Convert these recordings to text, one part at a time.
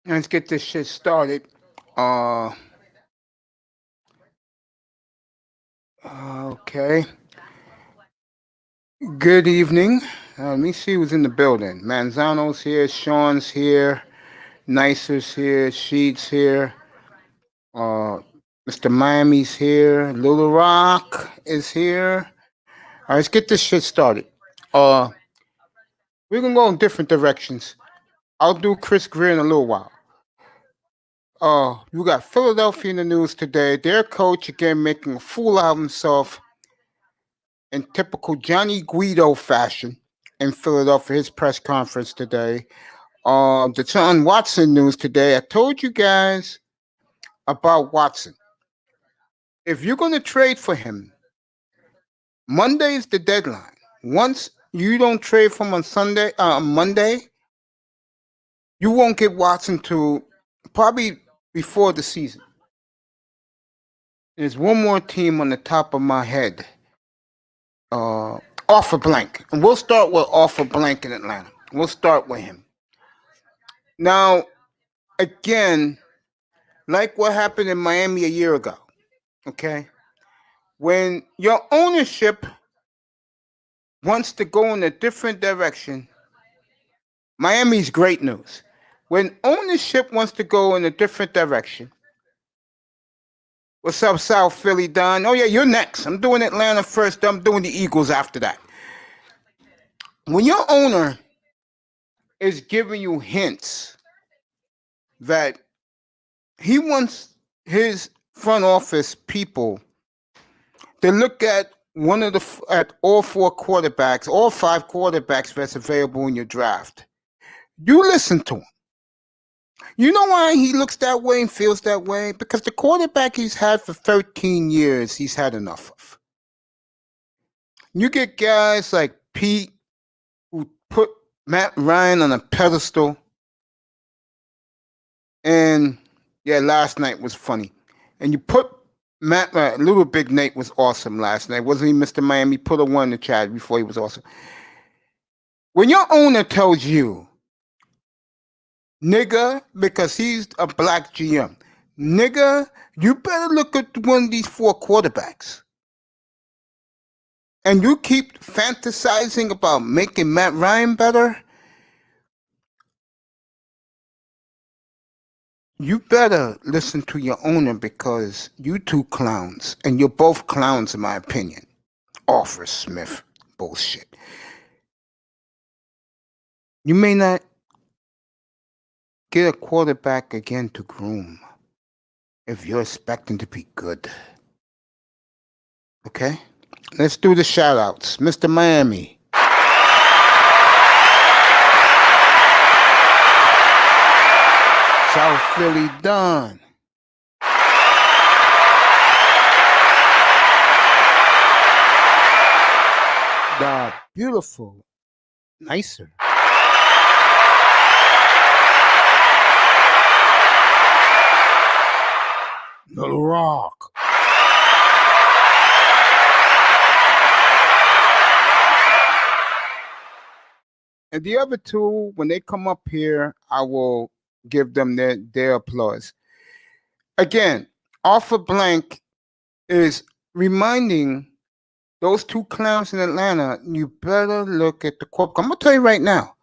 Let's get this shit started. Uh, okay. Good evening. Let me see who's in the building. Manzano's here. Sean's here. Nicer's here. Sheets here. Uh, Mr. Miami's here. Little Rock is here. All right, let's get this shit started. Uh, we're gonna go in different directions. I'll do Chris Grier in a little while. We got Philadelphia in the news today. Their coach again making a fool out of himself in typical Johnny Guido fashion in Philadelphia, his press conference today. The John Watson news today. I told you guys about Watson. If you're going to trade for him, Monday is the deadline. Once you don't trade for him on Monday, you won't get Watson to probably before the season. There's one more team on the top of my head. Offer blank. And we'll start with offer blank in Atlanta. We'll start with him. Now, again, like what happened in Miami a year ago, okay? When your ownership wants to go in a different direction, Miami's great news. When ownership wants to go in a different direction, what's up, South Philly, Don? Oh, yeah, you're next. I'm doing Atlanta first. I'm doing the Eagles after that. When your owner is giving you hints that he wants his front office people to look at at all four quarterbacks, all five quarterbacks that's available in your draft. You listen to him. You know why he looks that way and feels that way? Because the quarterback he's had for 13 years, he's had enough of. You get guys like Pete who put Matt Ryan on a pedestal. And yeah, last night was funny. And you put Little Big Nate was awesome last night. Wasn't he, Mr. Miami? Put a one in the chat before he was awesome. When your owner tells you, nigga, because he's a black GM, nigga, you better look at one of these four quarterbacks. And you keep fantasizing about making Matt Ryan better, you better listen to your owner because you two clowns, and you're both clowns in my opinion. Offer Smith bullshit. You may not get a quarterback again to groom if you're expecting to be good. Okay? Let's do the shout outs. Mr. Miami. South Philly Don. The beautiful, nicer. Little Rock. And the other two, when they come up here, I will give them their applause. Again, offer blank is reminding those two clowns in Atlanta, you better look at the corp. I'm going to tell you right now,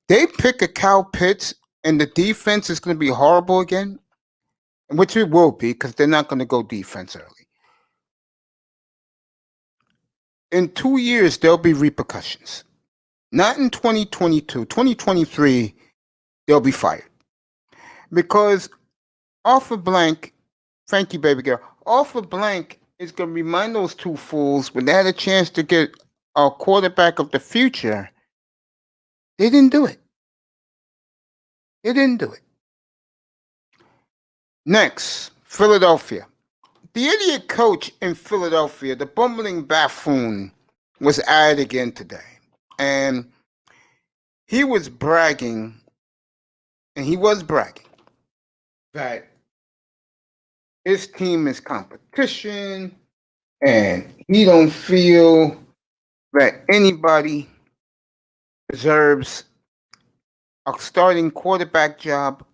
they pick a Kyle Pitts and the defense is going to be horrible again, which it will be because they're not going to go defense early. In 2 years, there'll be repercussions. Not in 2022. 2023, they'll be fired. Because offer blank, Frankie baby girl, offer blank is going to remind those two fools when they had a chance to get a quarterback of the future, they didn't do it. They didn't do it. Next, Philadelphia. The idiot coach in Philadelphia, the bumbling buffoon, was added again today. And he was bragging, that his team is competition and he don't feel that anybody deserves a starting quarterback job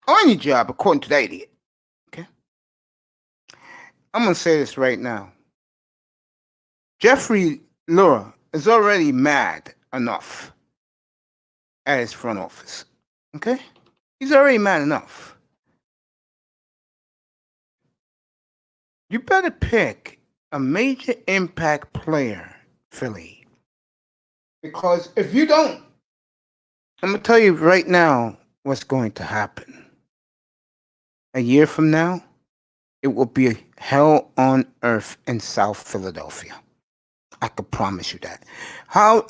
or any job, according to that idiot. Okay? I'm going to say this right now. Jeffrey Lurie is already mad enough at his front office. Okay? He's already mad enough. You better pick a major impact player, Philly. Because if you don't, I'm going to tell you right now what's going to happen. A year from now, it will be hell on earth in South Philadelphia. I can promise you that. How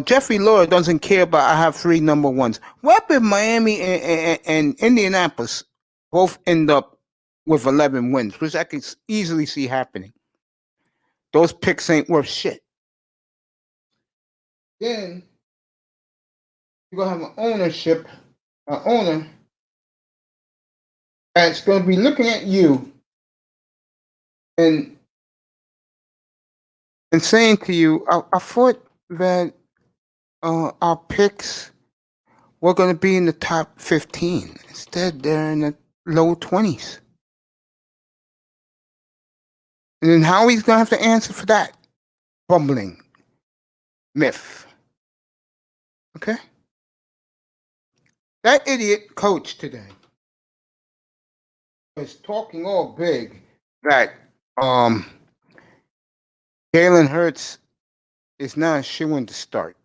Jeffrey Lurie doesn't care about I have 3 number ones. What if Miami and Indianapolis both end up with 11 wins, which I can easily see happening? Those picks ain't worth shit. Then you're going to have an owner that's going to be looking at you and saying to you, I thought that our picks were going to be in the top 15. Instead, they're in the low 20s. And then Howie's going to have to answer for that bumbling myth. Okay? That idiot coach today was talking all big that Jalen Hurts is not a shoo-in to start.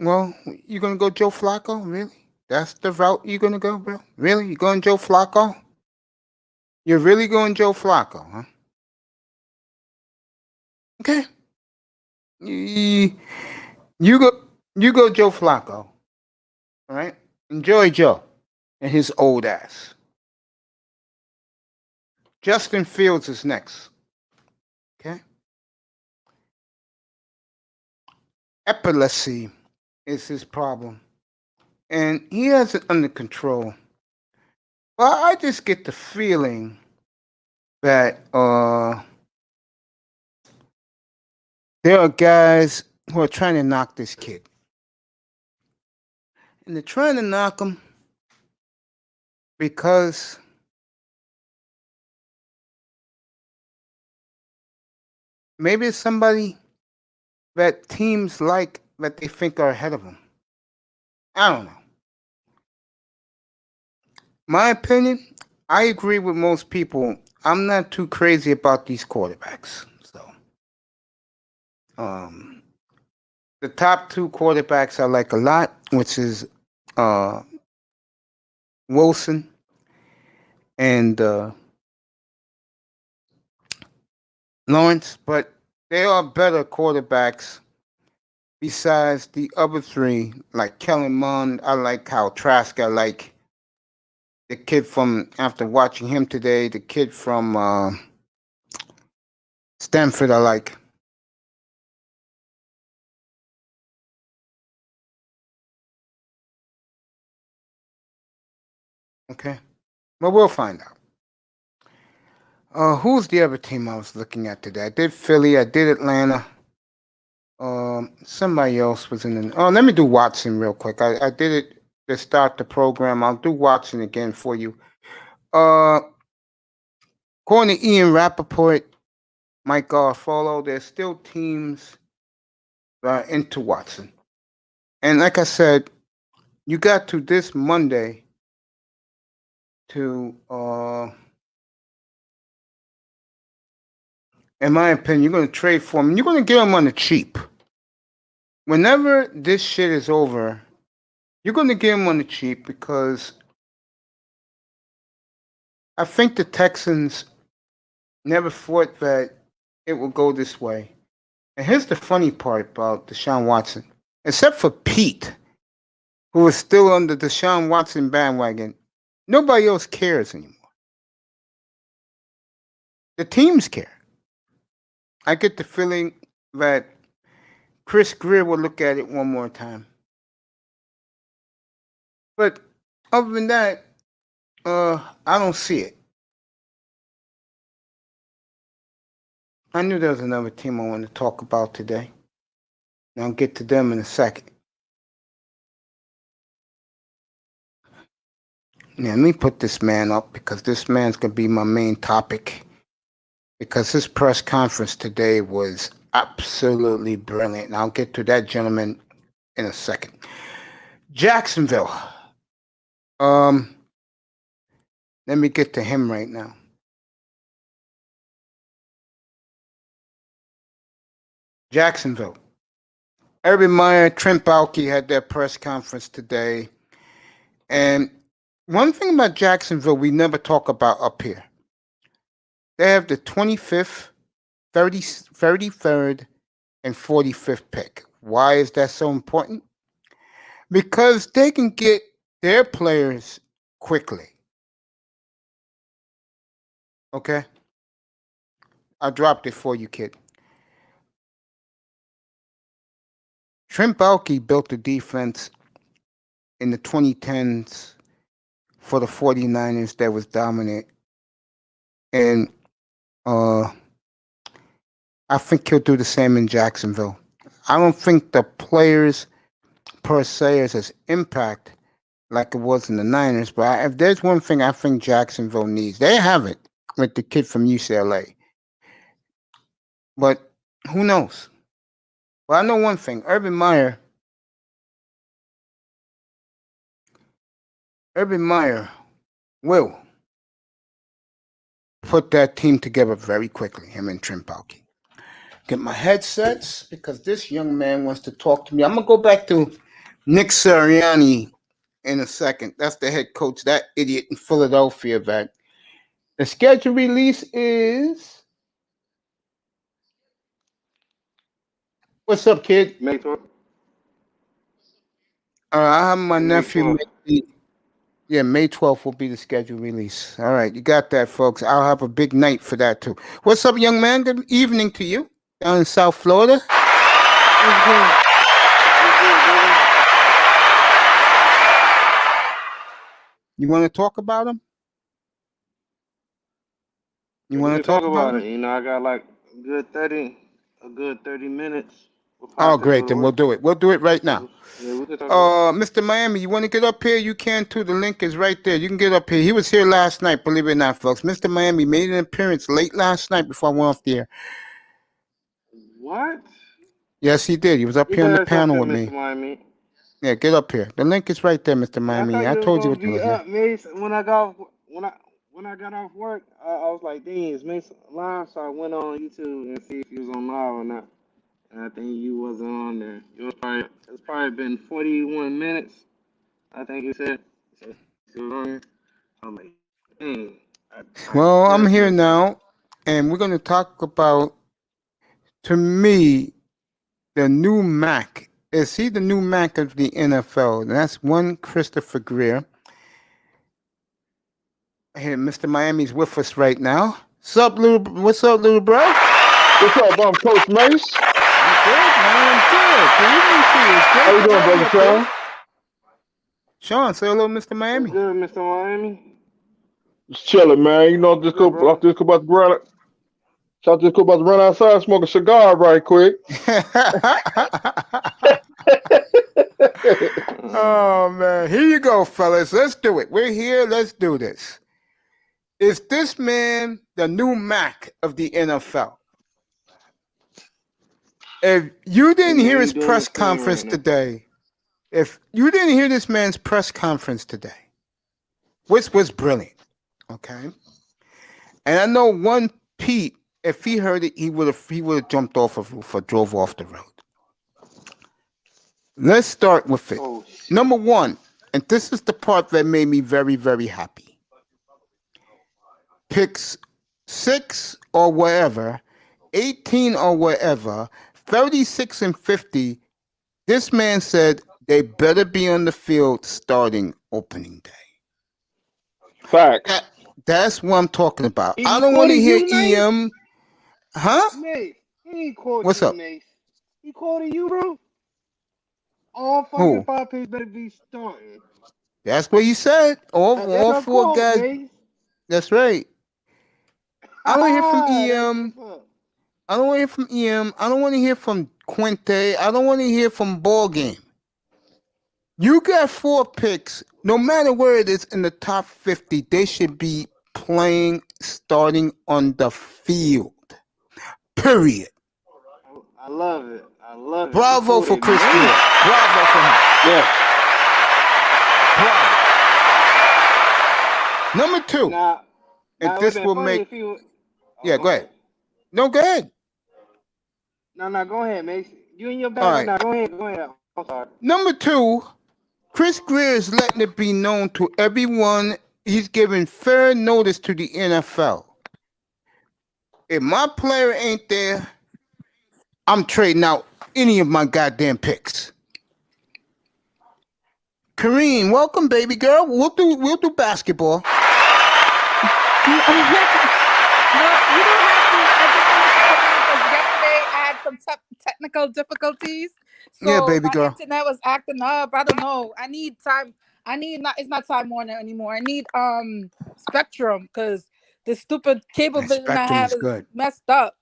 Well, you're going to go Joe Flacco? Really? That's the route you're going to go, bro? Really? You're going Joe Flacco? You're really going Joe Flacco, huh? Okay. You go Joe Flacco. All right? Enjoy Joe and his old ass. Justin Fields is next. Okay? Epilepsy is his problem. And he has it under control. Well, I just get the feeling that there are guys who are trying to knock this kid. And they're trying to knock him because maybe it's somebody that teams like that they think are ahead of them. I don't know. My opinion, I agree with most people. I'm not too crazy about these quarterbacks. So, the top 2 quarterbacks I like a lot, which is Wilson and Lawrence, but they are better quarterbacks besides the other 3, like Kellen Mond. I like Kyle Trask. I like the kid from, after watching him today, the kid from Stanford I like. Okay. But we'll find out. Who's the other team I was looking at today? I did Philly. I did Atlanta. Somebody else was in the... Oh, let me do Watson real quick. I did it to start the program. I'll do Watson again for you. According to Ian Rappaport, Mike Garofalo, there's still teams that are into Watson. And like I said, you got to this Monday to, in my opinion, you're going to trade for him. And you're going to get him on the cheap. Whenever this shit is over, you're going to get him on the cheap because I think the Texans never thought that it would go this way. And here's the funny part about Deshaun Watson. Except for Pete, who is still on the Deshaun Watson bandwagon, nobody else cares anymore. The teams care. I get the feeling that Chris Grier will look at it one more time. But other than that, I don't see it. I knew there was another team I wanted to talk about today. And I'll get to them in a second. Yeah, let me put this man up because this man's gonna be my main topic. Because his press conference today was absolutely brilliant. And I'll get to that gentleman in a second. Jacksonville. Um, Let me get to him right now. Jacksonville. Urban Meyer, Trent Baalke had their press conference today. And one thing about Jacksonville we never talk about up here. They have the 25th, 33rd, and 45th pick. Why is that so important? Because they can get their players quickly. Okay? I dropped it for you, kid. Trent Baalke built the defense in the 2010s for the 49ers that was dominant. And I think he'll do the same in Jacksonville. I don't think the players per se is as impact like it was in the Niners, but if there's one thing I think Jacksonville needs, they have it with the kid from UCLA. But who knows? Well, I know one thing. Urban Meyer will put that team together very quickly, him and Trent Baalke. Get my headsets because this young man wants to talk to me. I'm going to go back to Nick Sirianni in a second. That's the head coach, that idiot in Philadelphia. That the schedule release is. What's up, kid? May 12th. I have my May nephew. 12th. May 12th will be the scheduled release. All right, you got that, folks. I'll have a big night for that, too. What's up, young man? Good evening to you down in South Florida. You want to talk about him? You We want to can talk talk about about him? it. You know, I got like a good 30 minutes. We'll Oh, probably great. go to Then we'll work. do it. We'll do it right now. Yeah, we can talk about it. Mr. Miami, you want to get up here? You can too. The link is right there. You can get up here. He was here last night, believe it or not, folks. Mr. Miami made an appearance late last night before I went off the air. What? Yes, he did. He was up Get here on the your ass up panel here, with Mr. me. Miami. Yeah, get up here. The link is right there, Mr. Man, I Miami. thought I you was told you gonna what you be was here. up, Mace. When I got off work, I was like, dang, is Mace live? So I went on YouTube and see if he was on live or not. And I think you wasn't on there. It's probably been 41 minutes. I think you said since you was on here. I'm like, dang. I Well, I'm just here missed it. now, and we're going to talk about, to me, the new Mack. Is he the new Mack of the NFL? And that's one Christopher Grier. Here, Mr. Miami's with us right now. What's up, little bro? What's up, I'm Coach Mace. I'm good, man. I'm good. Good evening to you. It's great How you to doing, have brother you up here. Sean? Sean, say hello, Mr. What's Miami. good, Mr. Miami? Just chilling, man. You know, What's good, brother? just about to run. So I just about to run outside, and smoke a cigar right quick. Oh, man. Here you go, fellas. Let's do it. We're here. Let's do this. Is this man the new Mack of the NFL? If you Hey, didn't man, hear you his doing press this thing conference right now. today, if you didn't hear this man's press conference today, which was brilliant, okay? And I know one Pete, if he heard it, he would have jumped off a roof or drove off the road. Let's start with it. Oh, shit. Number one, and this is the part that made me very, very happy. Picks 6 or whatever, 18 or whatever, 36 and 50. This man said they better be on the field starting opening day. Facts. That's what I'm talking about. He I don't want to quoted hear you, Mace? EM. Huh? Mace, he ain't quoted What's you, up? Mace. He quoted you, bro? All fucking Who? 5 picks better be starting. That's what he said. That's All a 4 quote, guys. Mace. That's right. I don't hear from That's EM. what's up. I don't want to hear from EM. I don't want to hear from Quinte. I don't want to hear from Ball Game. You got 4 picks. No matter where it is in the top 50, they should be playing starting on the field. Period. I love it. I love it. You Bravo for quoted Chris me. Grier. Bravo for him. Yeah. Bravo. Number 2, Now, and it would this have will been funny make. if you. Yeah, go ahead. No, go ahead. No, go ahead, Mace. You and your All bag. right. Now, go ahead. I'm sorry. Number 2, Chris Grier is letting it be known to everyone he's giving fair notice to the NFL. If my player ain't there, I'm trading out any of my goddamn picks. Kareem, welcome, baby girl. We'll do basketball. No, you don't have to. I just wanted to come on because yesterday I had some technical difficulties. Yeah, So baby my girl. internet was acting up. I don't know. I need time. It's not Time Warner anymore. I need Spectrum because the stupid cable Man, vision I Spectrum have is is good. messed up.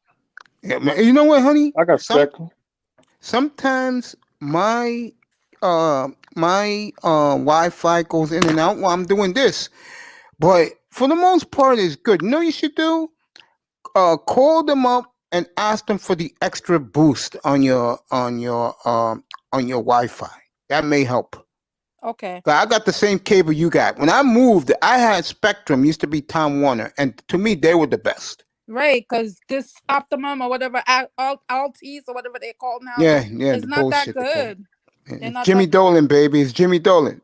Yeah, man. You know what, honey? I got Spectrum. Sometimes my Wi-Fi goes in and out while I'm doing this, but for the most part, it's good. You know what you should do? Call them up and ask them for the extra boost on your Wi-Fi. That may help. Okay. 'Cause I got the same cable you got. When I moved, I had Spectrum. Used to be Time Warner, and to me, they were the best. Right, because this Optimum or whatever, Altis or whatever they call now, Yeah, it's the not that bullshit. they call it. good. They're It's not Jimmy that good. Dolan, baby. It's Jimmy Dolan.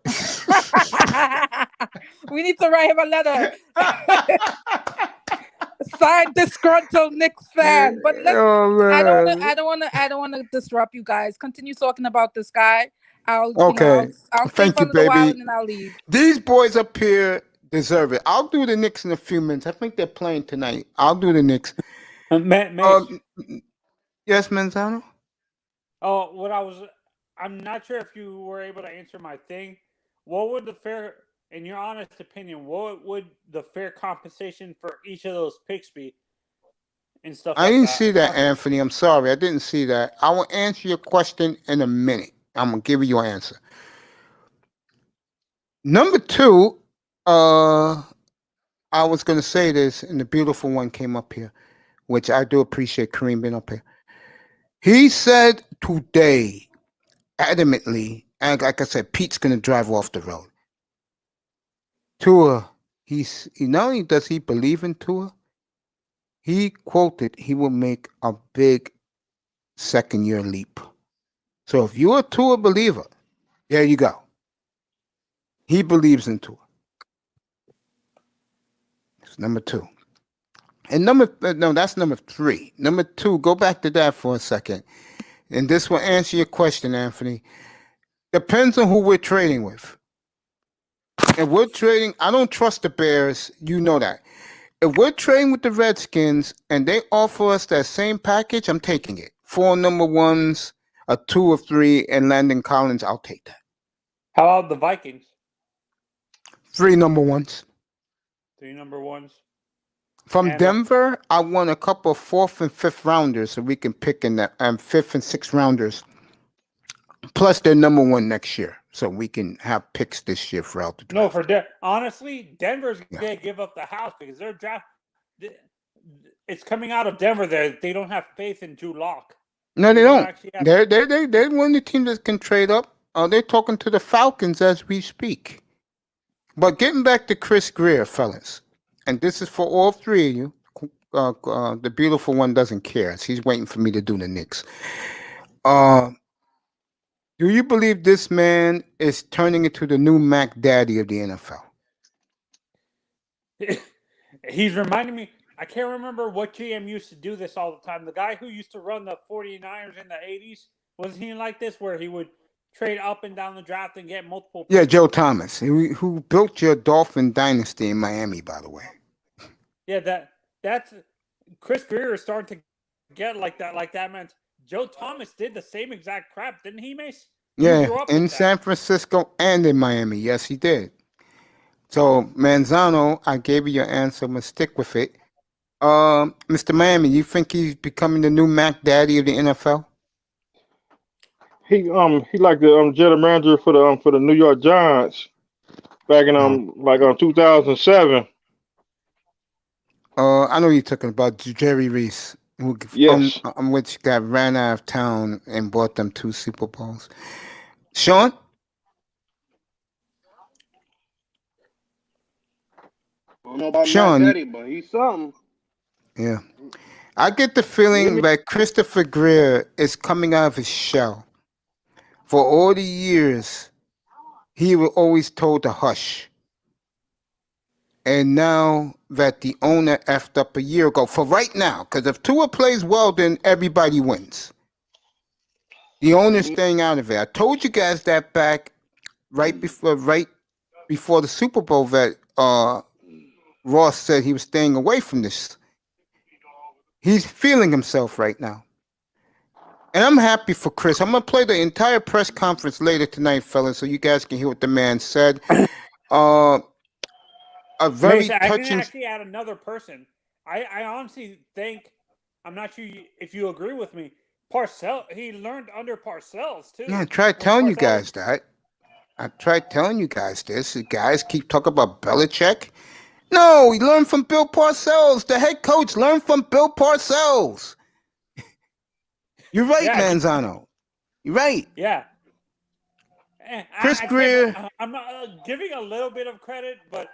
We need to write him a letter. Signed disgruntled Knicks fan. But let's Oh I man. don't wanna disrupt you guys. Continue talking about this guy. Okay. I'll stay Thank for you, a little while baby. and then I'll leave. These boys up here deserve it. I'll do the Knicks in a few minutes. I think they're playing tonight. I'll do the Knicks. Mace. Yes, Manzano? I'm not sure if you were able to answer my thing. What would in your honest opinion, what would the fair compensation for each of those picks be? And stuff I like didn't that. see that, Anthony. I'm sorry. I didn't see that. I will answer your question in a minute. I'm going to give you your answer. Number 2, I was going to say this, and the beautiful one came up here, which I do appreciate Kareem being up here. He said today, adamantly, and like I said, Pete's going to drive off the road. Tua, not only does he believe in Tua, he quoted he will make a big second-year leap. So if you're a Tua believer, there you go. He believes in Tua. It's number 2. And that's number 3. Number 2, go back to that for a second. And this will answer your question, Anthony. Depends on who we're trading with. If we're trading, I don't trust the Bears. You know that. If we're trading with the Redskins and they offer us that same package, I'm taking it. 4 number 1s, a 2 or 3, and Landon Collins, I'll take that. How about the Vikings? 3 number 1s. 3 number 1s. From Denver, I want a couple of 4th and 5th rounders so we can pick in that 5th and 6th rounders. Plus their number 1 next year. So we can have picks this year throughout the draft. No, honestly, Denver's going to give up the house because their draft, it's coming out of Denver that they don't have faith in Drew Lock. No, they don't. They're one of the teams that can trade up. They're talking to the Falcons as we speak. But getting back to Chris Grier, fellas, and this is for all 3 of you. The beautiful one doesn't care. She's waiting for me to do the Knicks. Do you believe this man is turning into the new Mack Daddy of the NFL? He's reminding me. I can't remember what GM used to do this all the time. The guy who used to run the 49ers in the 80s, wasn't he like this where he would trade up and down the draft and get multiple picks? Yeah, Joe Thomas, who built your Dolphin dynasty in Miami, by the way. Yeah, that's Chris Grier is starting to get like that, man. Joe Thomas did the same exact crap, didn't he, Mace? Yeah, in San Francisco and in Miami. Yes, he did. So, Manzano, I gave you your answer. I'm going to stick with it. Mr. Miami, you think he's becoming the new Mack Daddy of the NFL? He like the general manager for the New York Giants back in No. 2007. I know you're talking about Jerry Reese, who Yes. which got ran out of town and bought them 2 Super Bowls. Sean? I don't know about Matt Sean, Daddy, but he's something. yeah. I get the You hear feeling me? that Christopher Grier is coming out of his shell. For all the years, he was always told to hush. And now that the owner effed up a year ago, for right now, because if Tua plays well, then everybody wins. The owner's Mhm. staying out of it. I told you guys that back right before the Super Bowl that Ross said he was staying away from this. He's feeling himself right now. And I'm happy for Chris. I'm going to play the entire press conference later tonight, fellas, so you guys can hear what the man said. A very Mason, I can touching. actually add another person. I honestly think, I'm not sure if you agree with me. Parcells, he learned under Parcells too. Yeah, I tried When telling you Parcells, guys that. I tried telling you guys this. The guys keep talking about Belichick. No, he learned from Bill Parcells. The head coach learned from Bill Parcells. You're right, yeah, Manzano. You're right. yeah. Chris I Grier. I'm not giving a little bit of credit, but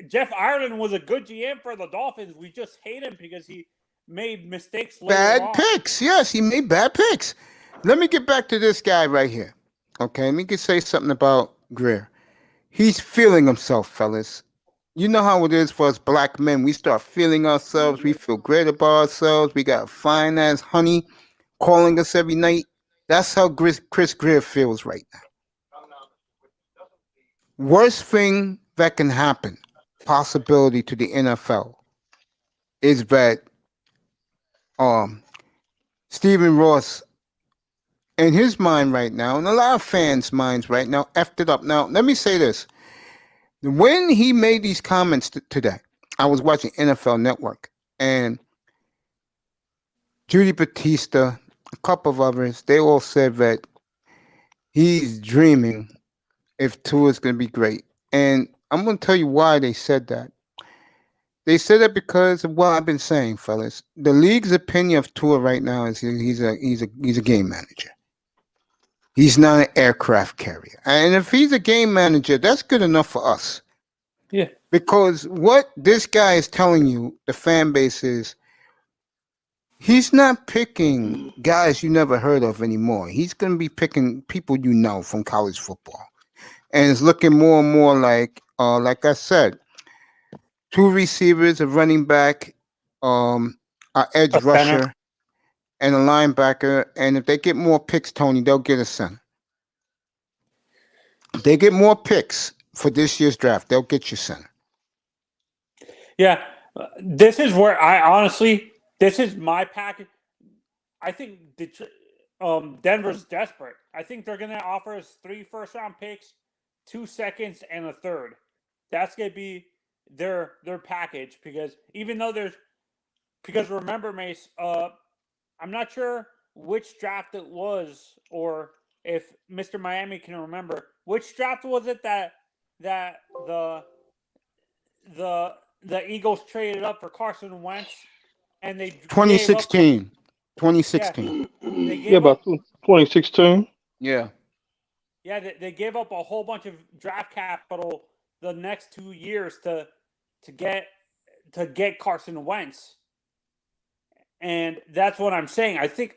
Jeff Ireland was a good GM for the Dolphins. We just hate him because he made mistakes later Bad on. picks. Yes, he made bad picks. Let me get back to this guy right here. Okay, let me just say something about Grier. He's feeling himself, fellas. You know how it is for us black men. We start feeling ourselves. We feel great about ourselves. We got fine ass honey calling us every night. That's how Chris Grier feels right now. Worst thing that can happen, possibility to the NFL, is that Stephen Ross, in his mind right now, and a lot of fans' minds right now, effed it up. Now, let me say this. When he made these comments today, I was watching NFL Network, and Judy Batista, a couple of others, they all said that he's dreaming if Tua is going to be great. And I'm going to tell you why they said that. They said that because of what I've been saying, fellas. The league's opinion of Tua right now is he's a game manager. He's not an aircraft carrier. And if he's a game manager, that's good enough for us. Yeah. Because what this guy is telling you, the fan base, is he's not picking guys you never heard of anymore. He's going to be picking people you know from college football. And it's looking more and more like I said, 2 receivers, a running back, our edge A center. rusher, and a linebacker. And if they get more picks, Tony, they'll get a center. If they get more picks for this year's draft, they'll get you center. Yeah, this is where this is my package. I think Denver's desperate. I think they're going to offer us 3 first-round picks, 2 seconds, and a third. That's going to be their package because remember, Mace, I'm not sure which draft it was or if Mr. Miami can remember. Which draft was it that the Eagles traded up for Carson Wentz and they 2016. 2016. Yeah, about 2016. Yeah. Yeah, they gave up a whole bunch of draft capital the next 2 years to get Carson Wentz. And that's what I'm saying. I think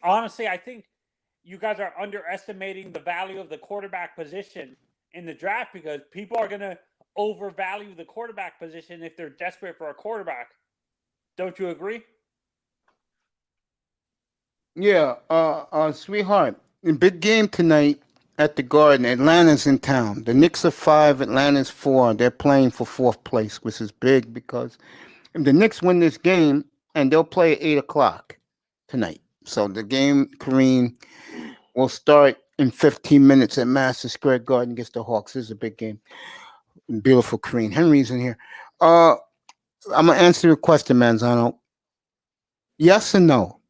you guys are underestimating the value of the quarterback position in the draft because people are going to overvalue the quarterback position if they're desperate for a quarterback. Don't you agree? Yeah, sweetheart. Big game tonight at the Garden. Atlanta's in town. The Knicks are 5, Atlanta's 4. They're playing for 4th place, which is big because if the Knicks win this game, and they'll play at 8 o'clock tonight. So the game, Kareem, will start in 15 minutes at Madison Square Garden against the Hawks. This is a big game. Beautiful Kareem. Henry's in here. I'm going to answer your question, Manzano. Yes and no.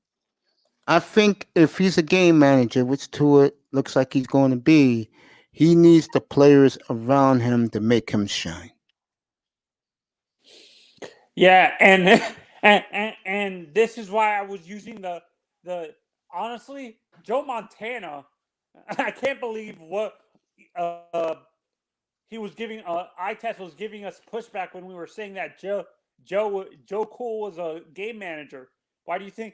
I think if he's a game manager, which Tua looks like he's going to be, he needs the players around him to make him shine. Yeah, and this is why I was using the honestly Joe Montana. I can't believe what he was giving. iTest was giving us pushback when we were saying that Joe Cool was a game manager. Why do you think?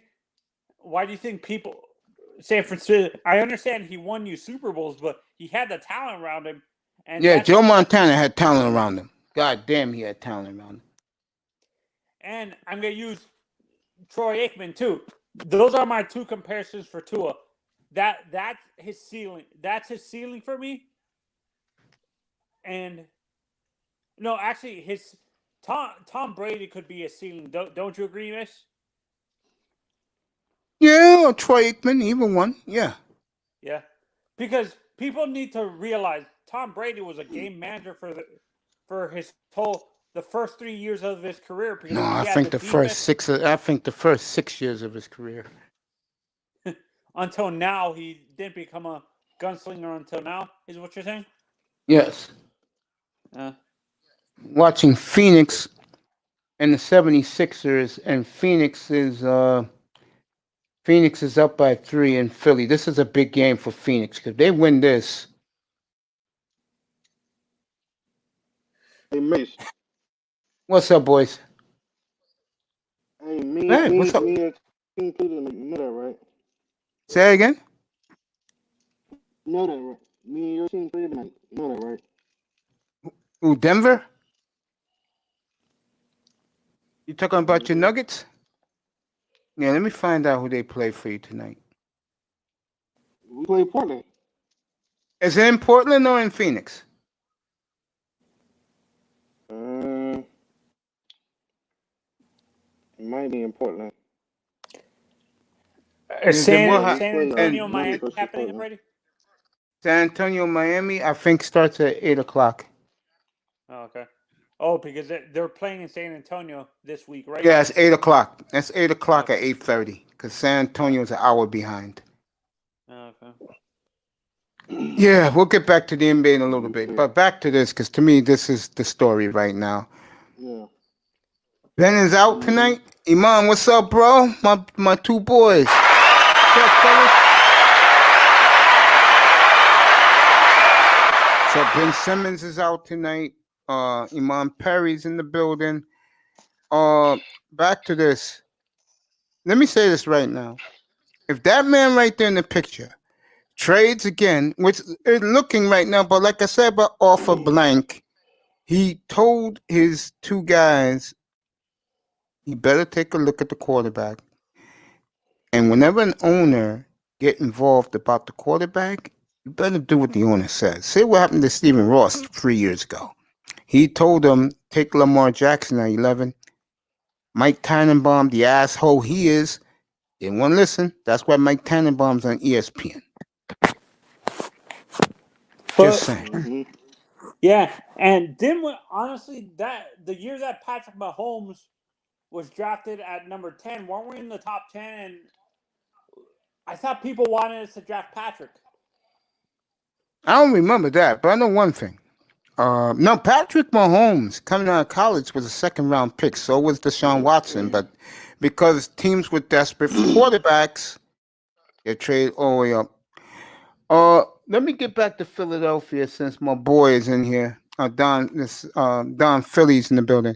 Why do you think people? San Francisco. I understand he won you Super Bowls, but he had the talent around him. And Yeah, Joe Montana had talent around him. God damn, he had talent around him. And I'm gonna use Troy Aikman too. Those are my two comparisons for Tua. That's his ceiling. That's his ceiling for me. And no, actually, his Tom Brady could be a ceiling. Don't you agree, Miss? Yeah, or Troy Aikman, either one. Yeah. Yeah, because people need to realize Tom Brady was a game manager for his whole the first 3 years of his career. Because No, he I had think the the first six. I think the first 6 years of his career. until now, he didn't become a gunslinger until now. Is what you're saying? Yes. Watching Phoenix and the 76ers, and Phoenix is up by 3 in Philly. This is a big game for Phoenix because they win this. Hey, Mace. What's up, boys? Hey, What's up? me and Team Cleveland, you know that, right? Say it again. You know that, right? Me and your team played tonight. You know that, right? Ooh, Denver? You talking about your Nuggets? Yeah, let me find out who they play for you tonight. We play Portland. Is it in Portland or in Phoenix? It might be in Portland. San what Antonio, Miami happening already? San Antonio, Miami, I think starts at 8 o'clock. Oh, okay. Oh, because they're playing in San Antonio this week, right? Yeah, it's 8 o'clock. That's 8 o'clock at 8:30 because San Antonio is an hour behind. Oh, okay. Yeah, we'll get back to the NBA in a little bit, but back to this because to me this is the story right now. Yeah. Ben is out tonight. Iman, what's up, bro? My two boys. What's up, fellas? So Ben Simmons is out tonight. Iman Perry's in the building. Back to this. Let me say this right now. If that man right there in the picture trades again, which is looking right now, but like I said about offer blank, he told his two guys, he better take a look at the quarterback. And whenever an owner get involved about the quarterback, you better do what the owner says. Say what happened to Stephen Ross 3 years ago. He told them, take Lamar Jackson at 11. Mike Tannenbaum, the asshole he is, didn't want to listen. That's why Mike Tannenbaum's on ESPN. Just saying. Yeah, and then honestly, that the year that Patrick Mahomes was drafted at number 10, weren't we in the top 10? And I thought people wanted us to draft Patrick. I don't remember that, but I know one thing. No, Patrick Mahomes coming out of college was a second-round pick. So was Deshaun Watson, but because teams were desperate for quarterbacks, they trade all the way up. Let me get back to Philadelphia since my boy is in here. Don Philly's in the building.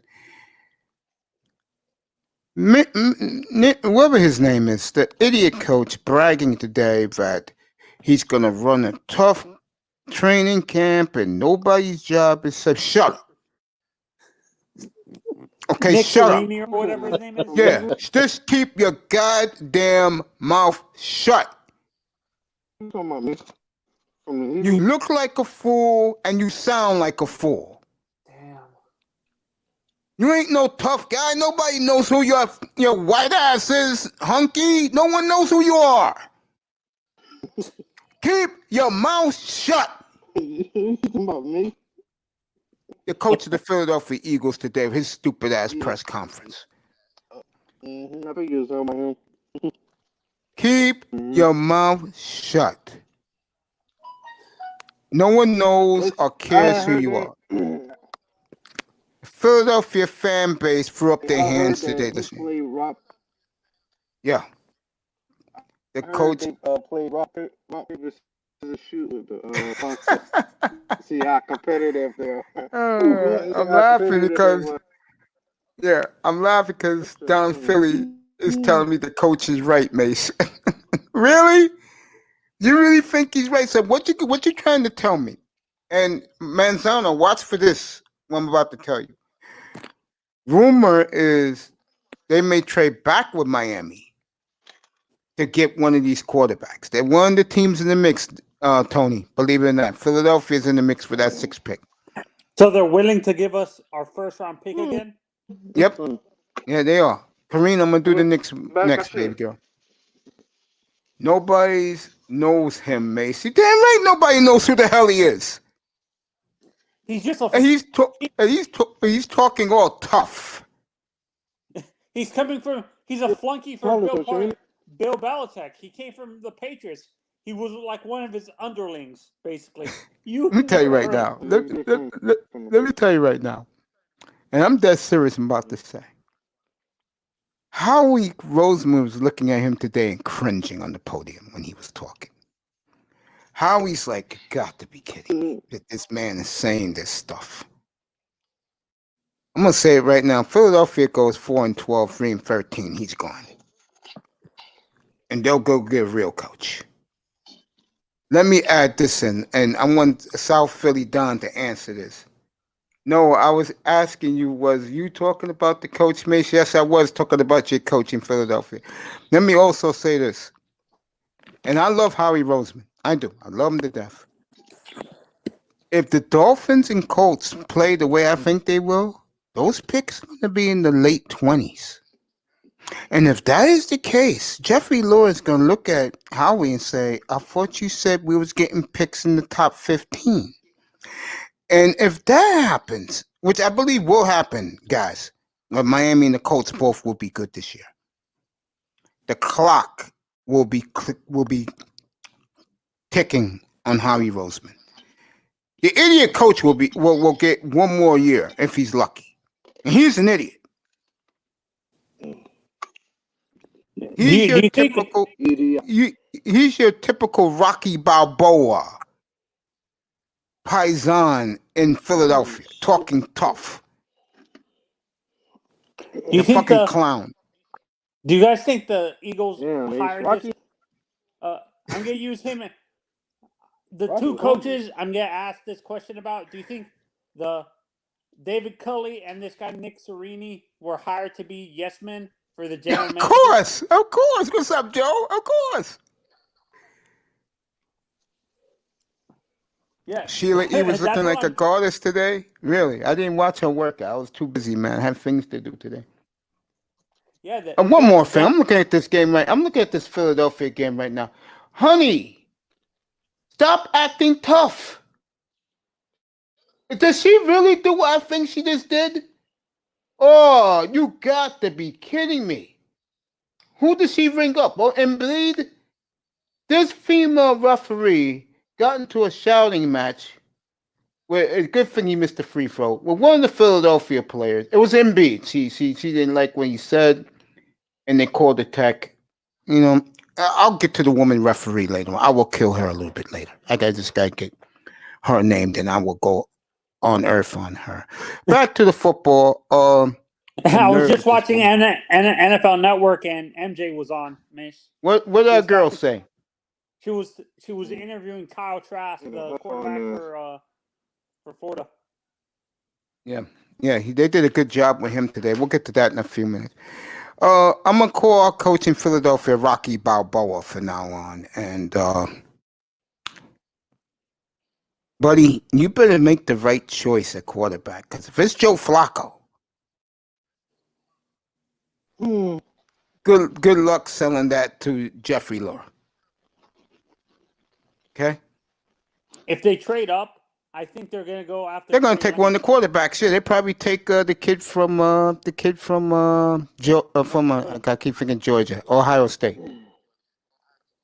Whoever his name is, the idiot coach bragging today that he's going to run a tough training camp and nobody's job is said, shut up. Okay, Nick shut Sirianni up. or whatever his name is. Yeah, just keep your goddamn mouth shut. You talking about me? From the You look like a fool and you sound like a fool. Damn. You ain't no tough guy. Nobody knows who your white ass is, hunky. No one knows who you are. Keep your mouth shut. You talking about me? The coach of the Philadelphia Eagles today, his stupid ass press conference. I think you was talking about him. Keep your mouth shut. No one knows or cares who you are. Philadelphia fan base threw up their hands today. Yeah. The coach. Played rock paper scissors shoot with the Bucks. See how competitive they are. I'm laughing because Don Philly is telling me the coach is right, Mace. Really? You really think he's right? So what you trying to tell me? And Manzano, watch for this. What I'm about to tell you. Rumor is they may trade back with Miami to get one of these quarterbacks. They're one of the teams in the mix, Tony. Believe it or not, Philadelphia's in the mix for that 6th pick. So they're willing to give us our first-round pick again? Yep. Yeah, they are. Karine, I'm gonna do the next, baby girl. Nobody knows him, Macy. Damn right, nobody knows who the hell he is. He's just a. And he's talking all tough. He's coming from. He's a flunky from Bill Belichick. He came from the Patriots. He was like one of his underlings, basically. Let me tell you right now. Let me tell you right now. And I'm dead serious about to say. Howie Roseman was looking at him today and cringing on the podium when he was talking. Howie's like, you got to be kidding me that this man is saying this stuff. I'm going to say it right now. Philadelphia goes 4-12, 3-13. He's gone. And they'll go get a real coach. Let me add this in, and I want South Philly Don to answer this. No, I was asking you, was you talking about the coach, Mace? Yes, I was talking about your coach in Philadelphia. Let me also say this. And I love Howie Roseman. I do. I love him to death. If the Dolphins and Colts play the way I think they will, those picks are going to be in the late 20s. And if that is the case, Jeffrey Lurie is going to look at Howie and say, I thought you said we was getting picks in the top 15. And if that happens, which I believe will happen, guys, Miami and the Colts both will be good this year. The clock will be ticking on Howie Roseman. The idiot coach will get one more year if he's lucky. And he's an idiot. He's your typical Rocky Balboa paisan in Philadelphia, talking tough. You think fucking clown. Do you guys think the Eagles hired Rocky? this? I'm going to use him. The two coaches I'm going to ask this question about, do you think the David Culley and this guy Nick Sirianni were hired to be yes men for the general manager? Of course. What's up, Joe? Of course. Yeah. Sheila E. was looking like a goddess today. Really? I didn't watch her workout. I was too busy, man. I had things to do today. Yeah. One more thing. I'm looking at this game I'm looking at this Philadelphia game right now. Honey, stop acting tough. Does she really do what I think she just did? Oh, you got to be kidding me. Who did she ring up? Oh, Embiid? This female referee got into a shouting match where it's good thing he missed the free throw with one of the Philadelphia players. It was Embiid. She didn't like what he said, and they called the tech. You know, I'll get to the woman referee later. I will kill her a little bit later. I got this guy get her named, and I will go on earth on her. Back to the football. I was just watching NFL Network, and MJ was on. Miss. What did that girl say? She was interviewing Kyle Trask, the quarterback for Florida. Yeah, they did a good job with him today. We'll get to that in a few minutes. I'm gonna call our coach in Philadelphia Rocky Balboa from now on, and buddy, you better make the right choice at quarterback, because if it's Joe Flacco, good luck selling that to Jeffrey Lurie. Okay. If they trade up, I think they're going to go after. They're going to take one of the quarterbacks. Yeah, they probably take the kid from I keep thinking Georgia, Ohio State.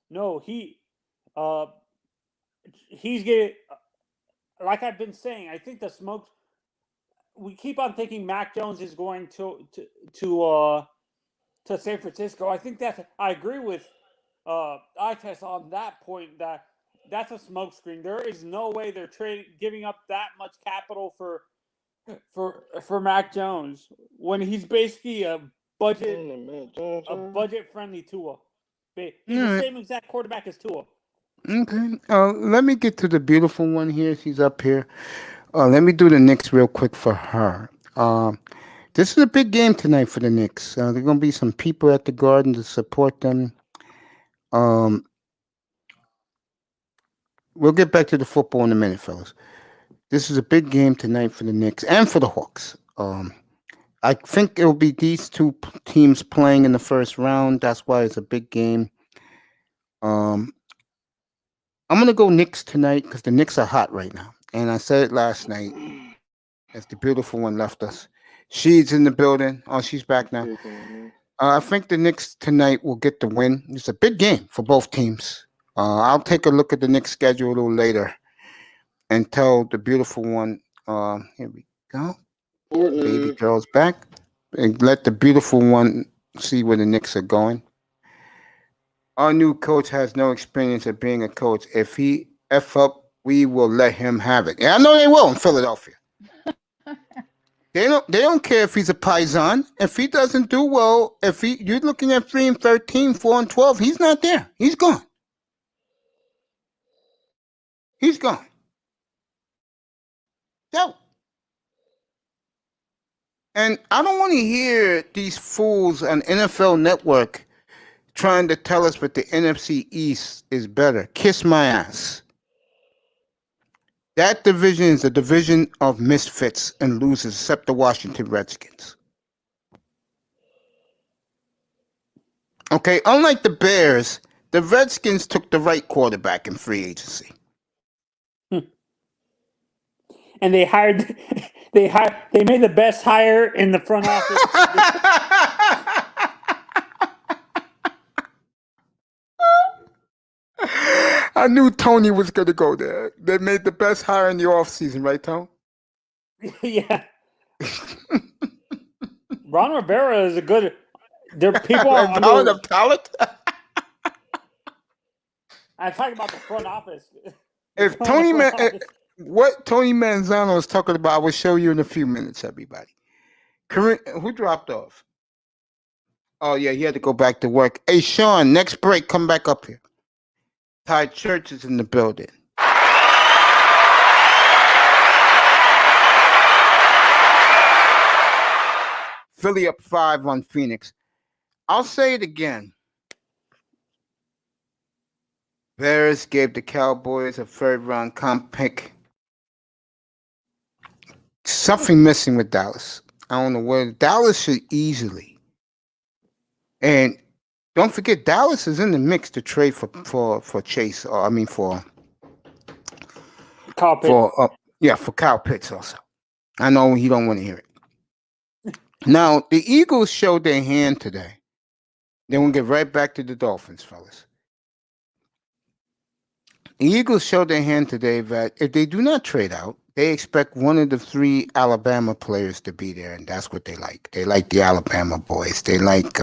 No, he's getting. Like I've been saying, I think the smoke. We keep on thinking Mac Jones is going to San Francisco. I think I agree with Itest on that point. That's a smokescreen. There is no way they're giving up that much capital for Mac Jones when he's basically a budget friendly Tua. He's the same exact quarterback as Tua. Okay. Let me get to the beautiful one here. She's up here. Let me do the Knicks real quick for her. This is a big game tonight for the Knicks. There are going to be some people at the Garden to support them. We'll get back to the football in a minute, fellas. This is a big game tonight for the Knicks and for the Hawks. I think it will be these two teams playing in the first round. That's why it's a big game. I'm going to go Knicks tonight because the Knicks are hot right now. And I said it last night as the beautiful one left us. She's in the building. Oh, she's back now. I think the Knicks tonight will get the win. It's a big game for both teams. I'll take a look at the Knicks schedule a little later and tell the beautiful one, here we go. Baby girl's back. And let the beautiful one see where the Knicks are going. Our new coach has no experience of being a coach. If he F up, we will let him have it. Yeah, I know they will in Philadelphia. They don't care if he's a Paisan. If he doesn't do well, you're looking at 3-13, 4-12, he's not there. He's gone. He's gone. So, and I don't want to hear these fools on NFL Network trying to tell us what the NFC East is better. Kiss my ass. That division is a division of misfits and losers, except the Washington Redskins. Okay, unlike the Bears, the Redskins took the right quarterback in free agency. And they made the best hire in the front office. I knew Tony was going to go there. They made the best hire in the offseason, right, Tony? Yeah. Ron Rivera is a good. There are people on of talent. I'm talking about the front office. What Tony Manzano is talking about, I will show you in a few minutes, everybody. Who dropped off? Oh, yeah, he had to go back to work. Hey, Sean, next break, come back up here. Ty Church is in the building. Philly up 5 on Phoenix. I'll say it again. Bears gave the Cowboys a third-round comp pick. Something missing with Dallas. I don't know where. Dallas should easily. And don't forget, Dallas is in the mix to trade for Chase. For Kyle Pitts. For Kyle Pitts also. I know he don't want to hear it. Now, the Eagles showed their hand today. Then we'll get right back to the Dolphins, fellas. The Eagles showed their hand today that if they do not trade out, they expect one of the 3 Alabama players to be there, and that's what they like. They like the Alabama boys. They like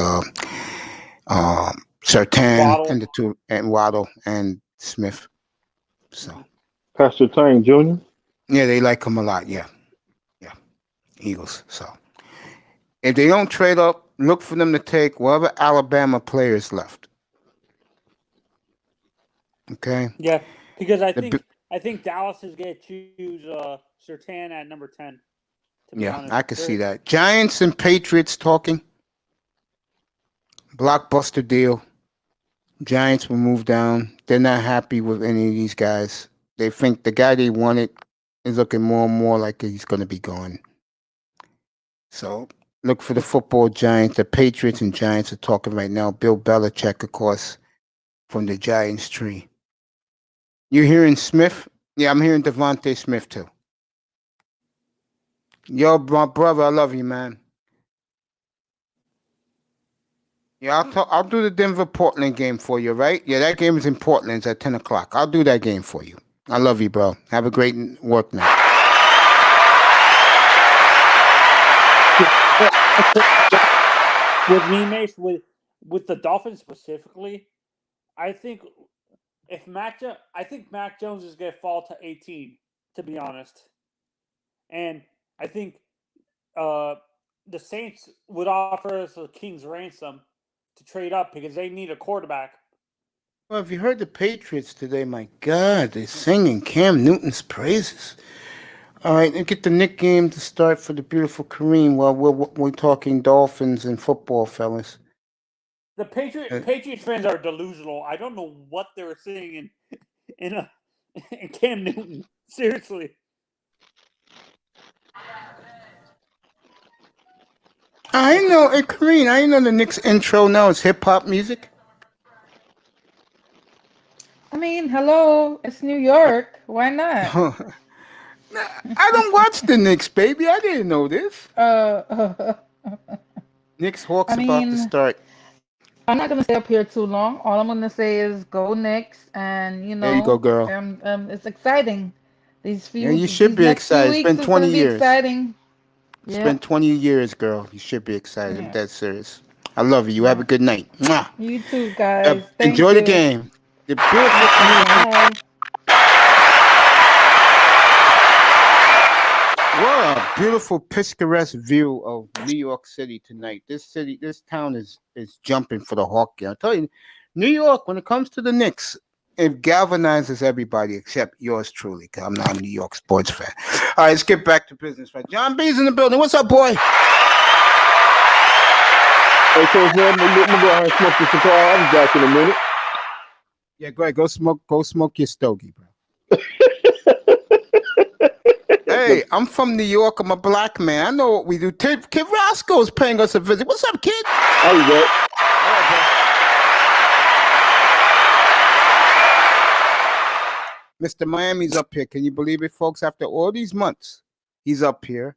Surtain and Waddle and Smith. So Pastor Tang Jr. Yeah, they like him a lot. Yeah. Eagles. So if they don't trade up, look for them to take whatever Alabama players left. Okay. Yeah, because I think Dallas is going to choose Surtain at number 10. Yeah, honest. I can see that. Giants and Patriots talking. Blockbuster deal. Giants will move down. They're not happy with any of these guys. They think the guy they wanted is looking more and more like he's going to be gone. So look for the football Giants. The Patriots and Giants are talking right now. Bill Belichick, of course, from the Giants tree. You hearing Smith? Yeah, I'm hearing Devontae Smith too. Yo, my brother, I love you, man. Yeah, I'll do the Denver Portland game for you, right? Yeah, that game is in Portland. It's at 10 o'clock. I'll do that game for you. I love you, bro. Have a great work night. With me, Mace, with the Dolphins specifically, I think I think Mac Jones is going to fall to 18, to be honest. And I think the Saints would offer us a king's ransom to trade up because they need a quarterback. Well, if you heard the Patriots today, my God, they're singing Cam Newton's praises. All right, and get the Nick game to start for the beautiful Kareem while we're talking Dolphins and football, fellas. The Patriots fans are delusional. I don't know what they were seeing in Cam Newton. Seriously. I know, hey, Kareem, I know the Knicks intro now is hip hop music. I mean, hello, it's New York. Why not? I don't watch the Knicks, baby. I didn't know this. Knicks Hawks I about to mean, start. I'm not gonna stay up here too long. All I'm gonna say is go Knicks, and There you go, girl. it's exciting. Yeah, you should be next few excited. It's weeks been is 20 gonna be years. exciting. It's Yeah, been 20 years, girl. You should be excited. I'm yeah. dead serious. I love you. You have a good night. Mwah. You too, guys. Thank Enjoy the you. game. The beautiful Bye. What a beautiful picturesque view of New York City tonight. This town is jumping for the Hawk game. I tell you, New York, when it comes to the Knicks, it galvanizes everybody except yours truly, because I'm not a New York sports fan. All right, let's get back to business. Right, John B's in the building. What's up, boy? Hey, Coach, man, I'm gonna go ahead and smoke this cigar. I'll be back in a minute. Yeah, go ahead. Go smoke your stogie, bro. Hey, I'm from New York. I'm a black man. I know what we do. Kid Roscoe's paying us a visit. What's up, kid? How you go? All right, bro. Mr. Miami's up here. Can you believe it, folks? After all these months, he's up here.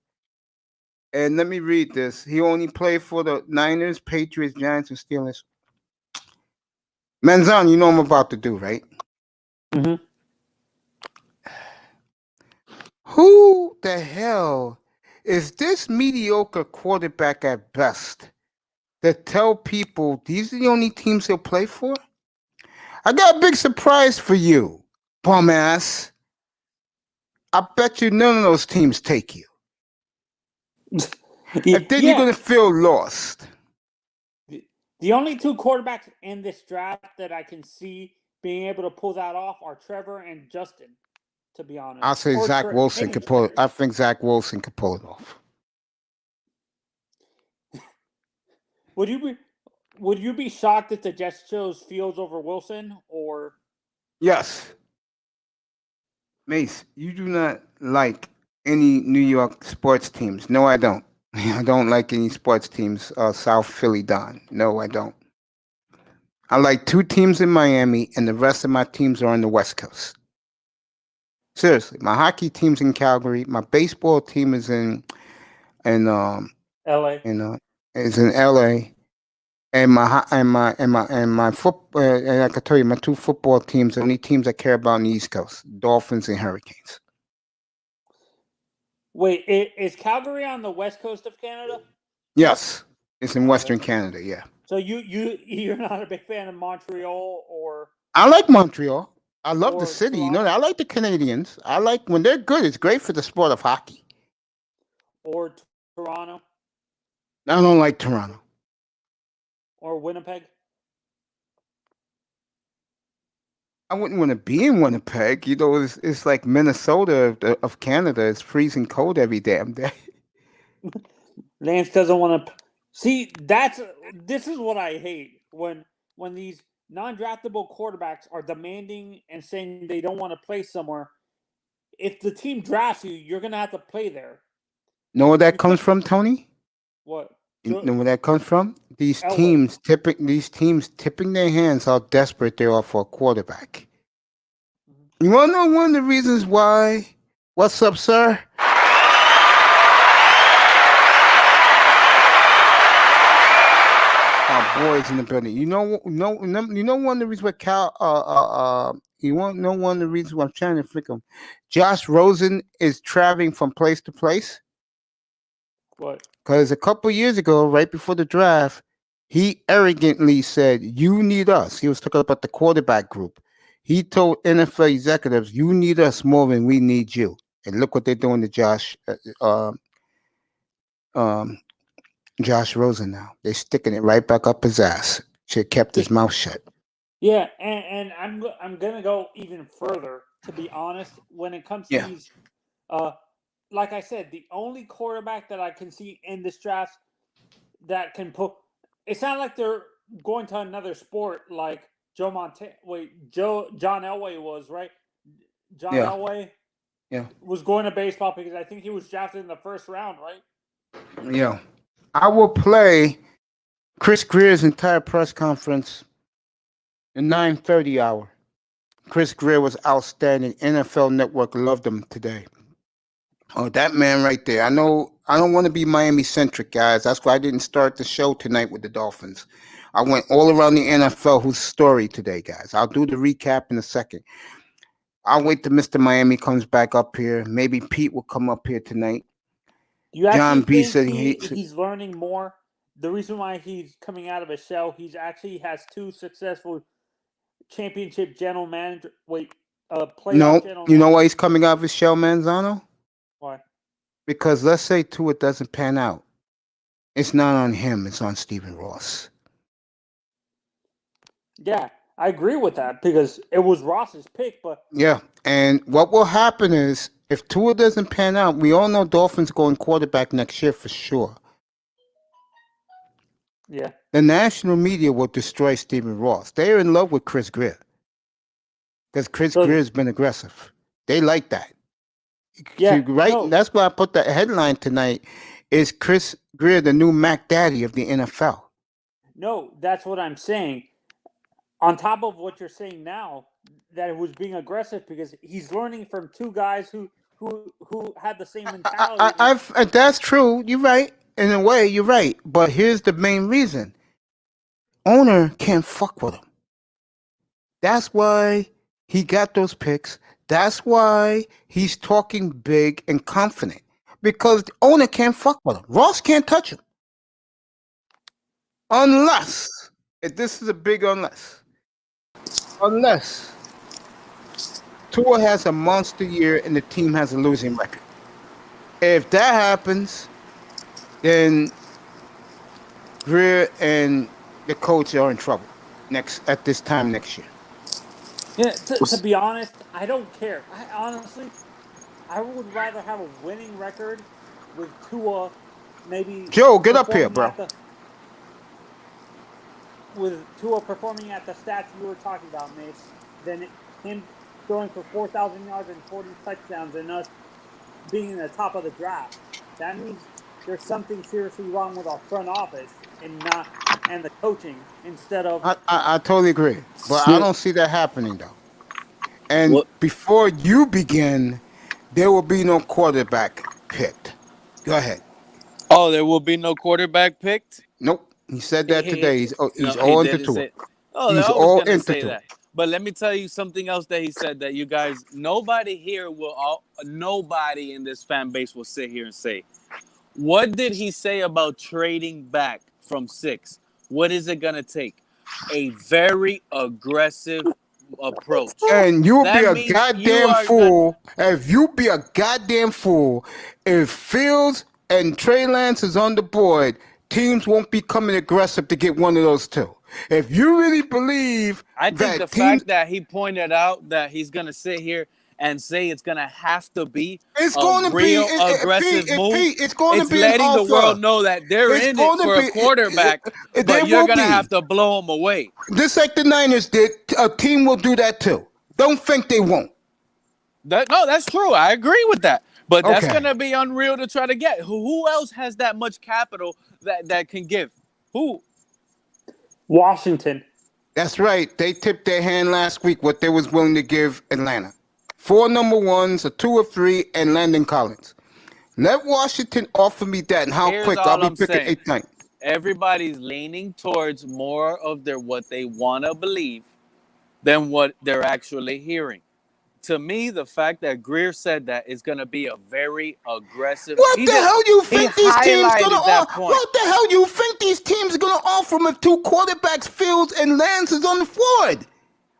And let me read this. He only played for the Niners, Patriots, Giants, and Steelers. Manzan, you know what I'm about to do, right? Mm-hmm. Who the hell is this mediocre quarterback at best that tell people these are the only teams he'll play for? I got a big surprise for you, bum ass. I bet you none of those teams take you. And then you're going to feel lost. The only two quarterbacks in this draft that I can see being able to pull that off are Trevor and Justin, to be honest. I'll say Zach Wilson could pull it. I think Zach Wilson could pull it off. Would you be shocked if the Jets chose Fields over Wilson, or? Yes. Mace, you do not like any New York sports teams. No, I don't. I don't like any sports teams. South Philly Don. No, I don't. I like two teams in Miami, and the rest of my teams are on the West Coast. Seriously, my hockey team's in Calgary. My baseball team is in LA. Is in LA. And my football, and I can tell you, my two football teams, the only teams I care about on the East Coast: Dolphins and Hurricanes. Wait, is Calgary on the west coast of Canada? Yes, it's in Western Canada. Yeah. So you're not a big fan of Montreal, or? I like Montreal. I love or the city. Toronto? You know, I like the Canadians. I like when they're good. It's great for the sport of hockey. Or Toronto, I don't like Toronto. or Winnipeg. I wouldn't want to be in Winnipeg. You know, it's like Minnesota of Canada. It's freezing cold every damn day. Lance doesn't want to see. This is what I hate when these non-draftable quarterbacks are demanding and saying they don't want to play somewhere. If the team drafts you, you're gonna have to play there. Know where that comes from, Tony? What? You know where that comes from? These LA. teams tipping their hands how desperate they are for a quarterback. You want to know one of the reasons why? What's up, sir? How boys in the building. You know one of the reasons why you won't know one of the reasons why I'm trying to think of. Josh Rosen is traveling from place to place What? because a couple years ago, right before the draft, he arrogantly said, "You need us." He was talking about the quarterback group. He told NFL executives, "You need us more than we need you." And look what they're doing to um, Josh Rosen now. They're sticking it right back up his ass. Should have kept his mouth shut. Yeah, and I'm gonna go even further. To be honest, when it comes to Yeah. these, like I said, the only quarterback that I can see in this draft that can put. It's not like they're going to another sport like John Elway was, right? John Yeah. Elway Yeah. was going to baseball because I think he was drafted in the first round, right? Yeah. I will play Chris Grier's entire press conference the 9:30 hour. Chris Grier was outstanding. NFL Network loved him today. Oh, that man right there. I know I don't want to be Miami centric, guys. That's why I didn't start the show tonight with the Dolphins. I went all around the NFL whose story today, guys. I'll do the recap in a second. I'll wait till Mr. Miami comes back up here. Maybe Pete will come up here tonight. Do you John actually B think said he hates it. he's learning more? The reason why he's coming out of his shell, he's actually has 2 successful championship general manager. Playoff No, general you know why manager. he's coming out of his shell, Manzano? Why? Because let's say Tua doesn't pan out. It's not on him, it's on Stephen Ross. Yeah, I agree with that because it was Ross's pick, but Yeah, and what will happen is if Tua doesn't pan out, we all know Dolphins going quarterback next year for sure. yeah, The national media will destroy Stephen Ross. They're in love with Chris Grier because Chris So- Grier's been aggressive. They like that. yeah, Right? no. That's why I put the headline tonight. Is Chris Grier the new Mack Daddy of the NFL? No, that's what I'm saying. On top of what you're saying now, that it was being aggressive because he's learning from 2 guys who had the same mentality. That's true. You're right. In a way, you're right. But here's the main reason: owner can't fuck with him. That's why he got those picks. That's why he's talking big and confident because the owner can't fuck with him. Ross can't touch him unless this is a big unless Tua has a monster year and the team has a losing record. If that happens, then Grier and the coach are in trouble at this time next year. Yeah, to be honest, I don't care. I would rather have a winning record with Tua, maybe Joe, get up here, bro. With Tua performing at the stats you were talking about, Mace, than him throwing for 4,000 yards and 40 touchdowns and us being in the top of the draft. That means there's something seriously wrong with our front office and the coaching instead of. I totally agree, but I don't see that happening though. And before you begin, there will be no quarterback picked. Go ahead. Oh, there will be no quarterback picked? Nope. He said that today. He's all he into didn't it. Oh, He's I all was going to into say it. that. But let me tell you something else that he said that you guys, nobody in this fan base will sit here and say. What did he say about trading back from 6? What is it going to take? A very aggressive approach. And you'll That be a means goddamn fool if you be a goddamn fool if Fields and Trey Lance is on the board. Teams won't be coming aggressive to get one of those 2. If you really believe I think the fact that he pointed out that he's going to sit here and say it's going to have to be a real aggressive move, it's going to be letting the world know that they're in it for a quarterback, but you're going to have to blow them away. Just like the Niners did, a team will do that too. Don't think they won't. No, that's true. I agree with that. But that's going to be unreal to try to get. Who else has that much capital that can give? Who? Washington. That's right. They tipped their hand last week what they was willing to give Atlanta. 4 number 1s, a 2 or 3, and Landon Collins. Let Washington offer me that, and how quick I'll be picking 8th night. everybody's leaning towards more of what they want to believe than what they're actually hearing. To me, the fact that Grier said that is going to be a very aggressive. What the hell you think these teams gonna offer? Point. What the hell you think these teams are gonna offer him if two quarterbacks, Fields and Lance, is on the floor?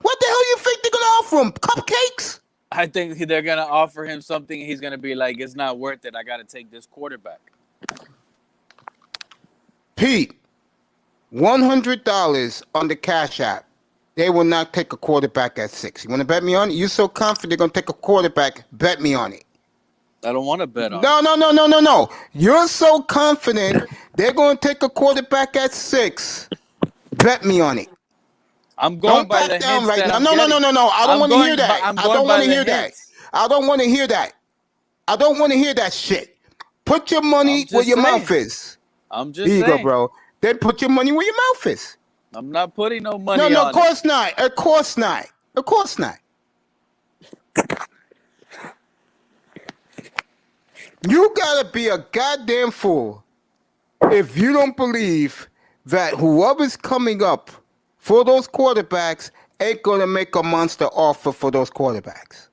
What the hell you think they're gonna offer him? Cupcakes? I think they're going to offer him something. He's going to be like, it's not worth it. I got to take this quarterback. Pete, $100 on the Cash App. They will not take a quarterback at 6. You want to bet me on it? You're so confident they're going to take a quarterback. Bet me on it. I don't want to bet on it. No. You're so confident they're going to take a quarterback at 6. Bet me on it. I'm going by the hints right now. No. I don't want to hear that. I don't want to hear that. I don't want to hear that. I don't want to hear that shit. Put your money where your mouth is. I'm just saying. Here you go, saying. bro. Then put your money where your mouth is. I'm not putting no money on it. No, of course not. Of course not. Of course not. You gotta be a goddamn fool if you don't believe that whoever's coming up for those quarterbacks ain't gonna make a monster offer for those quarterbacks.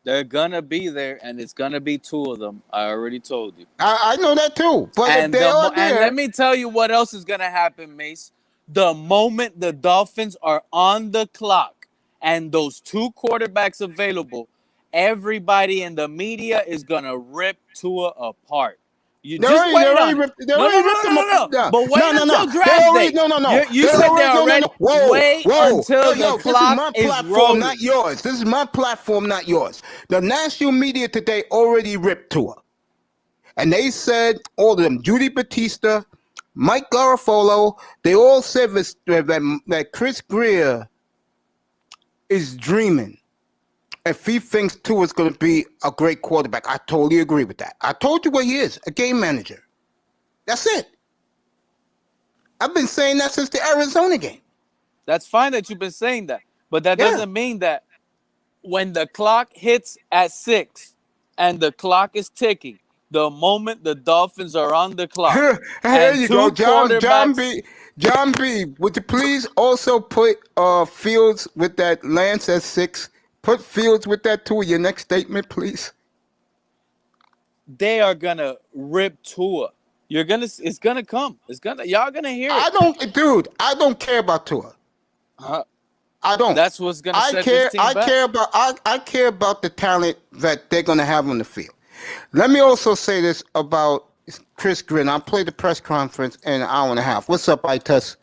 They're gonna be there, and it's gonna be 2 of them. I already told you. I know that too. But if they are there, and let me tell you what else is gonna happen, Mace. The moment the Dolphins are on the clock and those 2 quarterbacks available, everybody in the media is gonna rip Tua apart. You just wait on it. No. But wait until draft day. You said they're already. Wait until the clock is rolling. Not yours. This is my platform, not yours. The national media today already ripped Tua, and they said all of them. Judy Batista, Mike Garafolo, they all said that Chris Grier is dreaming if he thinks Tua is going to be a great quarterback. I totally agree with that. I told you what he is, a game manager. That's it. I've been saying that since the Arizona game. That's fine that you've been saying that, but that doesn't mean that when the clock hits at 6 and the clock is ticking, the moment the Dolphins are on the clock. There you go, John B. John B. Would you please also put Fields with that Lance at 6? Put Fields with that Tua. Your next statement, please. They are gonna rip Tua. It's gonna come. Y'all gonna hear it. I don't care about Tua. I don't. That's what's gonna set this team back. I care about the talent that they're gonna have on the field. Let me also say this about Chris Grier. I'll play the press conference in an hour and a half. What's up, Itus?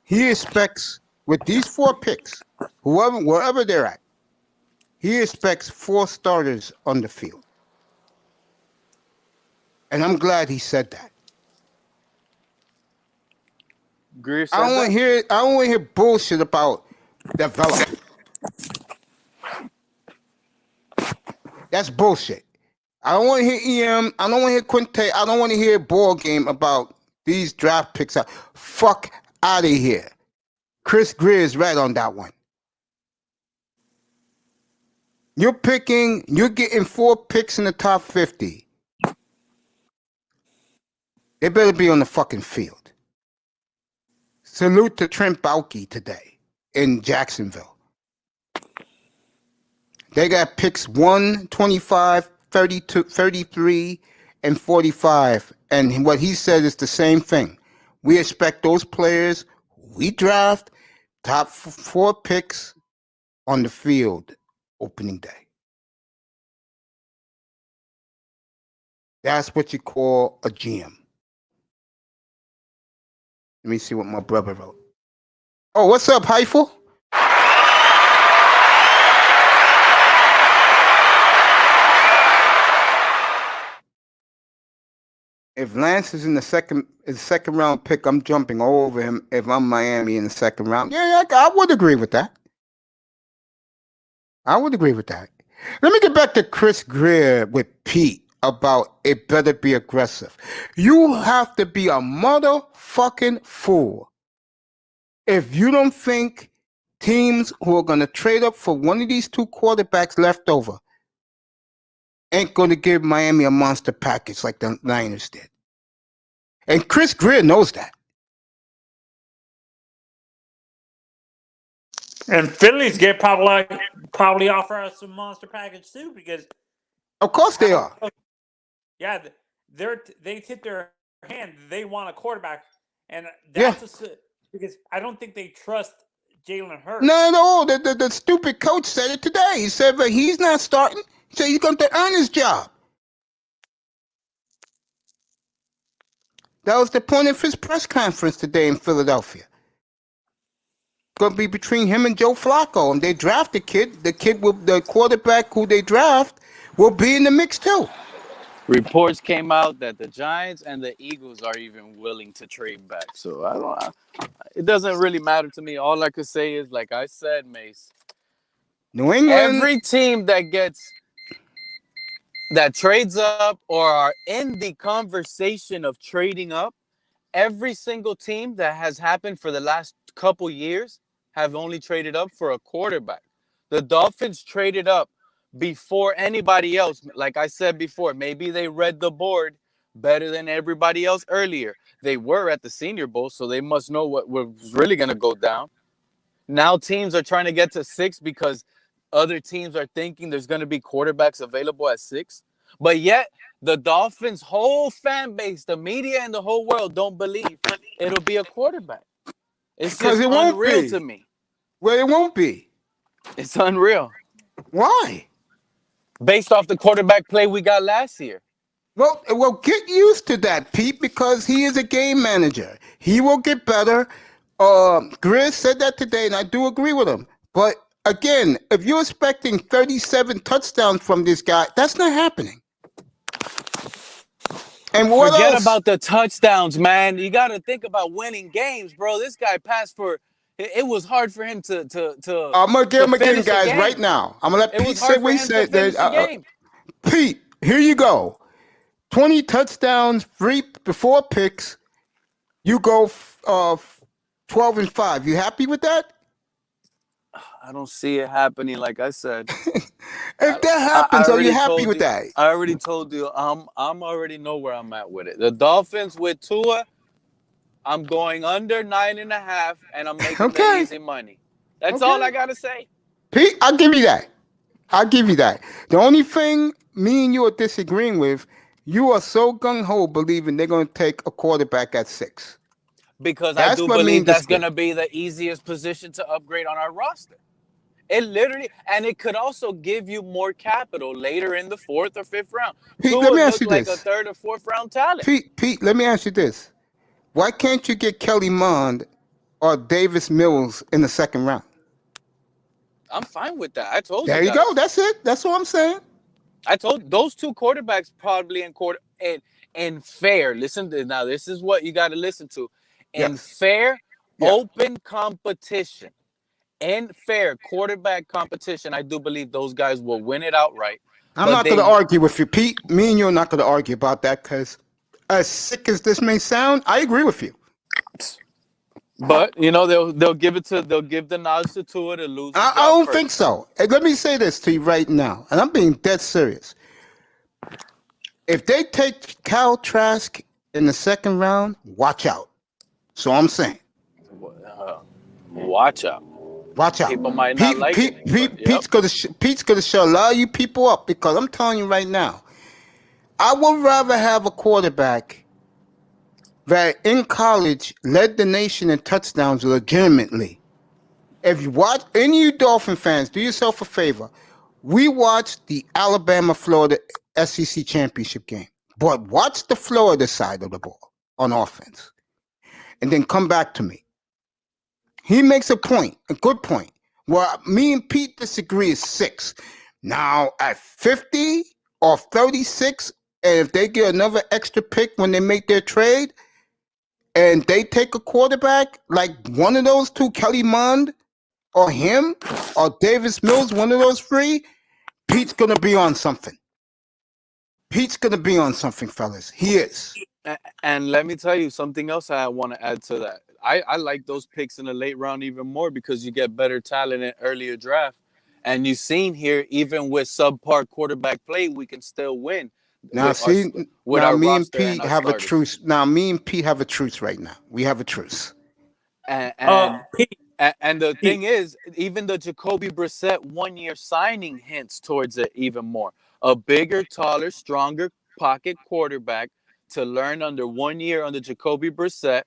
He expects, with these 4 picks, wherever they're at, he expects 4 starters on the field. And I'm glad he said that. Grier said I don't want to hear bullshit about development. That's bullshit. I don't want to hear EM. I don't want to hear Quinte. I don't want to hear a ball game about these draft picks. Fuck out of here. Chris Grier is right on that one. You're getting 4 picks in the top 50. They better be on the fucking field. Salute to Trent Baalke today in Jacksonville. They got picks 1, 25, 32, 33, and 45. And what he said is the same thing. We expect those players we draft, top 4 picks on the field opening day. That's what you call a GM. Let me see what my brother wrote. Oh, what's up, Heifel? If Lance is in the second round pick, I'm jumping all over him. If I'm Miami in the second round, yeah, I would agree with that. Let me get back to Chris Grier with Pete about it better be aggressive. You have to be a motherfucking fool if you don't think teams who are going to trade up for one of these two quarterbacks left over ain't going to give Miami a monster package like the Niners did. And Chris Grier knows that. And Phillies get probably offer us some monster package too, because Of course they are. yeah, they tip their hand. They want a quarterback, and Yeah. that's because I don't think they trust Jalen Hurts. No. The stupid coach said it today. He said, but he's not starting. He said he's going to earn his job. That was the point of his press conference today in Philadelphia. Going to be between him and Joe Flacco, and they draft the kid. The quarterback who they draft will be in the mix too. Reports came out that the Giants and the Eagles are even willing to trade back. So it doesn't really matter to me. All I could say is, like I said, Mace, New England. every team that trades up or are in the conversation of trading up, every single team that has happened for the last couple years have only traded up for a quarterback. The Dolphins traded up before anybody else. Like I said before, maybe they read the board better than everybody else earlier. They were at the Senior Bowl, so they must know what was really going to go down. Now teams are trying to get to 6 because other teams are thinking there's going to be quarterbacks available at 6. But yet, the Dolphins' whole fan base, the media, and the whole world don't believe it'll be a quarterback. It's just unreal to me. Well, it won't be. It's unreal. Why? Based off the quarterback play we got last year. Well, get used to that, Pete, because he is a game manager. He will get better. Grier said that today, and I do agree with him. But again, if you're expecting 37 touchdowns from this guy, that's not happening. And what Forget else? about the touchdowns, man. You got to think about winning games, bro. This guy passed for. It was hard for him to. I'm gonna give him again, finish the guys, game. right now. I'm gonna let It Pete was say hard what for he him to said. finish the game. Pete, here you go. 20 touchdowns, 3 4 picks. You go 12-5. You happy with that? I don't see it happening. Like I said, If that happens, are you happy told with you- that? I already told you. I'm already know where I'm at with it. The Dolphins with Tua, I'm going under 9.5, and I'm making the Okay. easy money. That's Okay. all I gotta say. Pete, I'll give you that. The only thing me and you are disagreeing with, you are so gung-ho believing they're going to take a quarterback at 6. Because That's I do what me believe and that's disagree. going to be the easiest position to upgrade on our roster. It literally, and it could also give you more capital later in the 4th or 5th round. Pete, Tua let me ask look you like this. a 3rd or 4th round talent. Pete, let me ask you this. Why can't you get Kelly Mond or Davis Mills in the 2nd round? I'm fine with that. I told There you you guys. go. That's it. That's what I'm saying. I told those two quarterbacks probably in fair. Listen to now. This is what you got to listen to. In Yes. fair, Yeah. open competition, in fair quarterback competition, I do believe those guys will win it outright. I'm not going to argue with you, Pete. Me and you are not going to argue about that because as sick as this may sound, I agree with you. But you know they'll give the nods to Tua to lose. I don't think so. And let me say this to you right now, and I'm being dead serious. If they take Kyle Trask in the 2nd round, watch out. So I'm saying, watch out. Watch out. People might not like it. Pete's gonna shut a lot of you people up because I'm telling you right now, I would rather have a quarterback that in college led the nation in touchdowns legitimately. If you watch, any of you Dolphin fans, do yourself a favor. We watched the Alabama-Florida SEC championship game, but watch the Florida side of the ball on offense, and then come back to me. He makes a point, a good point. Well, me and Pete disagree is 6. Now, at 50 or 36, and if they get another extra pick when they make their trade, and they take a quarterback, like one of those two, Kelly Mond, or him, or Davis Mills, one of those 3, Pete's going to be on something. Pete's going to be on something, fellas. He is. And let me tell you something else I want to add to that. I like those picks in the late round even more because you get better talent in earlier draft. And you've seen here, even with subpar quarterback play, we can still win Now, with our see, with now our me and roster and Pete our have a starters. truce. Now, me and Pete have a truce right now. We have a truce. And Pete, and the Pete, thing is, even the Jacoby Brissett 1-year signing hints towards it even more. A bigger, taller, stronger pocket quarterback to learn under 1 year under Jacoby Brissett,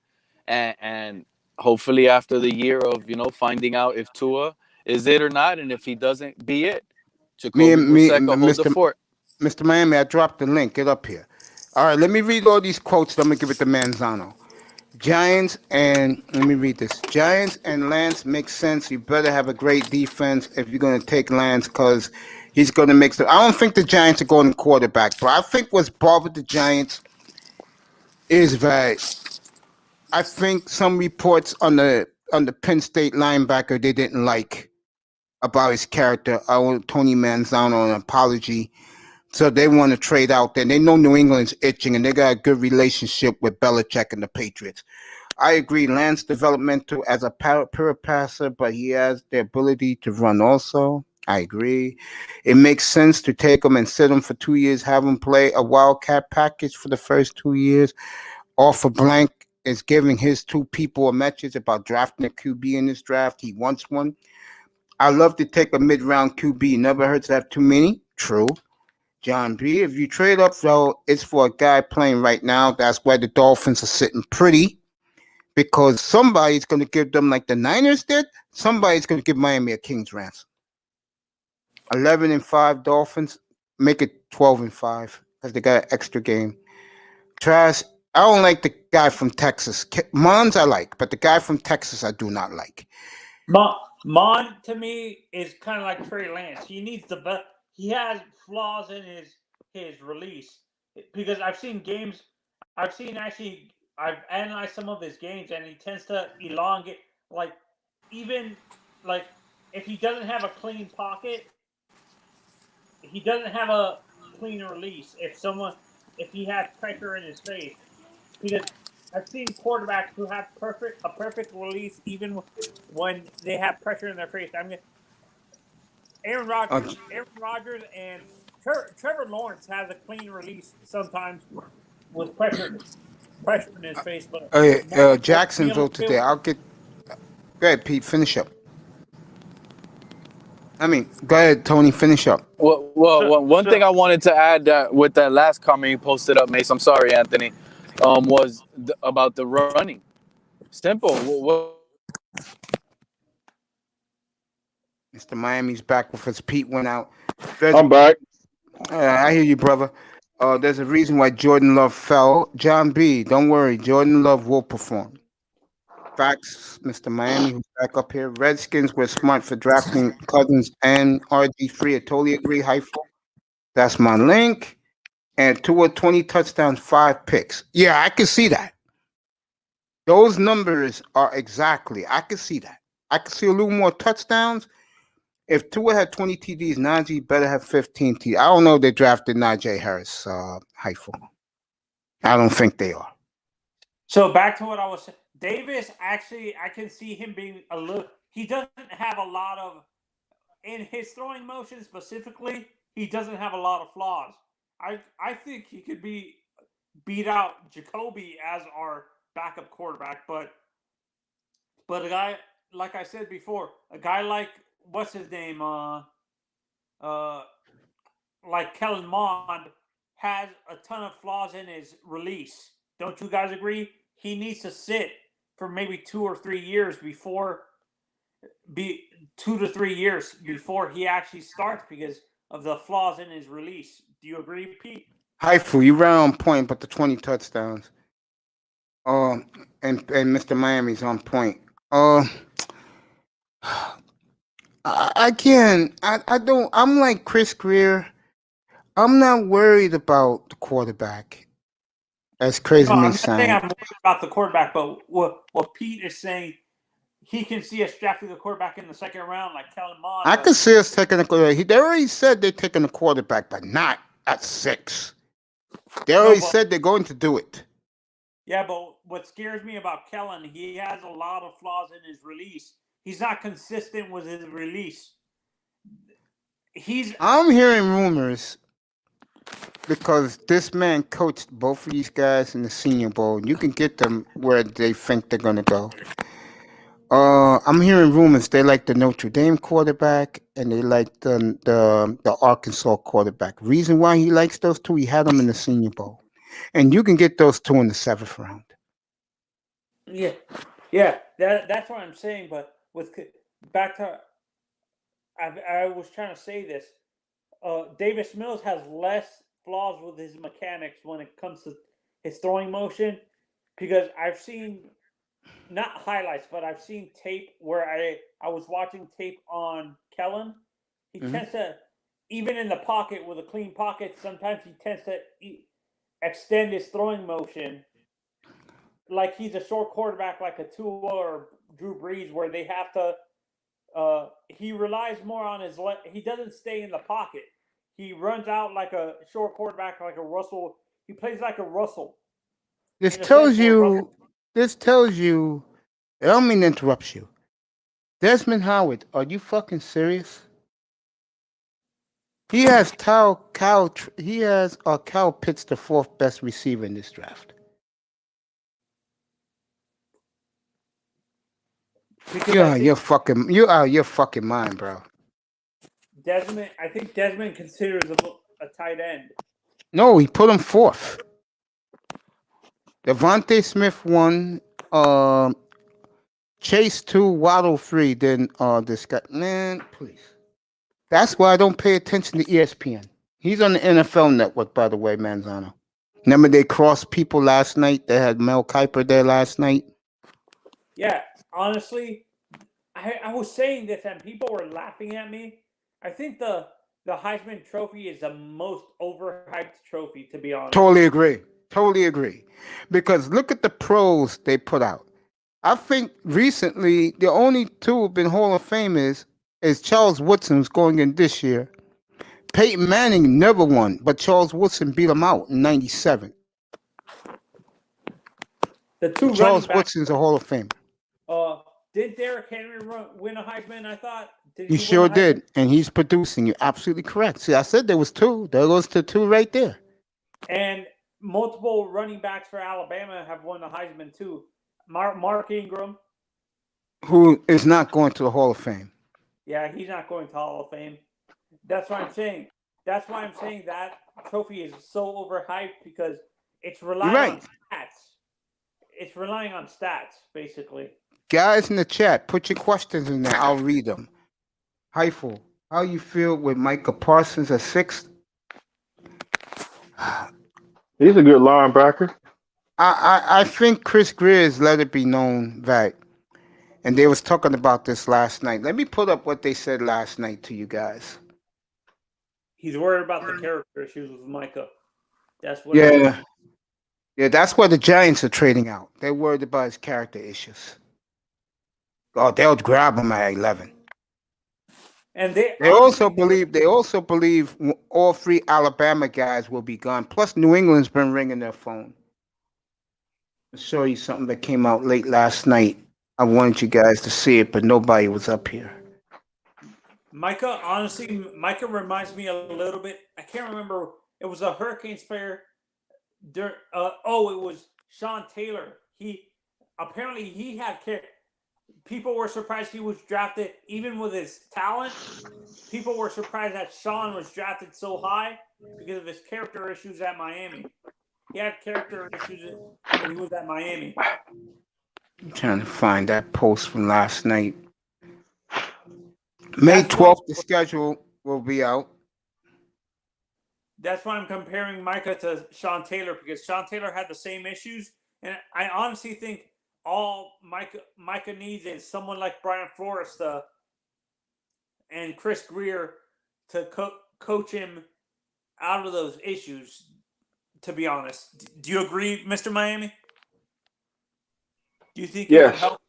and hopefully after the year of finding out if Tua is it or not, and if he doesn't be it, Me Jacoby and me, Brissett could hold the fort. Mr. Miami, I dropped the link. Get up here. All right, let me read all these quotes. Then I'm gonna give it to Manzano. Giants and let me read this. Giants and Lance makes sense. You better have a great defense if you're gonna take Lance because he's gonna make some. I don't think the Giants are going quarterback, but I think what's bothered the Giants is that I think some reports on the Penn State linebacker they didn't like about his character. I owe Tony Manzano an apology. So they want to trade out there. They know New England's itching, and they got a good relationship with Belichick and the Patriots. I agree. Lance developmental as a pure passer, but he has the ability to run also. I agree. It makes sense to take him and sit him for 2 years, have him play a wildcat package for the first 2 years. Offer blank is giving his two people a message about drafting a QB in this draft. He wants one. I love to take a mid-round QB. Never hurts to have too many. True. John B. If you trade up, though, it's for a guy playing right now. That's why the Dolphins are sitting pretty because somebody's going to give them, like the Niners did, somebody's going to give Miami a king's ransom. 11-5 Dolphins, make it 12-5 because they got an extra game. Trash. I don't like the guy from Texas. Mons I like, but the guy from Texas I do not like. Mon to me is kind of like Trey Lance. He needs the he has flaws in his release because I've seen games. I've analyzed some of his games and he tends to elongate. Like even like if he doesn't have a clean pocket, he doesn't have a clean release. If he has pressure in his face, because I've seen quarterbacks who have a perfect release even when they have pressure in their face. I mean, Aaron Rodgers, and Trevor Lawrence has a clean release sometimes with pressure in his face. But Jacksonville today. I'll get. Go ahead, Pete. Finish up. Go ahead, Tony. Finish up. One thing I wanted to add with that last comment you posted up, Mace. I'm sorry, Anthony. Was about the running. Simple. Mr. Miami's back with us. Pete went out. I'm back. I hear you, brother. There's a reason why Jordan Love fell. John B., don't worry. Jordan Love will perform. Facts, Mr. Miami, who's back up here. Redskins were smart for drafting Cousins and RG3. I totally agree. Heifel. That's my link. And 20 touchdowns, 5 picks. Yeah, I can see that. Those numbers are exactly. I can see that. I can see a little more touchdowns. If Tua had 20 TDs, Najee better have 15 TDs. I don't know if they drafted Najee Harris, Heifel. I don't think they are. So back to what I was saying. Davis, actually, I can see him being a little. He doesn't have a lot of, in his throwing motion specifically, he doesn't have a lot of flaws. I think he could beat out Jacoby as our backup quarterback, but a guy like I said before, a guy like what's his name, like Kellen Mond has a ton of flaws in his release. Don't you guys agree? He needs to sit for maybe 2 or 3 years before 2 to 3 years before he actually starts because of the flaws in his release. Do you agree, Pete? Heifel, you ran on point, but the 20 touchdowns. And Mr. Miami's on point. I don't. I'm like Chris Grier. I'm not worried about the quarterback. As crazy No, I'm may not saying sound. I'm worried about the quarterback, but what Pete is saying, he can see us drafting the quarterback in the second round, like Kellen Mond. I could see us taking a quarterback. They already said they're taking a quarterback, but not at 6. They already said they're going to do it. Yeah, but what scares me about Kellen, he has a lot of flaws in his release. He's not consistent with his release. I'm hearing rumors because this man coached both of these guys in the Senior Bowl, and you can get them where they think they're gonna go. I'm hearing rumors they like the Notre Dame quarterback and they like the Arkansas quarterback. Reason why he likes those two, he had them in the Senior Bowl, and you can get those two in the 7th round. Yeah, that's what I'm saying. But back to, I was trying to say this. Davis Mills has less flaws with his mechanics when it comes to his throwing motion, because I've seen not highlights, but I've seen tape where I was watching tape on Kellen. He tends to, even in the pocket with a clean pocket, sometimes he tends to extend his throwing motion like he's a short quarterback, like a Tua or Drew Brees, where they have to. He relies more on his he doesn't stay in the pocket. He runs out like a short quarterback, like a Russell. He plays like a Russell. This tells you. I don't mean to interrupt you. Desmond Howard, are you fucking serious? He has Kyle Pitts, the 4th best receiver in this draft. You're out your fucking mind, bro. I think Desmond considers a tight end. No, he put him 4th. Devontae Smith 1, Chase 2, Waddle 3. Then this guy, man, please. That's why I don't pay attention to ESPN. He's on the NFL Network, by the way, Manzano. Remember they crossed people last night? They had Mel Kiper there last night. Yeah, honestly, I was saying this and people were laughing at me. I think the Heisman Trophy is the most overhyped trophy, to be honest. Totally agree. Because look at the pros they put out. I think recently the only two who've been Hall of Famers is Charles Woodson, who's going in this year. Peyton Manning never won, but Charles Woodson beat him out in '97. Charles Woodson's a Hall of Famer. Did Derrick Henry win a Heisman? I thought. He sure did, and he's producing. You're absolutely correct. See, I said there was two. There goes the two right there. And multiple running backs for Alabama have won the Heisman too. Mark Ingram, who is not going to the Hall of Fame. Yeah, he's not going to Hall of Fame. That's what I'm saying. That's why I'm saying that trophy is so overhyped, because it's relying on stats. It's relying on stats, basically. Guys in the chat, put your questions in there. I'll read them. Heifel, how you feel with Micah Parsons at 6th? He's a good linebacker. I think Chris Grier has let it be known that, and they was talking about this last night. Let me put up what they said last night to you guys. He's worried about the character issues with Micah. That's what. Yeah, that's why the Giants are trading out. They're worried about his character issues. Oh, they'll grab him at 11. And they also believe all 3 Alabama guys will be gone. Plus, New England's been ringing their phone. I'll show you something that came out late last night. I wanted you guys to see it, but nobody was up here. Micah, honestly, reminds me a little bit. I can't remember. It was a Hurricanes player. It was Sean Taylor. He had character. People were surprised he was drafted, even with his talent. People were surprised that Sean was drafted so high because of his character issues at Miami. He had character issues when he was at Miami. I'm trying to find that post from last night. May 12th, the schedule will be out. That's why I'm comparing Micah to Sean Taylor, because Sean Taylor had the same issues. And I honestly think all Micah needs is someone like Brian Flores and Chris Grier to coach him out of those issues, to be honest. Do you agree, Mr. Miami? Do you think it would help?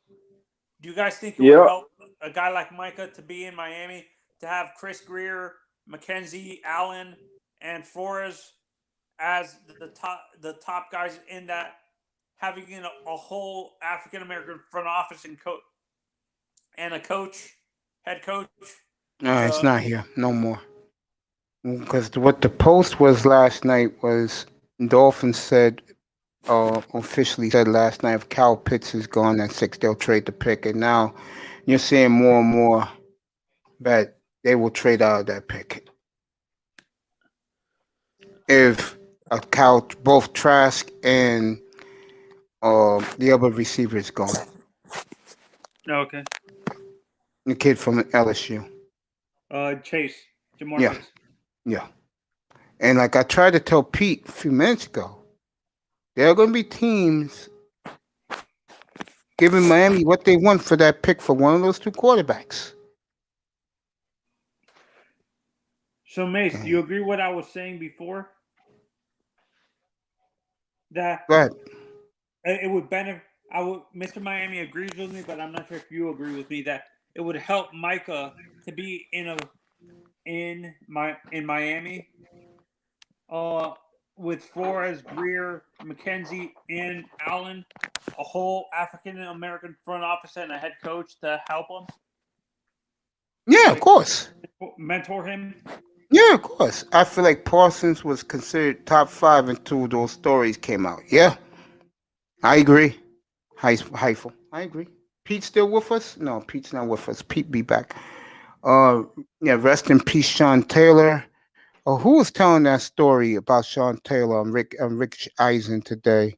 Do you guys think it would help a guy like Micah to be in Miami, to have Chris Grier, McKenzie, Allen, and Flores as the top guys in that having a whole African American front office and a coach, head coach. No, it's not here no more. Because what the post was last night was Dolphins said, officially said last night, if Cal Pitts is gone at 6, they'll trade the pick. And now you're seeing more and more that they will trade out of that pick. If both Trask and the other receiver is gone. Okay. The kid from LSU. Chase. Jamar Yeah. Chase. Yeah. And like I tried to tell Pete a few minutes ago, there are going to be teams giving Miami what they want for that pick for one of those two quarterbacks. So, Mace, do you agree with what I was saying before? That Go ahead. it would benefit. Mr. Miami agrees with me, but I'm not sure if you agree with me that it would help Micah to be in Miami. With Flores, Grier, McKenzie, and Allen, a whole African American front office and a head coach to help him. Yeah, of course. Mentor him. Yeah, of course. I feel like Parsons was considered top 5 until those stories came out. Yeah, I agree. Heifel. I agree. Pete's still with us? No, Pete's not with us. Pete be back. Yeah, rest in peace, Sean Taylor. Who was telling that story about Sean Taylor on Rick Eisen today?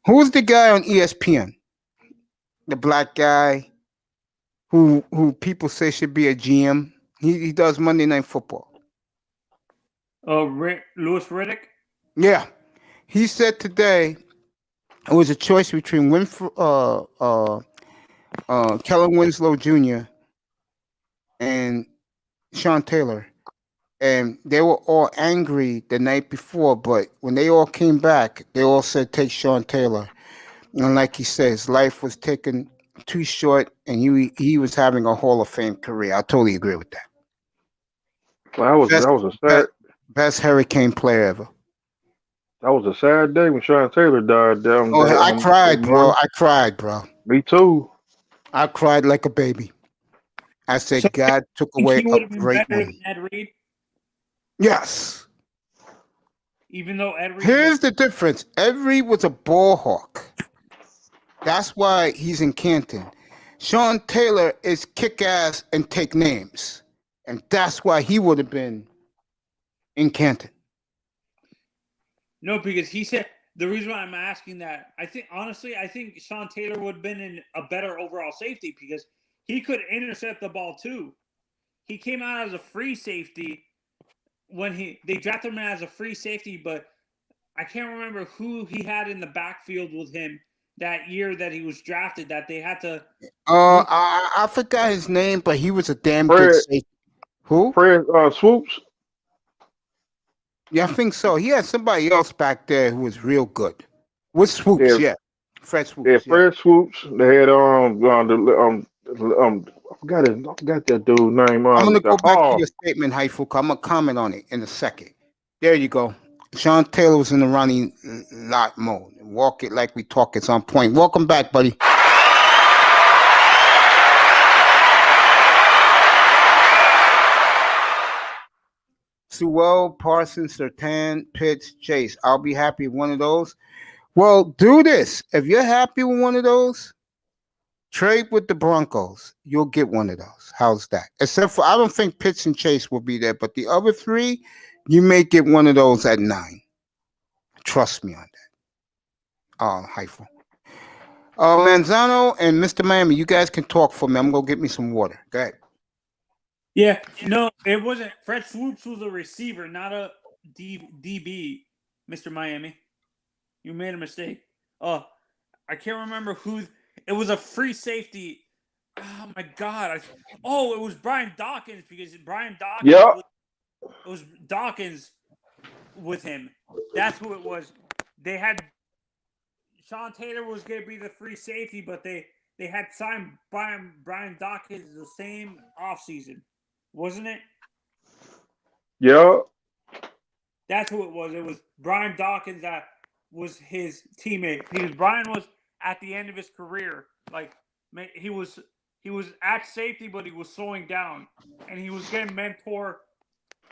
Who was the guy on ESPN? The black guy who people say should be a GM. He does Monday Night Football. Louis Riddick. Yeah, he said today it was a choice between Kellen Winslow Jr. and Sean Taylor. And they were all angry the night before, but when they all came back, they all said, take Sean Taylor. And like he says, life was taken too short, and he was having a Hall of Fame career. I totally agree with that. Well, that was a sad best Hurricane player ever. That was a sad day when Sean Taylor died. I cried, bro. I cried, bro. Me too. I cried like a baby. I said, so God took away a great one. Than Ed Reed? Yes. Even though Ed Reed... Here's the difference. Ed Reed was a ball hawk. That's why he's in Canton. Sean Taylor is kick-ass and take names. And that's why he would have been in Canton. No, because he said... The reason why I'm asking that, I think Sean Taylor would have been in a better overall safety because he could intercept the ball too. He came out as a free safety when they drafted him as a free safety, but I can't remember who he had in the backfield with him that year that he was drafted that they had to. I forgot his name, but he was a damn good safety. Who? Fred Swoops. Yeah, I think so. He had somebody else back there who was real good. With Swoops, yeah. Fred Swoops. Yeah, Fred Swoops. They had I forgot that dude's name. I'm gonna go back to your statement, Haifuka. I'm gonna comment on it in a second. There you go. Sean Taylor was in the running lot mode. Walk it like we talk. It's on point. Welcome back, buddy. Sewell, Parsons, Surtain, Pitts, Chase. I'll be happy with one of those. Well, do this. If you're happy with one of those, trade with the Broncos. You'll get one of those. How's that? Except for, I don't think Pitts and Chase will be there, but the other 3, you may get one of those at 9. Trust me on that. Heifel. Manzano and Mr. Miami, you guys can talk for me. I'm going to get me some water. Go ahead. Yeah, no, it wasn't. Fred Swoops was a receiver, not a DB, Mr. Miami. You made a mistake. I can't remember who. It was a free safety. Oh, my God. It was Brian Dawkins because Brian Dawkins. Yeah. It was Dawkins with him. That's who it was. They had Sean Taylor was going to be the free safety, but they had signed Brian Dawkins the same offseason. Wasn't it? Yeah. That's who it was. It was Brian Dawkins that was his teammate because Brian was at the end of his career. Like he was at safety, but he was slowing down, and he was getting mentor.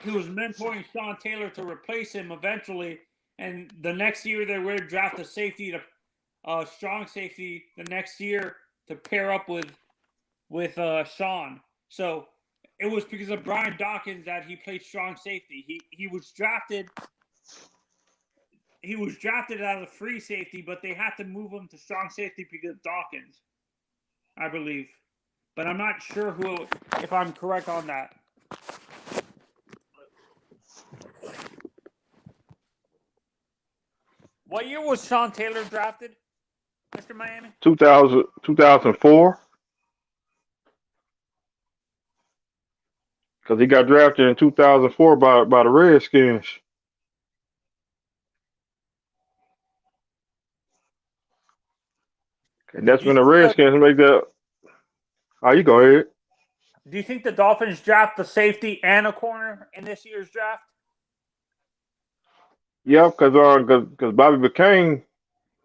He was mentoring Sean Taylor to replace him eventually. And the next year they were draft a safety to strong safety the next year to pair up with Sean. So it was because of Brian Dawkins that he played strong safety. He was drafted. He was drafted as a free safety, but they had to move him to strong safety because of Dawkins, I believe. But I'm not sure if I'm correct on that. What year was Sean Taylor drafted, Mr. Miami? 2004. Because he got drafted in 2004 by the Redskins. And that's when the Redskins make that. Oh, you go ahead. Do you think the Dolphins draft the safety and a corner in this year's draft? Yeah, because Bobby McCain,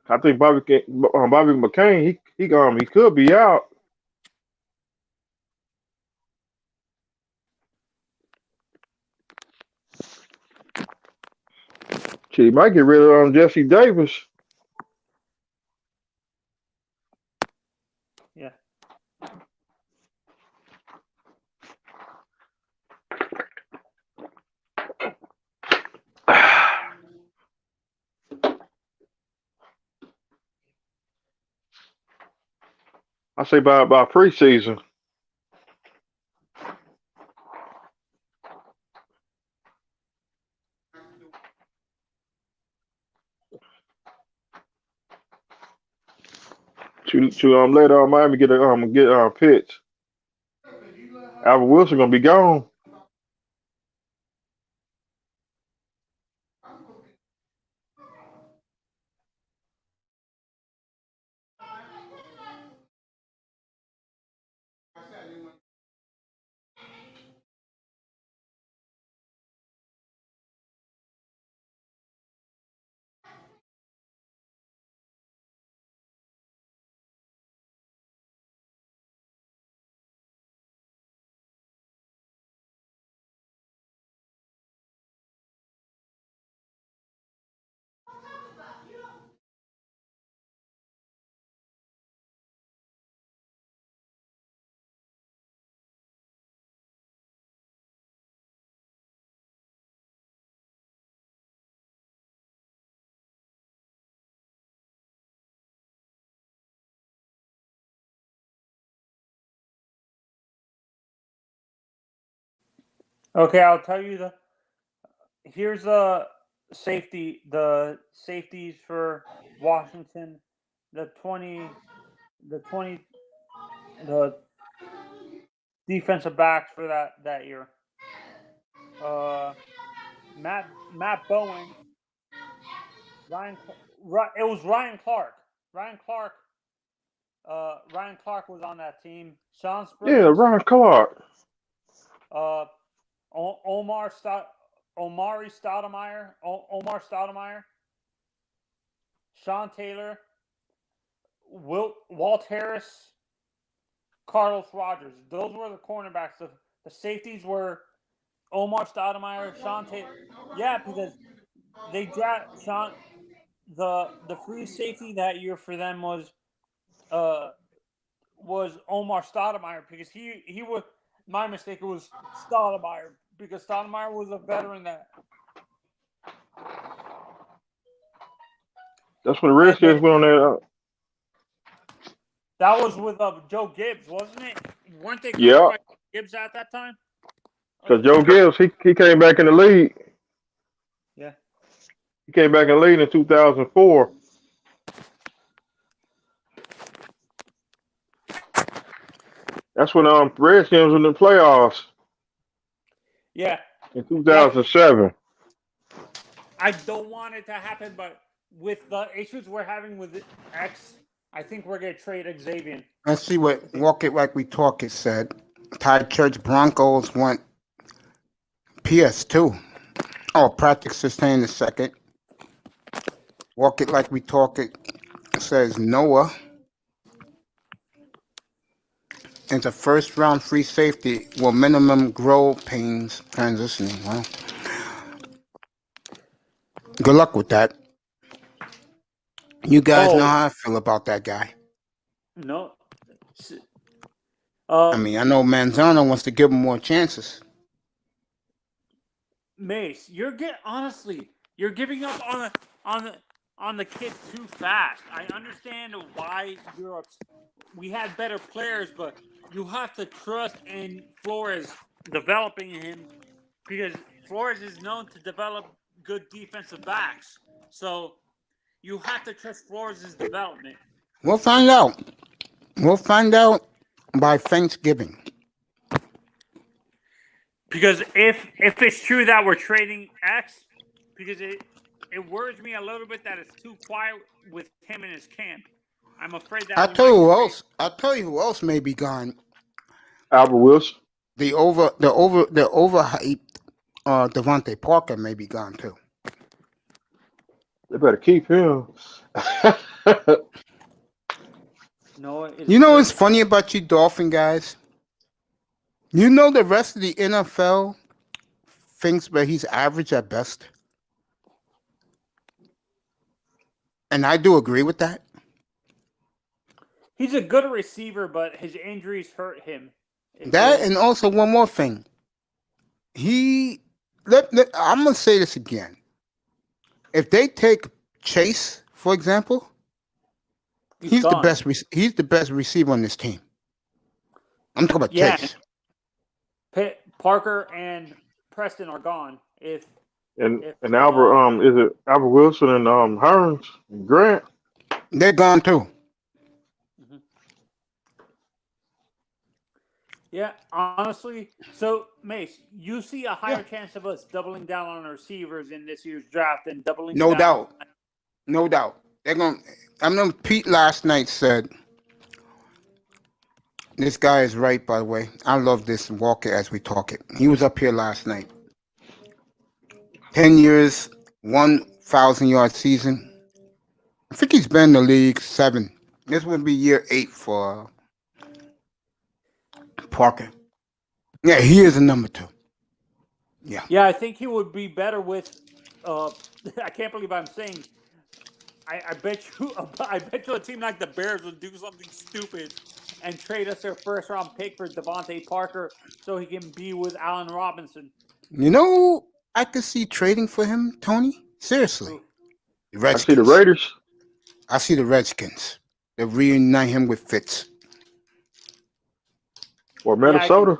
I think Bobby McCain, he could be out. Shit, he might get rid of Jesse Davis. Yeah. I say by preseason. To let Miami get Pitts. Albert Wilson gonna be gone. Okay, I'll tell you here's the safeties for Washington, the defensive backs for that year. Matt Bowen, it was Ryan Clark. Ryan Clark was on that team. Sean Yeah, Spriggins, Ryan Clark. Omari Stoudemire, Sean Taylor, Walt Harris, Carlos Rogers. Those were the cornerbacks. The safeties were Omar Stoudemire, Sean Taylor. Yeah, because they draft Sean. The free safety that year for them was Omar Stoudemire because he was my mistake. It was Stoudemire because Stoudemire was a veteran that. That's when the Redskins went on there. That was with Joe Gibbs, wasn't it? Weren't they Yeah. by Gibbs at that time? Because Joe Gibbs, he came back in the league. Yeah. He came back in the league in 2004. That's when Redskins were in the playoffs. Yeah. In 2007. I don't want it to happen, but with the issues we're having with X, I think we're going to trade Xavier. Let's see what Walk It Like We Talk It said. Ty Church Broncos want PS2. Oh, practice sustained the second. Walk it like we talk it. Says Noah is a first round free safety with minimum grow pains transitioning. Well, good luck with that. You guys know Oh how I feel about that guy. no. S- I mean, I know Manzano wants to give him more chances. Mace, you're giving up on the kid too fast. I understand why we had better players, but you have to trust in Flores developing him because Flores is known to develop good defensive backs. So you have to trust Flores' development. We'll find out. We'll find out by Thanksgiving. Because if it's true that we're trading X, because it worries me a little bit that it's too quiet with him in his camp. I'm afraid that I'll we tell you might who trade. else. I'll tell you who else may be gone. Albert Wilson. The overhyped Devontae Parker may be gone too. They better keep him. No, it's You know good. what's funny about you Dolphin guys? You know the rest of the NFL thinks that he's average at best. And I do agree with that. He's a good receiver, but his injuries hurt him. That and also one more thing. I'm gonna say this again. If they take Chase, for example, he's the gone. best. He's the best receiver on this team. I'm talking about Yeah. Chase. Parker and Preston are gone. and Albert is it Albert Wilson and Hearns and Grant? They're gone too. Mm-hmm. Yeah, honestly. So, Mace, you see a higher chance of us doubling down on our receivers in this year's draft than doubling No down. doubt. No doubt. They're going. I know Pete last night said. This guy is right, by the way. I love this walk it as we talk it. He was up here last night. 10 years, 1,000-yard season. I think he's been in the league 7. This would be year 8 for Parker. Yeah, he is a number 2. Yeah. Yeah, I think he would be better with. I can't believe I'm saying. I bet you a team like the Bears would do something stupid and trade us their first round pick for Devontae Parker so he can be with Allen Robinson. You know, I could see trading for him, Tony. Seriously. The I Redskins. see the Raiders. I see the Redskins. They reunite him with Fitz. Or Minnesota.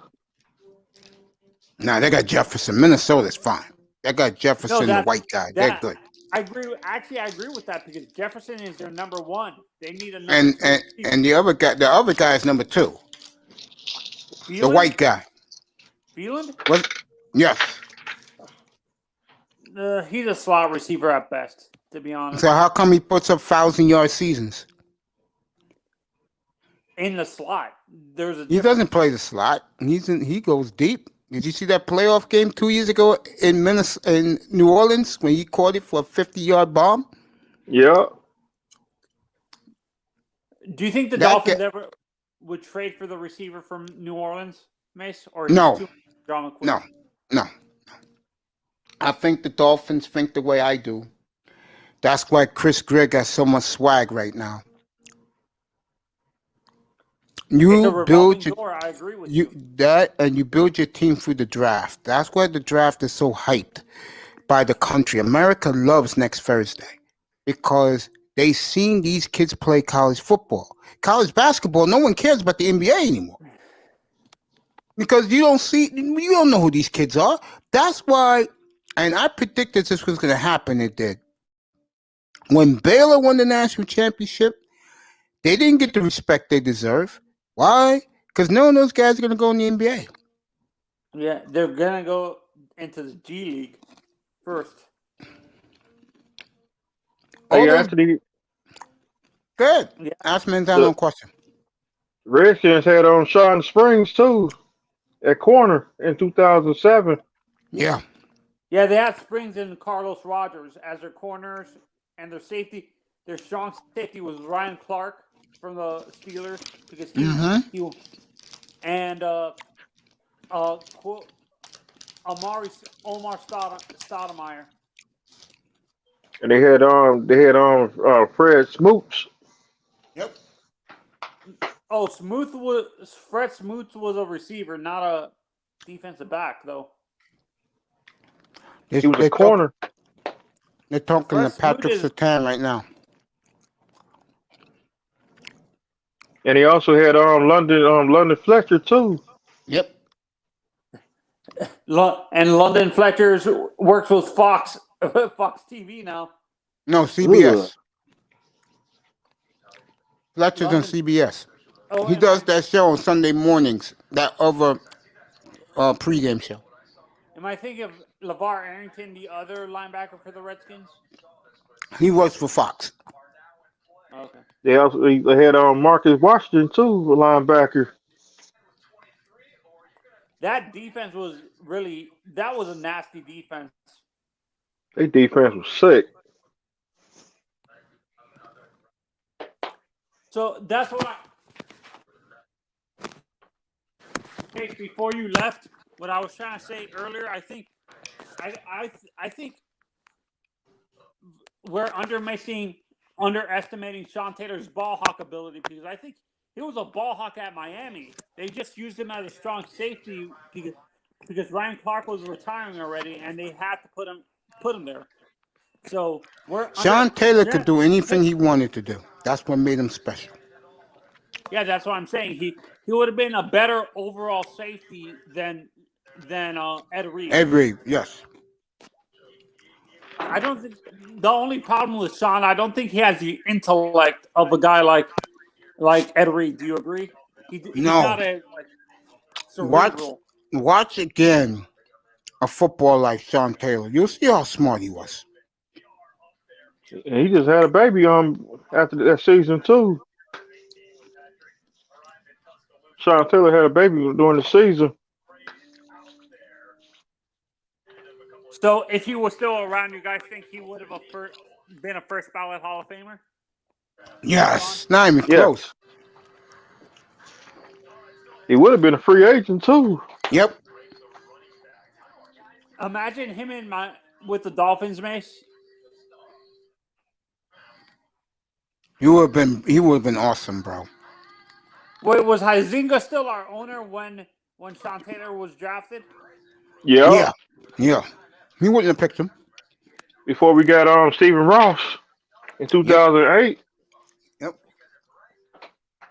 Nah, they got Jefferson. Minnesota's fine. They got Jefferson, the white guy. They're good. I agree with that because Jefferson is their number 1. They need a number 2. And the other guy is number 2. Phelan? The white guy. Phelan? What? Yes. He's a slot receiver at best, to be honest. So how come he puts up 1,000-yard seasons? In the slot, He doesn't play the slot. He goes deep. Did you see that playoff game 2 years ago in New Orleans when he caught it for a 50-yard bomb? Yeah. Do you think the Dolphins ever would trade for the receiver from New Orleans, Mace? Or No. John McQueen? No. I think the Dolphins think the way I do. That's why Chris Grier got so much swag right now. You build your door, I agree with you build your team through the draft. That's why the draft is so hyped by the country. America loves next Thursday because they seen these kids play college football. College basketball, no one cares about the NBA anymore. Because you don't know who these kids are. That's why, and I predicted this was going to happen. It did. When Baylor won the national championship, they didn't get the respect they deserve. Why? Because none of those guys are going to go in the NBA. Yeah, they're going to go into the G League first. Hey, Anthony. Good. Yeah. Ask Manzano a question. Redskins had on Sean Springs, too, at corner in 2007. Yeah. Yeah, they had Springs and Carlos Rogers as their corners. and their strong safety was Ryan Clark from the Steelers because he and Omar Stoudemire. And they had Fred Smoots. Yep. Oh, Fred Smoot was a receiver, not a defensive back, though. He was a corner. They're talking to Fred Patrick Smoot is- Surtain right now. And he also had London Fletcher too. Yep. And London Fletcher's works with Fox TV now. No, CBS. Ugh. Fletcher's on London- CBS. Oh, He and does that show on Sunday mornings. That other pregame show. Am I thinking of LeVar Arrington, the other linebacker for the Redskins? He works for Fox. Okay. They had Marcus Washington too, a linebacker. That defense was a nasty defense. Their defense was sick. So that's what Hey, before you left, what I was trying to say earlier, I think we're underestimating Sean Taylor's ball hawk ability because I think he was a ball hawk at Miami. They just used him as a strong safety because Ryan Clark was retiring already, and they had to put him there. So Sean Taylor could do anything he wanted to do. That's what made him special. Yeah, that's what I'm saying. He would have been a better overall safety than Ed Reed. Ed Reed, yes. I don't think the only problem with Sean, I don't think he has the intellect of a guy like Ed Reed. Do you agree? He's No. not as cerebral. Watch again a football like Sean Taylor. You'll see how smart he was. And he just had a baby after that season too. Sean Taylor had a baby during the season. So if he was still around, you guys think he would have been a first ballot Hall of Famer? Yes, not even Yeah. close. He would have been a free agent too. Yep. Imagine him with the Dolphins, Mace. He would have been awesome, bro. Wait, was Huizinga still our owner when Sean Taylor was drafted? Yeah. Yeah. He wouldn't have picked him. Before we got Stephen Ross in 2008. Yep.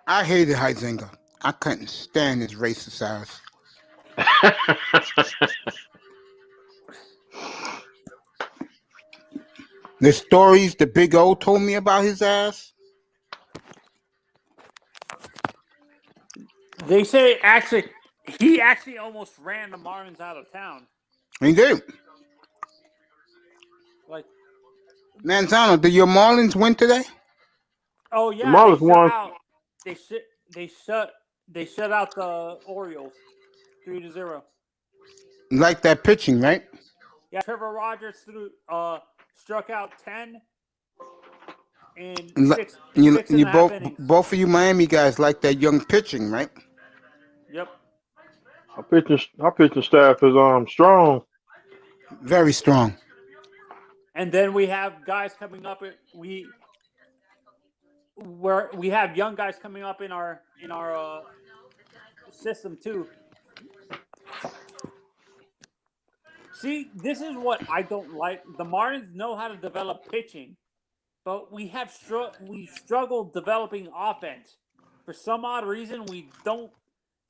I hated Huizinga. I couldn't stand his racist ass. The stories the Big O told me about his ass. They say he actually almost ran the Marlins out of town. He did. Like, Manzano, did your Marlins win today? oh yeah, The Marlins won. They shut out the Orioles 3-0. Like that pitching, right? Yeah, Trevor Rogers struck out 10 in six and a half innings. Both of you Miami guys like that young pitching, right? Yep. Our pitching staff is strong. Very strong. And then we have guys coming up. We have young guys coming up in our system too. See, this is what I don't like. The Marlins know how to develop pitching, but we struggled developing offense. For some odd reason, we don't.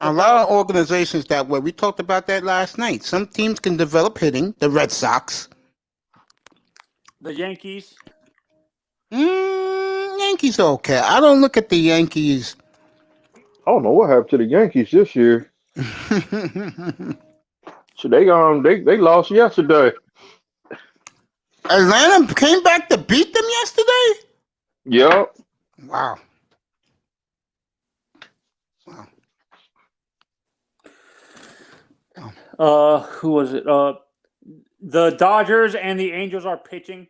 A lot of organizations that way. We talked about that last night. Some teams can develop hitting. The Red Sox. The Yankees. Yankees are okay. I don't look at the Yankees. I don't know what happened to the Yankees this year. So they lost yesterday. Atlanta came back to beat them yesterday? Yep. Wow. Who was it? The Dodgers and the Angels are pitching.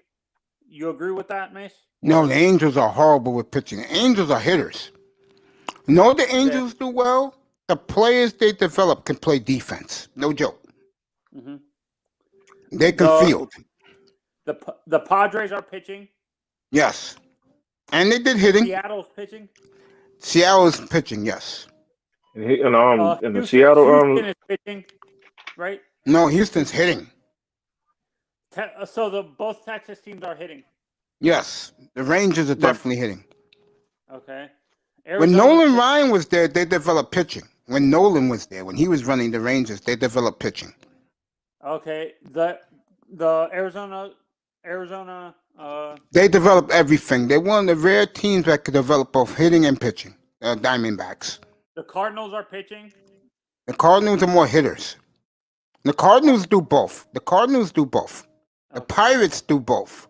You agree with that, Mace? No, the Angels are horrible with pitching. The Angels are hitters. You know what the Angels do well? The players they develop can play defense. No joke. Mm-hmm. They can field. The Padres are pitching. Yes. And they did hitting. Seattle's pitching. Seattle's pitching, yes. And the Houston, Seattle Houston is pitching, right? No, Houston's hitting. So both Texas teams are hitting. Yes. The Rangers are definitely hitting. Okay. When Nolan Ryan was there, they developed pitching. When Nolan was there, when he was running the Rangers, they developed pitching. Okay. The Arizona. They developed everything. They're one of the rare teams that could develop both hitting and pitching. Diamondbacks. The Cardinals are pitching. The Cardinals are more hitters. The Cardinals do both. The Pirates do both.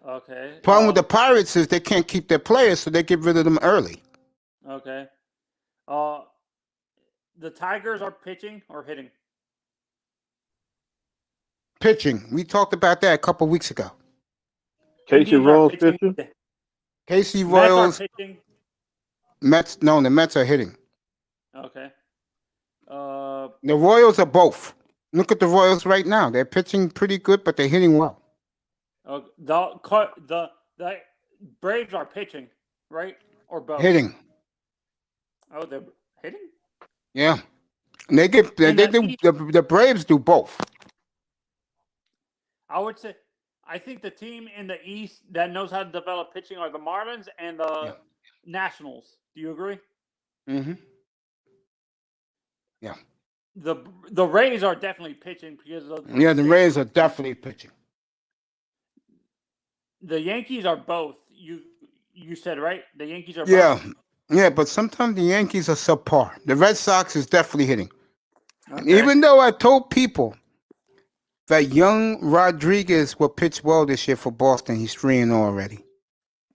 Okay. Problem with the Pirates is they can't keep their players, so they get rid of them early. Okay. The Tigers are pitching or hitting? Pitching. We talked about that a couple weeks ago. Casey Indians are Royals pitching. Casey Mets Royals. are pitching. Mets. No, the Mets are hitting. Okay. The Royals are both. Look at the Royals right now. They're pitching pretty good, but they're hitting well. The Braves are pitching, right? Or both? Hitting. Oh, they're hitting? Yeah. And the Braves do both. I would say, I think the team in the East that knows how to develop pitching are the Marlins and the Nationals. Do you agree? Mm-hmm. Yeah. The Rays are definitely pitching because of the Rays are definitely pitching. The Yankees are both. You said, right? The Yankees are both. Yeah, but sometimes the Yankees are subpar. The Red Sox is definitely hitting. Okay. And even though I told people that young Rodriguez will pitch well this year for Boston, he's 3-0 already.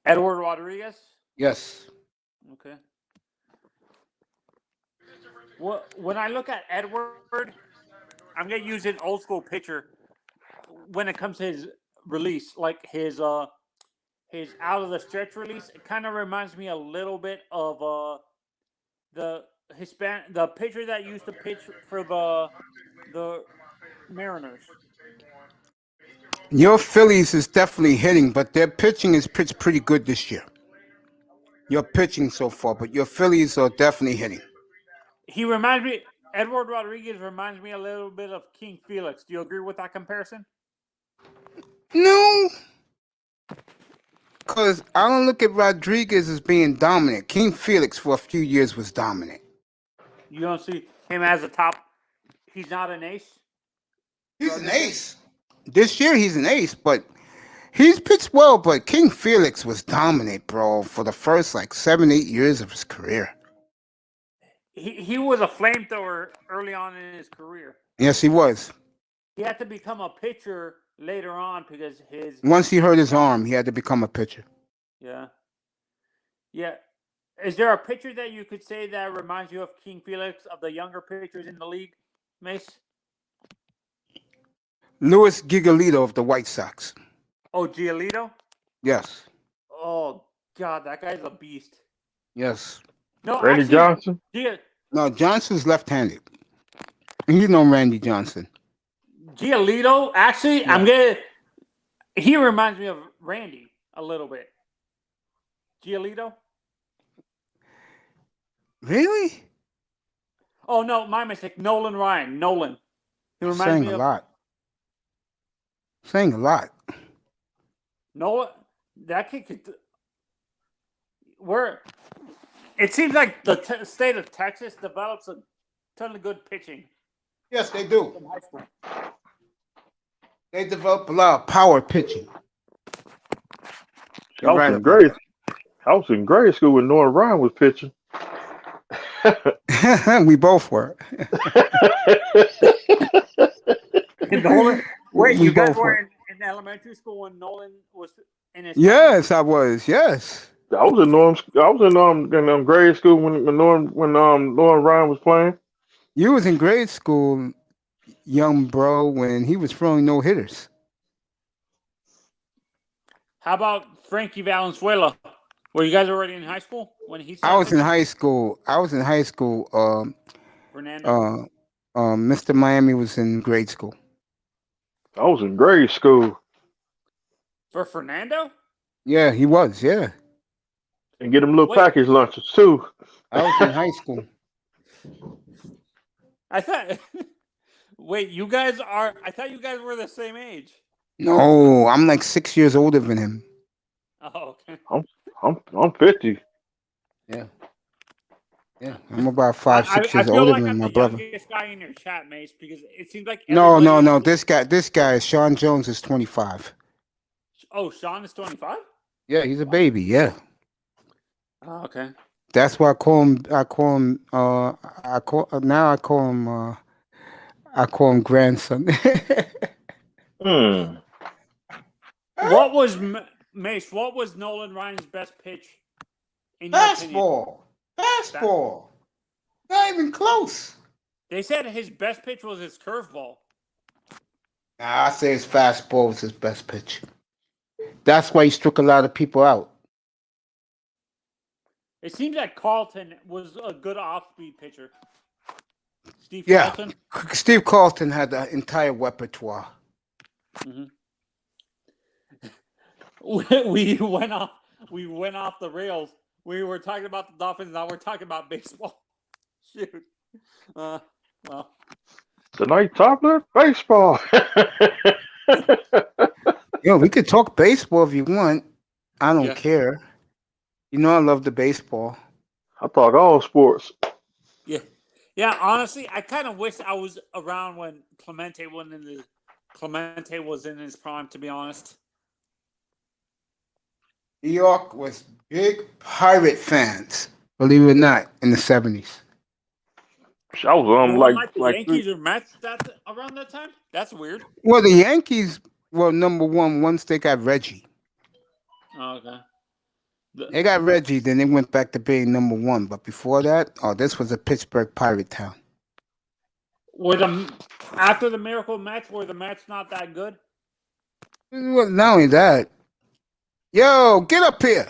Edward Rodriguez? Yes. Okay. Well, when I look at Edward, I'm going to use an old school pitcher when it comes to his release, like his out of the stretch release. It kind of reminds me a little bit of the pitcher that used to pitch for the Mariners. Your Phillies is definitely hitting, but their pitching is pitched pretty good this year. Your pitching so far, but your Phillies are definitely hitting. Edward Rodriguez reminds me a little bit of King Felix. Do you agree with that comparison? No. Because I don't look at Rodriguez as being dominant. King Felix for a few years was dominant. You don't see him as a top. He's not an ace? He's an ace. This year he's an ace, but he's pitched well. But King Felix was dominant, bro, for the first 7-8 years of his career. He was a flamethrower early on in his career. Yes, he was. He had to become a pitcher later on because once he hurt his arm, he had to become a pitcher. Yeah. Is there a pitcher that you could say that reminds you of King Felix, of the younger pitchers in the league, Mace? Luis Giolito of the White Sox. Oh, Giolito? Yes. Oh, God, that guy's a beast. Yes. No, Randy Johnson? No, Johnson's left-handed. You know Randy Johnson. Giolito, actually, yeah. He reminds me of Randy a little bit. Giolito? Really? Oh, no, my mistake. Nolan Ryan. Nolan. He reminds me of... Saying a lot. Nolan, that kid could... It seems like the state of Texas develops a ton of good pitching. Yes, they do. They develop a lot of power pitching. I was in grade school when Nolan Ryan was pitching. We both were. Nolan, wait, you guys were in elementary school when Nolan was in his... Yes, I was. Yes. I was in grade school when Nolan Ryan was playing. You was in grade school, young bro, when he was throwing no hitters. How about Frankie Valenzuela? Were you guys already in high school when he I said was in high school. Fernando? Mr. Miami was in grade school. I was in grade school For Fernando? Yeah, he was. Yeah, and get them little Wait. package lunches too. I was in high school. I thought. Wait, you guys are. I thought you guys were the same age. No, I'm like 6 years older than him. Oh, okay. I'm 50. Yeah, I'm about 5-6 I years feel older like than I'm my the brother. youngest guy in your chat, Mace, because it seems like No. everybody- This guy, Sean Jones, is 25. Oh, Sean is 25. Yeah, he's a baby. Yeah, Oh, okay. that's why I call him. I call him. I call him grandson. Hmm. What was Mace? What was Nolan Ryan's best pitch? In your opinion? Fastball. Not even close. They said his best pitch was his curveball. Nah, I say his fastball was his best pitch. That's why he struck a lot of people out. It seems like Carlton was a good off-speed pitcher. Steve Yeah. Carlton. Steve Carlton had the entire repertoire. Mm-hmm. We went off the rails. We were talking about the Dolphins. Now we're talking about baseball. Shoot. Well. Tonight, Toppler, baseball. Yo, we could talk baseball if you want. I don't Yeah. care. You know I love the baseball. I talk all sports. Yeah, honestly, I kind of wish I was around when Clemente was in his prime, to be honest. New York was big Pirate fans, believe it or not, in the 70s. I was You weren't like the Yankees or Mets around that time? That's weird. Well, the Yankees were number one once they got Reggie. Oh, okay. They got Reggie, then they went back to being number one. But before that, this was a Pittsburgh Pirate town. After the Miracle Mets, were the Mets not that good? Well, not only that, yo, get up here.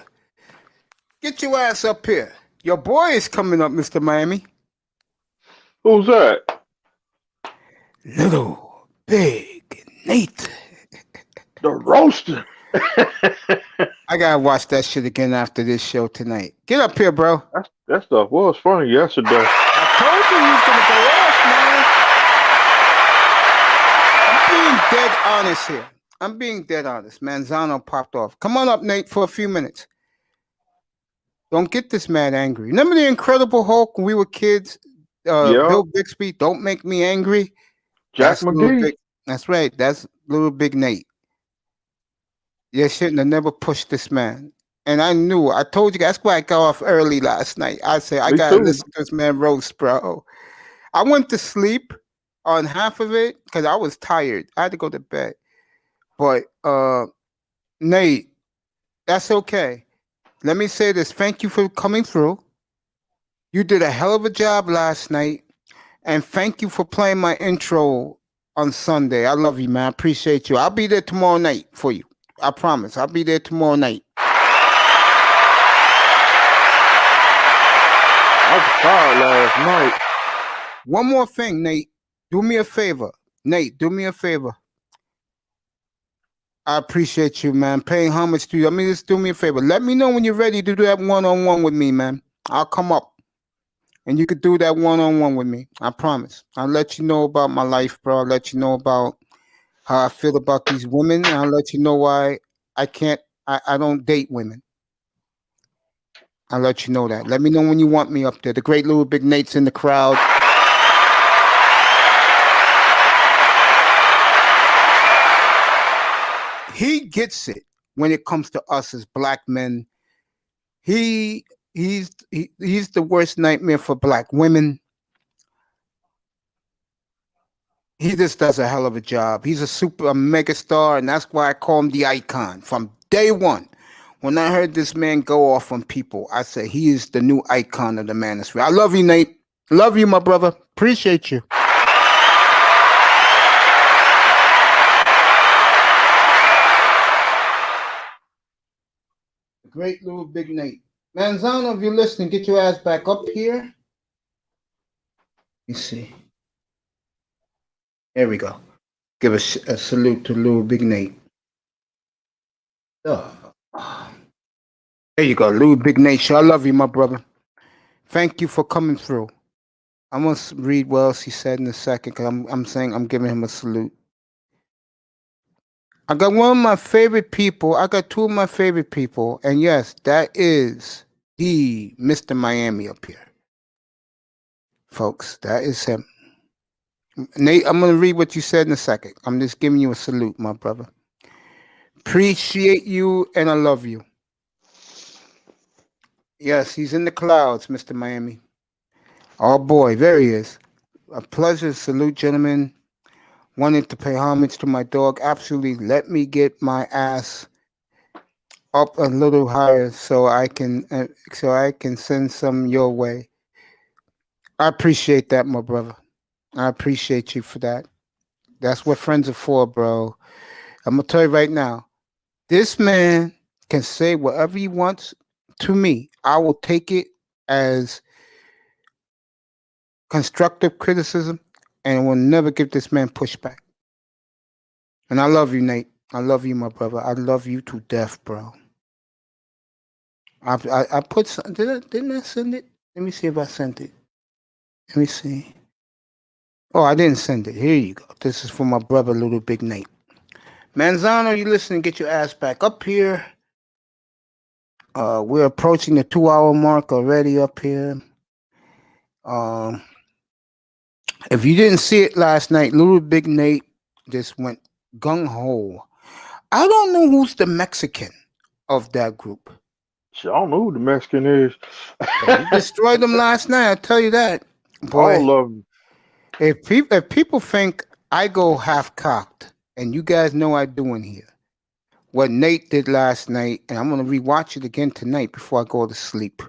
Get your ass up here. Your boy is coming up, Mr. Miami. Who's that? Little Big Nate. The roaster. I gotta watch that shit again after this show tonight. Get up here, bro. That stuff was funny yesterday. I told you he was gonna go off, man. I'm being dead honest here. I'm being dead honest. Manzano popped off. Come on up, Nate, for a few minutes. Don't get this man angry. Remember the Incredible Hulk when we were kids? Bill Bixby, Don't Make Me Angry. Jack McGee. That's right. That's Little Big Nate. You shouldn't have never pushed this man. And I knew. I told you. That's why I got off early last night. I said, I got to listen to this man roast, bro. I went to sleep on half of it because I was tired. I had to go to bed. But, Nate, that's okay. Let me say this. Thank you for coming through. You did a hell of a job last night. And thank you for playing my intro on Sunday. I love you, man. I appreciate you. I'll be there tomorrow night for you. I promise. I'll be there tomorrow night. I was tired last night. One more thing, Nate. Do me a favor. Nate, do me a favor. I appreciate you, man. Paying homage to you. I mean, just do me a favor. Let me know when you're ready to do that one-on-one with me, man. I'll come up. And you could do that one-on-one with me. I promise. I'll let you know about my life, bro. I'll let you know about how I feel about these women. And I'll let you know why I don't date women. I'll let you know that. Let me know when you want me up there. The great Little Big Nate's in the crowd. He gets it when it comes to us as black men. He's the worst nightmare for black women. He just does a hell of a job. He's a mega star, and that's why I call him the icon. From day one, when I heard this man go off on people, I said he is the new icon of the manosphere. I love you, Nate. Love you, my brother. Appreciate you. Great little big Nate. Manzano, if you're listening, get your ass back up here. You see. There we go. Give a salute to little big Nate. Oh. There you go, little big Nate. Show I love you, my brother. Thank you for coming through. I'm gonna read what else he said in a second because I'm saying I'm giving him a salute. I got one of my favorite people. I got two of my favorite people, and yes, that is the Mr. Miami up here, folks. That is him. Nate, I'm gonna read what you said in a second. I'm just giving you a salute, my brother. Appreciate you and I love you. Yes, he's in the clouds, Mr. Miami. Oh boy, there he is. A pleasure. Salute, gentlemen. Wanted to pay homage to my dog. Absolutely. Let me get my ass up a little higher so I can send some your way. I appreciate that, my brother. I appreciate you for that. That's what friends are for, bro. I'm gonna tell you right now. This man can say whatever he wants to me. I will take it as constructive criticism and will never give this man pushback. And I love you, Nate. I love you, my brother. I love you to death, bro. I put some, didn't I send it? Let me see if I sent it. Let me see. Oh, I didn't send it. Here you go. This is for my brother, little big Nate. Manzano, you listening? Get your ass back up here. We're approaching the 2-hour mark already up here. If you didn't see it last night, little big Nate just went gung ho. I don't know who's the Mexican of that group. I don't know who the Mexican is. He destroyed them last night. I tell you that, boy. All of them. If people think I go half cocked, and you guys know I do in here, what Nate did last night, and I'm gonna rewatch it again tonight before I go to sleep.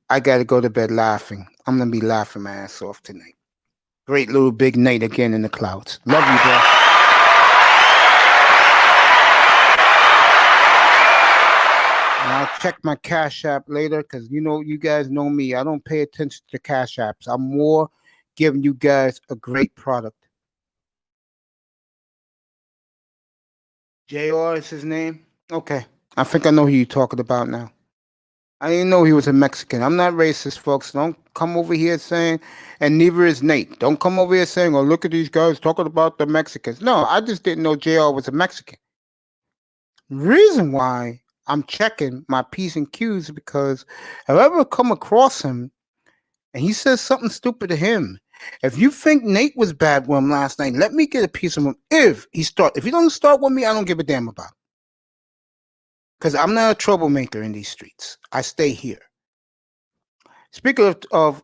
I gotta go to bed laughing. I'm gonna be laughing my ass off tonight. Great little big Nate again in the clouds. Love you, bro. And I'll check my Cash App later because you guys know me. I don't pay attention to Cash Apps. I'm more giving you guys a great product. JR is his name? Okay. I think I know who you're talking about now. I didn't know he was a Mexican. I'm not racist, folks. Don't come over here saying, and neither is Nate. Don't come over here saying, oh, look at these guys talking about the Mexicans. No, I just didn't know JR was a Mexican. Reason why I'm checking my P's and Q's because if I ever come across him and he says something stupid to him, if you think Nate was bad with him last night, let me get a piece of him. If he doesn't start with me, I don't give a damn about him. Because I'm not a troublemaker in these streets. I stay here. Speaking of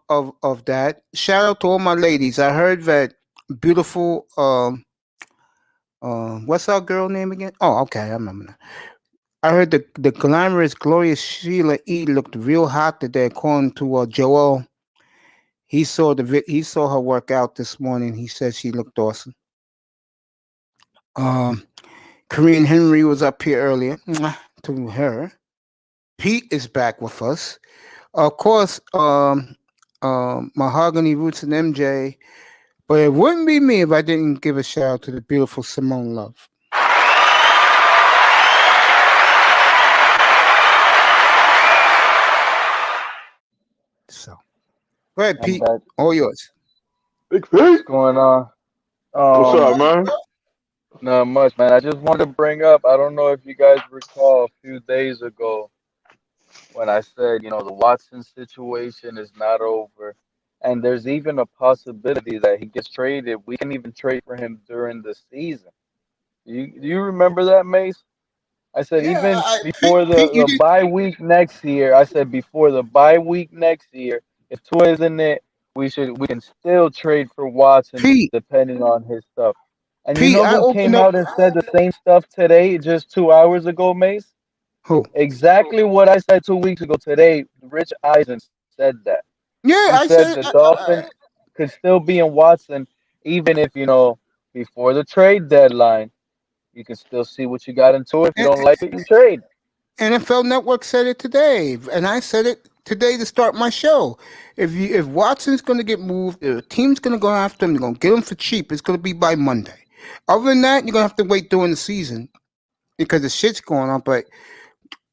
that, shout out to all my ladies. I heard that beautiful what's our girl name again? Oh, okay, I remember that. I heard the glamorous, glorious Sheila E. looked real hot today, according to Joel. He saw her work out this morning. He said she looked awesome. Korean Henry was up here earlier. To her. Pete is back with us. Of course, Mahogany Roots and MJ. But it wouldn't be me if I didn't give a shout out to the beautiful Simone Love. So, go ahead, Pete. All yours. Big Pete. What's going on? What's up, man? Not much, man. I just wanted to bring up, I don't know if you guys recall a few days ago when I said, the Watson situation is not over. And there's even a possibility that he gets traded. We can even trade for him during the season. Do you remember that, Mace? I said before the bye week next year. I said before the bye week next year, if Tua isn't it, we can still trade for Watson depending on his stuff. And you know who came out and said the same stuff today, just 2 hours ago, Mace? Who? Exactly what I said 2 weeks ago today. Rich Eisen said that. Yeah, he said the Dolphins could still be in Watson, even if, before the trade deadline, you can still see what you got into it. If you don't like it, you trade. NFL Network said it today, and I said it today to start my show. If Watson's going to get moved, if a team's going to go after him, they're going to get him for cheap. It's going to be by Monday. Other than that, you're going to have to wait during the season because the shit's going on. But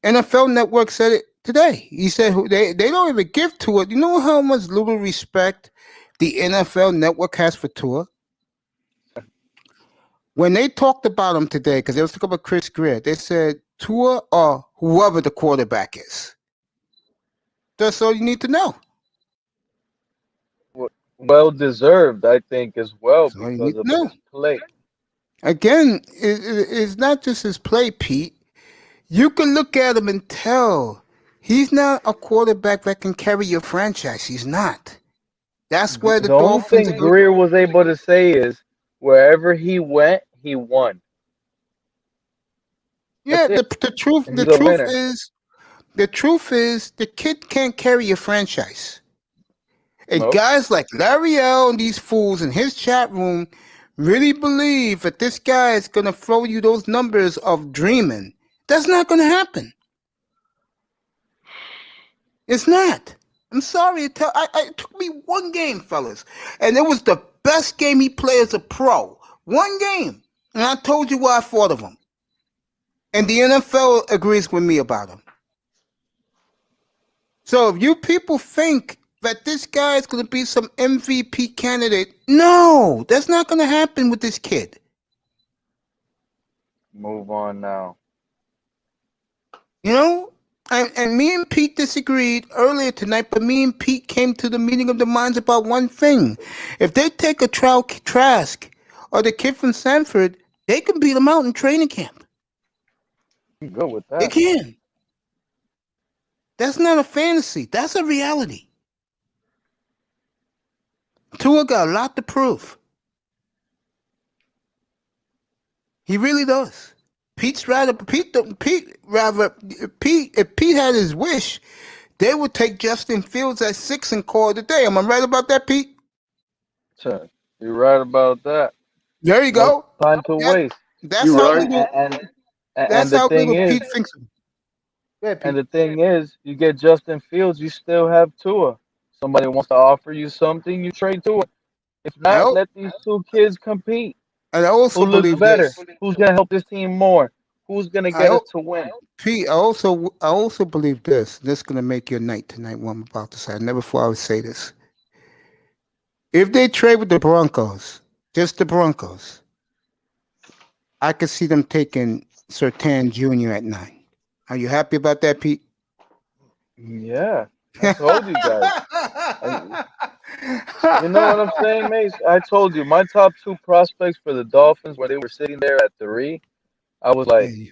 NFL Network said it today. He said they don't even give Tua. You know how much little respect the NFL Network has for Tua? When they talked about him today, because they was talking about Chris Grier, they said Tua or whoever the quarterback is. That's all you need to know. Well deserved, I think, as well That's all you because need to of know. his play. Again, it's not just his play, Pete. You can look at him and tell he's not a quarterback that can carry your franchise. He's not. That's where the The only Dolphins. thing Greer was able to say is wherever he went, he won. Yeah, That's it. the truth And he's a winner. the truth is the kid can't carry your franchise. And Nope. guys like Larry L and these fools in his chat room really believe that this guy is gonna throw you those numbers of dreaming. That's not gonna happen. It's not. I'm sorry to tell. It took me one game, fellas, and it was the best game he played as a pro. One game, and I told you what I thought of him. And the NFL agrees with me about him. So if you people think that this guy is going to be some MVP candidate, no, that's not going to happen with this kid. Move on now. You know? And me and Pete disagreed earlier tonight, but me and Pete came to the meeting of the minds about one thing. If they take a Trask or the kid from Sanford, they can beat them out in training camp. I'm good with They that. can. That's not a fantasy. That's a reality. Tua got a lot to prove. He really does. If Pete had his wish, they would take Justin Fields at 6 and call it a day. Am I right about that, Pete? Sure. You're right about that. There you No go. time to waste. That's You how right. little. And That's the how thing little is, Pete thinks. Yeah, Pete. and the thing is, you get Justin Fields, you still have Tua. Somebody wants to offer you something, you trade Tua. If I not, al- let these two kids compete. and I also Who looks believe better? this. Who's gonna help this team more? Who's gonna I get us al- to win? Pete, I also believe this. This is gonna make your night tonight. What I'm about to say. I never thought I would say this. If they trade with the Broncos, just the Broncos, I could see them taking Sertan Jr. at 9. Are you happy about that, Pete? Yeah, I told you guys. You know what I'm saying, Mace? I told you my top two prospects for the Dolphins when they were sitting there at 3. I was like Yeah,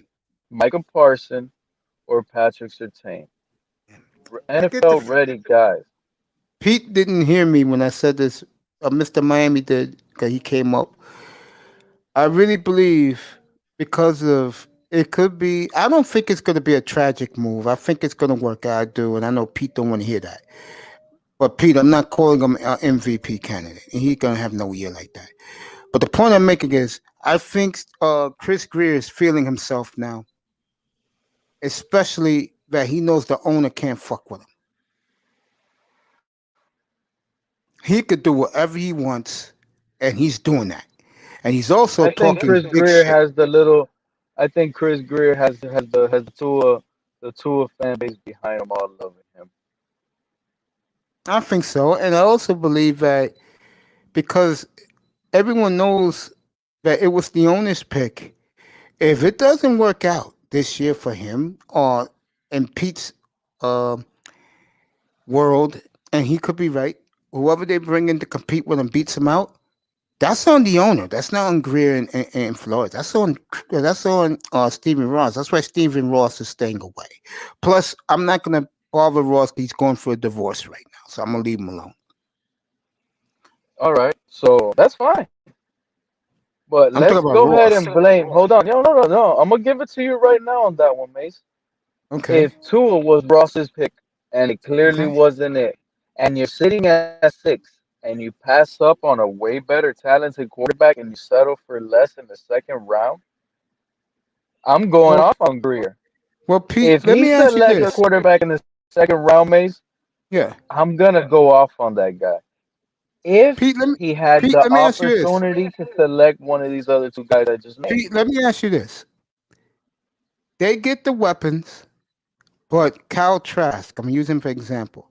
Micah Parson or Patrick Surtain. I get the NFL ready guys. Pete didn't hear me when I said this. Mr. Miami did because he came up. I really believe because of it could be. I don't think it's going to be a tragic move. I think it's going to work out. I do, and I know Pete don't want to hear that. But Pete, I'm not calling him an MVP candidate. He's going to have no year like that. But the point I'm making is, I think Chris Grier is feeling himself now, especially that he knows the owner can't fuck with him. He could do whatever he wants, and he's doing that. And he's also I think talking Chris big Grier shit. has the little. I think Chris Grier has the Tua fan base behind him, all loving him. I think so. And I also believe that because everyone knows that it was the owner's pick, if it doesn't work out this year for him or in Pete's uh, world, and he could be right, whoever they bring in to compete with him beats him out, that's on the owner. That's not on Grier and Flores. That's on Stephen Ross. That's why Stephen Ross is staying away. Plus, I'm not gonna bother Ross. He's going for a divorce right now, so I'm gonna leave him alone. All right, so that's fine. But I'm talking let's about go ahead and Ross. blame. Hold on, no. I'm gonna give it to you right now on that one, Mace. Okay. If Tua was Ross's pick and it clearly Okay. wasn't it, and you're sitting at 6 and you pass up on a way better talented quarterback and you settle for less in the second round, I'm going Well, off on Greer. Well, Pete, If let he me ask you selects a this. quarterback in the second round, Mace, Yeah, I'm gonna go off on that guy. If Pete, he had Pete, the let me ask you this. opportunity to select one of these other two guys I just named. Pete, let me ask you this. They get the weapons, but Cal Trask, I'm using for example.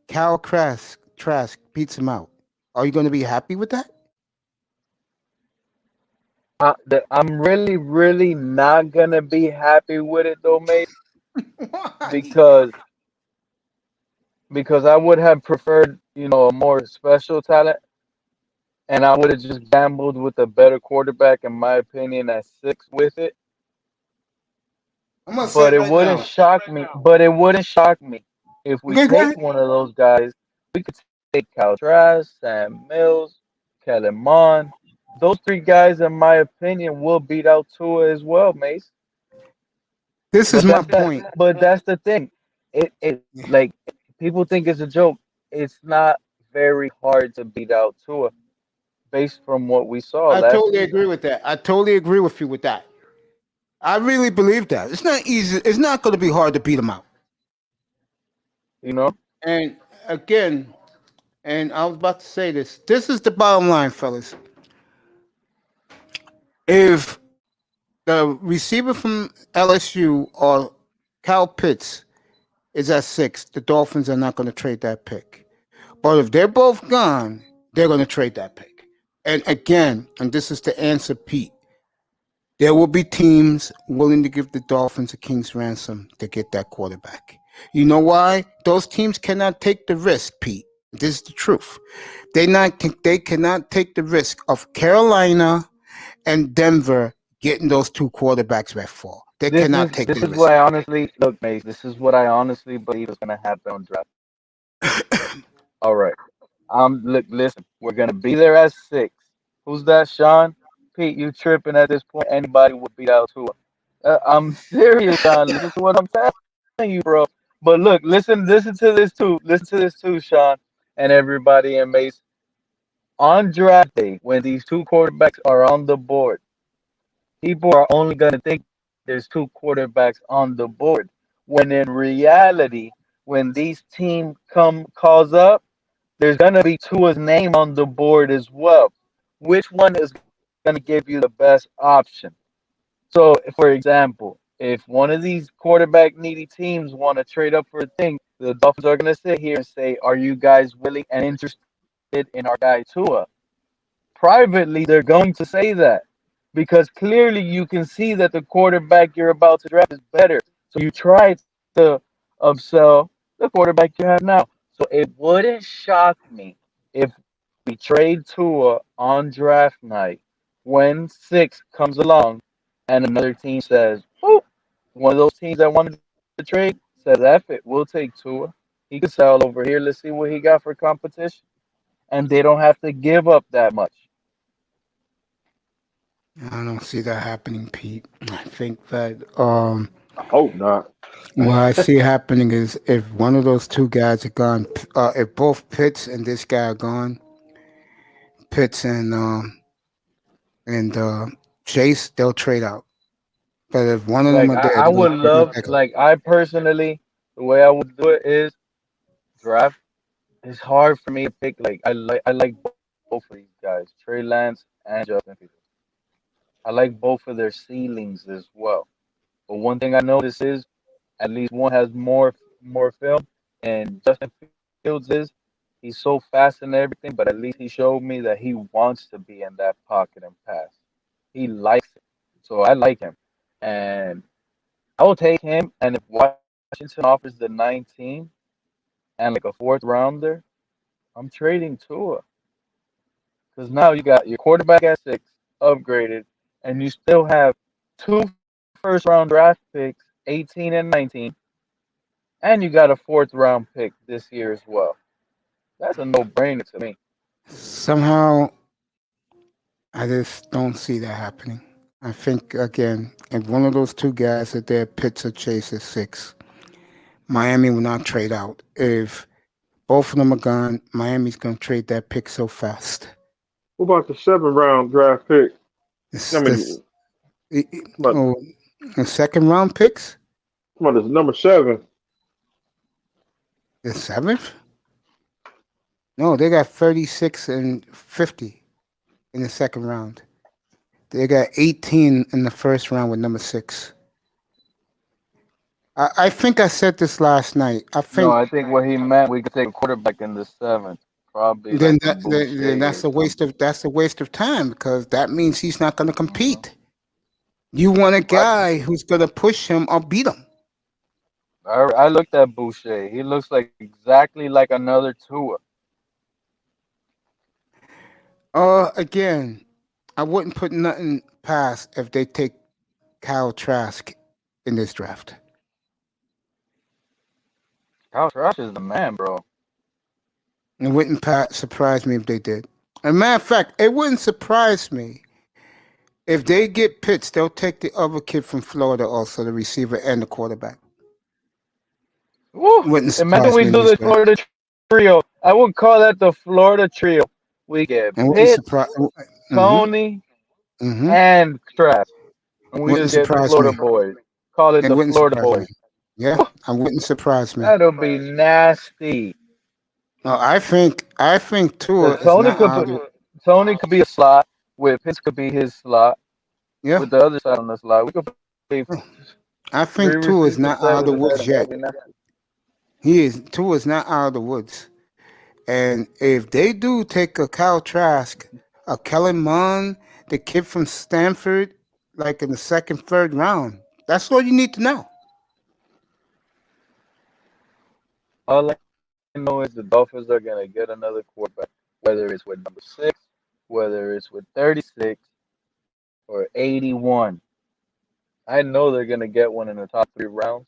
Cal Trask beats him out. Are you going to be happy with that? I'm really, really not gonna be happy with it though, Mace, Why? because I would have preferred, a more special talent, and I would have just gambled with a better quarterback, in my opinion, at 6 with it. I'm going to say But it it right wouldn't now. shock me. But it wouldn't shock me if we Okay, go take ahead. one of those guys. We could take Cal Trask, Sam Mills, Kellen Mond. Those three guys, in my opinion, will beat out Tua as well, Mace. This is But my that's the point. but that's the thing. It like people think it's a joke. It's not very hard to beat out Tua based from what we saw I last totally season. agree with that. I totally agree with you with that. I really believe that. It's not easy. It's not going to be hard to beat him out. You know? And again, and I was about to say this. This is the bottom line, fellas. If the receiver from LSU or Cal Pitts is at 6, the Dolphins are not going to trade that pick. But if they're both gone, they're going to trade that pick. And again, and this is the answer, Pete, there will be teams willing to give the Dolphins a king's ransom to get that quarterback. You know why? Those teams cannot take the risk, Pete. This is the truth. They cannot take the risk of Carolina and Denver getting those two quarterbacks at 4. They This cannot is take this the is what risk. I honestly look, Mace. This is what I honestly believe is gonna happen on draft. All right. Look, listen. We're gonna be there at 6. Who's that, Sean? Pete, you tripping at this point? Anybody would beat out Tua. I'm serious, Sean. Listen to what I'm telling you, bro. But look, listen to this too. Listen to this too, Sean, and everybody in Mace. On draft day, when these two quarterbacks are on the board, people are only gonna think there's two quarterbacks on the board. When in reality, when these team calls up, there's gonna be Tua's name on the board as well. Which one is gonna give you the best option? So, for example, if one of these quarterback needy teams want to trade up for a thing, the Dolphins are going to sit here and say, "Are you guys willing and interested in our guy Tua?" Privately, they're going to say that because clearly you can see that the quarterback you're about to draft is better. So you try to upsell the quarterback you have now. So it wouldn't shock me if we trade Tua on draft night when 6 comes along and another team says, "Oh, one of those teams that wanted to trade says, F it, we'll take Tua. He can sell over here. Let's see what he got for competition." And they don't have to give up that much. I don't see that happening, Pete. I think that I hope not. what I see happening is if one of those two guys are gone, if both Pitts and this guy are gone, Pitts and Chase, they'll trade out. But if one of them Like are there, I they're would gonna love, take them. like I personally, the way I would do it is draft. It's hard for me to pick. Like I like both of these guys, Trey Lance and Justin Fields. I like both of their ceilings as well. But one thing I notice is at least one has more film, and Justin Fields is he's so fast and everything, but at least he showed me that he wants to be in that pocket and pass. He likes it, so I like him, and I will take him. And if Washington offers the 19 and like a fourth rounder, I'm trading Tua because now you got your quarterback at 6 upgraded, and you still have two first round draft picks, 18 and 19, and you got a fourth round pick this year as well. That's a no brainer to me. Somehow, I just don't see that happening. I think again, if one of those two guys are there, Pitts or Chase at 6, Miami will not trade out. If both of them are gone, Miami's gonna trade that pick so fast. What about the 7th round draft pick? I It's this, mean, but oh, the second round picks. Come on, this is number 7. The 7th? No, they got 36 and 50 in the second round. They got 18 in the first round with number 6. I think I said this last night. I No, think I think what he meant, we could take a quarterback in the 7th, probably like a then Boucher that's or a waste something. of time because that means he's not going to compete. You want a guy who's going to push him or beat him. I looked at Boucher. He looks like exactly like another Tua. Again, I wouldn't put nothing past if they take Kyle Trask in this draft. Kyle Trask is the man, bro. It wouldn't surprise me if they did. As a matter of fact, it wouldn't surprise me if they get Pitts. They'll take the other kid from Florida, also the receiver and the quarterback. Woo! It wouldn't Imagine surprise we me in do this the draft. Florida trio. I would call that the Florida trio. We get It wouldn't Pitts, surprise. Tony, Mm-hmm. and Trask. And we Wouldn't just get the surprise Florida me. boys. Call it It the wouldn't Florida surprise me. boys. Yeah, it wouldn't surprise me. That'll be nasty. I think Tua Because is not out of Tony could be a slot, with Pitts could be his slot, yeah. with the other side on the slot. We could play I 3 think Tua is receivers, not out of 7 the and woods 7. yet. That'd be nasty. Tua is not out of the woods. And if they do take a Kyle Trask, a Kellen Mond, the kid from Stanford, like in the second, third round, that's all you need to know. All I know is the Dolphins are going to get another quarterback, whether it's with number 6, whether it's with 36, or 81. I know they're going to get one in the top 3 rounds.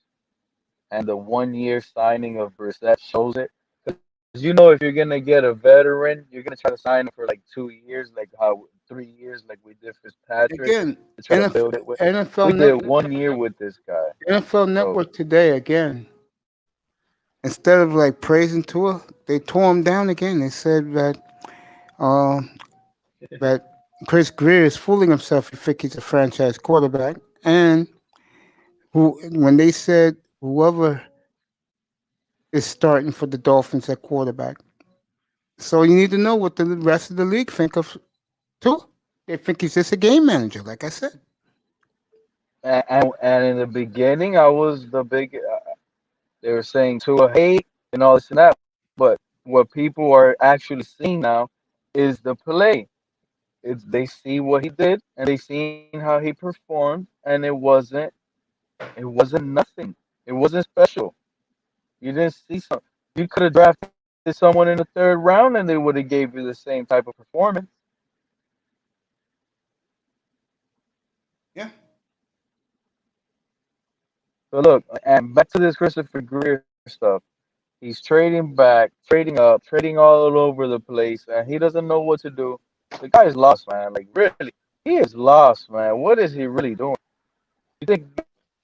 And the 1-year signing of Brissett shows it. Because you know, if you're going to get a veteran, you're going to try to sign him for like 2 years, like how 3 years, like we did Fitzpatrick, Again, to try to build it with. NFL We did Network, 1 year with this guy. NFL So, Network today again. Instead of like praising Tua, they tore him down again. They said that Chris Grier is fooling himself. He think he's a franchise quarterback, and when they said whoever is starting for the Dolphins at quarterback. So you need to know what the rest of the league think of Tua. They think he's just a game manager, like I said. and in the beginning, I was the big. They were saying Tua hate and all this and that, but what people are actually seeing now is the play. They see what he did and they seen how he performed, and it wasn't nothing. It wasn't special. You didn't see some. You could have drafted someone in the 3rd round and they would have gave you the same type of performance. Yeah. So look, and back to this Christopher Greer stuff. He's trading back, trading up, trading all over the place, and he doesn't know what to do. The guy is lost, man. Like really, he is lost, man. What is he really doing? You think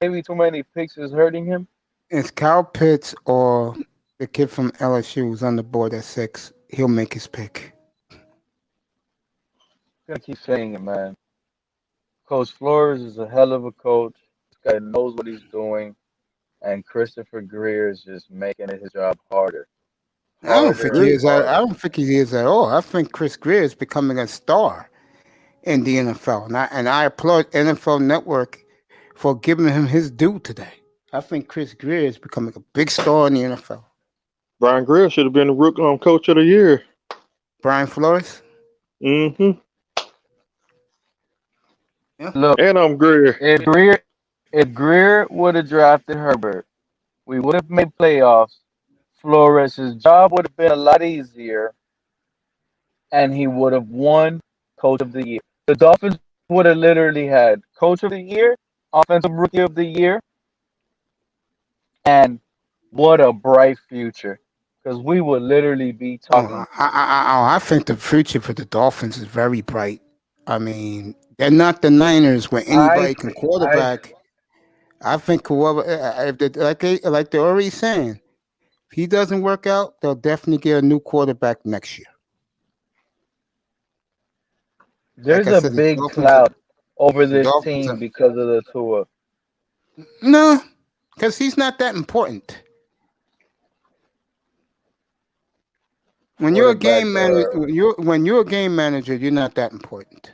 maybe too many picks is hurting him? It's Kyle Pitts or the kid from LSU who's on the board at 6. He'll make his pick. I'm gonna keep saying it, man. Coach Flores is a hell of a coach. This guy knows what he's doing, and Christopher Greer is just making it his job harder. I don't think he Harder and is. I harder. don't think he is at all. I think Chris Grier is becoming a star in the NFL, and I applaud NFL Network for giving him his due today. I think Chris Grier is becoming a big star in the NFL. Brian Grier should have been the coach of the year. Brian Flores. Mm-hmm. Yeah. Look, And I'm Grier. if Greer would have drafted Herbert, we would have made playoffs. Flores' job would have been a lot easier, and he would have won Coach of the Year. The Dolphins would have literally had Coach of the Year, Offensive Rookie of the Year, and what a bright future. Because we would literally be talking. I think the future for the Dolphins is very bright. I mean, they're not the Niners where anybody can quarterback. I think whoever, if they, like they're already saying, if he doesn't work out, they'll definitely get a new quarterback next year. There's Like I a said, the big Dolphins cloud over the this Dolphins team are, because of the Tua. no, Because he's not that important. When you're a game manager, when you're a game manager, you're not that important.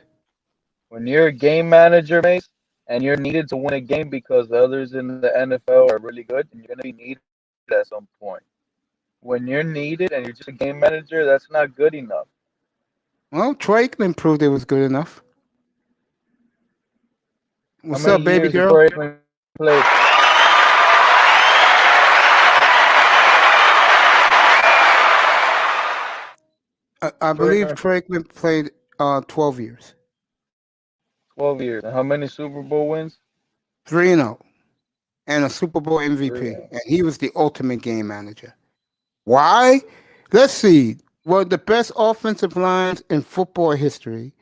When you're a game manager, Mace, and you're needed to win a game because the others in the NFL are really good, and you're going to be needed at some point. When you're needed and you're just a game manager, that's not good enough. Well, Troy Aikman proved it was good enough. What's How many up, baby years did girl? Troy Aikman play? I believe Troy Aikman played 12 years. 12 years. And how many Super Bowl wins? 3-0. And a Super Bowl MVP. 3-0. And he was the ultimate game manager. Why? Let's see. One of the best offensive lines in football history.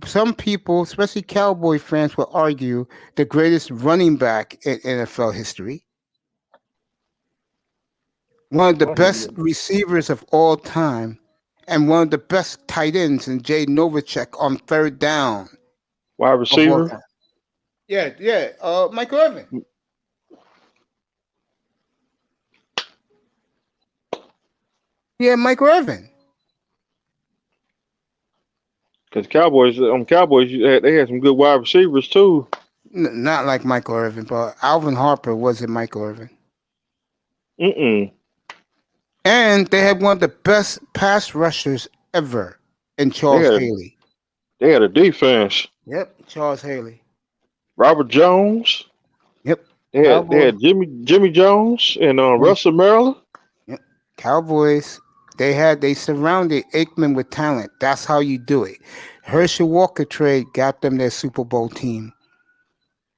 Some people, especially Cowboy fans, will argue the greatest running back in NFL history. One of the best receivers of all time, and one of the best tight ends in Jay Novacek on third down. Wide receiver. Yeah. Michael Irvin. Yeah, Michael Irvin. Because Cowboys, they had some good wide receivers too. Not like Michael Irvin, but Alvin Harper wasn't Michael Irvin. And they had one of the best pass rushers ever in Charles Haley. They had a defense. Yep, Charles Haley. Robert Jones. Yep. They had Jimmy Jones and Russell Maryland. Yep. Cowboys. They surrounded Aikman with talent. That's how you do it. Herschel Walker trade got them their Super Bowl team.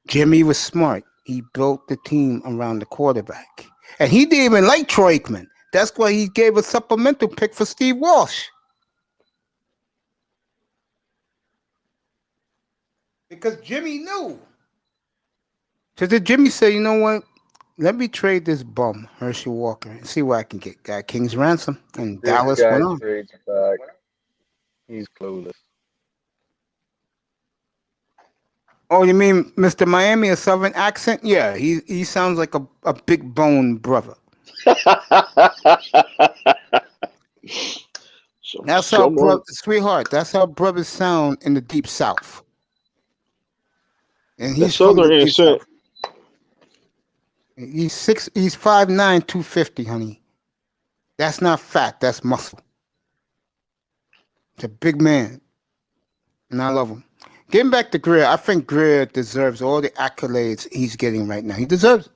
Jimmy was smart. He built the team around the quarterback. And he didn't even like Troy Aikman. That's why he gave a supplemental pick for Steve Walsh. Because Jimmy knew. So did Jimmy say, you know what? Let me trade this bum, Herschel Walker, and see what I can get. Got King's ransom. And This Dallas guy went on. trades back. He's clueless. Oh, you mean Mr. Miami, a Southern accent? Yeah, he sounds like a big bone brother. That's how sweetheart. That's how brothers sound in the deep South. And he's from the deep South. He's 5'9", 250, honey. That's not fat. That's muscle. It's a big man, and I love him. Getting back to Grier, I think Grier deserves all the accolades he's getting right now. He deserves it.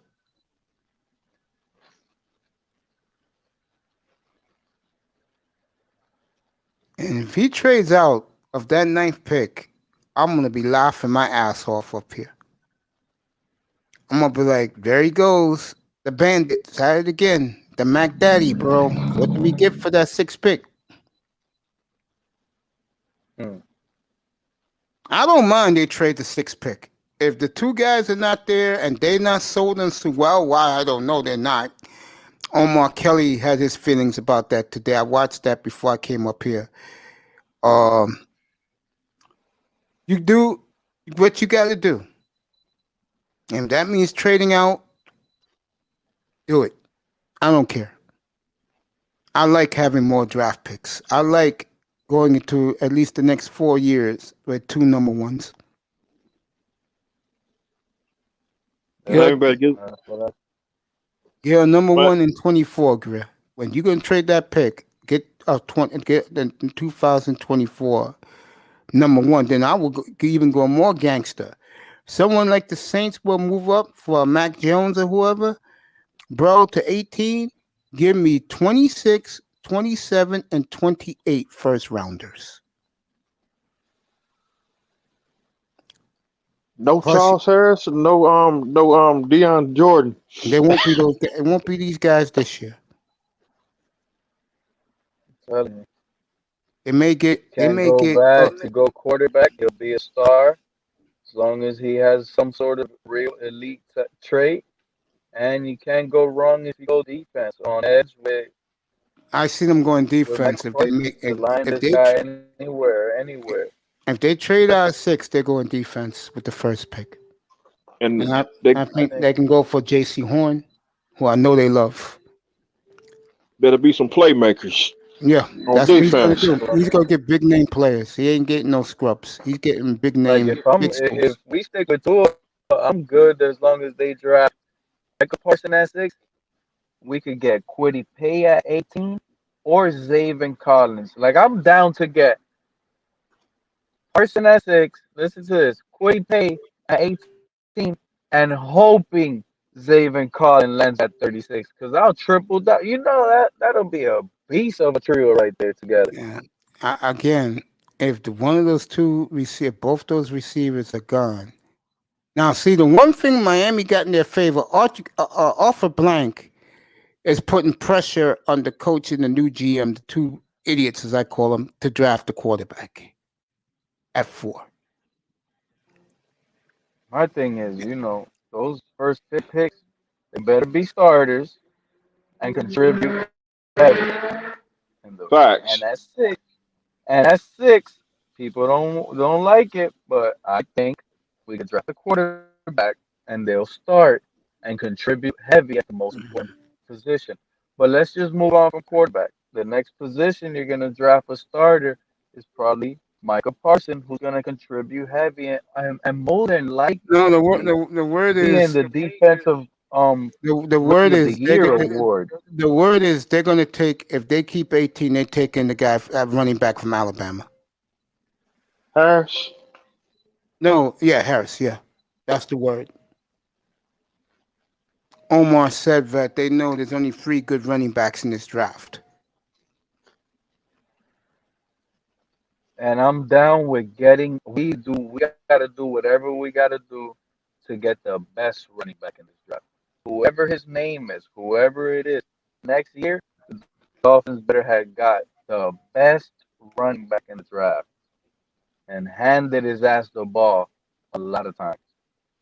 And if he trades out of that 9th pick, I'm going to be laughing my ass off up here. I'm going to be like, there he goes. The Bandits at it again. The Mack Daddy, bro. What did we get for that 6th pick? I don't mind they trade the 6th pick. If the 2 guys are not there and they're not sold us well, why? I don't know. They're not. Omar Kelly had his feelings about that today. I watched that before I came up here. You do what you got to do. And if that means trading out, do it. I don't care. I like having more draft picks. I like going into at least the next 4 years with 2 number ones. Yeah, number 1 in 24, Grier. When you're gonna trade that pick, get the 2024 number 1. Then I will even go more gangster. Someone like the Saints will move up for Mac Jones or whoever, bro, to 18. Give me 26, 27, and 28 first rounders. No Charles Harris, no Deion Jordan. They won't be those. It won't be these guys this year. They may get. Can't go back to go quarterback. He'll be a star as long as he has some sort of real elite trait. And you can't go wrong if you go defense on edge with. I see them going defense if they make anywhere. If they trade out 6, they're going defense with the first pick. and And they I I think think they can go for J.C. Horn, who I know they love. better be some playmakers Yeah, on that's what he's gonna defense. do. He's gonna get big name players. He ain't getting no scrubs. He's getting big like name, big if stars. we stick with Tua, I'm good as long as they draft Michael Parsons at 6. We could get Quiddy Pay at 18 or Zaven Collins. Like I'm down to get Parsons at 6. Listen to this: Quiddy Pay at 18, and hoping Zaven Collins lands at 36. Because I'll triple that. You know that'll be a beast of a trio right there together. Yeah. Again, if one of those two receive both those receivers are gone. Now, see the one thing Miami got in their favor, Arthur Blank is putting pressure on the coach and the new GM, the two idiots as I call them, to draft the quarterback at 4. My thing is, those first picks, they better be starters and contribute heavy. And Facts. that's 6. People don't like it, but I think we could draft a quarterback and they'll start and contribute heavy at the most important position. But let's just move on from quarterback. The next position you're gonna draft a starter is probably Micah Parsons, who's gonna contribute heavy and more than No, likely the word be in is the defensive the word rookie of the is year award. the word is they're going to take if they keep 18, they're taking the guy running back from Alabama. Harris. No, yeah, Harris, yeah, that's the word. Omar said that they know there's only 3 good running backs in this draft. And I'm down with getting. We gotta do whatever we gotta do to get the best running back in this draft. Whoever his name is, whoever it is, next year the Dolphins better have got the best running back in the draft and handed his ass the ball a lot of times.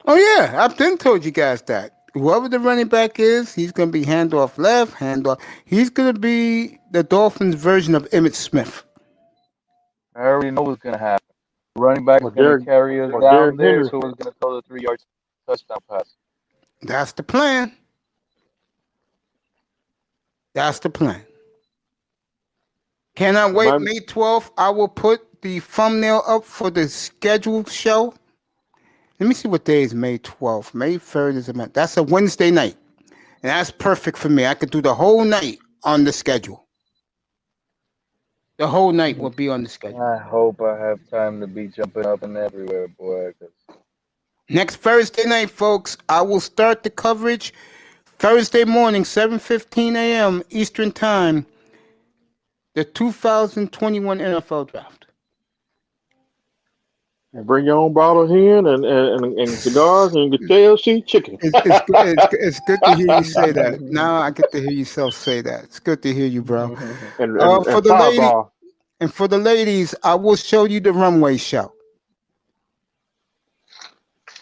Oh yeah, I've been told you guys that. Whoever the running back is, he's gonna be handoff left, handoff. He's gonna be the Dolphins' version of Emmitt Smith. I already know what's gonna happen. Running back Or is gonna Derek carry us or down Derek there. Henry. Tua's gonna throw the 3 yard touchdown pass. That's the plan. That's the plan. Cannot wait. My May 12th, I will put the thumbnail up for the scheduled show. Let me see what day is May 12th. May 3rd is that's a Wednesday night. And that's perfect for me. I could do the whole night on the schedule. The whole night will be on the schedule. I hope I have time to be jumping up and everywhere, boy. 'Cause Next Thursday night, folks, I will start the coverage Thursday morning, 7:15 a.m. Eastern Time, the 2021 NFL Draft. and bring your own bottle of hen and cigars and get KFC chicken. It's good to hear you say that. Now I get to hear yourself say that. It's good to hear you, bro. For and the lady Fireball. and for the ladies, I will show you the runway show.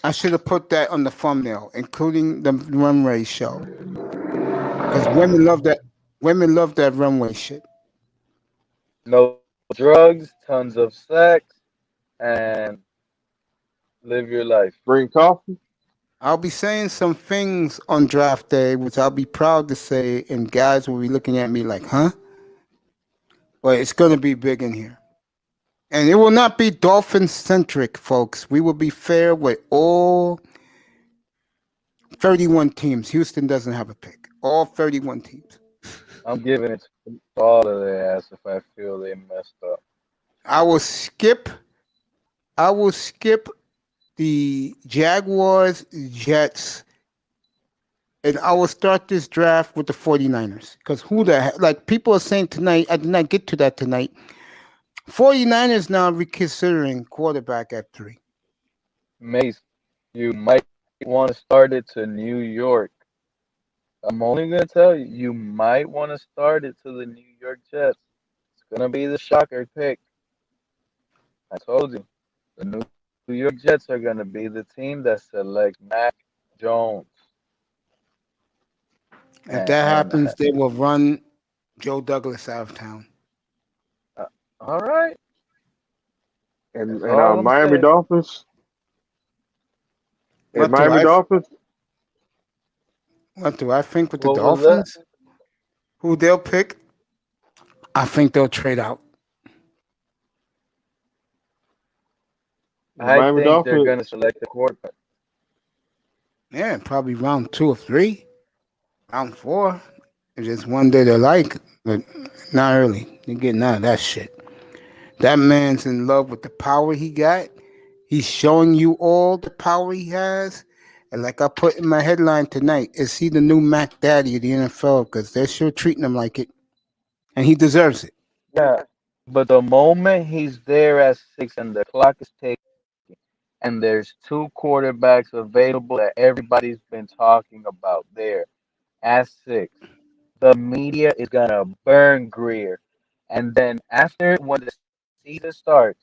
I should have put that on the thumbnail, including the runway show, because women love that. Women love that runway shit. no drugs, tons of sex, and live your life. Bring coffee. I'll be saying some things on draft day, which I'll be proud to say, and guys will be looking at me like, huh? But it's going to be big in here. And it will not be Dolphin centric, folks. We will be fair with all 31 teams. Houston doesn't have a pick. All 31 teams. I'm giving it to all of their ass if I feel they messed up. I will skip the Jaguars, Jets, and I will start this draft with the 49ers. Because who the heck, like people are saying tonight, I did not get to that tonight. 49ers now reconsidering quarterback at 3. Mace, you might want to start it to New York. I'm only going to tell you, you might want to start it to the New York Jets. It's going to be the shocker pick. I told you. The New York Jets are going to be the team that selects Mac Jones. If that And happens, they will run Joe Douglas out of town. all right. And That's all I'm Miami saying. Dolphins. And What do Miami I Dolphins. think with the What was that? Dolphins? Who they'll pick? I think they'll trade out. The I Miami think they're Dolphins. gonna select the quarterback. Yeah, probably round 2 or 3, round 4. If it's one day they like, but not early. You're getting out of that shit. That man's in love with the power he got. He's showing you all the power he has. And like I put in my headline tonight, is he the new Mack Daddy of the NFL? Because they're sure treating him like it. And he deserves it. Yeah, but the moment he's there at 6 and the clock is ticking, and there's two quarterbacks available that everybody's been talking about there at 6, the media is gonna burn Grier. And then after when the season starts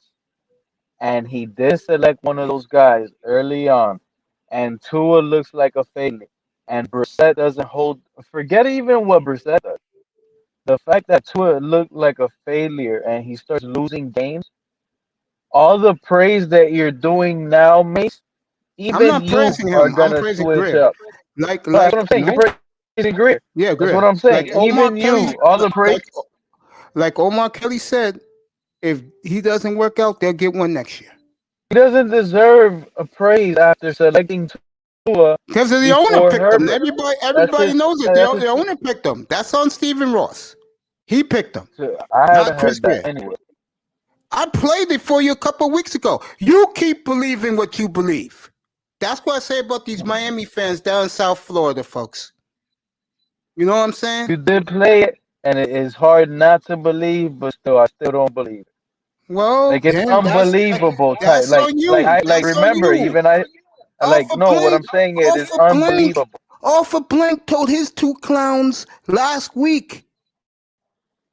and he did select one of those guys early on, and Tua looks like a failure, and Brissett doesn't hold. Forget even what Brissett does. The fact that Tua looked like a failure and he starts losing games, all the praise that you're doing now, Mace, I'm even not you praising are him. I'm gonna praising switch Greer. up. No, that's what I'm saying. You're No? praising Grier. Yeah, That's what Greer. I'm saying. Like Omar Even Kelly, you, all the praise. like Omar Kelly said, if he doesn't work out, they'll get one next year. He doesn't deserve a praise after selecting Tua Because the owner before picked him. Herbert. That's Everybody his. knows it. That's The his. owner picked him. That's on Stephen Ross. He picked him, I not haven't Chris heard that Greer. anyway. I played it for you a couple of weeks ago. You keep believing what you believe. That's what I say about these Miami fans down in South Florida, folks. You know what I'm saying? You did play it, and it is hard not to believe, but still, I still don't believe it. Well, Like it's then unbelievable type. that's on you. Like That's on remember you. even I like Arthur no. What Blank, I'm saying it is Arthur Blank, unbelievable. Arthur Blank told his two clowns last week,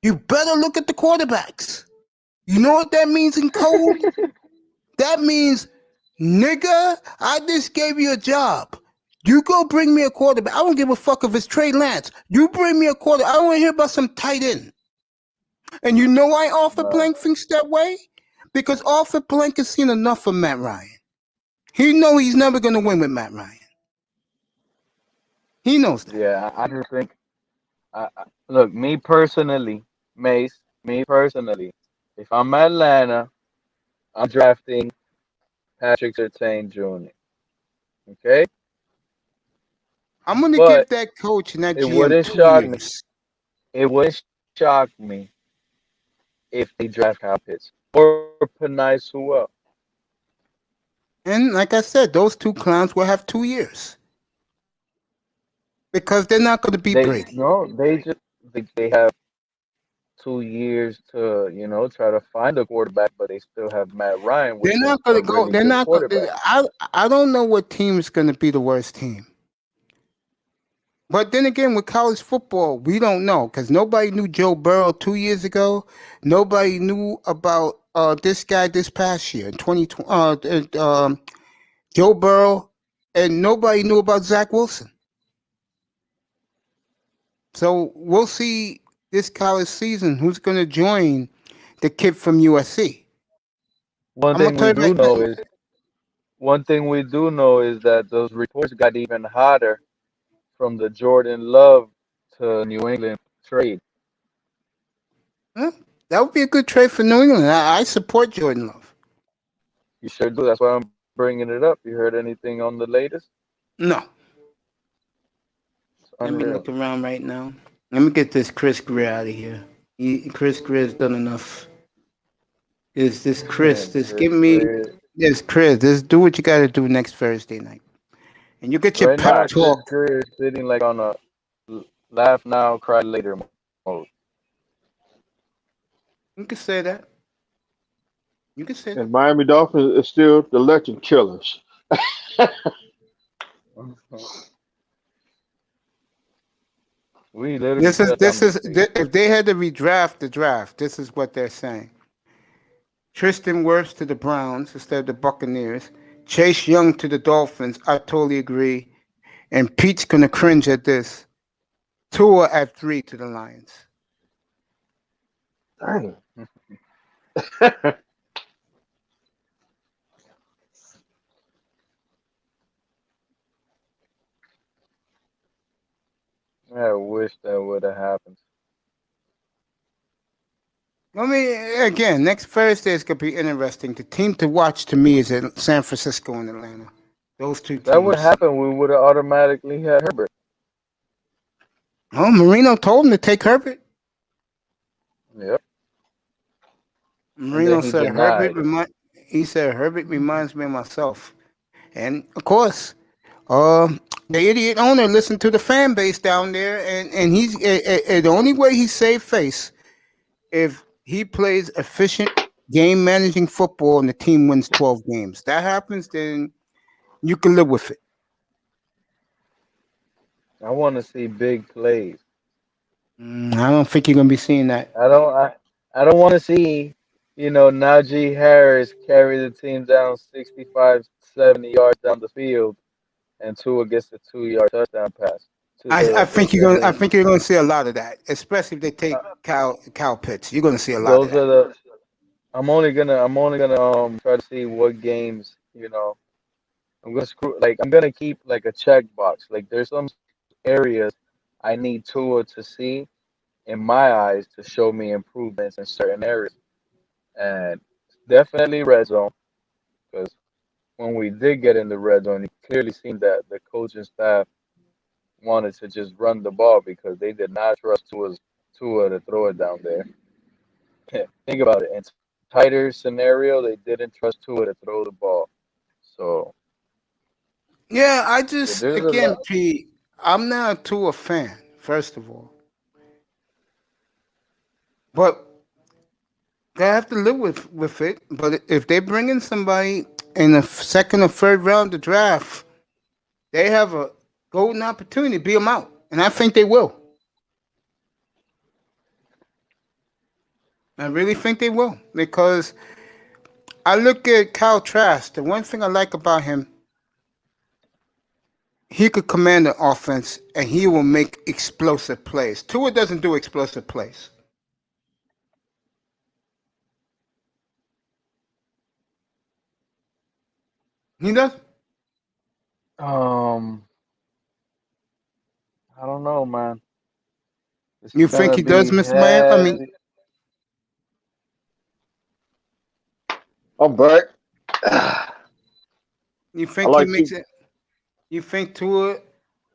you better look at the quarterbacks. You know what that means in code? That means, nigga, I just gave you a job. You go bring me a quarterback. I don't give a fuck if it's Trey Lance. You bring me a quarterback. I don't want to hear about some tight end. And you know why Arthur No. Blank thinks that way? Because Arthur Blank has seen enough of Matt Ryan. He knows he's never going to win with Matt Ryan. He knows that. Yeah, I just think. Look, me personally, Mace. Me personally, if I'm Atlanta, I'm drafting Patrick Surtain Jr. Okay, I'm going to give but that coach and that it GM wouldn't 2 shock me. years. It wouldn't shock me if they draft Kyle Pitts or Panay Sewell. And like I said, those two clowns will have 2 years. Because they're not going to beat They Brady. no, they just they have 2 years to try to find a quarterback, but they still have Matt Ryan, They're which is not going a to go. really They're good not. quarterback. I don't know what team is going to be the worst team. But then again, with college football, we don't know because nobody knew Joe Burrow 2 years ago. Nobody knew about this guy this past year, 2020. Joe Burrow, and nobody knew about Zach Wilson. So we'll see this college season who's going to join the kid from USC. One I'm gonna thing tell we you do right know now. is one thing we do know is that those reports got even hotter from the Jordan Love to New England trade. Huh? That would be a good trade for New England. I support Jordan Love. You sure do. That's why I'm bringing it up. You heard anything on the latest? No. It's Let me unreal. look around right now. Let me get this Chris Greer out of here. Chris Greer's done enough. Is this Chris? Just Chris give me Greer. this Chris. Just do what you got to do next Thursday night, and you get your Right pep now, Chris talk. Greer is sitting like on a laugh now, cry later mode. You can say that. You can say that. And Miami Dolphins is still the legend killers. We literally This is still undefeated. if they had to redraft the draft, this is what they're saying. Tristan Wirfs to the Browns instead of the Buccaneers. Chase Young to the Dolphins. I totally agree. And Pete's gonna cringe at this. Tua at 3 to the Lions. Dang. I wish that would have happened. I mean, again, next Thursday is going to be interesting. The team to watch to me is San Francisco and Atlanta. Those two If that would teams. have happened, we would have automatically had Herbert. Oh, Marino told him to take Herbert. Yep. And Marino then he said denied. Herbert reminds me of myself. And of course, the idiot owner listened to the fan base down there, and he's the only way he saved face if he plays efficient game managing football and the team wins 12 games. That happens, then you can live with it. I want to see big plays. I don't think you're gonna be seeing that. I don't want to see, Najee Harris carry the team down 65, 70 yards down the field, and Tua gets a 2-yard touchdown pass. I think you're gonna see a lot of that, especially if they take Kyle Pitts. You're gonna see a lot of that. Those are the. I'm only gonna try to see what games, I'm gonna keep like a checkbox. Like there's some areas I need Tua to see in my eyes to show me improvements in certain areas, and definitely red zone, because when we did get in the red zone, you clearly seen that the coaching staff wanted to just run the ball because they did not trust Tua to throw it down there. Think about it. In tighter scenario, they didn't trust Tua to throw the ball. So Yeah, there's a lot. Pete, I'm not a Tua fan, first of all, but they have to live with it. But if they bring in somebody in the second or third round of the draft, they have a golden opportunity to beat them out, and I think they will. I really think they will, because I look at Kyle Trask. The one thing I like about him, he could command the offense and he will make explosive plays. Tua doesn't do explosive plays. He does. Um, I don't know, man. It's You think gonna he does, be Mr. Miami? I mean, heavy. I'm back. you I think he like makes to. it? You think Tua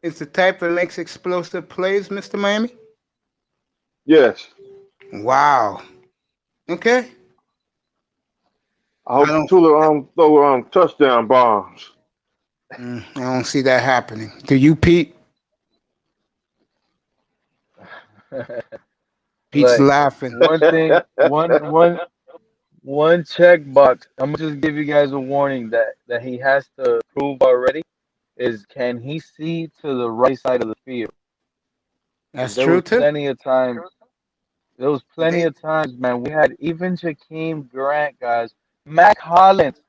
is the type that makes explosive plays, Mr. Miami? Yes. Wow. Okay. I I hope don't. Tula throw touchdown bombs. I don't see that happening. Do you, Pete? Pete's Like laughing. one thing, one checkbox. I'm gonna just give you guys a warning that he has to prove already is, can he see to the right side of the field? 'Cause That's true too. there was plenty They, of times, man. We had even Jakeem Grant, guys. Mack Hollins.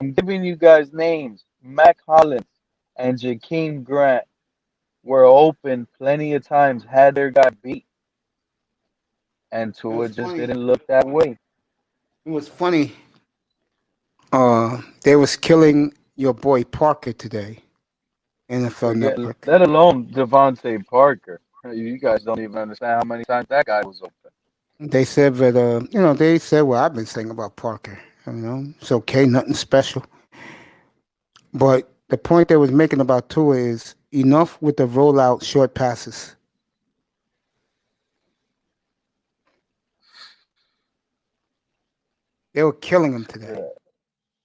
I'm giving you guys names. Mack Hollins and Jakeem Grant were open plenty of times, had their guy beat, and it Tua was just funny. didn't look that way. It was funny. They was killing your boy Parker today. NFL Forget, Network. let alone Devontae Parker. You guys don't even understand how many times that guy was open. They said that they said what I've been saying about Parker. It's okay, nothing special. But the point they was making about Tua is enough with the rollout short passes. They were killing him today Yeah,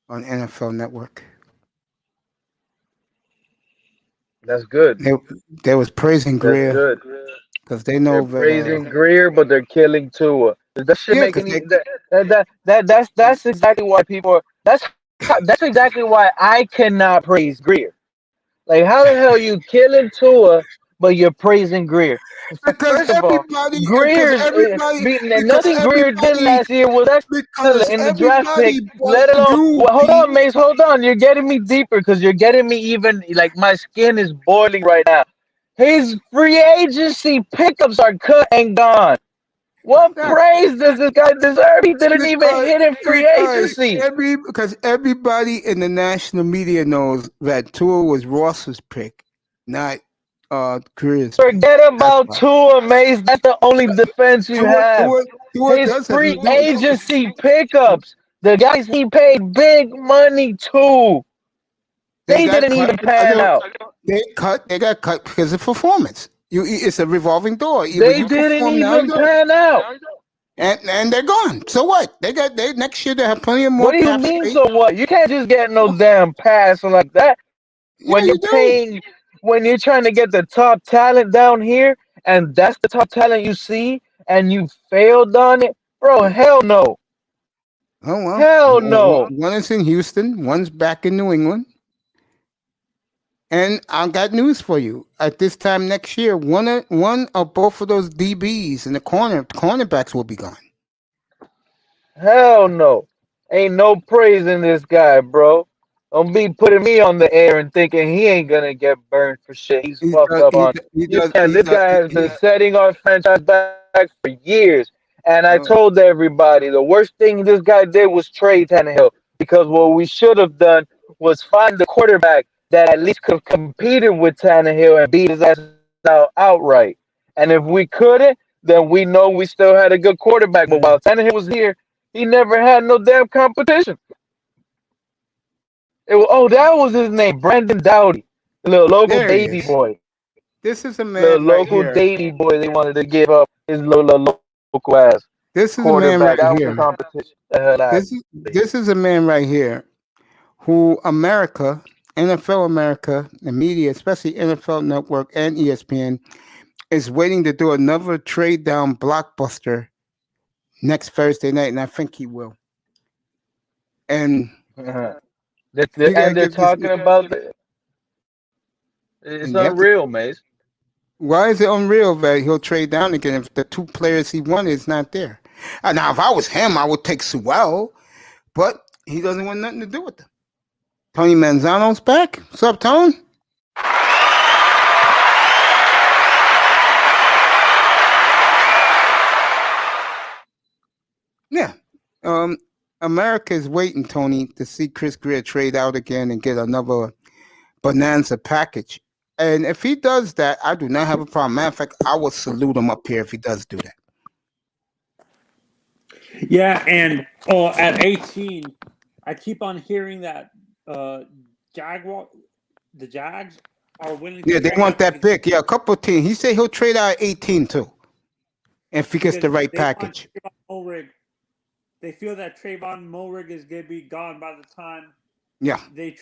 on NFL Network. that's good. They was praising That's Grier good. because they They're know that. praising Greer, but they're killing Tua. Does that shit Yeah, make because any that's exactly why that's exactly why I cannot praise Greer. Like, how the hell you killing Tua, but you're praising Greer? because First of all, everybody because Greer's everybody because nothing Greer did everybody last year was excellent because in the draft pick. everybody but Let alone, you, well, hold Pete. on, Mace, hold on. You're getting me deeper because you're getting me even like my skin is boiling right now. His free agency pickups are cut and gone. What That praise does this guy deserve? He didn't even because hit in free agency. because everybody in the national media knows that Tua was Ross's pick, not Grier. Forget about Tua, Mace. That's the only defense you have. Tua His does have free agency pickups, the guys he paid big money to, they got didn't cut even because pan out. they got cut because of performance. It's a revolving door. Either They you didn't perform now, even pan out. and they're gone. So what? They next year they have plenty of more What do you cap mean? space. So what? You can't just get no damn pass like that. Yeah, you do. When you're trying to get the top talent down here, and that's the top talent you see, and you failed on it, bro. Hell no. Oh well. Hell no. One is in Houston. One's back in New England. And I got news for you. At this time next year, one of both of those DBs and the cornerbacks will be gone. Hell no. Ain't no praise in this guy, bro. Don't be putting me on the air and thinking he ain't gonna get burned for shit. He's He fucked does. up on. Yeah, this guy has been setting our franchise back for years. And I told everybody the worst thing this guy did was trade Tannehill, because what we should have done was find the quarterback that at least could have competed with Tannehill and beat his ass out outright. And if we couldn't, then we know we still had a good quarterback. But while Tannehill was here, he never had no damn competition. That was his name, Brandon Doughty, the little local There he Davy is. boy. This is a The man right local here. Davy boy they wanted to give up his little local ass This is a man quarterback. right That was here. the competition. The hell out. This is a man right here who America, NFL America, the media, especially NFL Network and ESPN, is waiting to do another trade down blockbuster next Thursday night, and I think he will. And They're talking about it's unreal, Mace. Why is it unreal that he'll trade down again if the two players he wanted is not there? Now, if I was him, I would take Sewell, but he doesn't want nothing to do with them. Tony Manzano's back. What's up, Tone? Yeah. America is waiting, Tony, to see Chris Grier trade out again and get another bonanza package. And if he does that, I do not have a problem. Matter of fact, I will salute him up here if he does do that. Yeah, and at 18, I keep on hearing that the Jags are willing to. Yeah, they want that pick. Yeah, a couple of teams. He said he'll trade out at 18 too, if he gets the right package. They feel that Trayvon Mulrig is going to be gone by the time they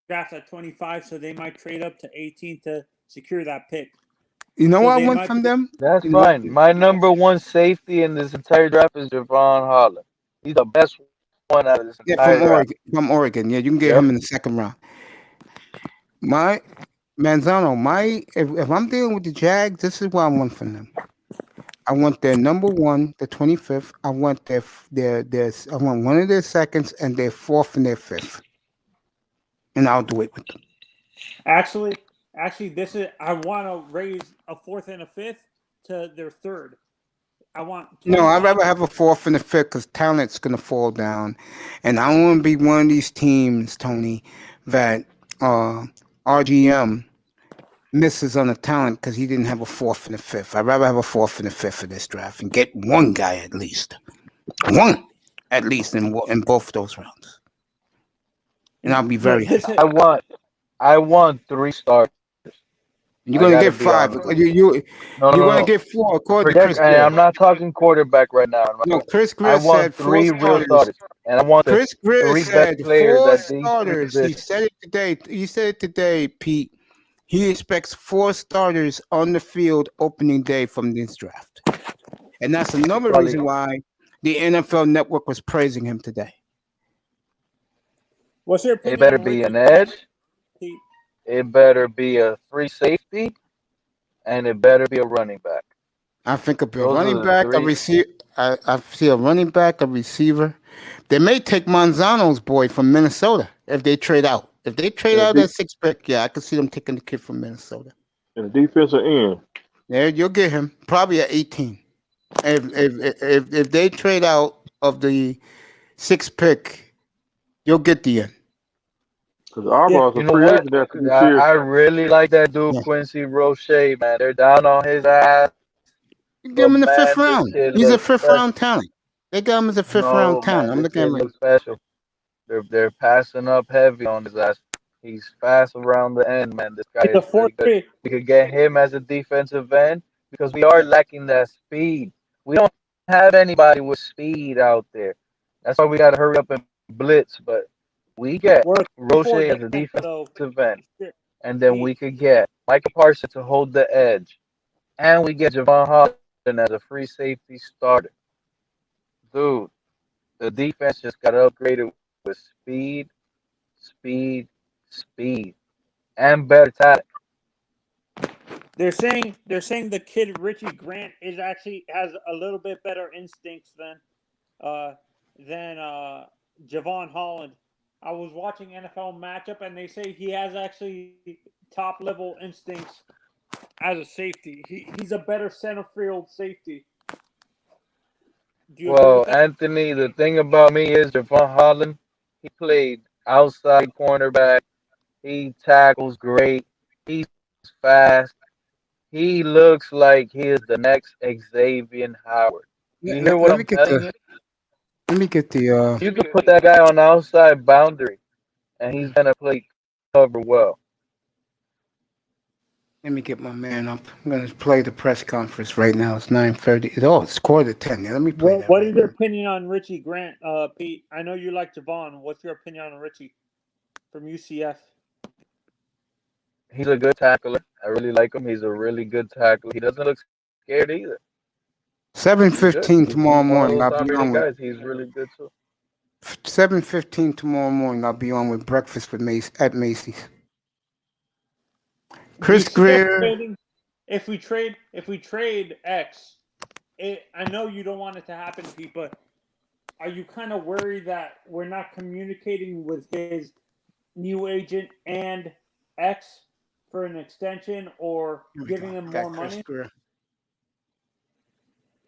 draft at 25, so they might trade up to 18 to secure that pick. You know what I want from them? That's fine. My number one safety in this entire draft is Javon Holland. He's the best one out of this entire draft. From Oregon. Yeah, you can get him in the second round. My Manzano, if I'm dealing with the Jags, this is what I want from them. I want their number one, the 25th. I want I want one of their seconds and their fourth and their fifth. And I'll do it with them. Actually, I want to raise a fourth and a fifth to their third. No, I'd rather have a fourth and a fifth because talent's gonna fall down. And I don't want to be one of these teams, Tony, that RGM misses on the talent because he didn't have a fourth and a fifth. I'd rather have a fourth and a fifth for this draft and get one guy at least. One at least in both those rounds. And I'll be very happy. I want 3 stars. You're gonna get 5. You're gonna get 4 according to Chris Grier. I'm not talking quarterback right now. No, Chris Grier said 3 real starters. And I want Chris Grier 3 said best players 4 that starters. He said it today, Pete. He expects 4 starters on the field opening day from this draft. And that's another reason why the NFL Network was praising him today. What's your opinion? It better be an edge. It better be a free safety. And it better be a running back. I think it'll be a running back, a receiver. I see a running back, a receiver. They may take Manzano's boy from Minnesota if they trade out. If they trade out that 6th pick, I can see them taking the kid from Minnesota. And the defensive end. Yeah, you'll get him probably at 18. If they trade out of the 6th pick, you'll get the end. Because Arbaugh's You a know free what? agent after this I, year. I really like that dude Yeah. Quincy Roche, man. They're down on his ass, You give but him in the fifth man, this round. kid He's a looks fifth round special. talent. They got him as a fifth round No, talent. man, I'm this looking at kid him. looks special. They're passing up heavy on his ass. He's fast around the end, man. This guy He's a is really good. 4-3. We could get him as a defensive end because we are lacking that speed. We don't have anybody with speed out there. That's why we got to hurry up and blitz. But we get We're a Roche 3-4 as a defense, so defensive end, sure. and then He, we could get Micah Parsons to hold the edge, and we get Javon Holland as a free safety starter. Dude, the defense just got upgraded with speed, speed, speed, and better talent. they're saying the kid Richie Grant is actually has a little bit better instincts than Javon Holland. I was watching NFL matchup and they say he has actually top level instincts as a safety. He's a better center field safety. Do you agree with Well, that? Anthony, the thing about me is Javon Holland, he played outside cornerback. He tackles great. He's fast. He looks like he is the next Xavier Howard. You hear what Let me I'm get telling you? the You could put that guy on the outside boundary, and he's gonna play cover well. let me get my man up. I'm gonna play the press conference right now. It's 9:30. It's 9:45. Let me play that. What Right is your opinion on Richie Grant, Pete? I know you like Javon. What's your opinion on Richie from UCF? He's a good tackler. I really like him. He's a really good tackler. He doesn't look scared either. He's good. 7:15 tomorrow He's one of morning. those I'll be on underrated with guys. He's really good too. 7:15 tomorrow morning. I'll be on with breakfast with Mace at Macy's. Do you Chris see us Grier. trading? If we trade X, I know you don't want it to happen, Pete, but are you kind of worried that we're not communicating with his new agent and X for an extension or Here we giving go. him Got more Chris money? Grier.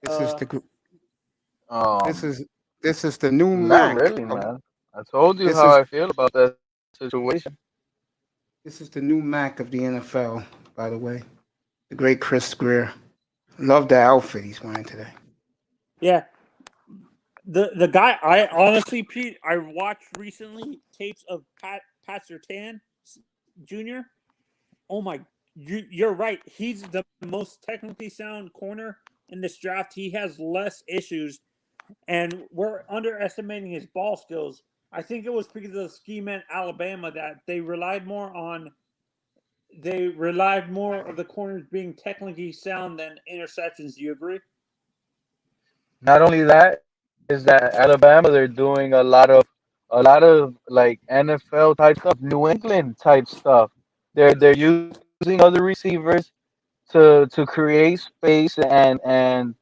This is Uh, the Um, this is the new Not Mack. really, man. I told you This how is I feel about that situation. this is the new Mack of the NFL. By the way, the great Chris Grier. Love the outfit he's wearing today. yeah, the guy. I honestly, Pete, I watched recently tapes of Pat Surtain Jr. Oh my, you're right. He's the most technically sound corner in this draft. He has less issues, and we're underestimating his ball skills. I think it was because of the scheme at Alabama that they relied more of the corners being technically sound than interceptions. Do you agree? Not only that, is that Alabama they're doing a lot of like NFL type stuff, New England type stuff. They're using other receivers to create space and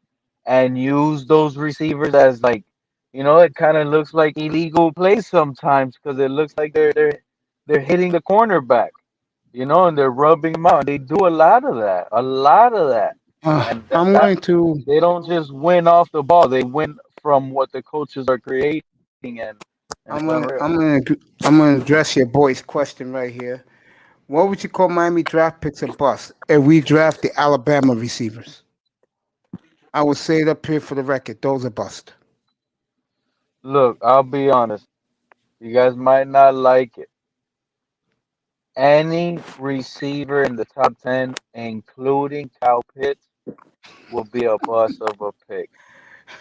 use those receivers as like it kind of looks like illegal plays sometimes because it looks like they're hitting the cornerback, and they're rubbing him out. They do a lot of that, and I'm that going to they don't just win off the ball; they win from what the coaches are creating, and I'm it's gonna unreal. I'm gonna I'm gonna address your boy's question right here. What would you call Miami draft picks a bust if we draft the Alabama receivers? I will say it up here for the record. Those are bust. Look, I'll be honest. You guys might not like it. Any receiver in the top 10, including Kyle Pitts, will be a bust of a pick.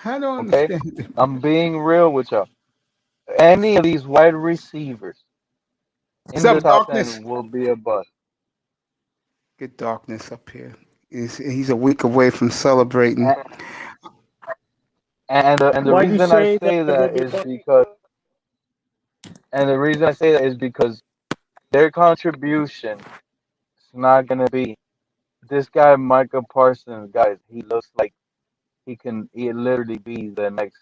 I don't Okay? understand. I'm being real with y'all. Any of these wide receivers What's in the up, top darkness? 10 will be a bust. Get darkness up here. He's a week away from celebrating. And, and the Why do you reason I say that say they're going that to be? is because their contribution is not gonna be this guy Micah Parsons, guys. He looks like he literally be the next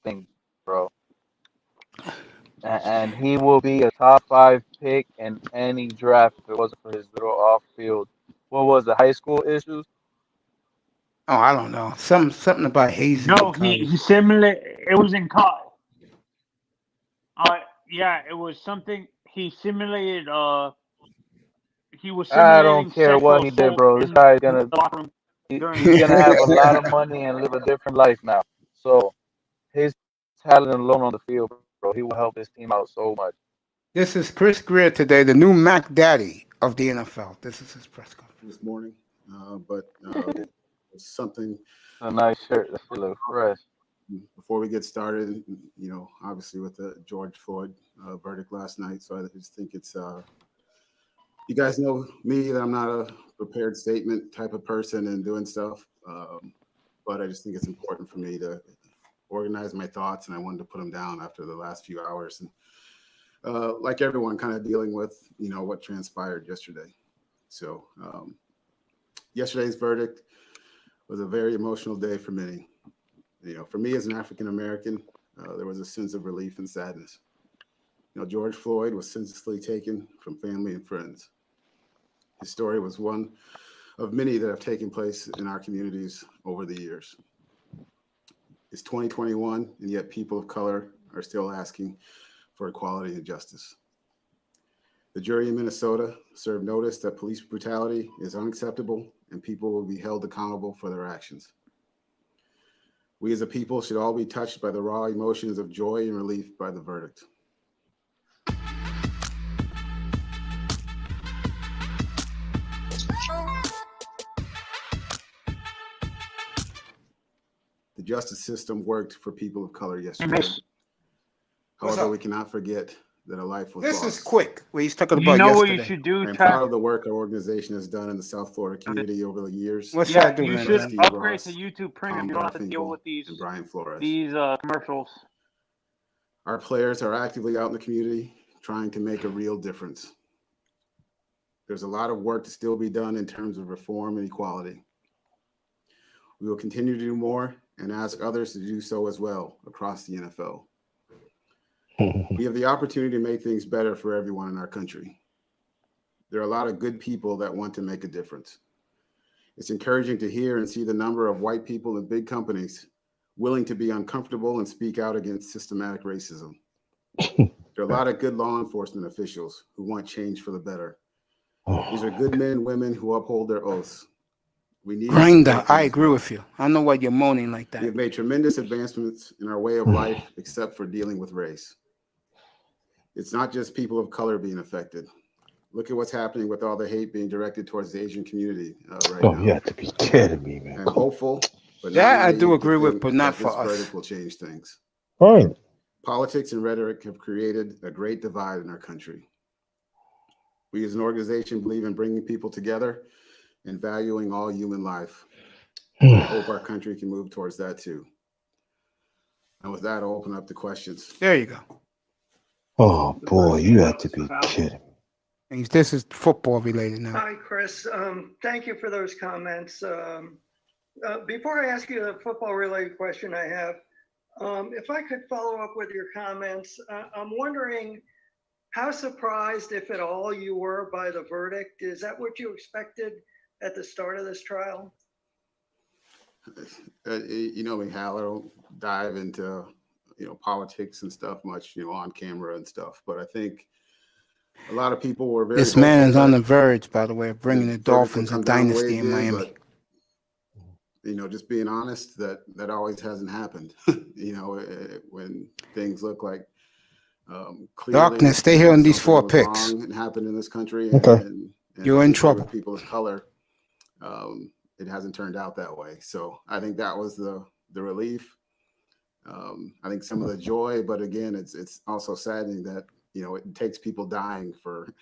thing, bro. And he will be a top 5 pick in any draft if it wasn't for his little off field. What was it? High school issues? Oh, I don't know. Something about hazing in No, college. he similar. It was in college. Yeah, it was something he simulated. He was I don't simulating care what sexual he did, assault bro. This in guy's the gonna locker room during he's the gonna have a game. lot of money and live a different life now. So his talent alone on the field, bro, he will help his team out so much. This is Chris Grier today, the new Mack Daddy of the NFL. This is his press conference. This morning, but it's something It's a nice shirt. That shit look fresh. before we get started. Obviously with the George Floyd verdict last night, so I just think it's you guys know me that I'm not a prepared statement type of person and doing stuff, but I just think it's important for me to organize my thoughts, and I wanted to put them down after the last few hours, and like everyone, kind of dealing with what transpired yesterday. So yesterday's verdict was a very emotional day for many. For me as an African American, there was a sense of relief and sadness. George Floyd was senselessly taken from family and friends. His story was one of many that have taken place in our communities over the years. It's 2021, and yet people of color are still asking for equality and justice. The jury in Minnesota served notice that police brutality is unacceptable and people will be held accountable for their actions. We as a people should all be touched by the raw emotions of joy and relief by the verdict. The justice system worked for people of color yesterday. However, we cannot forget that a life was lost. This is quick. Where he's talking You about know what you yesterday. should do, I'm Chad? proud of the work our organization has done in the South Florida community over the years. What should I do, You man? should Steve upgrade Ross, to YouTube Premium. Tom You don't have to deal Garfinkel, with and Brian Flores. these commercials. Our players are actively out in the community trying to make a real difference. There's a lot of work to still be done in terms of reform and equality. We will continue to do more and ask others to do so as well across the NFL. We have the opportunity to make things better for everyone in our country. There are a lot of good people that want to make a difference. It's encouraging to hear and see the number of white people in big companies willing to be uncomfortable and speak out against systematic racism. There are a lot of good law enforcement officials who want change for the better. These are good men and women who uphold their oaths. We need Grinder, I agree with you. I don't know why you're moaning like We that. have made tremendous advancements in our way of life, except for dealing with race. It's not just people of color being affected. Look at what's happening with all the hate being directed towards the Asian community right now. You have to be kidding me, man. I'm hopeful, but That not I do naive to agree with, think but not that for this us. verdict will change things. Right. Politics and rhetoric have created a great divide in our country. We as an organization believe in bringing people together and valuing all human life. I hope our country can move towards that too. And with that, I'll open up the questions. There you go. Oh boy, you have to be kidding me. And this is football related now. Hi, Chris. Thank you for those comments. Before I ask you a football related question I have, if I could follow up with your comments, I'm wondering how surprised, if at all, you were by the verdict. Is that what you expected at the start of this trial? You know me, Hal, I don't dive into politics and stuff much, on camera and stuff. But I think a lot of people were very. This man hopeful is on that the verge, by the way, of bringing the verdict would Dolphins a come down the way dynasty it in did, Miami. but, just being honest, that always hasn't happened. When things look like clearly Darkness, stay here on these something 4 was picks. wrong and happened in this country, Okay. and You're in particularly with trouble. people of color, it hasn't turned out that way. So I think that was the relief. I think some of the joy, but again, it's also saddening that it takes people dying for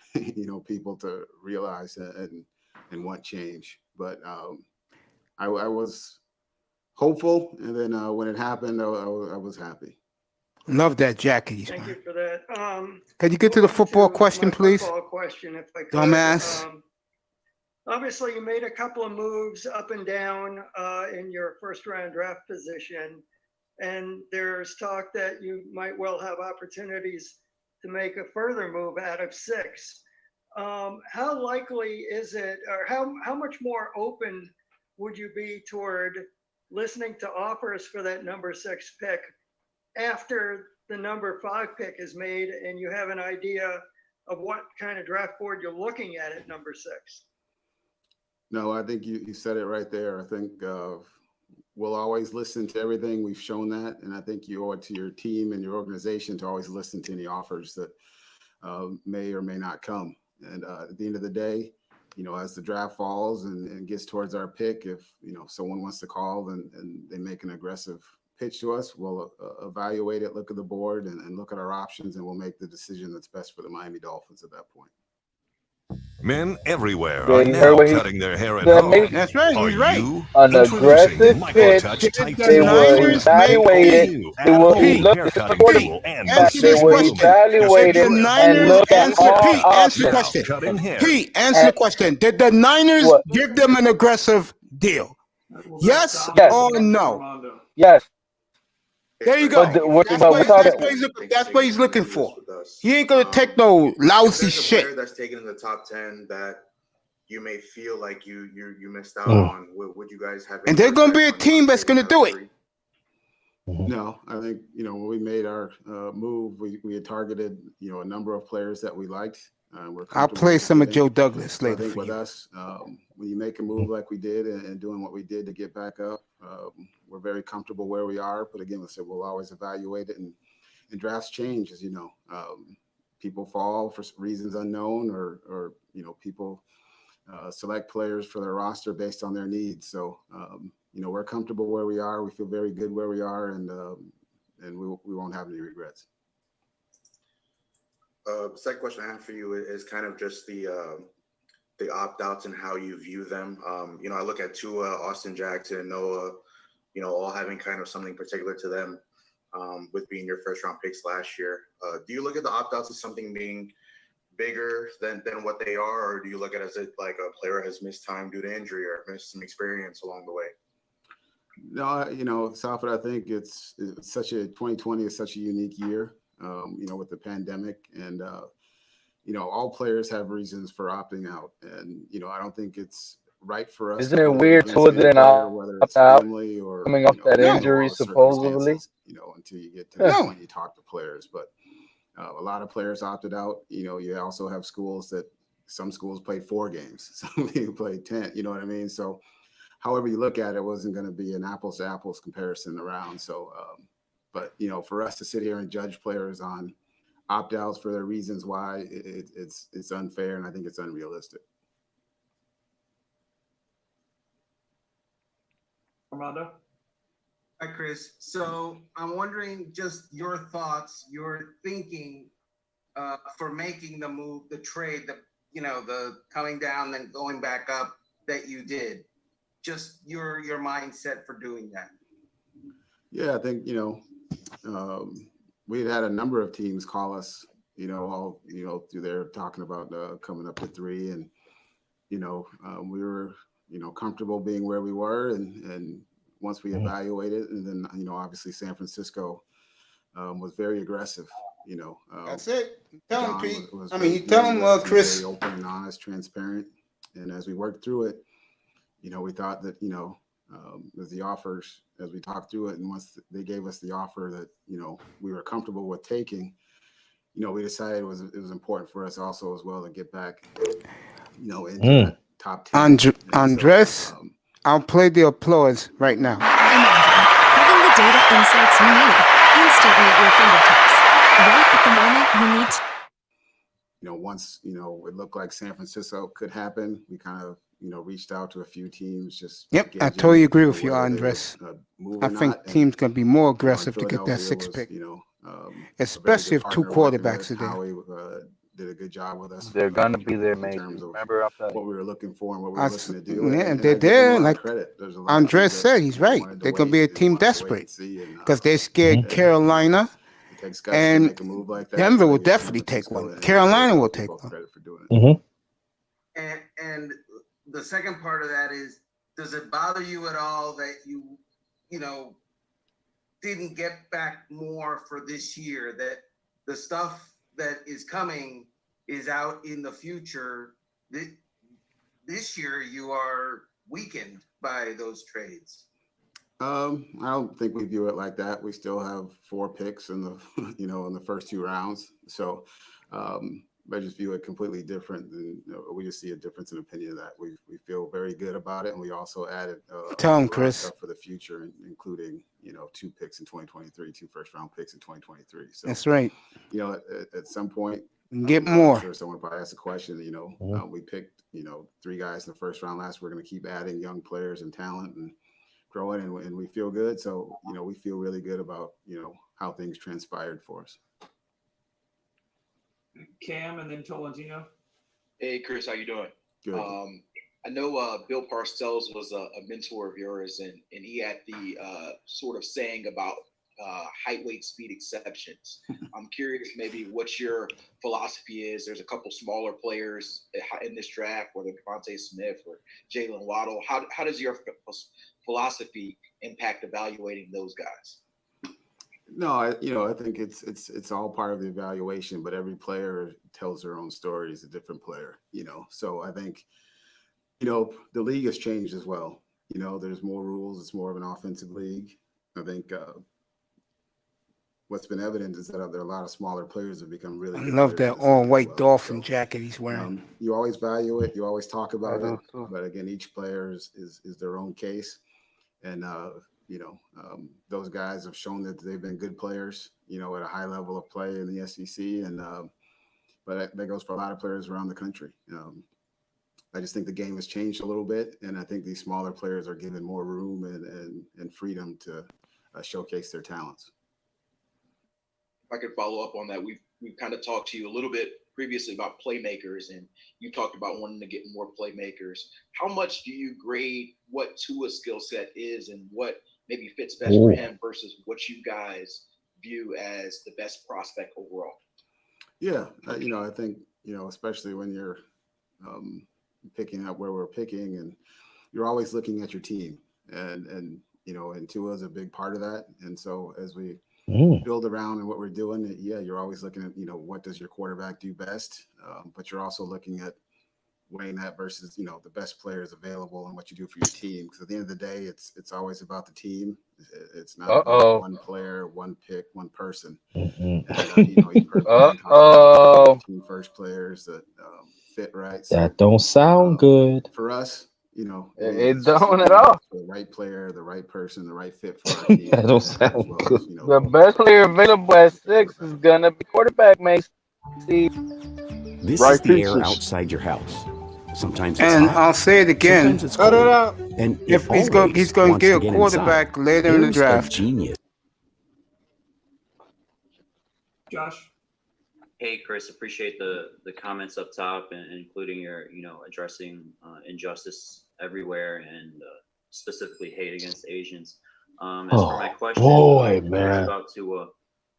people to realize and want change. But I was hopeful, and then when it happened, I was happy. Love that jacket he's Thank you wearing. for that. Can you get to the Moving football to question, my please? Football question, if I could. Dumbass. Obviously, you made a couple of moves up and down in your first round draft position, and there's talk that you might well have opportunities to make a further move out of 6. How likely is it, or how much more open would you be toward listening to offers for that number 6 pick after the number 5 pick is made and you have an idea of what kind of draft board you're looking at number 6? No, I think you said it right there. I think we'll always listen to everything. We've shown that. And I think you owe it to your team and your organization to always listen to any offers that may or may not come. And at the end of the day, as the draft falls and gets towards our pick, if, someone wants to call and they make an aggressive pitch to us, we'll evaluate it, look at the board and look at our options, and we'll make the decision that's best for the Miami Dolphins at that point. Men everywhere Yeah, are you heard now what he cutting their hair at said, home. mate? That's right. Are He's right. you? An Introducing aggressive Microtouch pitch, Type The they will Niners may evaluate You it. They at will home look haircutting according tool and answer they this will grooming. question. evaluate Did it the and Niners look at answer all Pete? Answer the options. question. Cutting hair. Pete, answer the question. Did the Niners What? give them an aggressive deal? Yes Yes. or no? Yes. There you go. But we're That's talking. what he's looking for. He ain't gonna take no lousy If there's a shit. player that's taken in the top 10 that you may feel like you missed out Mm. on, would you guys have? And any there's gonna be a respect on team that's trading gonna do out it. three? No, I think, when we made our move, we had targeted, a number of players that we liked. We're I'll comfortable play some of getting. Joe Douglas So I later think for with you. us, when you make a move like we did and doing what we did to get back up, we're very comfortable where we are. But again, we'll always evaluate it, and drafts change, as you know. People fall for reasons unknown, or people select players for their roster based on their needs. So we're comfortable where we are. We feel very good where we are, and we won't have any regrets. Second question I have for you is kind of just the opt-outs and how you view them. I look at Tua, Austin Jackson, Noah, all having kind of something particular to them, with being your first-round picks last year. Do you look at the opt-outs as something being bigger than what they are, or do you look at it as like a player has missed time due to injury or missed some experience along the way? No, Salford, I think it's such a 2020 is such a unique year, with the pandemic, and all players have reasons for opting out, and I don't think it's right for us. Isn't to it hold weird against Tua any didn't player, whether it's opt out family or coming off that injury, all the supposedly? circumstances, until you get to that point, you talk to players, but a lot of players opted out. You also have schools that some schools played 4 games, some people played 10. You know what I mean? So, however you look at it, wasn't going to be an apples to apples comparison around. So, but for us to sit here and judge players on opt-outs for their reasons why, it's unfair, and I think it's unrealistic. Armando? Hi, Chris. So I'm wondering just your thoughts, your thinking for making the move, the trade, the coming down, then going back up that you did. Just your mindset for doing that. Yeah, I think, we had a number of teams call us, all, through there talking about coming up to 3, and, we were, comfortable being where we were, and once we evaluated, and then, obviously San Francisco was very aggressive, That's it. Tell him, John Pete. was I mean, very you tell him, aggressive, Chris. very open and honest, transparent, and as we worked through it, we thought that, as the offers, as we talked through it, and once they gave us the offer that, we were comfortable with taking, we decided it was important for us also as well to get back, into that top 10. Andres, I'll play the applause right now. Having the data insights you need instantly at your fingertips. Right at the moment you need to. Once, it looked like San Francisco could happen, we kind of, reached out to a few teams. Just Yep, I gauging, totally agree with you, whether they Andres. would, move I or think not. teams gonna be more And, aggressive to get that Philadelphia 6th was, pick, a very especially good if 2 partner working quarterbacks with are there. Howie, did a good job with us. They're gonna be there, in mate. terms of Remember, what we were looking for and what we were looking to do. Yeah, and they're I give them there. a lot of Like credit. There's a lot of Andres teams that, said, he's right. wanted to They're gonna be a wait, team wanted to wait desperate and see, and, because they scared Carolina, it takes guts to and make a move like that. Denver So will I give San definitely take Francisco one. and Carolina will Philadelphia take both one. credit for doing it. And the second part of that is, does it bother you at all that you didn't get back more for this year, that the stuff that is coming is out in the future? This year you are weakened by those trades. I don't think we view it like that. We still have 4 picks in the, in the first 2 rounds. So, I just view it completely different. And we just see a difference in opinion of that. We feel very good about it, and we also added Tell a him, lot of Chris. stuff for the future, including 2 picks in 2023, 2 first-round picks in 2023. So That's right. At some point, Get I'm more. sure someone probably asked a question. We picked 3 guys in the first round last. We're going to keep adding young players and talent and growing, and we feel good. So we feel really good about how things transpired for us. Cam and then Tolentino. Hey, Chris, how you doing? Good. I know Bill Parcells was a mentor of yours, and he had the sort of saying about height, weight, speed exceptions. I'm curious maybe what your philosophy is. There's a couple smaller players in this draft, whether Devontae Smith or Jalen Waddle. How does your philosophy impact evaluating those guys? No, I think it's all part of the evaluation, but every player tells their own story. Is a different player, So I think, the league has changed as well. There's more rules. It's more of an offensive league. I think what's been evident is that there are a lot of smaller players that become really. I good love players that in this league as all-white well. dolphin jacket he's wearing. You always value it. You always talk about I it. do too. But again, each player is their own case. And, those guys have shown that they've been good players, at a high level of play in the SEC. And, but that goes for a lot of players around the country. I just think the game has changed a little bit. And I think these smaller players are given more room and freedom to showcase their talents. If I could follow up on that, we've kind of talked to you a little bit previously about playmakers, and you talked about wanting to get more playmakers. How much do you grade what Tua's skill set is and what maybe fits best for him versus what you guys view as the best prospect overall? Yeah, I think, especially when you're picking up where we're picking, and you're always looking at your team, and Tua is a big part of that. And so as we build around and what we're doing, you're always looking at, what does your quarterback do best? But you're also looking at weighing that versus, the best players available and what you do for your team. Because at the end of the day, it's always about the team. It's not about one player, one pick, one person. And, you've heard team first players that fit right. So, That don't sound good. for us, It don't at all. the right player, the right person, the right fit for our team. That don't as sound well good. as, The best player available at 6 is gonna be quarterback, mate. This Right is the air pieces. outside your house. Sometimes it's And hot. I'll say it again. Sometimes it's Cut cold. it out. And If it he's going always to wants get to a get quarterback inside. later in the Air's a draft. genius. Josh. Hey, Chris, appreciate the comments up top and including your, addressing injustice everywhere and specifically hate against Asians. As for my question, boy, it's man. about Tua.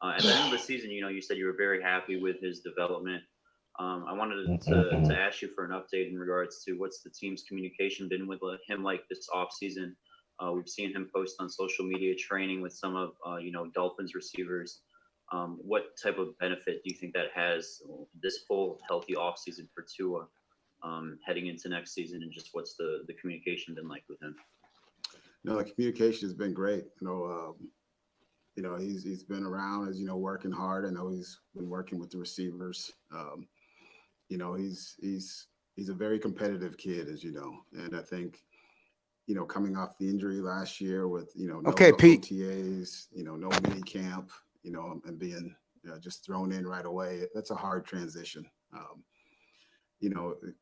At the end of the season, you said you were very happy with his development. I wanted to ask you for an update in regards to what's the team's communication been with him like this offseason. We've seen him post on social media training with some of, Dolphins receivers. What type of benefit do you think that has this full healthy offseason for Tua heading into next season, and just what's the communication been like with him? No, the communication has been great. He's been around, as working hard. I know he's been working with the receivers. He's a very competitive kid, as you know, and I think coming off the injury last year with no Pete. OTAs, no mini camp, and being just thrown in right away. That's a hard transition.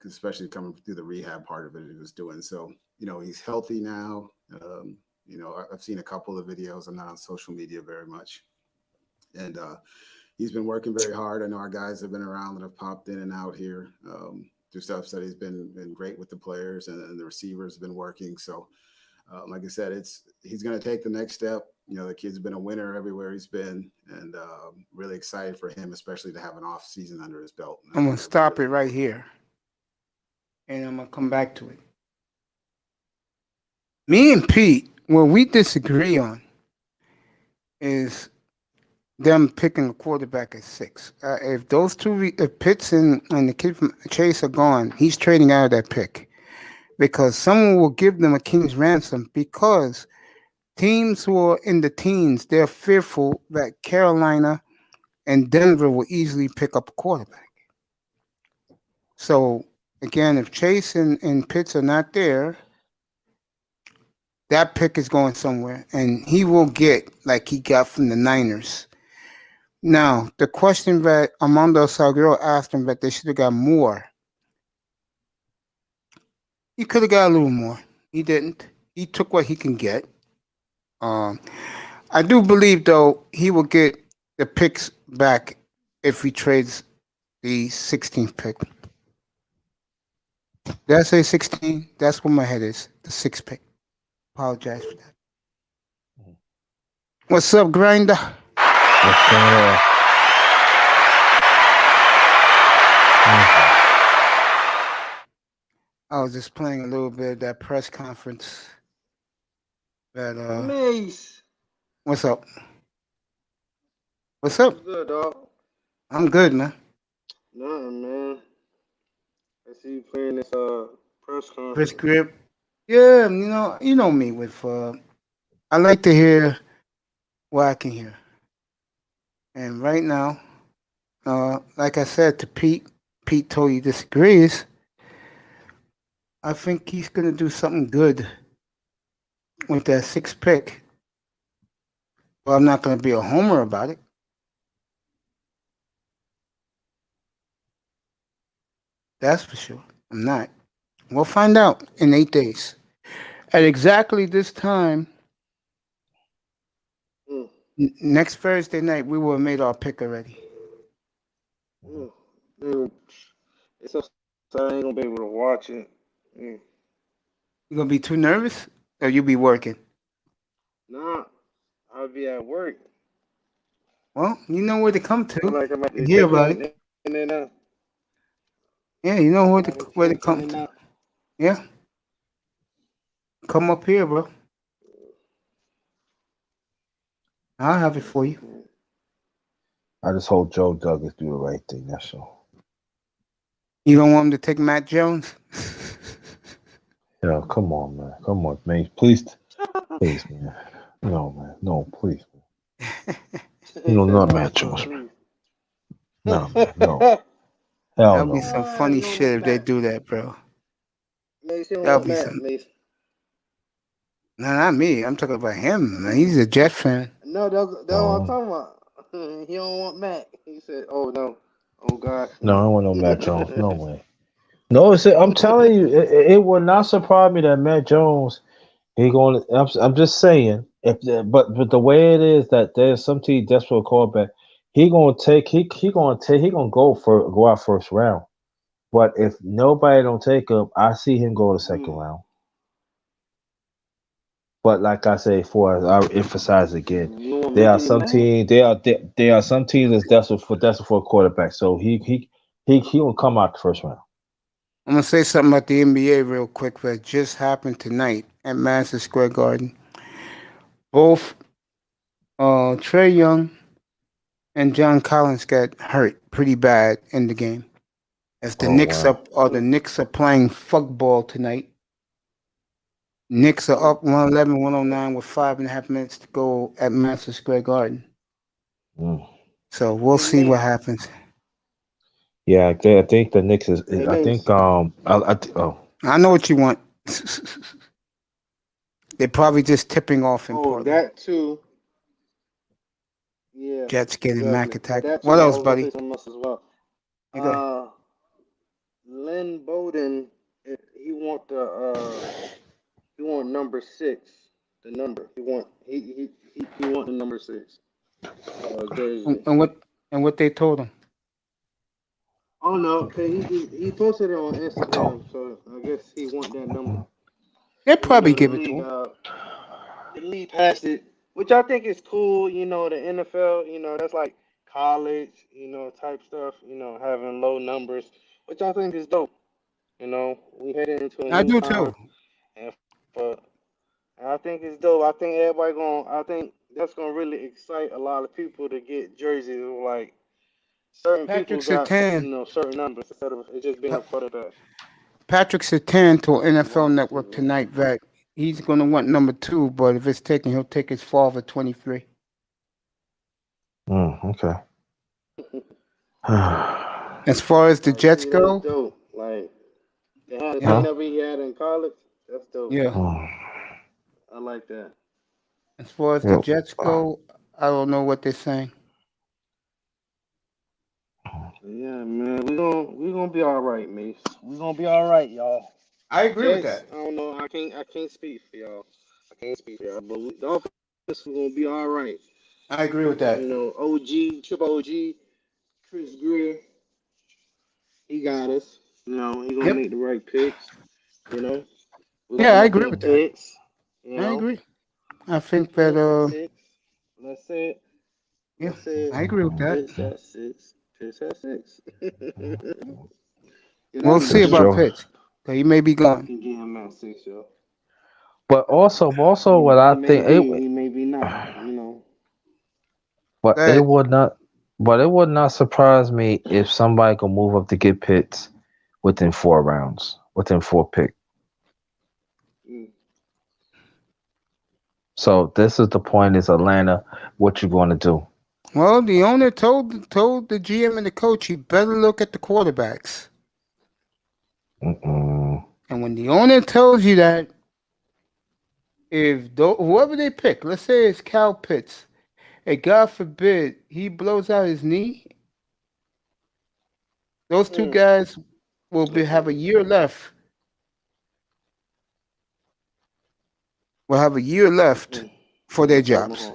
Especially coming through the rehab part of it he was doing. So, he's healthy now. I've seen a couple of videos. I'm not on social media very much. And he's been working very hard. I know our guys have been around that have popped in and out here. Do stuff that he's been great with the players, and the receivers have been working. So, like I said, he's going to take the next step. The kid's been a winner everywhere he's been, and really excited for him, especially to have an off season under his belt. I'm going to stop it right here. And I'm going to come back to it. Me and Pete, what we disagree on is them picking a quarterback at 6. If those two, if Pitts and the kid from Chase are gone, he's trading out of that pick because someone will give them a king's ransom because teams who are in the teens, they're fearful that Carolina and Denver will easily pick up a quarterback. So again, if Chase and Pitts are not there, that pick is going somewhere, and he will get like he got from the Niners. Now, the question that Armando Salguero asked him that they should have got more. He could have got a little more. He didn't. He took what he can get. I do believe, though, he will get the picks back if he trades the 16th pick. Did I say 16? That's where my head is. The 6th pick. Apologize for that. What's up, Grinder? What's going on? I was just playing a little bit of that press conference. That Mace. What's up? What's up? What's good, dog? I'm good, man. Nothing, man. I see you playing this press conference. Chris Grip. Yeah, you know me with I like to hear what I can hear. And right now, like I said to Pete totally disagrees. I think he's gonna do something good with that 6th pick. Well, I'm not gonna be a homer about it. That's for sure. I'm not. We'll find out in 8 days. At exactly this time, next Thursday night, we will have made our pick already. It's so I ain't gonna be able to watch it. You gonna be too nervous, or you be working? Nah, I'll be at work. Well, you know where to come to. Like I might be Hear about it. in and out. Yeah, you know where to come to. Yeah. Come up here, bro. I'll have it for you. I just hope Joe Douglas do the right thing. That's all. You don't want him to take Matt Jones? Yeah, come on, man. Come on, man. Please, man. No, man. No, please. Man. Not Matt Jones, man. No, man. No. Hell That'll no. be some funny shit if they do that, bro. That'll be some. No, not me. I'm talking about him, man. He's a Jet fan. No, that's what I'm talking about. He don't want Matt. He said, "Oh no, oh God." No, I don't want no Matt Jones. No way. No, I'm telling you, it would not surprise me that Matt Jones. I'm just saying. But the way it is that there's some team desperate for a quarterback, he gonna go out first round. But if nobody don't take him, I see him go to second round. But like I say before, I emphasize again, there are some teams. There are some teams that's desperate for a quarterback. So he gonna come out the first round. I'm gonna say something about the NBA real quick that just happened tonight at Madison Square Garden. Both Trey Young and John Collins got hurt pretty bad in the game. As the Knicks are playing fuck ball tonight. Knicks are up 111-109 with 5.5 minutes to go at Madison Square Garden. So we'll see what happens. Yeah, I think the Knicks is. I think I know what you want. They're probably just tipping off in Portland. That too. Yeah. Jets getting Mack attack. That What too, else, I was buddy? gonna say something else as well. Lynn Bowden, he want number 6. The number he want the number 6. Jersey. And what they told him? Oh no, he posted it on Instagram, so I guess he want that number. They'll probably give it to him. The league passed it, which I think is cool. The NFL, that's like college, type stuff. Having low numbers, which I think is dope. We headed into a new time, and I think it's dope. I think that's gonna really excite a lot of people to get jerseys like certain Patrick people got Surtain. Certain numbers instead of it just being a quarterback. Patrick Surtain told NFL Network tonight that he's going to want number 2, but if it's taken, he'll take his father 23. Okay. As far as the Jets See, that's go, dope. Like, they had the yeah, same number he had in college. That's dope. yeah. I like that. As far as the Jets go, I don't know what they're saying. Yeah, man, we gonna be all right, Mace. We gonna be all right, y'all. I agree with Jets, that. I don't know. I can't speak for y'all. I can't speak for y'all, but the offense we gonna be all right. I agree with that. You know, triple OG, Chris Grier, he got us. You know, he gonna make the right picks. You know, Yeah, I agree with that. picks. You I know, agree. I think that six. Let's say it. yeah, Let's say it. I agree with that. Pitts at 6. Pitts at 6. We'll see about Pitts. He may be gone. Can get him at 6, yo. But also what I think he may be not. You know. But it would not surprise me if somebody could move up to get Pitts within 4 rounds, within 4 picks. So this is the point: is Atlanta, what you going to do? Well, the owner told the GM and the coach he better look at the quarterbacks. And when the owner tells you that, if whoever they pick, let's say it's Cal Pitts, and God forbid he blows out his knee, those 2 guys will have a year left. Will have a year left for their jobs.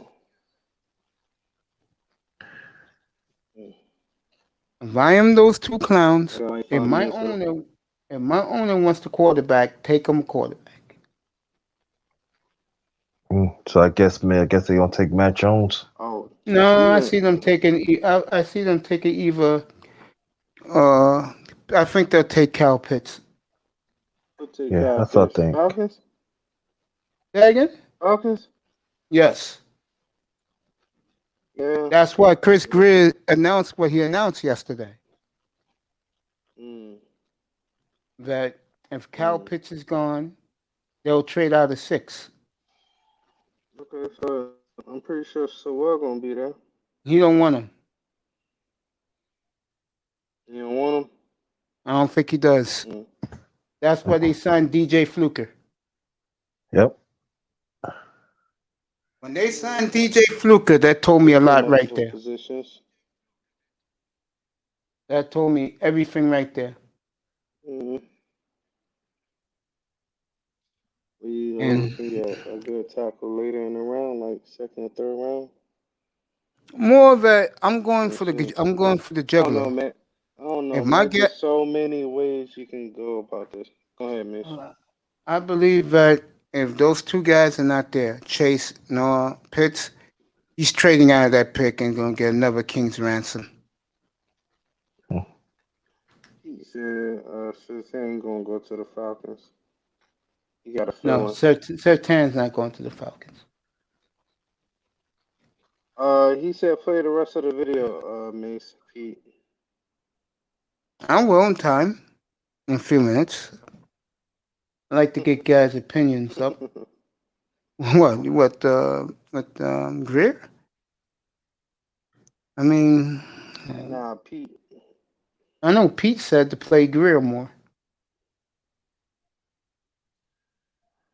If I am those 2 clowns, if my owner wants the quarterback, take him quarterback. So I guess they're gonna take Matt Jones. Oh no, I see them taking. I see them taking either. I think they'll take Cal Pitts. Yeah, that's what I think. Falcons? Say again? Falcons? Yes. Yeah. That's why Chris Grier announced what he announced yesterday. That if Cal Pitts is gone, they'll trade out of 6. Okay, so I'm pretty sure Sewell gonna be there. He don't want him. You don't want him? I don't think he does. That's why they signed DJ Fluker. Yep. When they signed DJ Fluker, that told me a lot right there. Positions. That told me everything right there. We And can get a good tackle later in the round, like 2nd or 3rd round. more of a, I'm going for the I don't know, juggler. man. I don't know, If man. There's so many ways you can go about this. Go ahead, Miss. I believe that if those 2 guys are not there, Chase nor Pitts, he's trading out of that pick and going to get another king's ransom. He said Surtain gonna go to the Falcons. He got a No, feeling. Surtain's not going to the Falcons. He said play the rest of the video, Mace Pete. I will in time, in a few minutes. I like to get guys' opinions up. What, Grier? I mean, Nah, Pete. I know Pete said to play Grier more.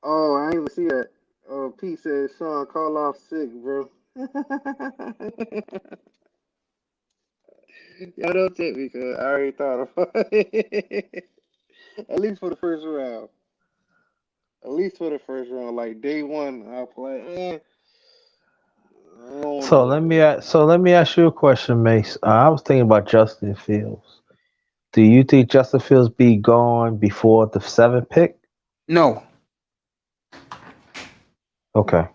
Oh, I didn't even see that. Oh, Pete said, Sean, call off sick, bro. Y'all don't take me, cause I already thought about it. At least for the first round. At least for the first round. Like day 1, I'll play. So let me ask you a question, Mace. I was thinking about Justin Fields. Do you think Justin Fields be gone before the 7th pick? No. Okay.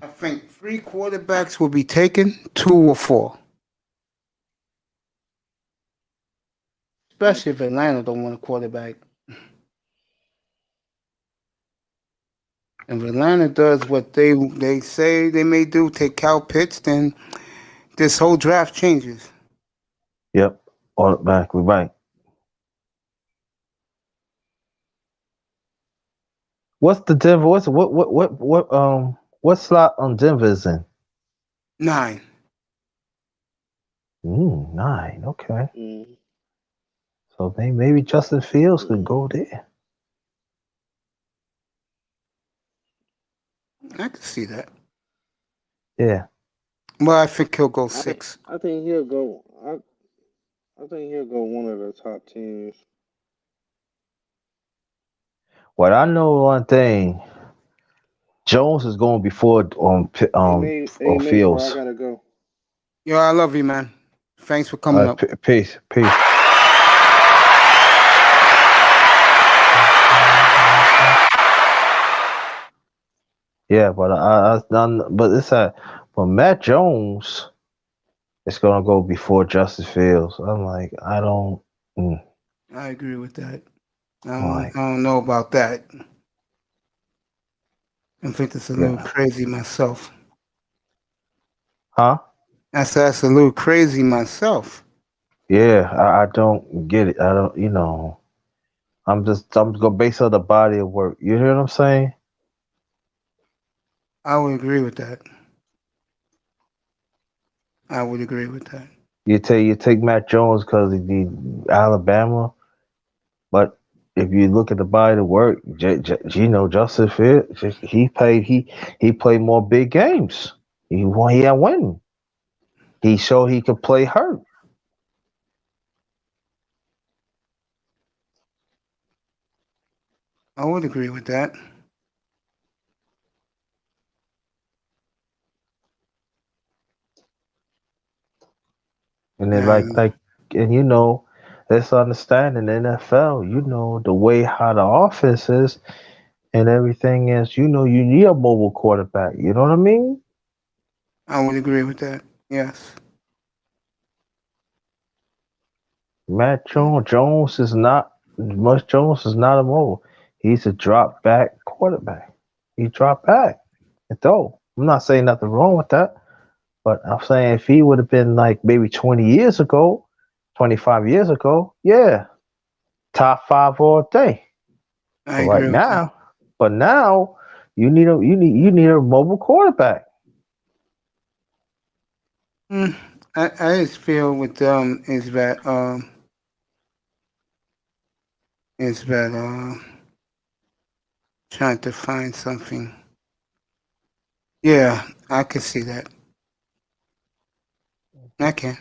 I think 3 quarterbacks will be taken, 2 or 4. Especially if Atlanta don't want a quarterback. If Atlanta does what they say they may do, take Cal Pitts, then this whole draft changes. Yep. Automatically right. What's the Denver? What slot on Denver is in? 9. 9. Okay. Mm. So maybe Justin Fields could go there. I can see that. Yeah. Well, I think he'll go 6. I think he'll go. I think he'll go one of the top teams. What I know one thing, Jones is going before on Hey, Nate, bro, I Fields. gotta go. Yo, I love you, man. Thanks for coming up. Peace. Yeah, but it's but Matt Jones is gonna go before Justin Fields. I'm like, I don't. I agree with that. I don't know about that. I think it's a little crazy myself. Huh? I said that's a little crazy myself. Yeah, I don't get it. I don't. I'm gonna base on the body of work. You hear what I'm saying? I would agree with that. I would agree with that. You take Matt Jones because he Alabama, but if you look at the body of work, Justin Fields, he played more big games. He had winning. He showed he could play hurt. I would agree with that. And then let's understand in the NFL, the way how the offense is and everything is, you need a mobile quarterback. You know what I mean? I would agree with that. Yes. Matt Jones is not a mobile. He's a drop back quarterback. He dropped back. Though I'm not saying nothing wrong with that, but I'm saying if he would have been like maybe 20 years ago, 25 years ago, yeah, top 5 all day. I agree But now you need a mobile quarterback. I just feel with them is that trying to find something. Yeah, I can see that. I can.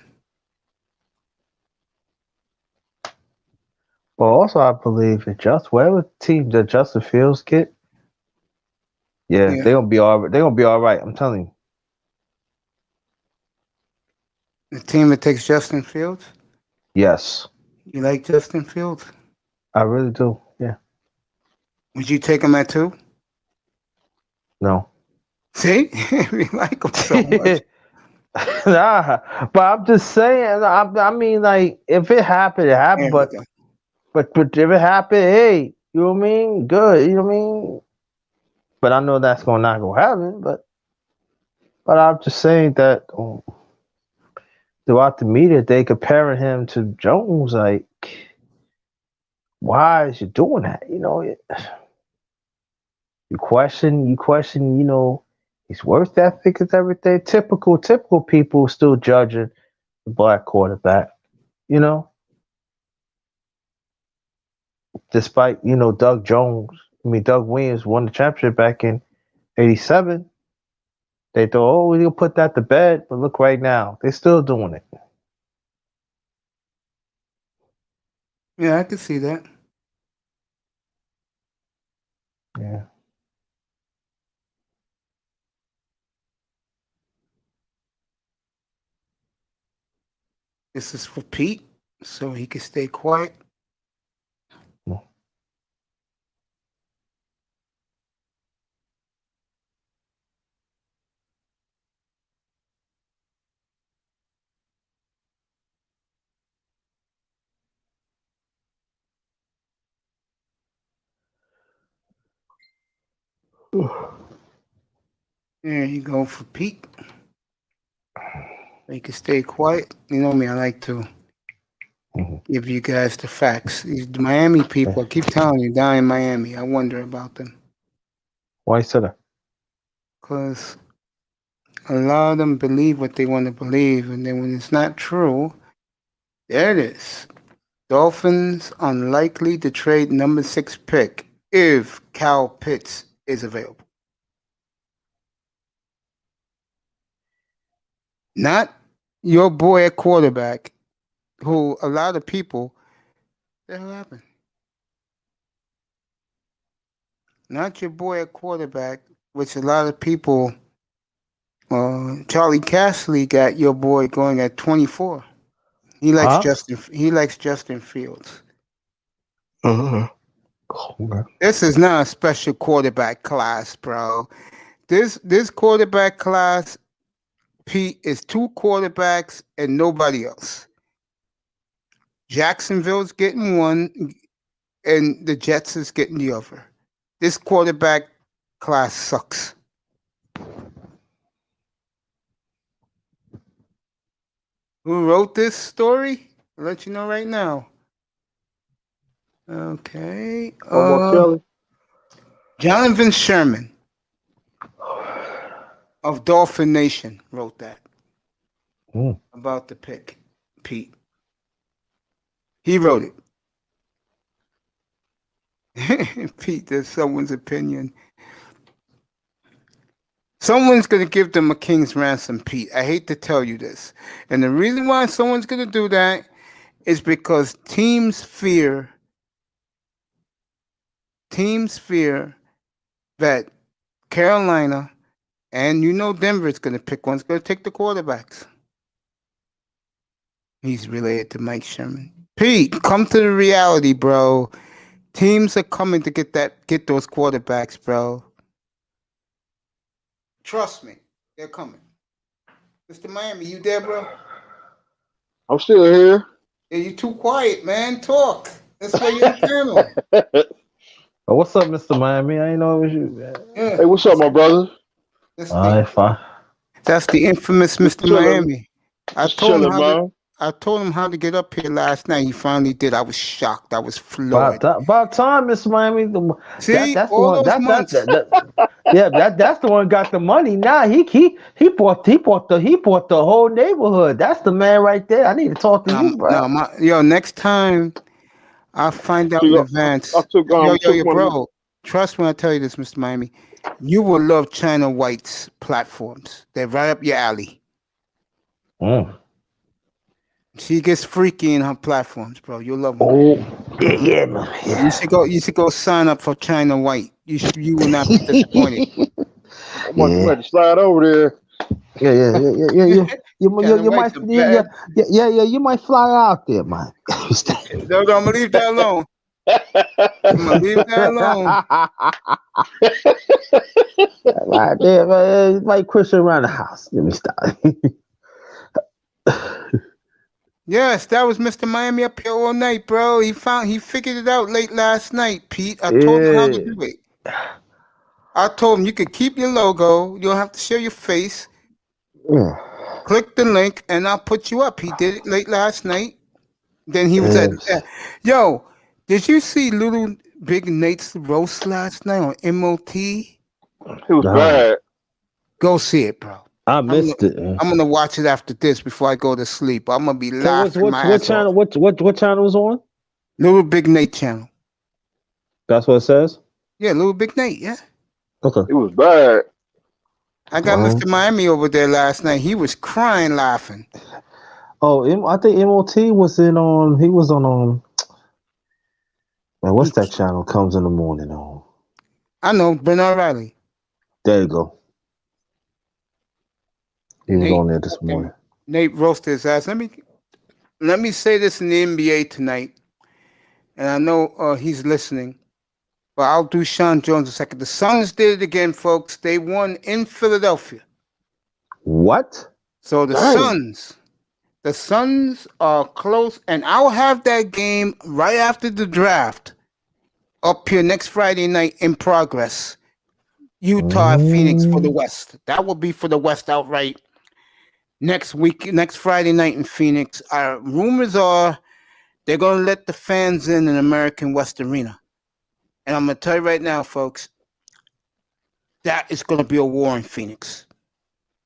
Well, also I believe whatever team that Justin Fields get, they're gonna be all right. They're gonna be all right. I'm telling you. The team that takes Justin Fields? Yes. You like Justin Fields? I really do. Yeah. Would you take him at 2? No. See? We like him so much. Nah, but I'm just saying. I mean, like, if it happened, it happened. But if it happened, hey, you know what I mean? Good, you know what I mean? But I know that's not gonna happen. But I'm just saying that throughout the media, they comparing him to Jones. Like, why is you doing that? You question. His worth ethic is everything. Typical people still judging the black quarterback. Despite Doug Williams won the championship back in '87. They thought, we'll put that to bed. But look, right now they're still doing it. Yeah, I can see that. Yeah. This is for Pete, so he can stay quiet. There you go for Pete. You can stay quiet. You know me, I like to give you guys the facts. These Miami people, I keep telling you, down in Miami, I wonder about them. Why you said that? Because a lot of them believe what they want to believe, and then when it's not true, there it is. Dolphins unlikely to trade number 6 pick if Kyle Pitts is available. Not your boy at quarterback, who a lot of people, what the hell happened? Not your boy at quarterback, which a lot of people, Charlie Castley got your boy going at 24. He likes Justin Fields. Okay. This is not a special quarterback class, bro. This quarterback class, Pete, is 2 quarterbacks and nobody else. Jacksonville's getting one, and the Jets is getting the other. This quarterback class sucks. Who wrote this story? I'll let you know right now. Okay. Kelly. Jonathan Sherman of Dolphin Nation wrote that about the pick, Pete. He wrote it. Pete, there's someone's opinion. Someone's going to give them a king's ransom, Pete. I hate to tell you this. And the reason why someone's going to do that is because teams fear that Carolina and Denver's going to pick one. It's going to take the quarterbacks. He's related to Mike Sherman. Pete, come to the reality, bro. Teams are coming to get those quarterbacks, bro. Trust me, they're coming. Mr. Miami, you there, bro? I'm still here. Yeah, you too quiet, man. Talk. That's why you're on panel. Oh, what's up, Mr. Miami? I ain't know it was you, man. Yeah. Hey, what's up, my brother? Fine. That's the infamous Mr. Miami. I told him how to get up here last night. He finally did. I was shocked. I was floored. About time, Mr. Miami. See, that's the all one. those months. That's the one got the money. Now he bought the whole neighborhood. That's the man right there. I need to talk to you, bro. Next time I'll find out in advance. Bro. Trust when I tell you this, Mr. Miami. You will love China White's platforms. They're right up your alley. She gets freaky in her platforms, bro. You'll love them. Oh, yeah, man. Yeah. You should go sign up for China White. You will not be disappointed. I'm going to slide over there. Yeah. You might fly out there, man. No, I'm gonna leave that alone. Right there, man. Like Christian around the house. Let me stop. Yes, that was Mr. Miami up here all night, bro. He figured it out late last night, Pete. I told him how to do it. I told him you could keep your logo. You don't have to show your face. Yeah. Click the link, and I'll put you up. He did it late last night. Then he was yo, did you see Little Big Nate's roast last night on MOT? It was bad. Go see it, bro. I missed it. I'm gonna watch it after this before I go to sleep. I'm gonna be laughing my what ass channel? off. What channel was on? Little Big Nate channel. That's what it says. Yeah, Little Big Nate. Yeah. Okay. It was bad. I got Mr. Miami over there last night. He was crying, laughing. Oh, I think MOT was in on. He was on. Man, what's that channel? Comes in the morning on. I know, Bernard Riley. There you go. He was on there this morning. Nate roasted his ass. Let me say this in the NBA tonight, and I know he's listening, but I'll do Sean Jones a second. The Suns did it again, folks. They won in Philadelphia. What? So the Suns are close, and I'll have that game right after the draft up here next Friday night in progress. Utah, Phoenix for the West. That will be for the West outright. Next Friday night in Phoenix. Rumors are they're going to let the fans in American West Arena. And I'm going to tell you right now, folks, that is going to be a war in Phoenix.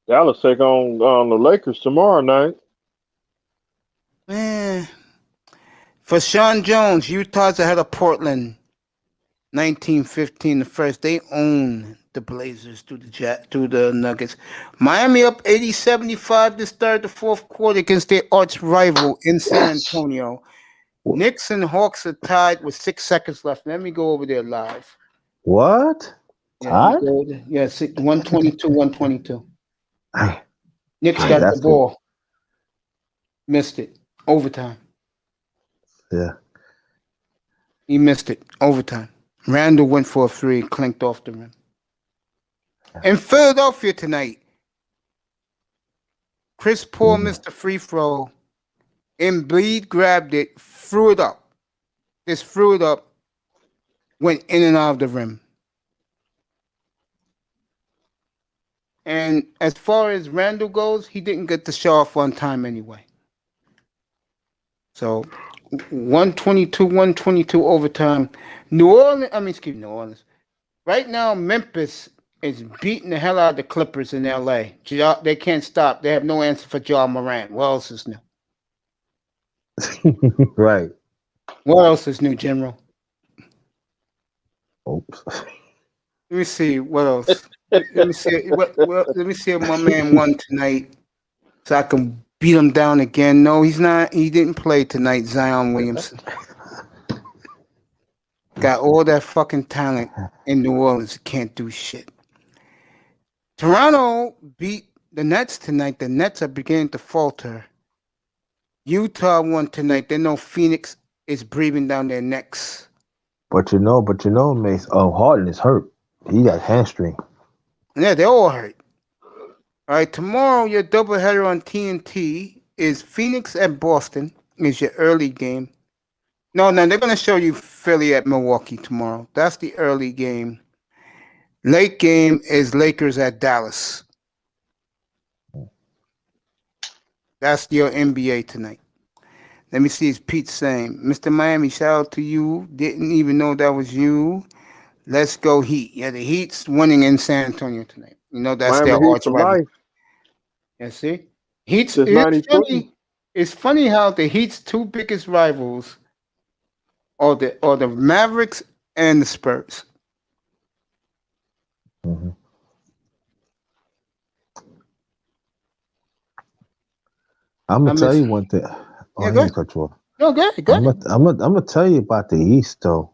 Dallas take on the Lakers tomorrow night. Man, for Sean Jones, Utah's ahead of Portland, 19-15 the first. They own the Blazers through the Nuggets. Miami up 80-75 to start the fourth quarter against their arch rival in San Antonio. Knicks and Hawks are tied with 6 seconds left. Let me go over there live. What? Yeah, Tied? 122-122. Knicks got That's the ball. Missed it. Overtime. Yeah. He missed it. Overtime. Randall went for a 3, clinked off the rim. In Philadelphia tonight, Chris Paul missed a free throw. Embiid grabbed it, threw it up. Just threw it up, went in and out of the rim. And as far as Randall goes, he didn't get the show off on time anyway. So 122 overtime. New Orleans. Right now, Memphis is beating the hell out of the Clippers in LA. They can't stop. They have no answer for Ja Morant. What else is new? Right. What else is new, General? Oops. Let me see what else. Let me see. Let me see if my man won tonight, so I can beat him down again. No, he's not. He didn't play tonight. Zion Williamson got all that fucking talent in New Orleans. Can't do shit. Toronto beat the Nets tonight. The Nets are beginning to falter. Utah won tonight. They know Phoenix is breathing down their necks. But you know, Mace. Harden is hurt. He got hamstring. Yeah, they're all hurt. All right, tomorrow your doubleheader on TNT is Phoenix at Boston. Is your early game. No, they're going to show you Philly at Milwaukee tomorrow. That's the early game. Late game is Lakers at Dallas. That's your NBA tonight. Let me see, it's Pete saying, Mr. Miami, shout out to you. Didn't even know that was you. Let's go Heat. Yeah, the Heat's winning in San Antonio tonight. You know that's Miami their Heat arch for rival. life. Yeah, see? Heat's Since it's 93. funny. It's funny how the Heat's two biggest rivals are the Mavericks and the Spurs. Mm-hmm. I'm gonna tell you one thing. Yeah, go ahead. Cut you off. No, go ahead. Go ahead. I'm gonna tell you about the East though.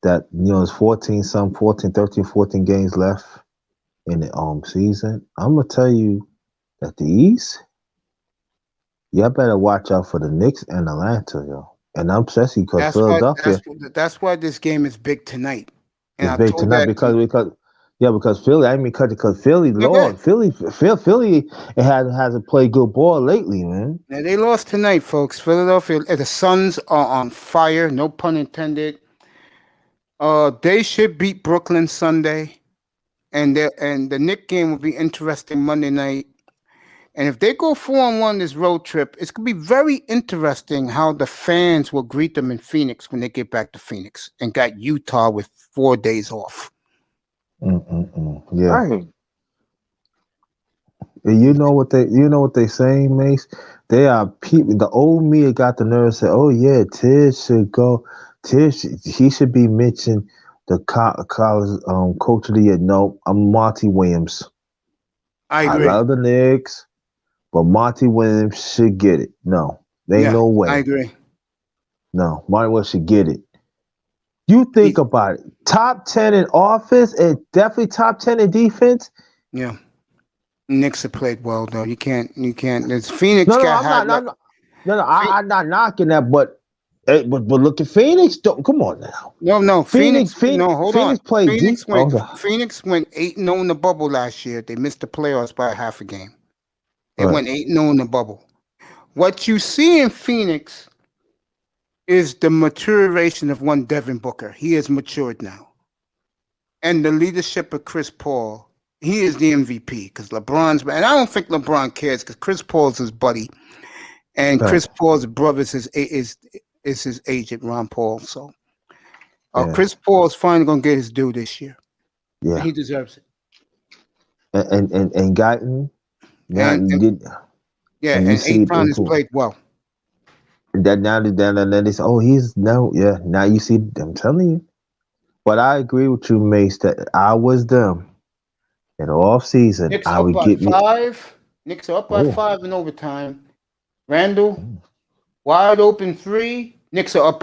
That it's 13, 14 games left in the season. I'm gonna tell you that the East, y'all better watch out for the Knicks and Atlanta, yo. And I'm especially because Philadelphia. That's why this game is big tonight. And it's big tonight because Philly. I mean, because Philly, Lord, Philly hasn't played good ball lately, man. Now they lost tonight, folks. Philadelphia. The Suns are on fire. No pun intended. They should beat Brooklyn Sunday, and the Knicks game will be interesting Monday night. And if they go 4-1 this road trip, it's gonna be very interesting how the fans will greet them in Phoenix when they get back to Phoenix and got Utah with 4 days off. Yeah. Dang. And you know what they saying, Mace? They are people. The old me got the nerve to say, "Oh yeah, Tiz should go. He should be mentioned the college coach of the year." No, I'm Monty Williams. I agree. I love the Knicks, but Monty Williams should get it. No, there ain't no way. I agree. No, Monty Williams should get it. You think about it. Top 10 in offense and definitely top 10 in defense. Yeah. Knicks have played well though. You can't. There's Phoenix. I'm not knocking that, but look at Phoenix. Come on now. No. Phoenix. No, hold on. Played Phoenix deep. Phoenix went 8-0 in the bubble last year. They missed the playoffs by half a game. They went 8-0 in the bubble. What you see in Phoenix is the maturation of one Devin Booker. He has matured now. And the leadership of Chris Paul. He is the MVP because LeBron's, and I don't think LeBron cares because Chris Paul's his buddy. And Chris Paul's brother is his agent, Ron Paul. So Chris Paul is finally going to get his due this year. And Yeah, he deserves it. and Guyton now And did, yeah, and you and see Apron has played well. that now they say, oh, he's no, yeah. Now you see, I'm telling you. But I agree with you, Mace, that I was them in the off season. Knicks I up would by get me. 5. Knicks are up by Oh, 5 in overtime. Randall, wide open 3. Knicks are up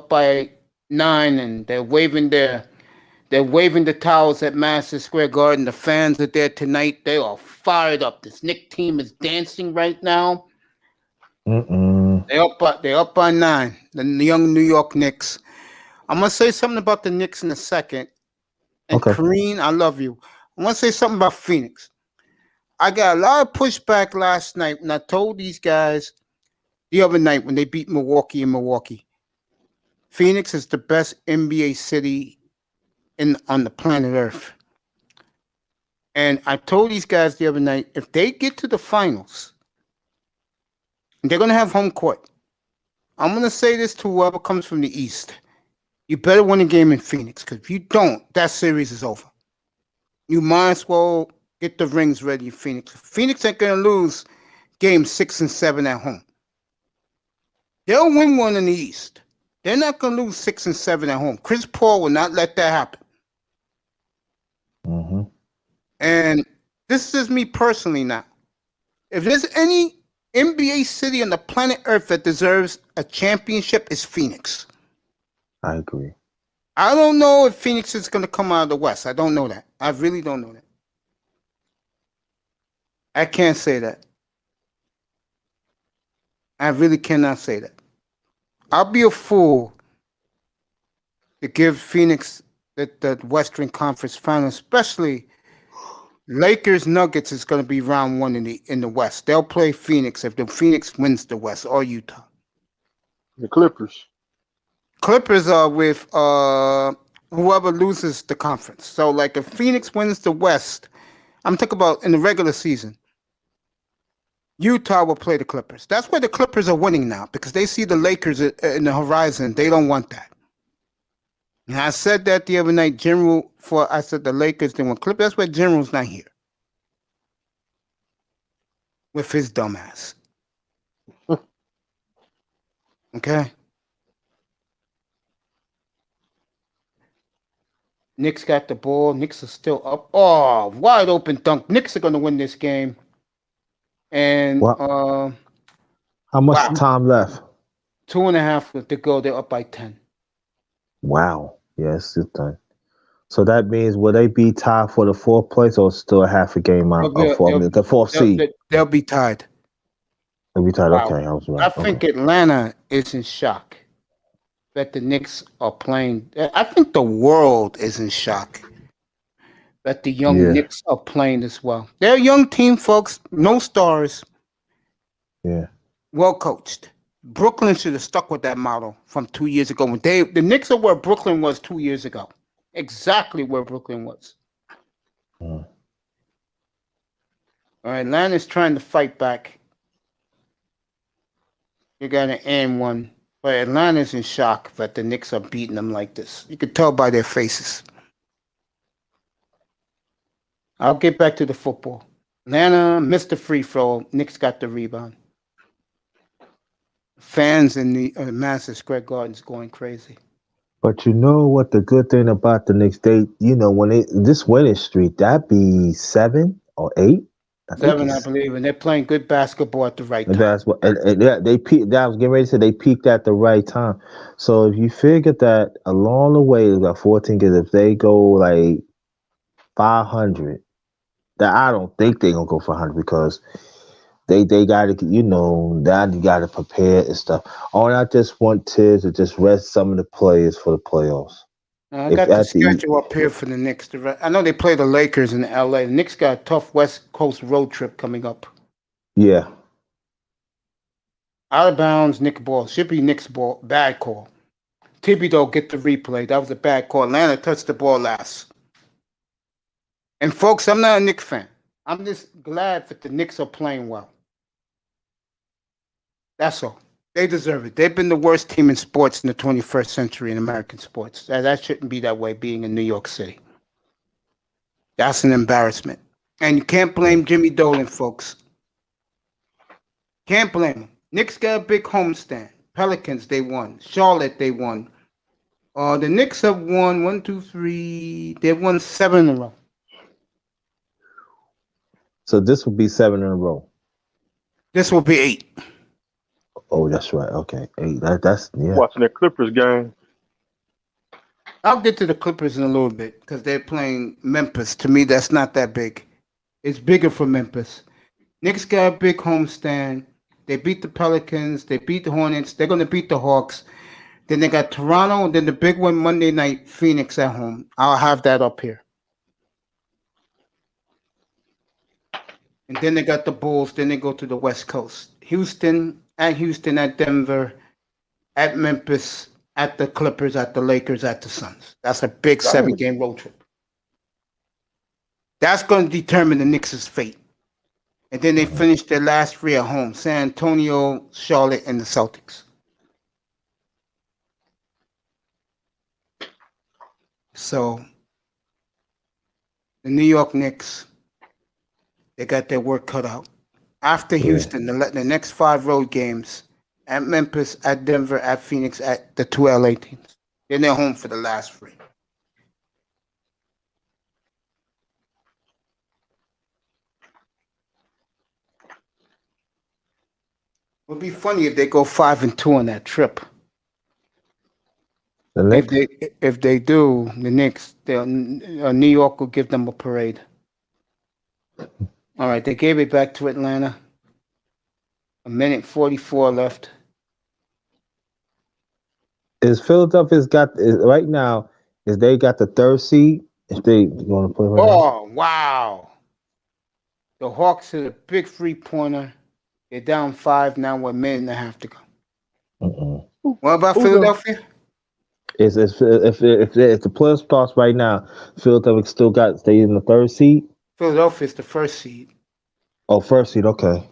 by 9, and they're waving the towels at Madison Square Garden. The fans are there tonight. They are fired up. This Knicks team is dancing right now. They're up by 9. The young New York Knicks. I'm gonna say something about the Knicks in a second. And okay. Kareem, I love you. I want to say something about Phoenix. I got a lot of pushback last night when I told these guys the other night when they beat Milwaukee in Milwaukee. Phoenix is the best NBA city on the planet Earth. And I told these guys the other night, if they get to the finals, they're going to have home court. I'm going to say this to whoever comes from the East. You better win a game in Phoenix, because if you don't, that series is over. You might as well get the rings ready in Phoenix. Phoenix ain't going to lose games 6 and 7 at home. They'll win one in the East. They're not going to lose 6 and 7 at home. Chris Paul will not let that happen. And this is just me personally now. If there's any NBA city on the planet Earth that deserves a championship, it's Phoenix. I agree. I don't know if Phoenix is going to come out of the West. I don't know that. I really don't know that. I can't say that. I really cannot say that. I'll be a fool to give Phoenix the Western Conference Final, especially Lakers Nuggets is going to be round 1 in the West. They'll play Phoenix if the Phoenix wins the West or Utah. The Clippers. Clippers are with whoever loses the conference. So, like, if Phoenix wins the West, I'm talking about in the regular season, Utah will play the Clippers. That's why the Clippers are winning now, because they see the Lakers in the horizon. They don't want that. And I said that the other night, I said the Lakers didn't want Clippers. That's why General's not here. With his dumbass. Okay? Knicks got the ball. Knicks are still up. Oh, wide open dunk. Knicks are going to win this game. And What? How much time left? 2.5 to go. They're up by 10. Wow. Yes, it's done. So that means will they be tied for the 4th place or still half a game out of the 4th seed? They'll be tied. They'll be tied. Wow. Okay, I was right. I think Atlanta is in shock that the Knicks are playing. I think the world is in shock that the young Knicks are playing as well. They're a young team, folks. No stars. Yeah. Well coached. Brooklyn should have stuck with that model from 2 years ago. When the Knicks are where Brooklyn was 2 years ago. Exactly where Brooklyn was. All right, Atlanta's trying to fight back. You got an and one, but Atlanta's in shock that the Knicks are beating them like this. You could tell by their faces. I'll get back to the football. Atlanta missed the free throw. Knicks got the rebound. Fans in the Madison Square Garden's going crazy. But you know what the good thing about the Knicks, when this winning streak, that'd be 7 or 8. 7, I believe, and they're playing good basketball at the right time. Basketball, and they peaked. I was getting ready to say they peaked at the right time. So if you figure that along the way, it's got 14 games. If they go like 500, that I don't think they're gonna go 500 because they got to now you got to prepare and stuff. All I just want to just rest some of the players for the playoffs. I got the schedule up here for the Knicks. I know they play the Lakers in L.A. The Knicks got a tough West Coast road trip coming up. Yeah. Out of bounds, Knicks ball. Should be Knicks ball. Bad call. Thibodeau get the replay. That was a bad call. Atlanta touched the ball last. And folks, I'm not a Knicks fan. I'm just glad that the Knicks are playing well. That's all. They deserve it. They've been the worst team in sports in the 21st century in American sports. That shouldn't be that way being in New York City. That's an embarrassment. And you can't blame Jimmy Dolan, folks. Can't blame him. Knicks got a big homestand. Pelicans, they won. Charlotte, they won. The Knicks have won 1, 2, 3. They've won 7 in a row. So this would be 7 in a row. This will be 8. Oh, that's right. Okay, 8. That's yeah. Watching the Clippers game. I'll get to the Clippers in a little bit because they're playing Memphis. To me, that's not that big. It's bigger for Memphis. Knicks got a big homestand. They beat the Pelicans. They beat the Hornets. They're going to beat the Hawks. Then they got Toronto. And then the big one Monday night, Phoenix at home. I'll have that up here. And then they got the Bulls. Then they go to the West Coast. Houston, at Denver, at Memphis, at the Clippers, at the Lakers, at the Suns. That's a big 7-game road trip. That's going to determine the Knicks' fate. And then they finish their last 3 at home. San Antonio, Charlotte, and the Celtics. So, the New York Knicks, they got their work cut out. After Houston, the next 5 road games at Memphis, at Denver, at Phoenix, at the 2 LA teams. Then they're home for the last 3. It would be funny if they go 5-2 on that trip. If they do, the Knicks, New York will give them a parade. All right, they gave it back to Atlanta. 1:44 left. Is Philadelphia's got right now? Is they got the 3rd seed? If they want to put it right now? Oh, wow. The Hawks hit a big 3-pointer. They're down 5 now with 1.5 to go. What about Philadelphia? If the playoff starts right now, Philadelphia still got stay in the 3rd seed. Philadelphia's the 1st seed. Oh, 1st seed. Okay.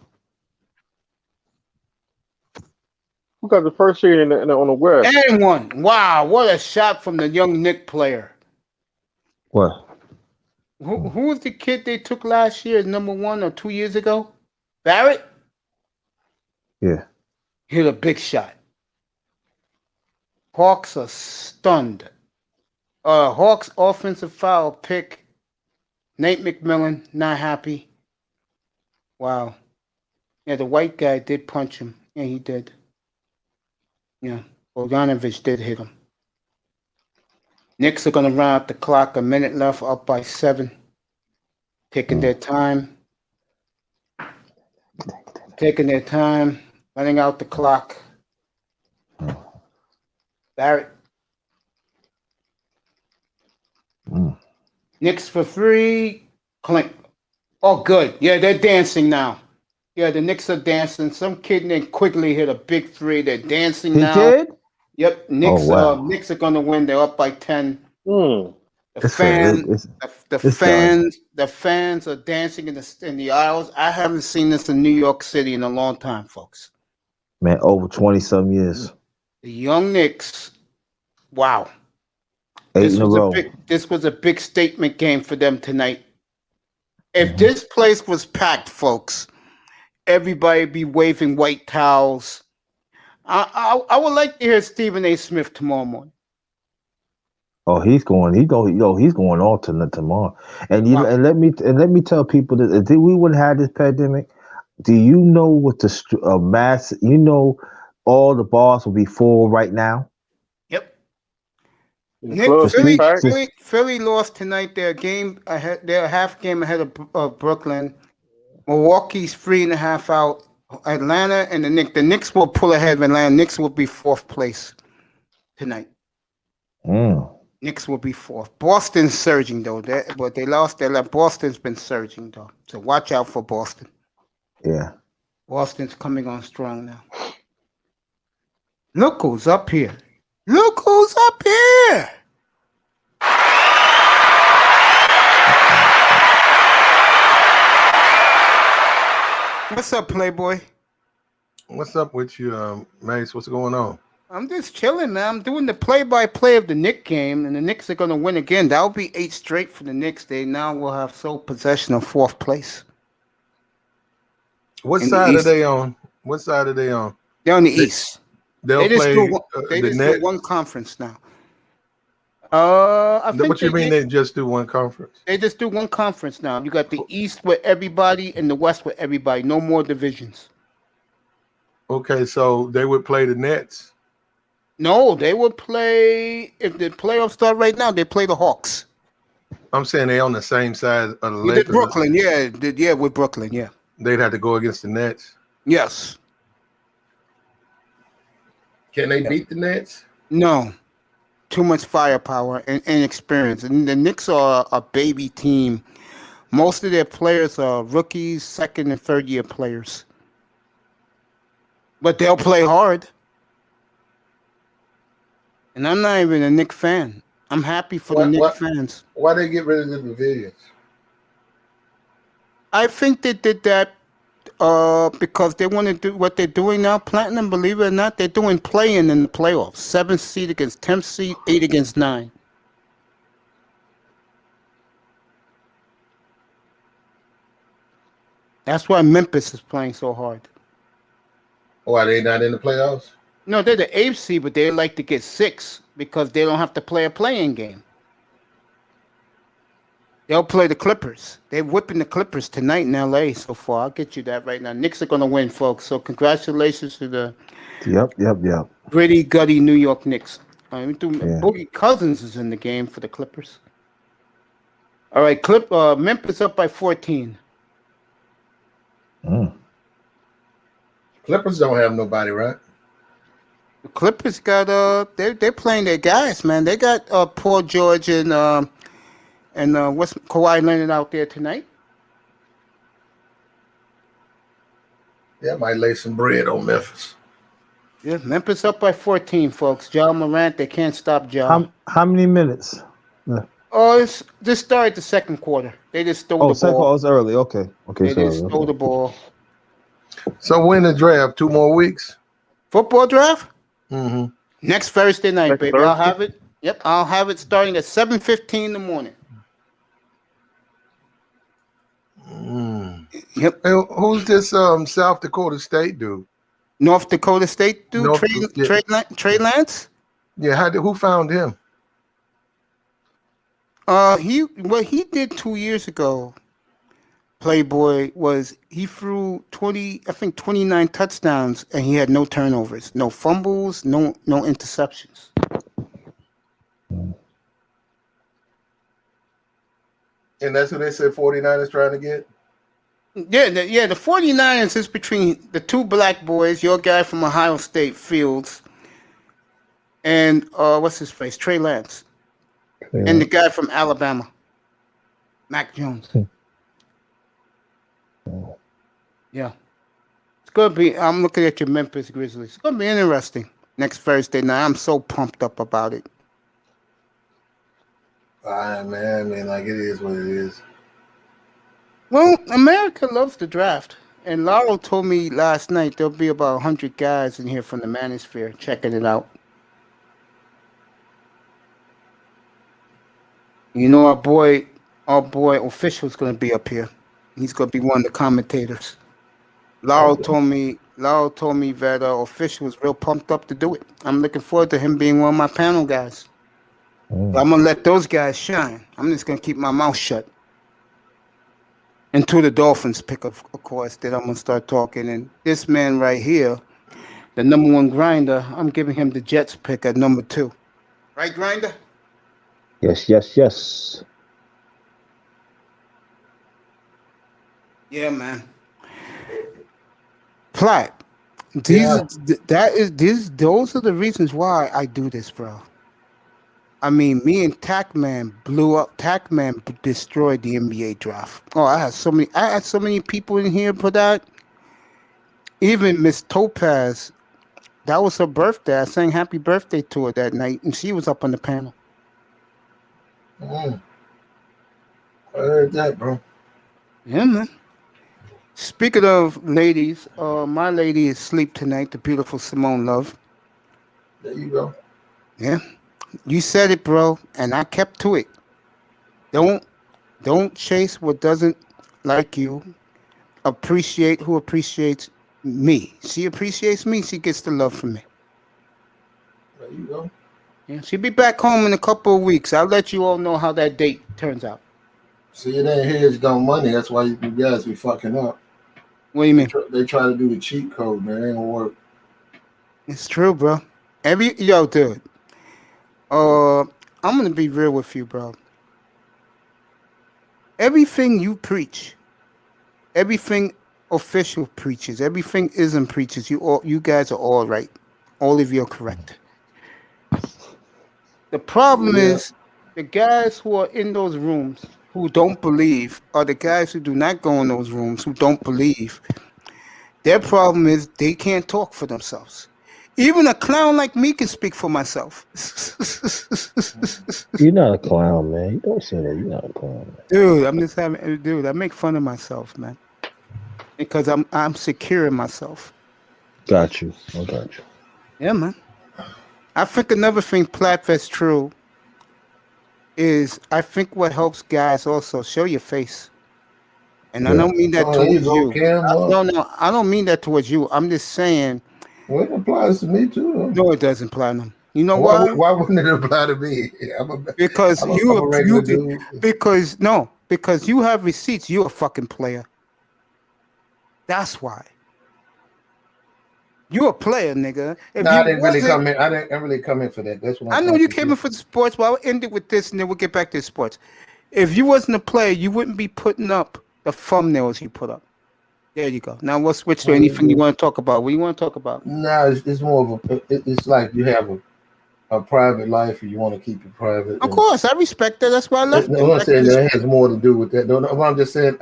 Who got the 1st seed on the West? And one. Wow, what a shot from the young Knick player. What? Who was the kid they took last year, number 1 or 2 years ago? Barrett? Yeah. Hit a big shot. Hawks are stunned. Hawks offensive foul pick. Nate McMillan, not happy. Wow. Yeah, the white guy did punch him. Yeah, he did. Yeah, Bogdanovich did hit him. Knicks are going to run out the clock. 1 minute left, up by 7. Taking their time. Running out the clock. Barrett. Knicks for 3. Clint. Oh, good. Yeah, they're dancing now. Yeah, the Knicks are dancing. Some kid named Quigley hit a big 3. They're dancing now. He did? Yep. Knicks, Oh, wow. Knicks are going to win. They're up by 10. The It's fans are dancing in the aisles. I haven't seen this in New York City in a long time, folks. Man, over 20-some years. The young Knicks. Wow. 8 in a row. This was a big statement game for them tonight. If this place was packed, folks, everybody be waving white towels. I would like to hear Stephen A. Smith tomorrow morning. Oh, he's going on to tomorrow. And and let me tell people that if we wouldn't have this pandemic, do you know what the mass? You know, all the bars will be full right now. Yep. Nick, Philly lost tonight. They're a half game ahead of Brooklyn. Milwaukee's 3.5 out. Atlanta and the Knicks will pull ahead of Atlanta. Knicks will be 4th place tonight. Knicks will be 4th. Boston's surging though, but they lost. Boston's been surging though, so watch out for Boston. Yeah, Boston's coming on strong now. Look who's up here! Look who's up here! What's up, Playboy? What's up with you, Mace? What's going on? I'm just chilling, man. I'm doing the play-by-play of the Knicks game, and the Knicks are going to win again. That'll be 8 straight for the Knicks. They now will have sole possession of 4th place. What in the side are East. they on? What side are they on? They're on the East. They'll They just play do one, they the just do Nets. one conference now. I think What you mean they just do one conference? they just do one conference now. You got the East with everybody and the West with everybody. No more divisions. Okay, so they would play the Nets. No, they will play if the playoffs start right now. They play the Hawks. I'm saying they on the same side of the You did Lakers. Brooklyn, yeah, with Brooklyn, yeah. They'd have to go against the Nets. Yes. Can they beat the Nets? No. Too much firepower and experience. And the Knicks are a baby team. Most of their players are rookies, 2nd and 3rd year players. But they'll play hard. And I'm not even a Knicks fan. I'm happy for the Knicks fans. Why they get rid of the divisions? I think they did that because they want to do what they're doing now. Platinum, believe it or not, they're doing play-in in the playoffs. 7th seed against 10th seed, 8 against 9. That's why Memphis is playing so hard. Why they not in the playoffs? No, they're the 8th seed, but they like to get 6 because they don't have to play a play-in game. They'll play the Clippers. They're whipping the Clippers tonight in L.A. so far. I'll get you that right now. Knicks are going to win, folks. So congratulations to the Yep. gritty, gutty New York Knicks. Boogie Cousins is in the game for the Clippers. All right, Memphis up by 14. Clippers don't have nobody, right? The Clippers got they're playing their guys, man. They got Paul George and what's Kawhi Leonard out there tonight. Yeah, might lay some bread on Memphis. Yeah, Memphis up by 14, folks. Ja Morant, they can't stop Ja. How many minutes? Yeah. Oh, it's just started the second quarter. They just stole the second ball. quarter was early. Okay. They Sorry. just stole the ball. So when the draft? 2 more weeks? Football draft? Mm-hmm. Next Thursday night, Next baby. I'll Thursday? have it. Yep, I'll have it starting at 7:15 in the morning. Yep. Hey, who's this South Dakota State dude? North Dakota State dude? North- Trey Lance? Yeah, who found him? What he did 2 years ago, Playboy, was he threw 29 touchdowns and he had no turnovers, no fumbles, no interceptions. And that's who they said 49ers trying to get? Yeah, the 49ers is between the 2 black boys, your guy from Ohio State, Fields, and what's his face, Trey Lance, and the guy from Alabama, Mac Jones. Yeah, it's gonna be. I'm looking at your Memphis Grizzlies. It's gonna be interesting next Thursday night. I'm so pumped up about it. Man, I mean, like, it is what it is. Well, America loves the draft. And Laurel told me last night there'll be about 100 guys in here from the Manosphere checking it out. You know, our boy Official's going to be up here. He's going to be one of the commentators. Laurel told me that Official was real pumped up to do it. I'm looking forward to him being one of my panel guys. But I'm going to let those guys shine. I'm just going to keep my mouth shut. Until the Dolphins pick, of course, then I'm going to start talking. And this man right here, the number 1 grinder, I'm giving him the Jets pick at number 2. Right, Grinder? Yes. Yeah, man. Platt, those are the reasons why I do this, bro. I mean, me and Tackman blew up. Tackman destroyed the NBA draft. Oh, I had so many people in here for that. Even Miss Topaz, that was her birthday. I sang happy birthday to her that night, and she was up on the panel. I heard that, bro. Yeah, man. Speaking of ladies, my lady is asleep tonight, the beautiful Simone Love. There you go. Yeah, you said it, bro, and I kept to it. Don't chase what doesn't like you. Appreciate who appreciates me. She appreciates me. She gets the love from me. There you go. Yeah, she'll be back home in a couple of weeks. I'll let you all know how that date turns out. See, it ain't hedged on money. That's why you guys be fucking up. What do you mean? They try to do the cheat code, man. It ain't gonna work. It's true, bro. Yo, dude. I'm gonna be real with you, bro. Everything you preach, everything official preaches, everything isn't preaches. You guys are all right. All of you are correct. The problem is the guys who are in those rooms who don't believe are the guys who do not go in those rooms who don't believe. Their problem is they can't talk for themselves. Even a clown like me can speak for myself. You're not a clown, man. You don't say that. You're not a clown, man. Dude, I make fun of myself, man. Because I'm secure in myself. Got you. I got you. Yeah, man. I think another thing, Platt, that's true, is I think what helps guys also show your face. And I don't mean that towards you. No, I don't mean that towards you. I'm just saying. Well, it applies to me too. Though. No, it doesn't apply to them. You know why? Why wouldn't it apply to me? Because you have receipts. You're a fucking player. That's why. You're a player, nigga. No, I didn't really come in. I didn't really come in for that. That's what I know you came in for the sports, but I'll end it with this, and then we'll get back to the sports. If you wasn't a player, you wouldn't be putting up the thumbnails you put up. There you go. Now we'll switch to anything you want to talk about. What do you want to talk about? No, it's more of it's like you have a private life and you want to keep it private. Of course, I respect that. That's why I left. I'm not saying that has more to do with that. No, I'm just saying.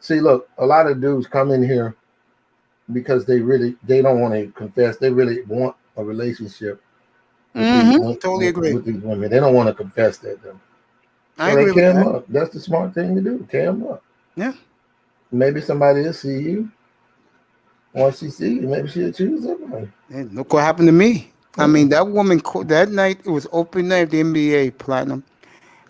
See, look, a lot of dudes come in here because they don't want to confess. They really want a relationship. Totally agree with these women. They don't want to confess that though. So I agree they with cam that. up. That's the smart thing to do. Cam up. Yeah. Maybe somebody will see you. Once she see you, maybe she'll choose somebody. And look what happened to me. I mean, that woman, that night, it was open night of the NBA, Platinum.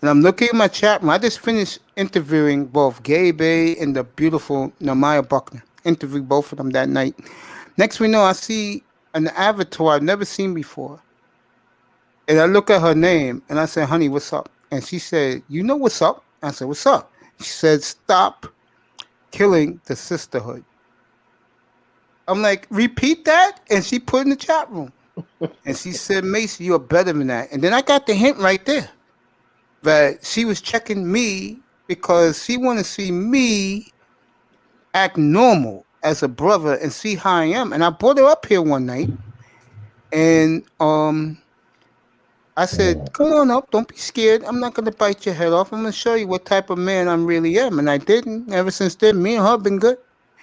And I'm looking at my chat room. I just finished interviewing both Gabe and the beautiful Namaya Buckner. Interviewed both of them that night. Next we know, I see an avatar I've never seen before. And I look at her name, and I said, honey, what's up? And she said, you know what's up? I said, what's up? She said, stop killing the sisterhood. I'm like, repeat that? And she put in the chat room. And she said, Macy, you're better than that. And then I got the hint right there that she was checking me because she want to see me act normal as a brother and see how I am. And I brought her up here one night. And I said, come on up. Don't be scared. I'm not going to bite your head off. I'm going to show you what type of man I really am. And I didn't. Ever since then, me and her have been good.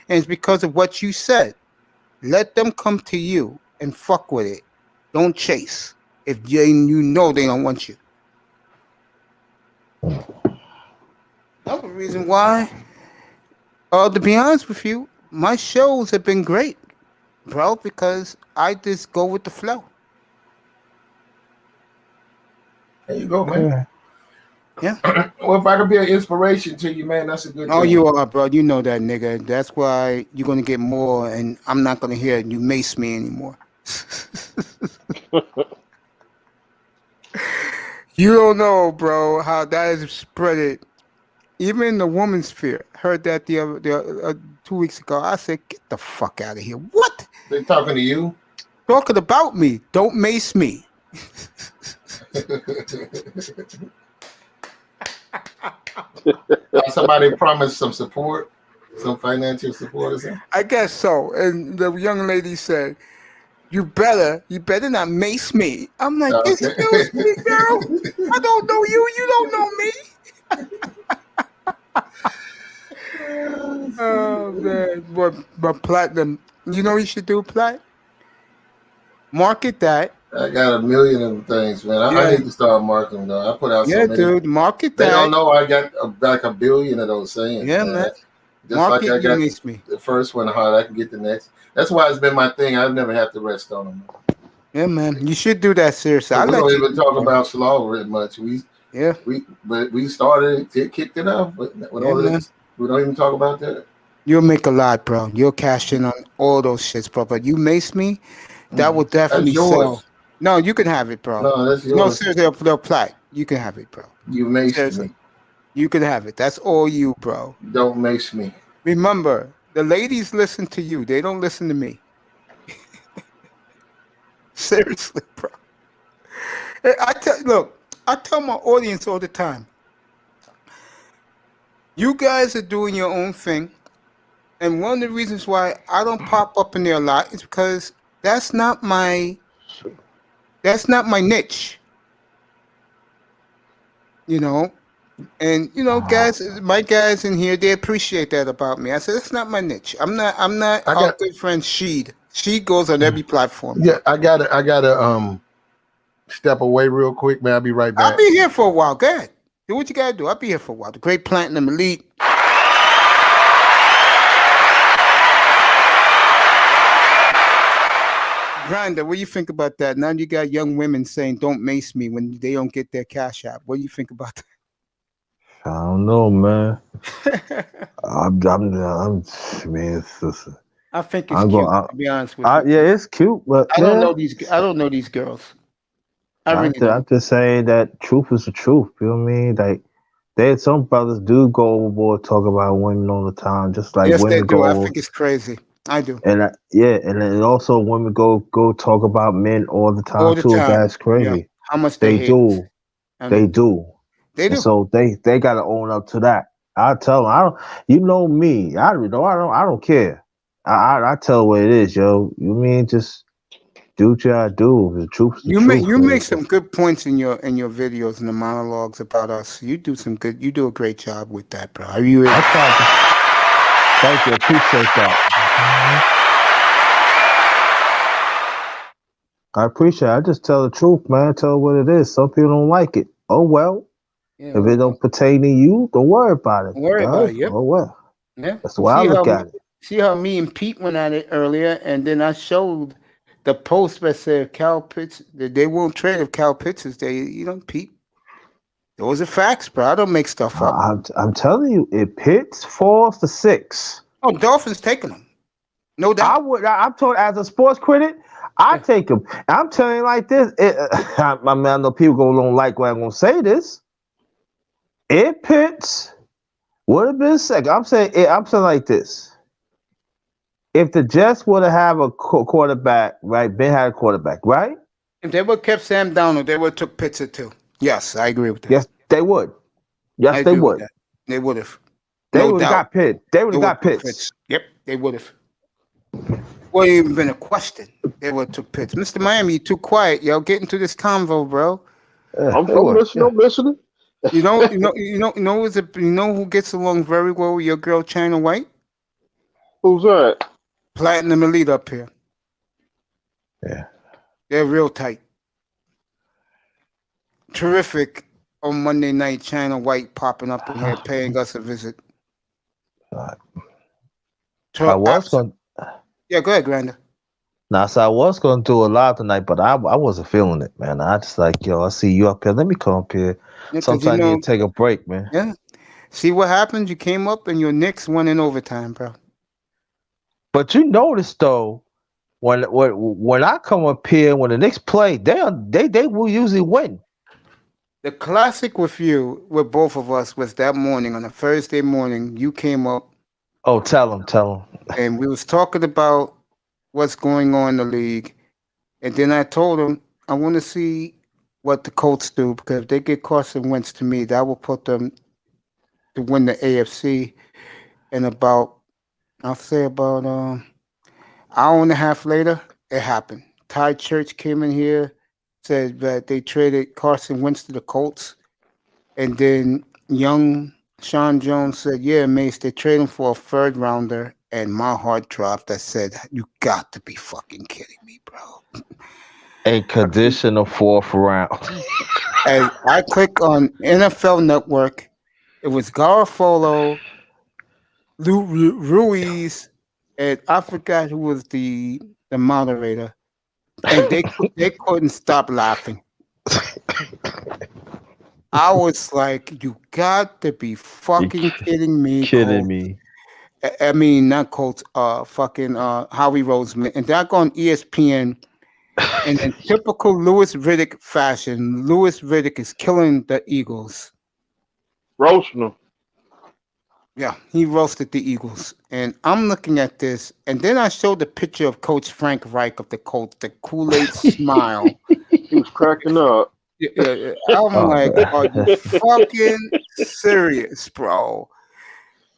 And it's because of what you said. Let them come to you and fuck with it. Don't chase. If you know they don't want you. Another reason why, to be honest with you, my shows have been great, bro, because I just go with the flow. There you go, man. Yeah. Well, if I could be an inspiration to you, man, that's a good Oh, thing. you are, bro. You know that, nigga. That's why you're going to get more, and I'm not going to hear you mace me anymore. You don't know, bro, how that is spread. Even in the woman's sphere. Heard that the other 2 weeks ago. I said, get the fuck out of here. What? They talking to you? Talking about me. Don't mace me. Somebody promised some support, some financial support or something? I guess so. And the young lady said, you better not mace me. I'm like, excuse me, girl. I don't know you. You don't know me. Oh, man. But Platinum, you know what you should do, Plat? Market that. I got a million of them things, man. I need to start marketing though. I put out so many. Dude, market that. They don't know I got like a billion of those sayings. Yeah, man. Just market, like I got me. The first one hard, I can get the next. That's why it's been my thing. I've never had to rest on them. Yeah, man. You should do that, seriously. I We let don't you even do, talk bro. about Slaw very much. We started it, kicked it off, but Yeah, man. we don't even talk about that. You'll make a lot, bro. You'll cash in on all those shits, bro. But you mace me, that will definitely That's sell. yours. No, you can have it, bro. No, that's No, yours. seriously, they'll apply. You can have it, bro. You maced Seriously. me. You can have it. That's all you, bro. Don't mace me. Remember, the ladies listen to you. They don't listen to me. Seriously, bro. I tell my audience all the time. You guys are doing your own thing. And one of the reasons why I don't pop up in there a lot is because that's not my niche. You know? And guys, my guys in here, they appreciate that about me. I said that's not my niche. I'm not our good friend Sheed. Sheed goes on every platform. Yeah, I gotta step away real quick, man. I'll be right back. I'll be here for a while. Go ahead. Do what you gotta do. I'll be here for a while. The Great Platinum Elite. Grinder, what do you think about that? Now you got young women saying don't mace me when they don't get their cash out. What do you think about that? I don't know, man. I'm man. Listen, I think it's cute, to be honest with you. Yeah, it's cute, but I don't know these girls. I'm just saying that truth is the truth. You know what I mean? Like, there's some brothers do go overboard, talk about women all the time, just like Yes, women they do. go. I think it's crazy. I do. And and then also women go talk about men all the time All the too. time. That's crazy. Yeah. How much they hate do. us. I They know. do. They And do. so they gotta own up to that. I tell them, I don't. You know me. I don't care. I tell what it is, yo. You mean just do what you gotta do. The truth is the You truth. make some good points in your videos and the monologues about us. You do a great job with that, bro. Are you? Thank you. Appreciate that. I appreciate it. I just tell the truth, man. Tell what it is. Some people don't like it. Oh well. Yeah, If it don't pertain to you, don't worry about it. Don't worry about it. Yep. Oh well. Yeah. That's the way I look at it. See how me and Pete went at it earlier, and then I showed the post that said Cal Pitts that they won't trade if Cal Pitts Pete. Those are facts, bro. I don't make stuff up. I'm telling you, if Pitts falls to 6. Oh, Dolphins taking him. No doubt. I'm told as a sports critic, I take him. I'm telling you like this. I know people don't like when I'm gonna say this. If Pitts would have been second, I'm saying like this. If the Jets would have a quarterback, right? Ben had a quarterback, right? If they would have kept Sam Darnold, they would have took Pitts at 2. Yes, I agree with that. Yes, they would. Yes, they would. They would have. They would have got Pitts. They would have got Pitts. Yep, they would have. Wouldn't even been a question. They would have took Pitts. Mr. Miami, you too quiet, yo. Get into this convo, bro. I'm listening. You know who gets along very well with your girl China White? Who's that? Platinum Elite up here. Yeah. They're real tight. Terrific on Monday night, China White popping up in here, paying us a visit. I was going. Yeah, go ahead, Grander. Now, so I was going to do a live tonight, but I wasn't feeling it, man. I just like, yo, I see you up here. Let me come up here. Yeah, sometimes you take a break, man. Yeah. See what happened? You came up and your Knicks won in overtime, bro. But you notice though, when I come up here, when the Knicks play, they will usually win. The classic with you, with both of us, was that morning on a Thursday morning. You came up. Oh, tell them. And we was talking about what's going on in the league, and then I told him I want to see what the Colts do, because if they get Carson Wentz to me, that will put them to win the AFC. And I'll say about an hour and a half later, it happened. Ty Church came in here, said that they traded Carson Wentz to the Colts, and then young Sean Jones said, yeah, Mace, they traded him for a third rounder, and my heart dropped. I said, you got to be fucking kidding me, bro. A conditional 4th round. And I click on NFL Network. It was Garofalo, Ruiz, and I forgot who was the moderator. and they couldn't stop laughing. I was like, "You got to be fucking kidding me!" Kidding Colt. me. I mean, not Colts. Fucking Howie Roseman, and that on ESPN. And in typical Louis Riddick fashion, Louis Riddick is killing the Eagles. Roasting them. Yeah, he roasted the Eagles. And I'm looking at this, and then I showed the picture of Coach Frank Reich of the Colts, the Kool-Aid smile. He was cracking up. Yeah. I'm like, are you fucking serious, bro?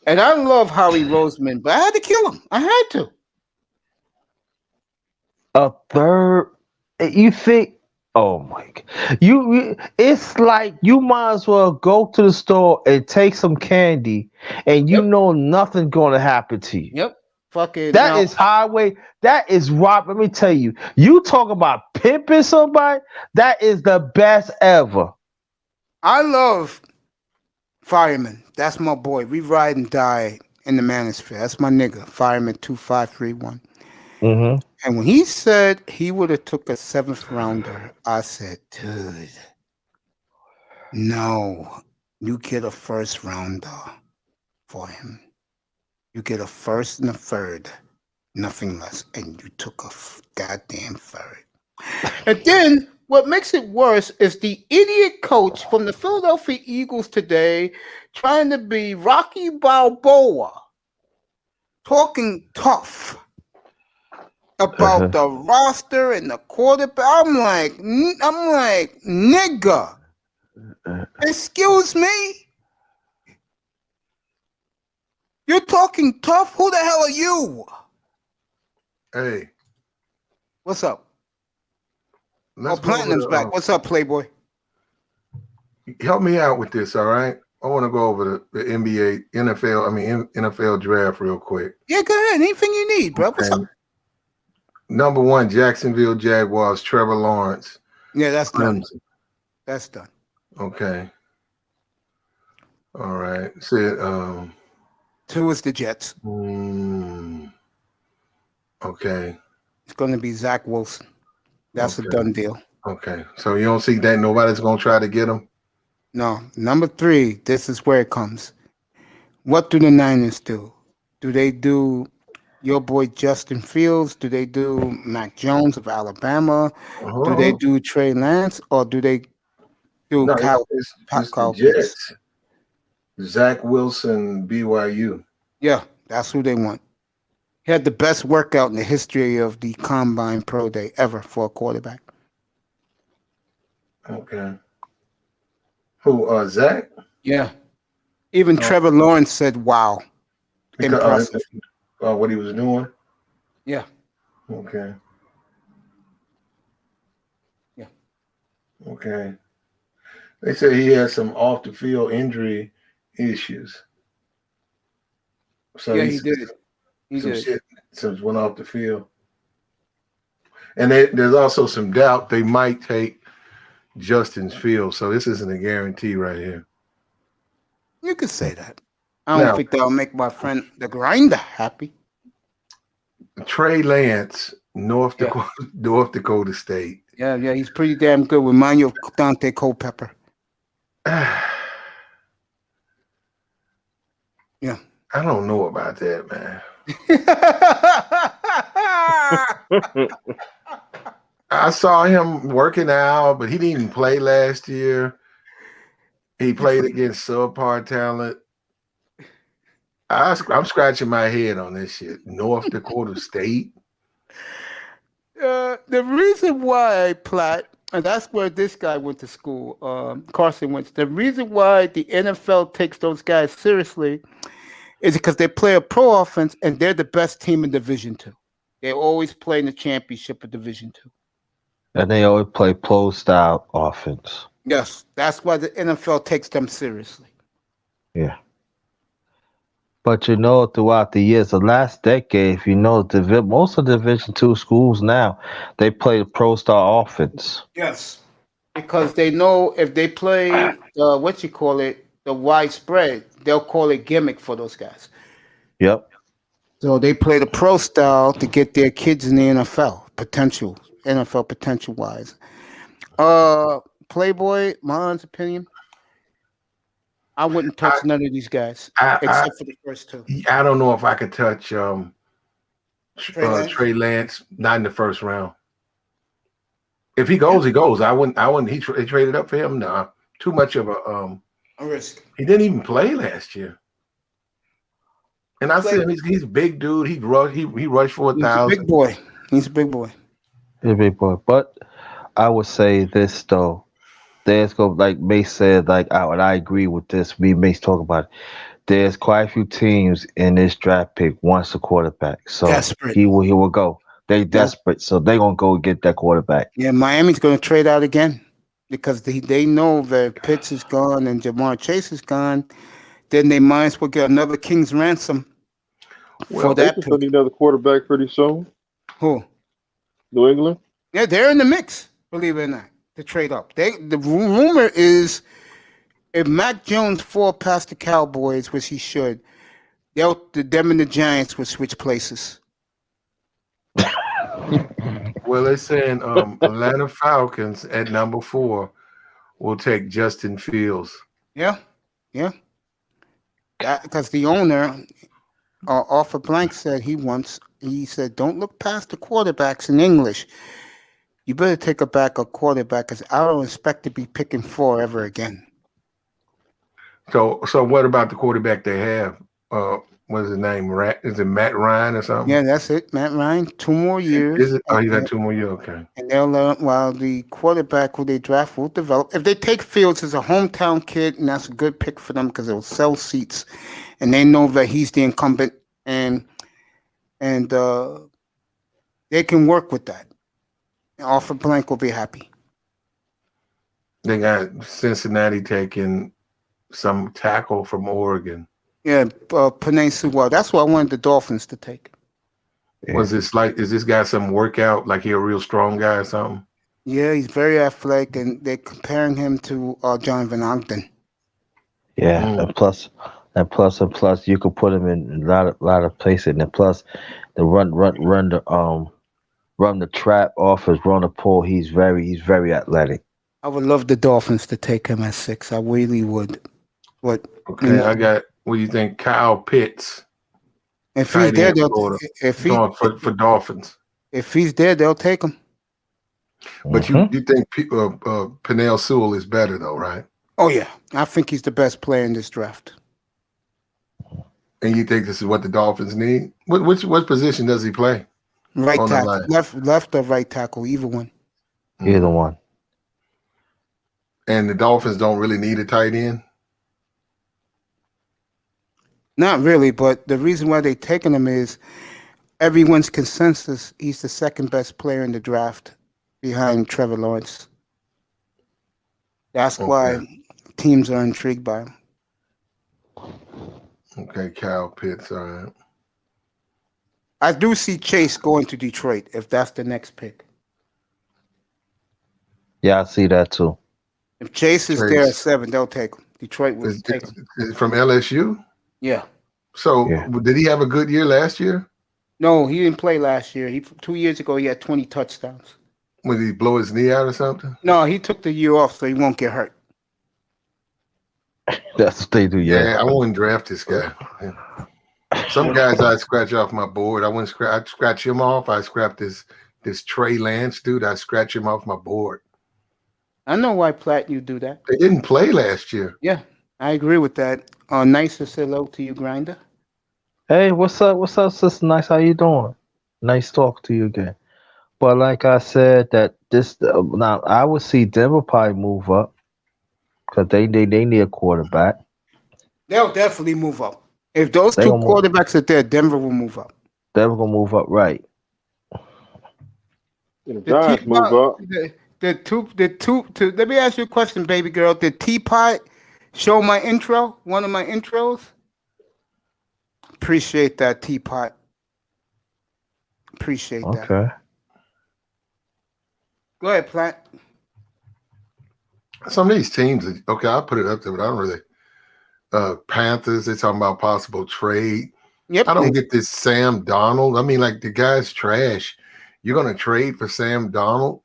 And I love Howie Roseman, but I had to kill him. I had to. A third. You think? Oh my God! It's like you might as well go to the store and take some candy, and you know nothing's going to happen to you. Yep. Fucking. That is highway. That is rock. Let me tell you. You talk about pimping somebody. That is the best ever. I love Fireman. That's my boy. We ride and die in the manosphere. That's my nigga. Fireman 2531. Mm-hmm. And when he said he would have took a 7th rounder, I said, dude, no, you get a 1st rounder for him. You get a 1st and a 3rd, nothing less. And you took a goddamn 3rd. And then what makes it worse is the idiot coach from the Philadelphia Eagles today trying to be Rocky Balboa, talking tough about the roster and the quarterback. I'm like, nigga, excuse me? You're talking tough? Who the hell are you? Hey. What's up? Let's Platinum's go over back. What's up, Playboy? Help me out with this, all right? I want to go over the NBA, NFL draft real quick. Yeah, go ahead. Anything you need, bro. What's up? Number 1, Jacksonville Jaguars, Trevor Lawrence. Yeah, that's done. That's done. Okay. All right. So, 2 is the Jets. Okay. It's going to be Zach Wilson. That's a done deal. Okay. So you don't see that nobody's going to try to get him? No. Number 3, this is where it comes. What do the Niners do? Do they do your boy Justin Fields? Do they do Mac Jones of Alabama? Do they do Trey Lance? Or do they do Kyle Jets? Zach Wilson, BYU. Yeah, that's who they want. He had the best workout in the history of the Combine Pro Day ever for a quarterback. Okay. Who, Zach? Yeah. Even Trevor Lawrence said, wow. Impressive. What he was doing? Yeah. Okay. Yeah. Okay. They said he had some off the field injury issues. So yeah, he did. Shit went off the field. And there's also some doubt they might take Justin's Fields. So this isn't a guarantee right here. You could say that. I don't think that'll make my friend the Grinder happy. Trey Lance, North Dakota State. Yeah, he's pretty damn good. Remind you of Dante Culpepper. Yeah. I don't know about that, man. I saw him working out, but he didn't even play last year. He played against subpar talent. I'm scratching my head on this shit. North Dakota State. The reason why, Platt, and that's where this guy went to school, Carson Wentz. The reason why the NFL takes those guys seriously is because they play a pro offense and they're the best team in Division II. They always play in the championship of Division II. And they always play pro-style offense. Yes, that's why the NFL takes them seriously. Yeah. But throughout the years, the last decade, if you know, most of the Division II schools now, they play the pro-style offense. Yes. Because they know if they play, the widespread, they'll call it gimmick for those guys. Yep. So they play the pro style to get their kids in the NFL, potential NFL potential wise. Playboy, Mon's opinion. I wouldn't touch none of these guys except for the first two. I don't know if I could touch Trey Lance? Trey Lance, not in the first round. If he goes, he goes. I wouldn't. He traded up for him. Nah, too much of a risk. He didn't even play last year. And I said he's a big dude. He rushed for 1,000. He's a big boy. He's a big boy. He's a big boy. But I would say this though. There's like Mace said, and I agree with this. Mace talk about it. There's quite a few teams in this draft pick wants a quarterback. So Desperate. he will go. They desperate, so they gonna go get that quarterback. Yeah, Miami's gonna trade out again because they know that Pitts is gone and Jamar Chase is gone. Then they might as well get another king's ransom for they that just pick. need another quarterback pretty soon. Who? New England. Yeah, they're in the mix. Believe it or not, to trade up. The rumor is if Mac Jones fall past the Cowboys, which he should, them and the Giants will switch places. Well, they're saying Atlanta Falcons at number 4 will take Justin Fields. Yeah. Because the owner, Arthur Blank, said he said, don't look past the quarterbacks in English. You better take a quarterback because I don't expect to be picking 4 ever again. So what about the quarterback they have? What's his name? Is it Matt Ryan or something? Yeah, that's it. Matt Ryan, 2 more years. Is it? Oh, he got 2 more years. Okay. And they'll learn while the quarterback who they draft will develop. If they take Fields as a hometown kid, and that's a good pick for them because it will sell seats, and they know that he's the incumbent, and they can work with that. And Arthur Blank will be happy. They got Cincinnati taking some tackle from Oregon. Yeah, Penei Sewell. That's what I wanted the Dolphins to take. Was this is this guy some workout, like he a real strong guy or something? Yeah, he's very athletic, and they're comparing him to John Van Ogden. Yeah, and plus, you could put him in a lot of places, and plus, the run the trap off his run the pull. He's very athletic. I would love the Dolphins to take him at 6. I really would. But okay, I got. What do you think, Kyle Pitts? If he's there, for Dolphins. If he's there, they'll take him. But you think Penei Sewell is better though, right? Oh yeah, I think he's the best player in this draft. And you think this is what the Dolphins need? What position does he play? Right tackle, left or right tackle, either one. Either one. And the Dolphins don't really need a tight end. Not really, but the reason why they're taking him is everyone's consensus he's the second best player in the draft behind Trevor Lawrence. That's why teams are intrigued by him. Okay, Kyle Pitts, all right. I do see Chase going to Detroit if that's the next pick. Yeah, I see that too. If Chase is there at 7, they'll take him. Detroit will take him. Is from LSU? Yeah. So did he have a good year last year? No, he didn't play last year. 2 years ago, he had 20 touchdowns. Did he blow his knee out or something? No, he took the year off so he won't get hurt. That's what they do, Yeah, I wouldn't draft this guy. Some guys I'd scratch off my board. I'd scratch him off. I scrap this Trey Lance dude. I scratch him off my board. I know why, Platt, you do that. They didn't play last year. Yeah, I agree with that. Nice to say hello to you, Grinder. Hey, what's up? What's up, Sister Nice? How you doing? Nice talk to you again. But like I said, that this now I would see Denver probably move up because they need a quarterback. They'll definitely move up. If those two quarterbacks are there, Denver will move up. Denver gonna move up, right? The Giants move up. Let me ask you a question, baby girl. Did Teapot show my intro? One of my intros? Appreciate that, Teapot. Appreciate that. Okay. Go ahead, Platt. Some of these teams, okay, I'll put it up there, but I don't really. Panthers, they're talking about possible trade. Yep. I don't get this Sam Donald. I mean, like, the guy's trash. You're going to trade for Sam Darnold?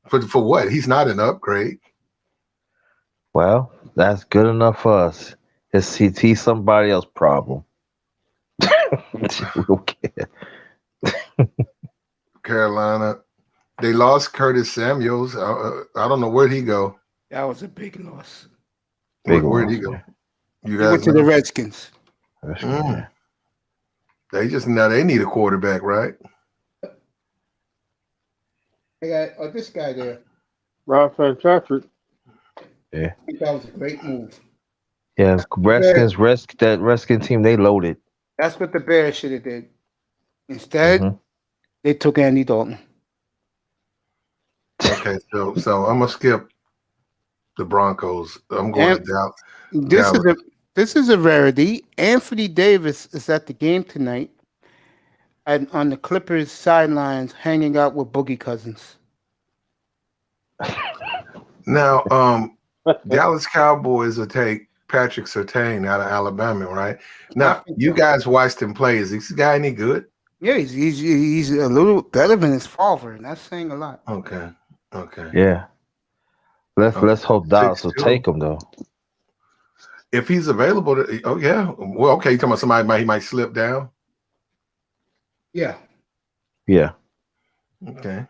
For what? He's not an upgrade. Well, that's good enough for us. He's somebody else's problem. We don't care. Carolina. They lost Curtis Samuels. I don't know where'd he go. That was a big loss. Where'd he go? You He guys went to know? the Redskins. They need a quarterback, right? They got this guy there. Rob Fitzpatrick. Yeah. I think that was a great move. Yeah, that Redskins team, they loaded. That's what the Bears should have did. Instead, they took Andy Dalton. Okay, so I'm gonna skip the Broncos. I'm going to Dallas. This is a rarity. Anthony Davis is at the game tonight, and on the Clippers sidelines, hanging out with Boogie Cousins. Now, Dallas Cowboys will take Patrick Surtain out of Alabama, right? Now, you guys watched him play. Is this guy any good? Yeah, he's a little better than his father, and that's saying a lot. Okay. Yeah. Let's hope Dallas will take him though. If he's available, well, okay. You talking about somebody he might slip down? Yeah. Yeah. Okay.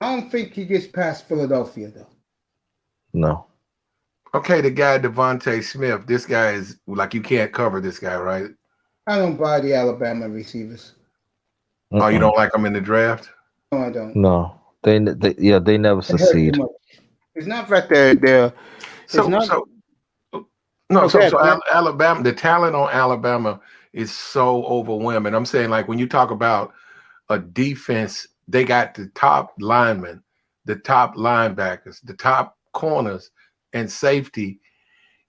I don't think he gets past Philadelphia though. No. Okay, the guy Devontae Smith. This guy is like you can't cover this guy, right? I don't buy the Alabama receivers. Oh, you don't like them in the draft? No, I don't. No. They never succeed. It's not that they're Alabama, the talent on Alabama is so overwhelming. I'm saying, like, when you talk about a defense, they got the top linemen, the top linebackers, the top corners, and safety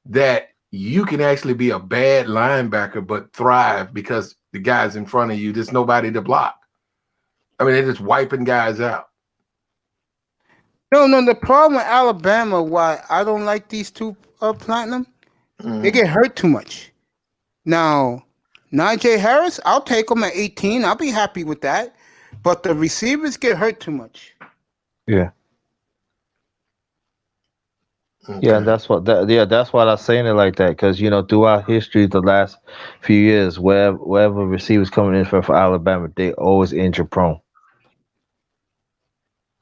that you can actually be a bad linebacker but thrive because the guys in front of you, there's nobody to block. I mean, they're just wiping guys out. No. The problem with Alabama, why I don't like these two platinum, they get hurt too much. Now, Najee Harris, I'll take him at 18. I'll be happy with that. But the receivers get hurt too much. Yeah. Okay. Yeah, that's why I'm saying it like that. Because throughout history, the last few years, wherever receivers coming in for Alabama, they always injury prone.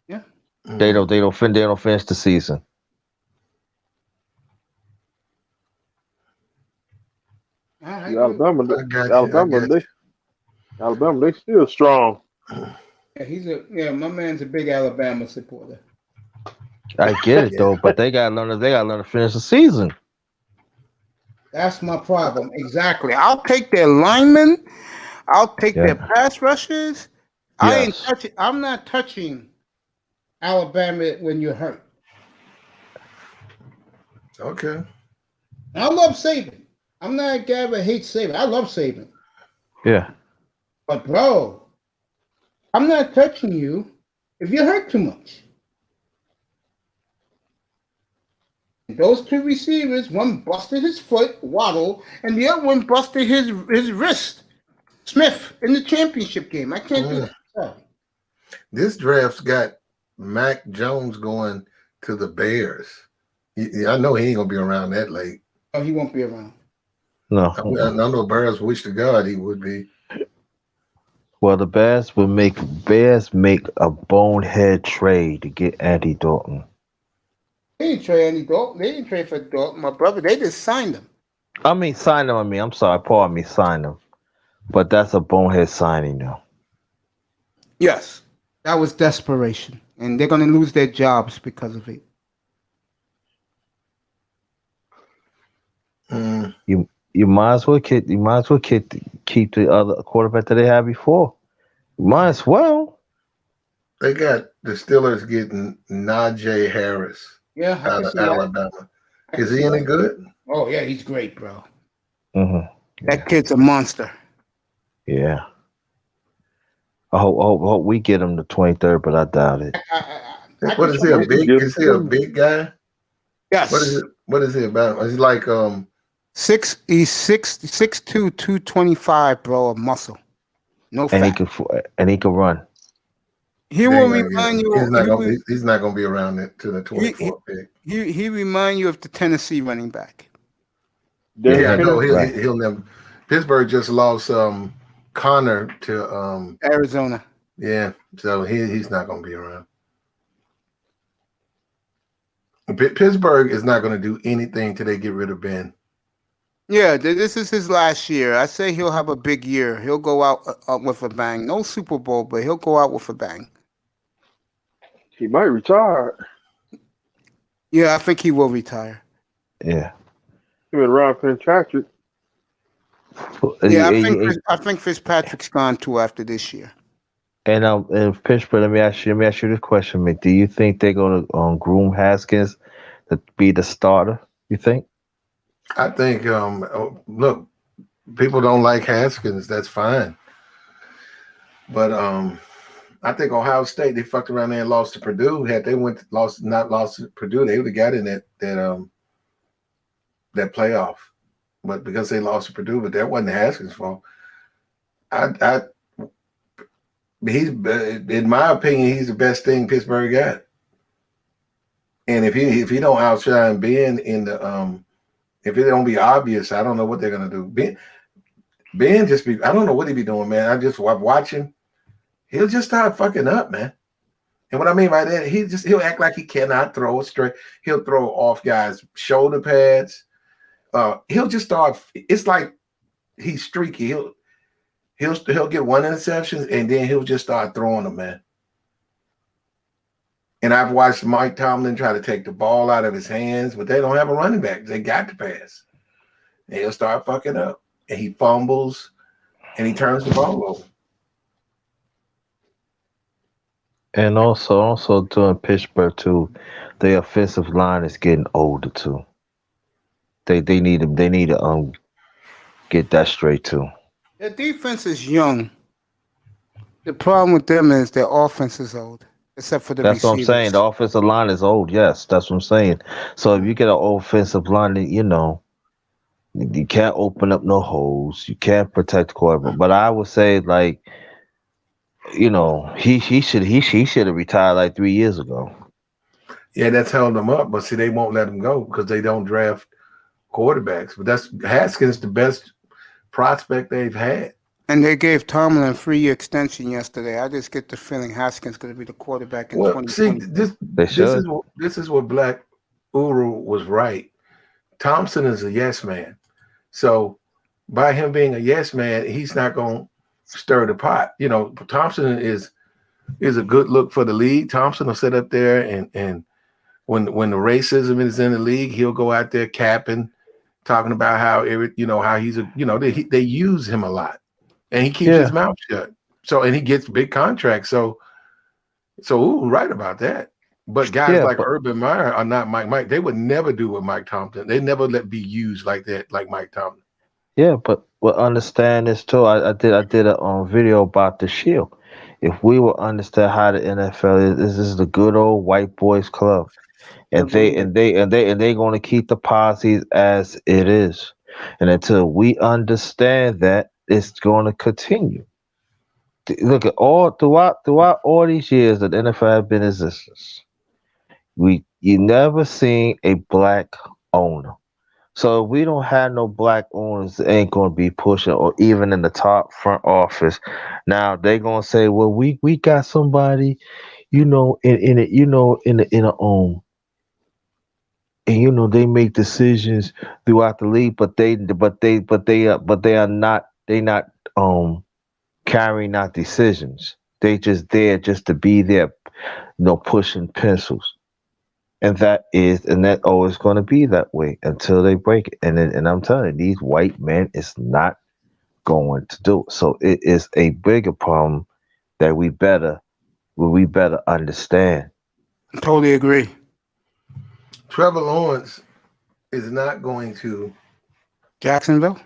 Yeah. They don't finish the season. Alabama, they still strong. Yeah, my man's a big Alabama supporter. I get it though, but they gotta learn to finish the season. That's my problem. Exactly. I'll take their linemen. I'll take their pass rushers. Yes. I'm not touching Alabama when you're hurt. Okay. I love Saban. I'm not a guy that hates Saban. I love Saban. Yeah. But bro, I'm not touching you if you're hurt too much. Those two receivers, one busted his foot, Waddle, and the other one busted his wrist, Smith, in the championship game. I can't do that. Sorry. This draft's got Mac Jones going to the Bears. I know he ain't gonna be around that late. Oh, he won't be around. No. I know Bears wish to God he would be. Well, the Bears make a bonehead trade to get Andy Dalton. They didn't trade Andy Dalton. They didn't trade for Dalton, my brother. They just signed him. Signed him. I'm sorry. Pardon me. Signed him. But that's a bonehead signing now. Yes. That was desperation. And they're going to lose their jobs because of it. You might as well keep the other quarterback that they had before. You might as well. They got the Steelers getting Najee Harris. Yeah, out of Alabama. Is he any good? Oh yeah, he's great, bro. Mm-hmm. That kid's a monster. Yeah. I hope we get him the 23rd, but I doubt it. What is he? Is he a big guy? Yes. What is he about? Is he like He's 6'2", 225, bro, of muscle. No fat. And he can run. He They will ain't gonna get remind him. you. He's not gonna be around it to the He 24th pick. he remind you of the Tennessee running back. Derrick Yeah, I know Henry. he'll never. Pittsburgh just lost Connor to Arizona. yeah, so he's not gonna be around. Pittsburgh is not gonna do anything till they get rid of Ben. Yeah, this is his last year. I say he'll have a big year. He'll go out with a bang. No Super Bowl, but he'll go out with a bang. He might retire. Yeah, I think he will retire. Yeah. Him and Ryan Fitzpatrick. Yeah, I think Fitzpatrick's gone too after this year. And Pittsburgh, let me ask you this question, Mick. Do you think they're gonna groom Haskins to be the starter? You think? I think look, people don't like Haskins. That's fine, but I think Ohio State, they fucked around there and lost to Purdue. Had they lost to Purdue, they would have got in that playoff. But because they lost to Purdue, but that wasn't Haskins' fault. He's, in my opinion, he's the best thing Pittsburgh got. And if he don't outshine Ben in the if it don't be obvious, I don't know what they're gonna do. Ben just be, I don't know what he be doing, man. I just watch him. He'll just start fucking up, man. And what I mean by that, he'll act like he cannot throw it straight. He'll throw off guys' shoulder pads. He'll just start. It's like he's streaky. He'll get one interception and then he'll just start throwing them, man. And I've watched Mike Tomlin try to take the ball out of his hands, but they don't have a running back. They got to pass. And he'll start fucking up. And he fumbles and he turns the ball over. And also doing Pittsburgh too, the offensive line is getting older too. They need to get that straight too. Their defense is young. The problem with them is their offense is old, except for the That's what I'm receivers. saying. The offensive line is old. Yes, that's what I'm saying. So if you get an offensive line, you can't open up no holes. You can't protect the quarterback. But I would say, like, he should have retired like 3 years ago. Yeah, that's held them up. But see, they won't let him go because they don't draft quarterbacks. But that's Haskins, the best prospect they've had. And they gave Tomlin a 3-year extension yesterday. I just get the feeling Haskins going to be the quarterback in 2020. See, this is what Black Uru was right. Thompson is a yes man. So by him being a yes man, he's not going to stir the pot. Thompson is a good look for the league. Thompson will sit up there and when the racism is in the league, he'll go out there capping, talking about how he's they use him a lot. And he keeps his mouth shut. So, and he gets big contracts. So right about that. But guys like Urban Meyer are not Mike. They would never do what Mike Tomlin. They never be used like that, like Mike Tomlin. Yeah, but understand this too. I did a video about the Shield. If we will understand how the NFL is, this is the good old white boys club, and they're going to keep the policies as it is, and until we understand that, it's going to continue. Look at throughout all these years that the NFL have been in existence, you never seen a black owner. So if we don't have no black owners, it ain't going to be pushing, or even in the top front office. Now they're going to say, well, we got somebody, in a and they make decisions throughout the league, but they are not carrying out decisions. They just there just to be there, pushing pencils. And that always going to be that way until they break it. And I'm telling you, these white men is not going to do it. So it is a bigger problem that we better understand. Totally agree. Trevor Lawrence is not going to Jacksonville.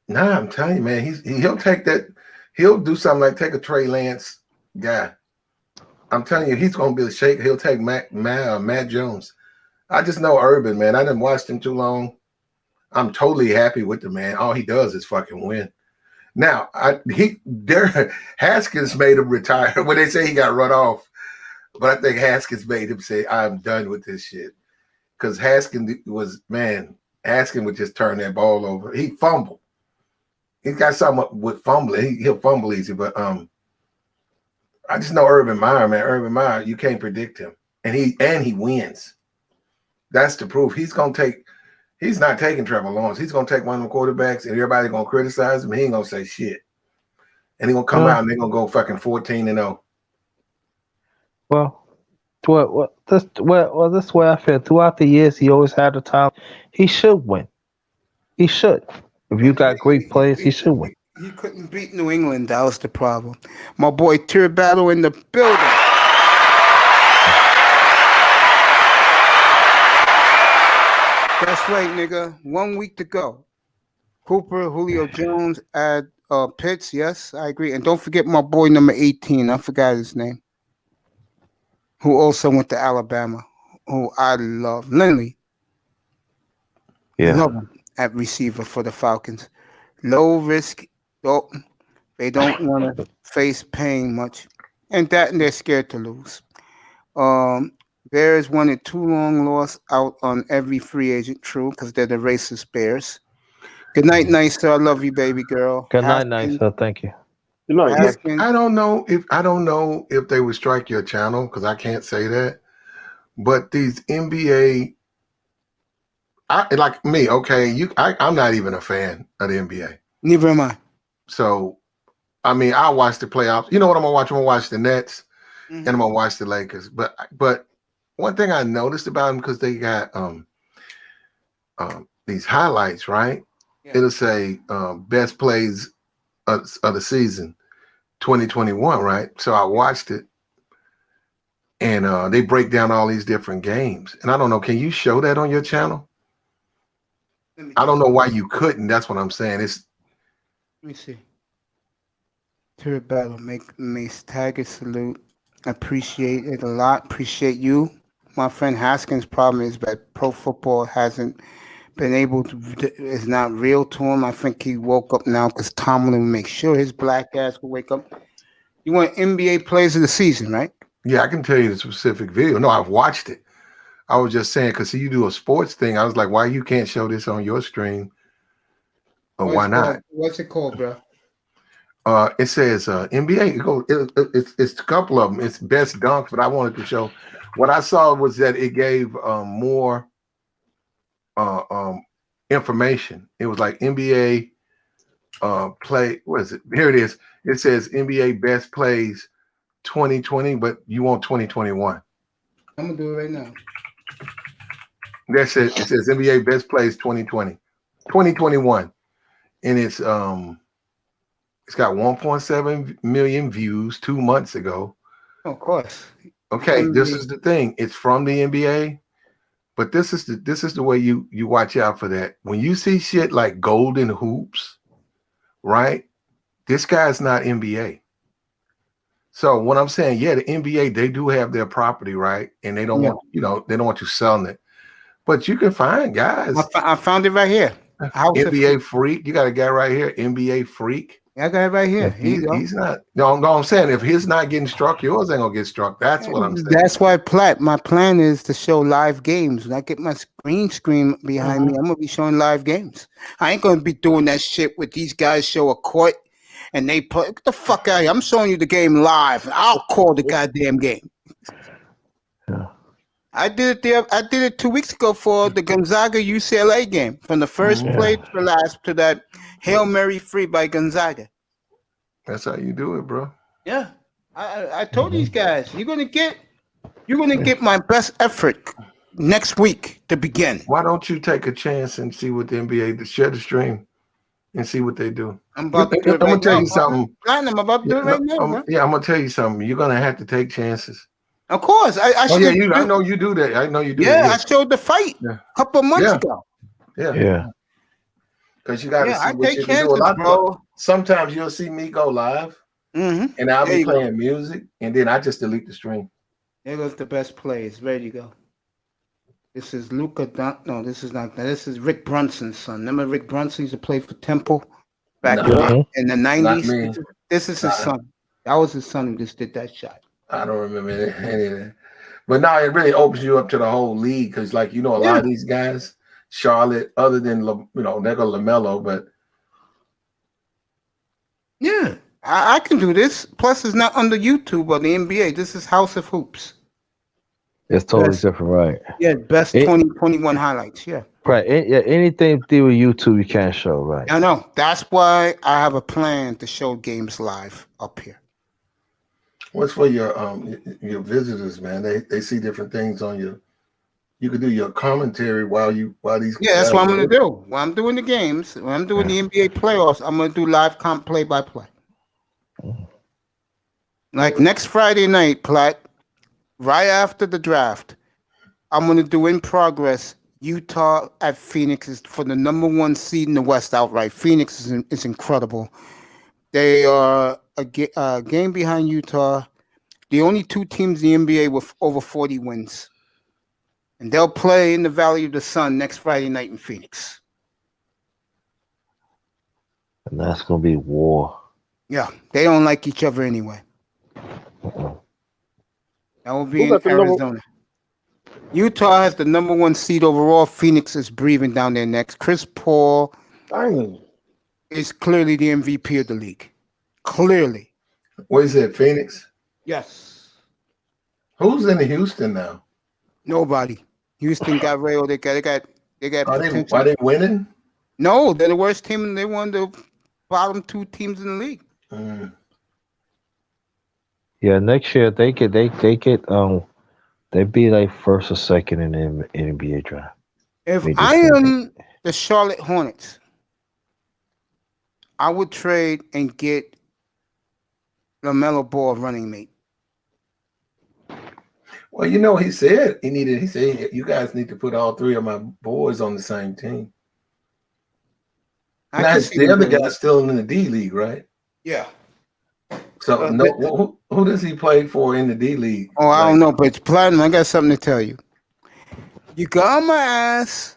Nah, I'm telling you, man, he'll take that. He'll do something like take a Trey Lance guy. I'm telling you, he's going to be a shake. He'll take Matt Jones. I just know Urban, man. I didn't watch him too long. I'm totally happy with the man. All he does is fucking win. Now, Haskins made him retire. When they say he got run off, but I think Haskins made him say, "I'm done with this shit." Because Haskins would just turn that ball over. He fumbled. He's got something with fumbling. He'll fumble easy, but I just know Urban Meyer, man. Urban Meyer, you can't predict him, and he wins. That's the proof. He's not taking Trevor Lawrence. He's gonna take one of the quarterbacks, and everybody's gonna criticize him. He ain't gonna say shit, and he's gonna come out and they're gonna go fucking 14-0. Well, this way I feel. Throughout the years, he always had the talent. He should win. He should. If you got great players, he should win. He couldn't beat New England. That was the problem. My boy Tier Battle in the building. That's right, nigga. 1 week to go. Cooper, Julio Jones, add Pitts. Yes, I agree. And don't forget my boy number 18. I forgot his name. Who also went to Alabama. Who I love. Lindley. Yeah. Love him at receiver for the Falcons. Low risk. They don't want to face pain much. And they're scared to lose. Bears wanted too long loss out on every free agent. True, because they're the racist Bears. Good night, nice sir. I love you, baby girl. Good night, nice sir. Thank you. Good night. Haskins, I don't know if they would strike your channel because I can't say that. But these NBA, like me, okay, I'm not even a fan of the NBA. Neither am I. So, I mean, I'll watch the playoffs. You know what I'm gonna watch? I'm gonna watch the Nets, and I'm gonna watch the Lakers. But one thing I noticed about them, because they got these highlights, right? Yeah. It'll say best plays of the season 2021, right? So I watched it, and they break down all these different games. And I don't know, can you show that on your channel? I don't know why you couldn't. That's what I'm saying. Let me see. Tier Battle, make Mace Taggart salute. Appreciate it a lot. Appreciate you. My friend Haskins' problem is that pro football hasn't been able to, it's not real to him. I think he woke up now because Tomlin will make sure his black ass will wake up. You want NBA players of the season, right? Yeah, I can tell you the specific video. No, I've watched it. I was just saying, because you do a sports thing. I was like, why you can't show this on your stream? Or why not? What's it called, bro? It says NBA. It's a couple of them. It's best dunks, but I wanted to show. What I saw was that it gave more information. It was like NBA play. What is it? Here it is. It says NBA best plays 2020, but you want 2021. I'm gonna do it right now. That's it. It says NBA best plays 2020, 2021, and it's got 1.7 million views 2 months ago. Of course. Okay, this is the thing. It's from the NBA, but this is the way you watch out for that. When you see shit like golden hoops, right? This guy's not NBA. So what I'm saying, yeah, the NBA, they do have their property, right? And they don't want, they don't want you selling it. But you can find guys. I found it right here. NBA Freak. You got a guy right here, NBA Freak. I got it right here. He's not. No, I'm saying if he's not getting struck, yours ain't gonna get struck. That's what I'm saying. That's why my plan is to show live games. When I get my green screen behind me, I'm gonna be showing live games. I ain't gonna be doing that shit with these guys show a court and they put get the fuck out of here. I'm showing you the game live. I'll call the goddamn game. Yeah. I did it 2 weeks ago for the Gonzaga UCLA game, from the first play to the last, to that Hail Mary free by Gonzaga. That's how you do it, bro. Yeah, I told these guys, you're gonna get my best effort next week to begin. Why don't you take a chance and see what the NBA, share the stream, and see what they do? I'm about to do it right now. I'm gonna tell you something. I'm about to do it right now. Bro. Yeah, I'm gonna tell you something. You're gonna have to take chances. Of course, I know you do that. I know you do. Yeah, I showed the fight a couple of months ago. Yeah. Because you got to see what you can do. Bro. Sometimes you'll see me go live, and I'll be playing music, and then I just delete the stream. There goes the best plays. Ready to go. This is Luka. No, this is not. This is Rick Brunson's son. Remember Rick Brunson used to play for Temple back in the Not 90s. me. This is his son. That was his son who just did that shot. I don't remember any of that. But now it really opens you up to the whole league because, like, a lot of these guys, Charlotte, other than, they got LaMelo, but. Yeah, I can do this. Plus, it's not under YouTube or the NBA. This is House of Hoops. It's totally different, right? Yeah, best 2021 highlights. Yeah. Right. Anything to do with YouTube, you can't show, right? I know. That's why I have a plan to show games live up here. What's for your visitors, man? They see different things on your. You could do your commentary while these. Yeah, that's what I'm gonna do. While I'm doing the games, when I'm doing the NBA playoffs, I'm gonna do live play-by-play. Like next Friday night, Platt, right after the draft, I'm gonna do in progress. Utah at Phoenix is for the #1 seed in the West outright. Phoenix is incredible. They are a game behind Utah. The only two teams in the NBA with over 40 wins. And they'll play in the Valley of the Sun next Friday night in Phoenix. And that's going to be war. Yeah, they don't like each other anyway. That will be in Arizona. Utah has the #1 seed overall. Phoenix is breathing down their necks. Chris Paul is clearly the MVP of the league. Clearly. What is it, Phoenix? Yes. Who's in Houston now? Nobody. Houston got railed. They got. Are they winning? No, they're the worst team. They won the bottom 2 teams in the league. Yeah, next year they be like first or second in the NBA draft. If I am the Charlotte Hornets, I would trade and get LaMelo Ball running mate. Well, he said you guys need to put all 3 of my boys on the same team. The other guy's still in the D League, right? Yeah. So who does he play for in the D League? Oh, I don't know, but it's Platinum. I got something to tell you. You got on my ass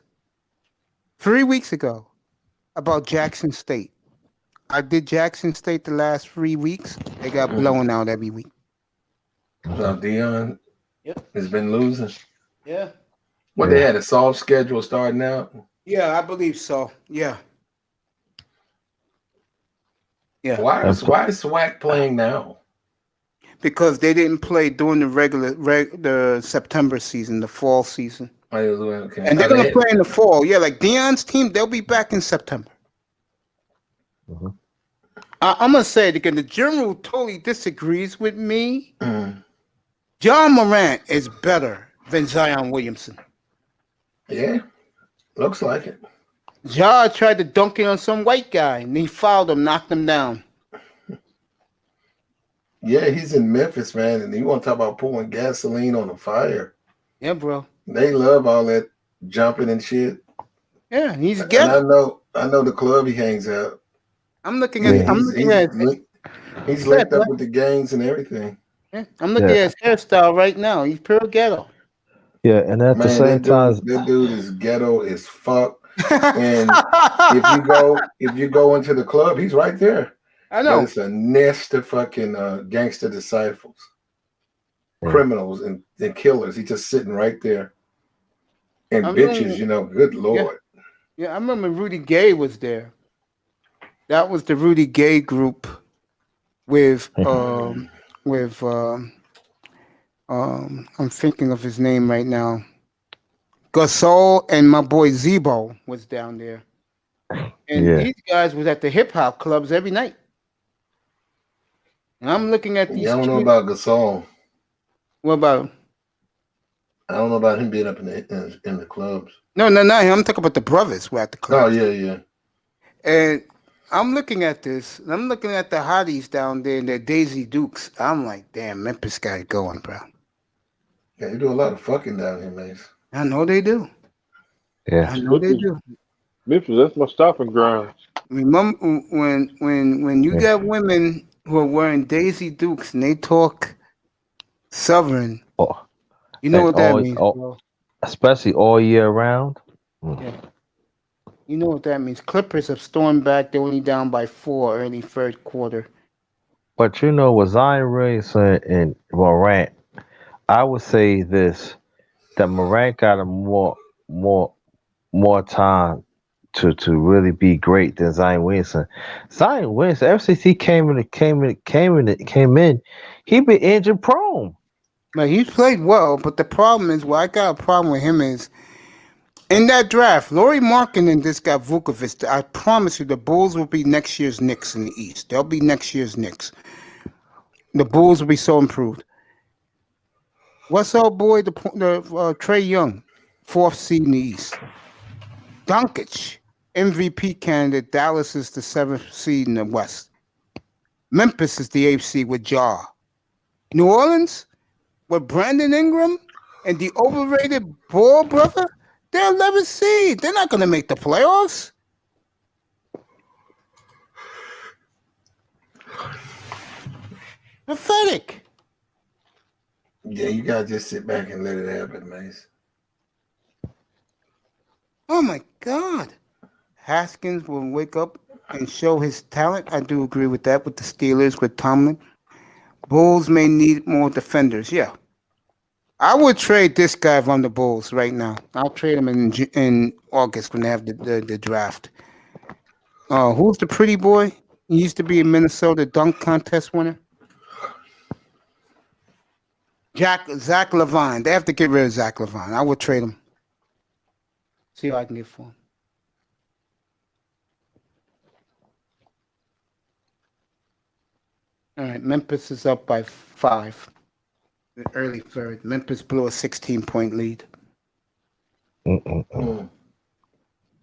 3 weeks ago about Jackson State. I did Jackson State the last 3 weeks. They got blown out every week. So Dion has been losing. Yeah. What they had a soft schedule starting out? Yeah, I believe so. Yeah. Yeah. Why is SWAC playing now? Because they didn't play during the September season, the fall season. Okay. And they're gonna play in the fall. Yeah, like Dion's team, they'll be back in September. I'm gonna say it again. The general totally disagrees with me. John Morant is better than Zion Williamson. Yeah, looks like it. Ja tried to dunk it on some white guy, and he fouled him, knocked him down. Yeah, he's in Memphis, man, and you want to talk about pouring gasoline on a fire? Yeah, bro. They love all that jumping and shit. Yeah, he's And getting. I know the club he hangs out. I'm looking at. He's linked up with the gangs and everything. Yeah, I'm looking at his hairstyle right now. He's pure ghetto. Yeah, and at the same time, that dude is ghetto as fuck. And if you go into the club, he's right there. I know. But it's a nest of fucking gangster disciples, criminals and killers. He's just sitting right there. And bitches, good Lord. Yeah, I remember Rudy Gay was there. That was the Rudy Gay group with I'm thinking of his name right now. Gasol and my boy Zebo was down there. And these guys was at the hip hop clubs every night. And I'm looking at these. I don't know about Gasol. What about him? I don't know about him being up in the clubs. No, not him. I'm talking about the brothers who were at the clubs. Oh, yeah. And I'm looking at this. And I'm looking at the hotties down there and their Daisy Dukes. I'm like, damn, Memphis got it going, bro. Yeah, they do a lot of fucking down here, man. I know they do. Yeah, I know they do. Memphis, that's my stopping ground. Remember when you got women who are wearing Daisy Dukes and they talk Southern, you know what that means, bro. Especially all year round. Yeah. You know what that means. Clippers have stormed back. They're only down by 4 early third quarter. But you know, with Zion Williamson and Morant, I would say this: that Morant got a more more time to really be great than Zion Williamson. Zion Williamson, ever since he came in, he been injury prone. But he played well, but the problem is, what I got a problem with him is, in that draft, Lauri Markkanen just got Vukovic. I promise you, the Bulls will be next year's Knicks in the East. They'll be next year's Knicks. The Bulls will be so improved. What's up, boy? The Trey Young, 4th seed in the East. Doncic, MVP candidate. Dallas is the 7th seed in the West. Memphis is the 8th seed with Ja. New Orleans with Brandon Ingram and the overrated Ball brother. They're 11th seed. They're not going to make the playoffs. Pathetic. Yeah, you gotta just sit back and let it happen, Mace. Oh my God. Haskins will wake up and show his talent. I do agree with that with the Steelers, with Tomlin. Bulls may need more defenders. Yeah. I would trade this guy from the Bulls right now. I'll trade him in August when they have the draft. Who's the pretty boy? He used to be a Minnesota dunk contest winner. Zach Levine. They have to get rid of Zach Levine. I would trade him. See what I can get for him. All right, Memphis is up by 5. The early third. Memphis blew a 16-point lead.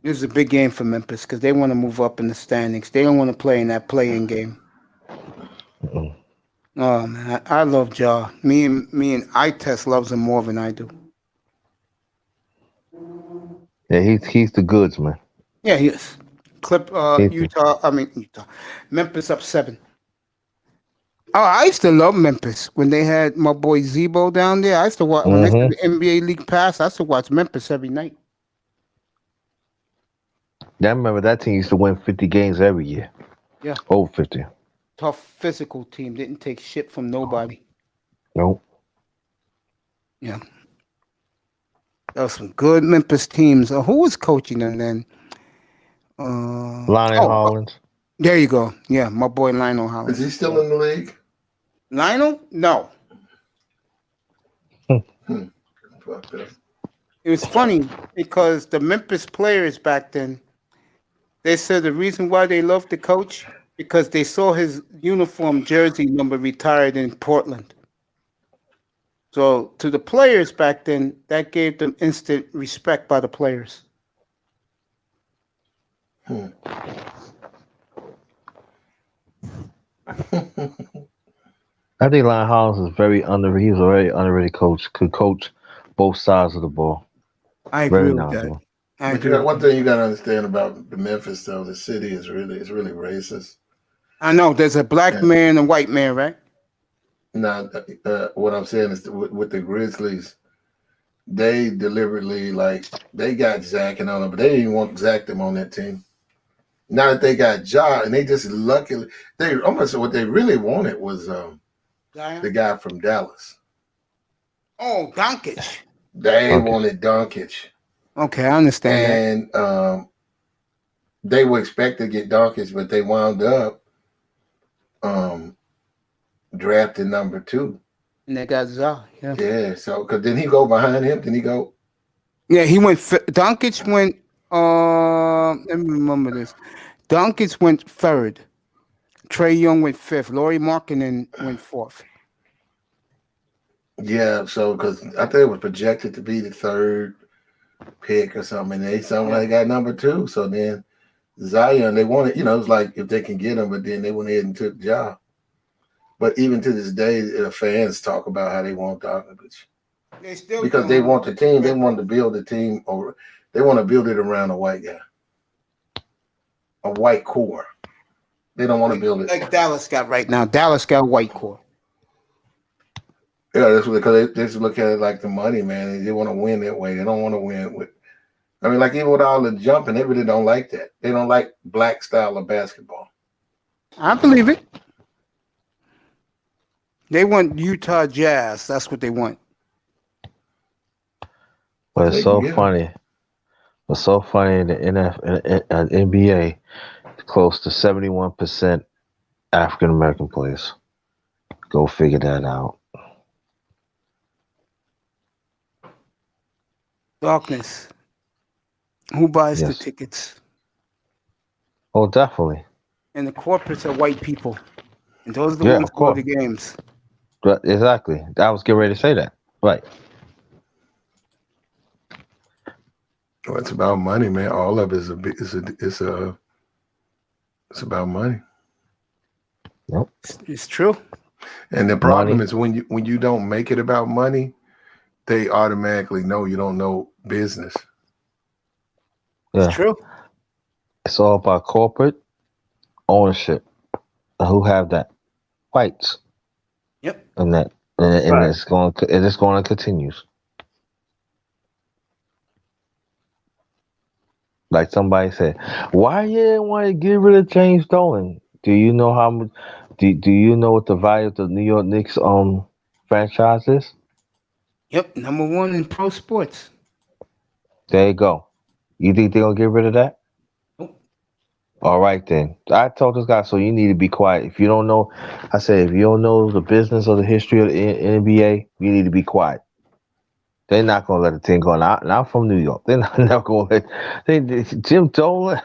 This is a big game for Memphis because they want to move up in the standings. They don't want to play in that play-in game. Oh man, I love Ja. Me and Itest loves him more than I do. Yeah, he's the goods, man. Yeah, he is. Utah. Memphis up 7. Oh, I used to love Memphis when they had my boy Zebo down there. I used to watch when they did the NBA League Pass. I used to watch Memphis every night. Yeah, I remember that team used to win 50 games every year. Yeah. Over 50. Tough physical team. Didn't take shit from nobody. Nope. Yeah. There was some good Memphis teams. Who was coaching them then? Lionel Hollins. There you go. Yeah, my boy Lionel Hollins. Is he still in the league? Lionel? No. It was funny because the Memphis players back then, they said the reason why they loved the coach because they saw his uniform jersey number retired in Portland. So to the players back then, that gave them instant respect by the players. I think Lionel Hollins is very underrated. He's a very underrated coach. Could coach both sides of the ball. I agree with that. One thing you got to understand about the Memphis, though, the city is really racist. I know there's a black man and a white man, right? Now, what I'm saying is with the Grizzlies, they deliberately they got Zach and all them, but they didn't even want Zach them on that team. Now that they got Ja, and they just luckily almost what they really wanted was the guy from Dallas. Oh, Doncic. They wanted Doncic. Okay, I understand. And they were expected to get Doncic, but they wound up drafted number 2. And they got Ja. Yeah. Yeah. So, because didn't he go behind him? Didn't he go? Yeah, he went. Doncic went. Let me remember this. Doncic went 3rd. Trey Young went 5th. Lauri Markkanen went 4th. Yeah. So, because I think it was projected to be the 3rd pick or something, and they got number 2. So then Zion, they wanted, it was like if they can get him, but then they went ahead and took Ja. But even to this day, the fans talk about how they want Doncic. Because they want the team, they want to build the team, or they want to build it around a white guy, a white core. They don't want to build it like Dallas got right now. Dallas got a white core. Yeah, that's because they just look at it like the money, man. They want to win that way. They don't want to win with I mean, like even with all the jumping, they really don't like that. They don't like black style of basketball. I believe it. They want Utah Jazz. That's what they want. But They it's can so get 'em. funny. It's so funny in the NBA, close to 71% African American players. Go figure that out. Darkness. Who buys the Yes. tickets? Oh, definitely. And the corporates are white people. And those are the Yeah, ones of who go course. to games. But exactly. I was getting ready to say that. Right. Well, it's about money, man. All of it it's about money. Yep. It's true. And the problem Money. is when you don't make it about money, they automatically know you don't know business. Yeah. It's true. It's all about corporate ownership. Who have that? Whites. Yep. And that and it's going to continue. Like somebody said, why you didn't want to get rid of James Dolan? Do you know how much? Do you know what the value of the New York Knicks franchise is? Yep. #1 in pro sports. There you go. You think they're gonna get rid of that? Nope. All right then. I told this guy, so you need to be quiet. If you don't know, I said, if you don't know the business or the history of the NBA, you need to be quiet. They're not gonna let a thing go. Now I'm from New York. They're not gonna let Jim Dolan.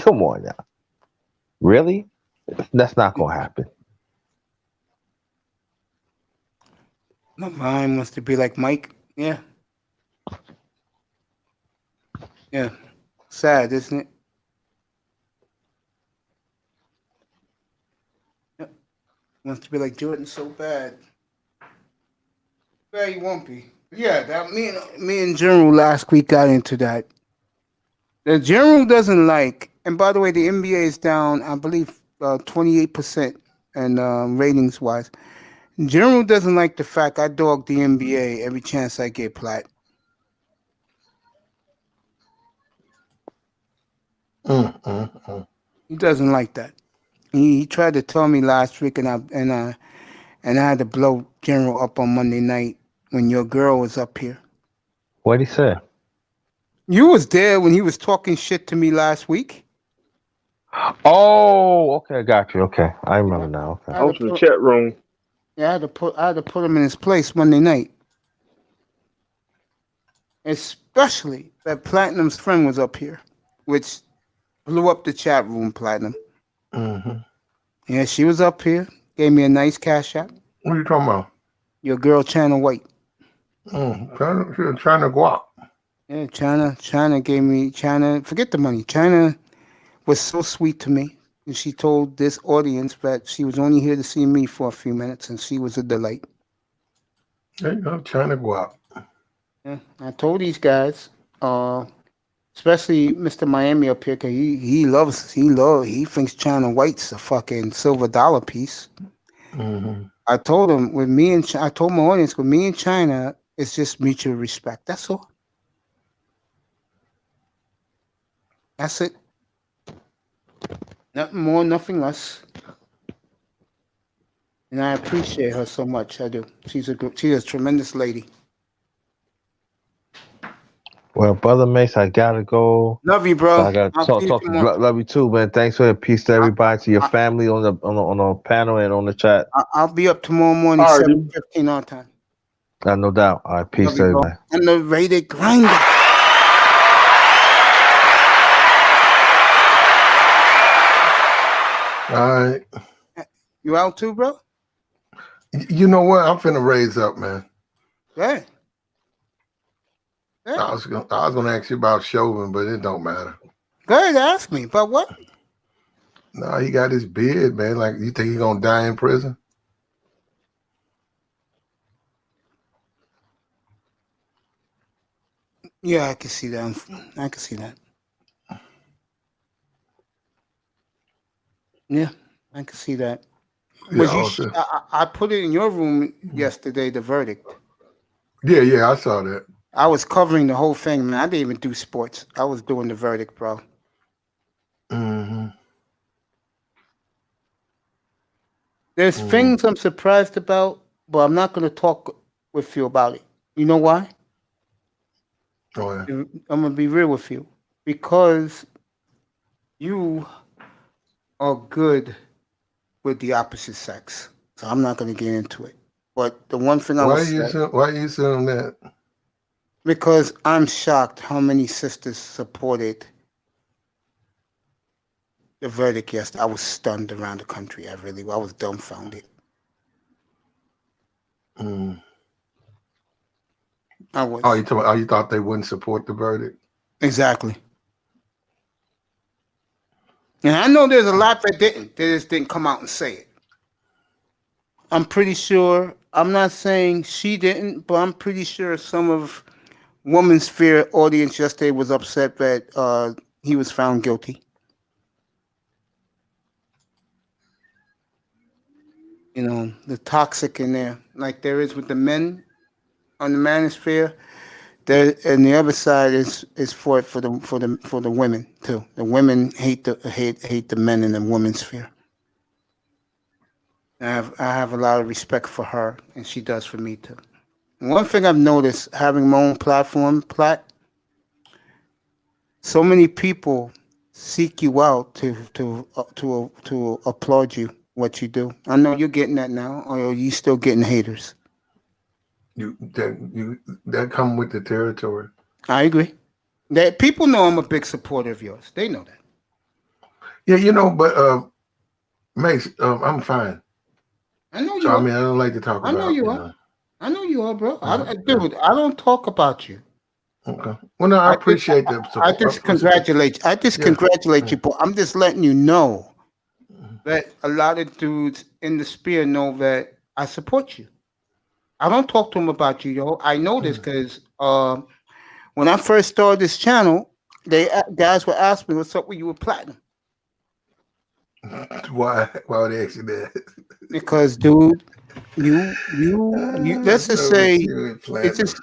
Come on now. Really? That's not gonna happen. My mind wants to be like Mike. Yeah. Yeah. Sad, isn't it? Yep. Wants to be like Jordan so bad. But he won't be. Yeah, that me and General last week got into that. The General doesn't like, and by the way, the NBA is down, I believe, 28% and ratings wise. General doesn't like the fact I dog the NBA every chance I get, Platt. He doesn't like that. He tried to tell me last week, and I had to blow General up on Monday night when your girl was up here. What'd he say? You was there when he was talking shit to me last week. Oh, okay, I got you. Okay, I remember now. Okay. I was in the chat room. Yeah, I had to put him in his place Monday night. Especially that Platinum's friend was up here, which blew up the chat room, Platinum. Mm-hmm. Yeah, she was up here, gave me a nice cash app. What are you talking about? Your girl, China White. Trying to go out. Yeah, China gave me, forget the money. China was so sweet to me. And she told this audience that she was only here to see me for a few minutes, and she was a delight. There you go, trying to go out. Yeah, I told these guys, especially Mr. Miami up here, because he thinks China White's a fucking silver dollar piece. Mm-hmm. I told him I told my audience, with me and China, it's just mutual respect. That's all. That's it. Nothing more, nothing less. And I appreciate her so much. I do. She's a tremendous lady. Well, brother Mace, I gotta go. Love you, bro. I gotta I'll talk. see you tomorrow. Love you too, man. Thanks for it. Peace to everybody, to your family on the panel and on the chat. I'll be up tomorrow morning, 7:15 our time. No doubt. All right, peace Love to you, bro. everybody. And the rated grinder. All right. You out too, bro? You know what? I'm finna raise up, man. Yeah. I was gonna ask you about Chauvin, but it don't matter. Go ahead, ask me. But what? No, he got his beard, man. Like, you think he's gonna die in prison? Yeah, I can see that. I can see that. Yeah, I can see that. Yeah, I put it in your room yesterday, the verdict. yeah, I saw that. I was covering the whole thing, man. I didn't even do sports. I was doing the verdict, bro. Mm-hmm. There's things I'm surprised about, but I'm not going to talk with you about it. You know why? Oh, yeah. I'm going to be real with you. Because you are good with the opposite sex. So I'm not going to get into it. But the one thing I Why was you assume that? because I'm shocked how many sisters supported the verdict yesterday. I was stunned around the country. I was dumbfounded. Mm. I was. You thought they wouldn't support the verdict? Exactly. And I know there's a lot that didn't. They just didn't come out and say it. I'm pretty sure. I'm not saying she didn't, but I'm pretty sure some of Woman's Sphere audience yesterday was upset that he was found guilty. You know, the toxic in there, like there is with the men on the manosphere. There, and the other side is for the women too. The women hate the men in the women's sphere. I have a lot of respect for her, and she does for me too. One thing I've noticed, having my own platform, so many people seek you out to applaud you what you do. I know you're getting that now, or are you still getting haters? That come with the territory. I agree. That people know I'm a big supporter of yours. They know that. Yeah, but Mace, I'm fine. I know you. So are. I mean, I don't like to talk about. I know you are. I know you are, bro. Dude, I don't talk about you. Okay. Well, no, I appreciate the support. I just congratulate you. Congratulate you, but I'm just letting you know that a lot of dudes in the sphere know that I support you. I don't talk to them about you, yo. I know this because when I first started this channel, guys would ask me, "What's up with you with platinum?" Why would they ask you that? Because, dude, you let's just say it's just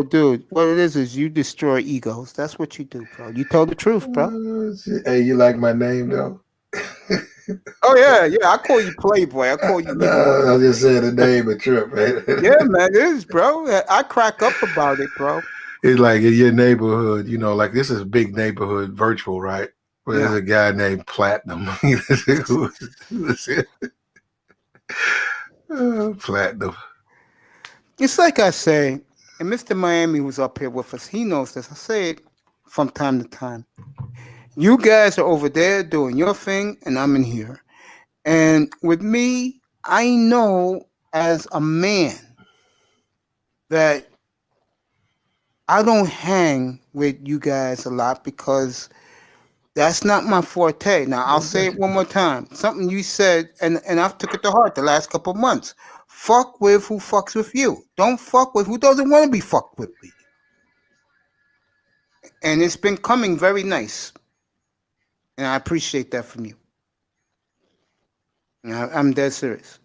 dude, what it is you destroy egos. That's what you do, bro. You tell the truth, bro. Hey, you like my name though? Oh yeah, I call you Playboy. I call you. No, I just said the name a trip, man. Yeah, man, it is, bro. I crack up about it, bro. It's like in your neighborhood, like this is a big neighborhood, virtual, right? But there's a guy named Platinum. Platinum. It's like I say, and Mr. Miami was up here with us. He knows this. I say it from time to time. You guys are over there doing your thing, and I'm in here. And with me, I know as a man that I don't hang with you guys a lot because that's not my forte. Now, I'll say it one more time. Something you said, and I've took it to heart the last couple of months. Fuck with who fucks with you. Don't fuck with who doesn't want to be fucked with me. And it's been coming very nice. And I appreciate that from you. I'm dead serious.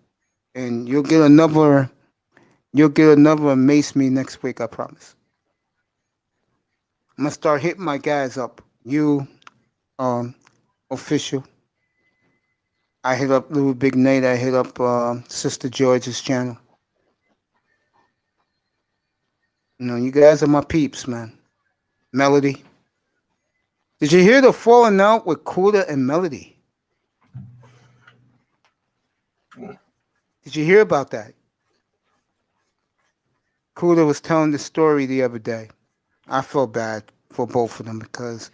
And you'll get another Mace Me next week, I promise. I'm gonna start hitting my guys up. You, Official. I hit up Little Big Nate. I hit up Sister George's channel. You guys are my peeps, man. Melody. Did you hear the falling out with Kuda and Melody? Did you hear about that? Kuda was telling the story the other day. I felt bad for both of them because,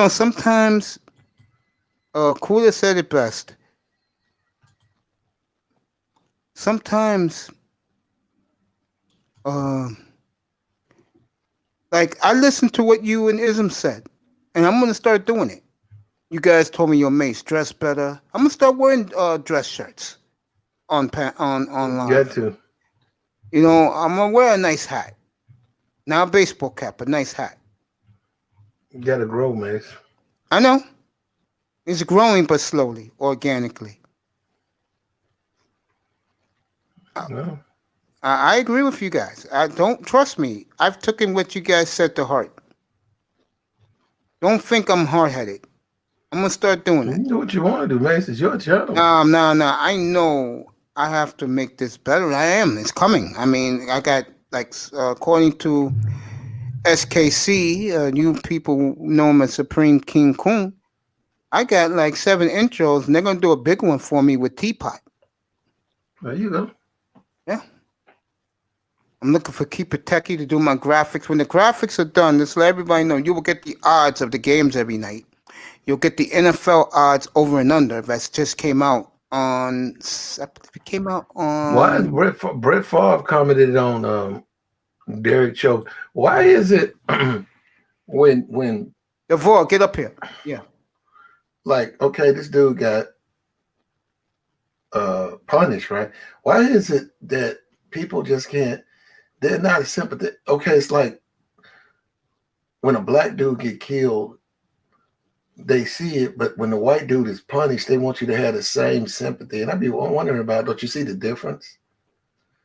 sometimes Kuda said it best. Sometimes, like I listened to what you and Ism said, and I'm gonna start doing it. You guys told me your mates dress better. I'm gonna start wearing dress shirts on online. Got to. I'm gonna wear a nice hat. Not a baseball cap, a nice hat. You gotta grow, Mace. I know. It's growing, but slowly, organically. No. I agree with you guys. I don't trust me. I've taken what you guys said to heart. Don't think I'm hard headed. I'm gonna start doing it. You do what you want to do, Mace. It's your channel. No. I know I have to make this better. I am. It's coming. I mean, I got like according to SKC, you people know him as Supreme King Kun. I got like 7 intros, and they're gonna do a big one for me with Teapot. There you go. Yeah. I'm looking for Keeper Techie to do my graphics. When the graphics are done, just let everybody know you will get the odds of the games every night. You'll get the NFL odds over and under. That just came out on. It came out on. Why is Brett Favre commented on Derek Choke? Why is it when DeVore, get up here? Yeah. Like, okay, this dude got punished, right? Why is it that people just can't? They're not sympathetic. Okay, it's like when a black dude get killed, they see it, but when the white dude is punished, they want you to have the same sympathy. And I'd be wondering about, don't you see the difference?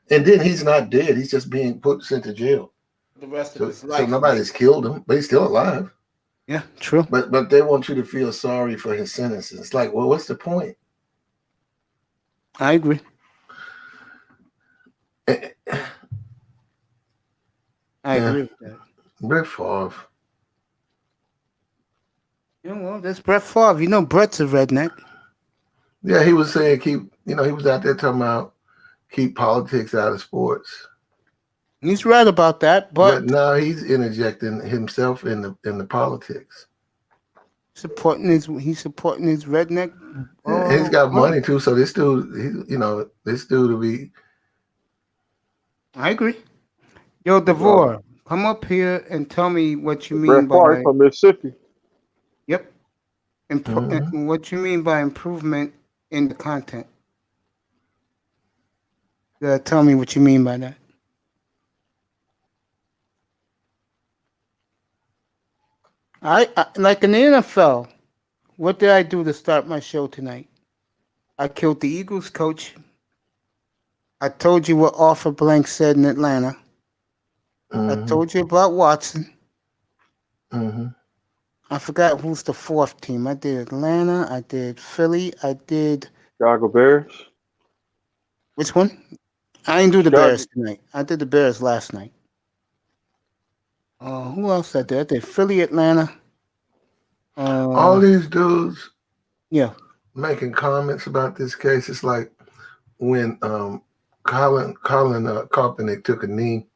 And then he's not dead; he's just being sent to jail. The rest of his life. So nobody's killed him, but he's still alive. Yeah, true. But they want you to feel sorry for his sentences. It's like, well, what's the point? I agree. I agree with that. Brett Favre. Yeah, well, that's Brett Favre. You know, Brett's a redneck. Yeah, he was saying he was out there talking about keep politics out of sports. He's right about that, but now he's interjecting himself in the politics. he's supporting his redneck. And he's got money too, so this dude, this dude will be. I agree. Yo, DeVore, come up here and tell me what you mean Brett Favre by from Mississippi. Yep. What you mean by improvement in the content? Tell me what you mean by that. I like in the NFL. What did I do to start my show tonight? I killed the Eagles coach. I told you what Arthur Blank said in Atlanta. I told you about Watson. I forgot who's the 4th team. I did Atlanta. I did Philly. I did Chicago Bears. Which one? I didn't do the Bears tonight. I did the Bears last night. Who else I did? I did Philly, Atlanta. All these dudes, making comments about this case. It's like when Colin Kaepernick took a knee.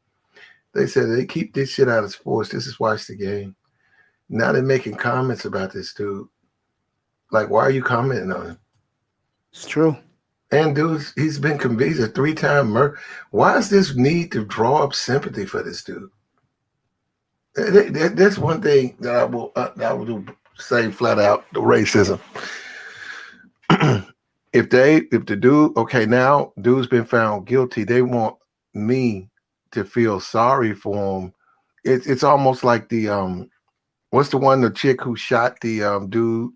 They said they keep this shit out of sports. This is watch the game. Now they're making comments about this dude. Like, why are you commenting on him? It's true. And dude, he's been convicted a 3-time murder. Why is this need to draw up sympathy for this dude? That's one thing that I will say flat out: the racism. If the dude, okay, now dude's been found guilty, they want me to feel sorry for him. It's almost like the what's the chick who shot the dude,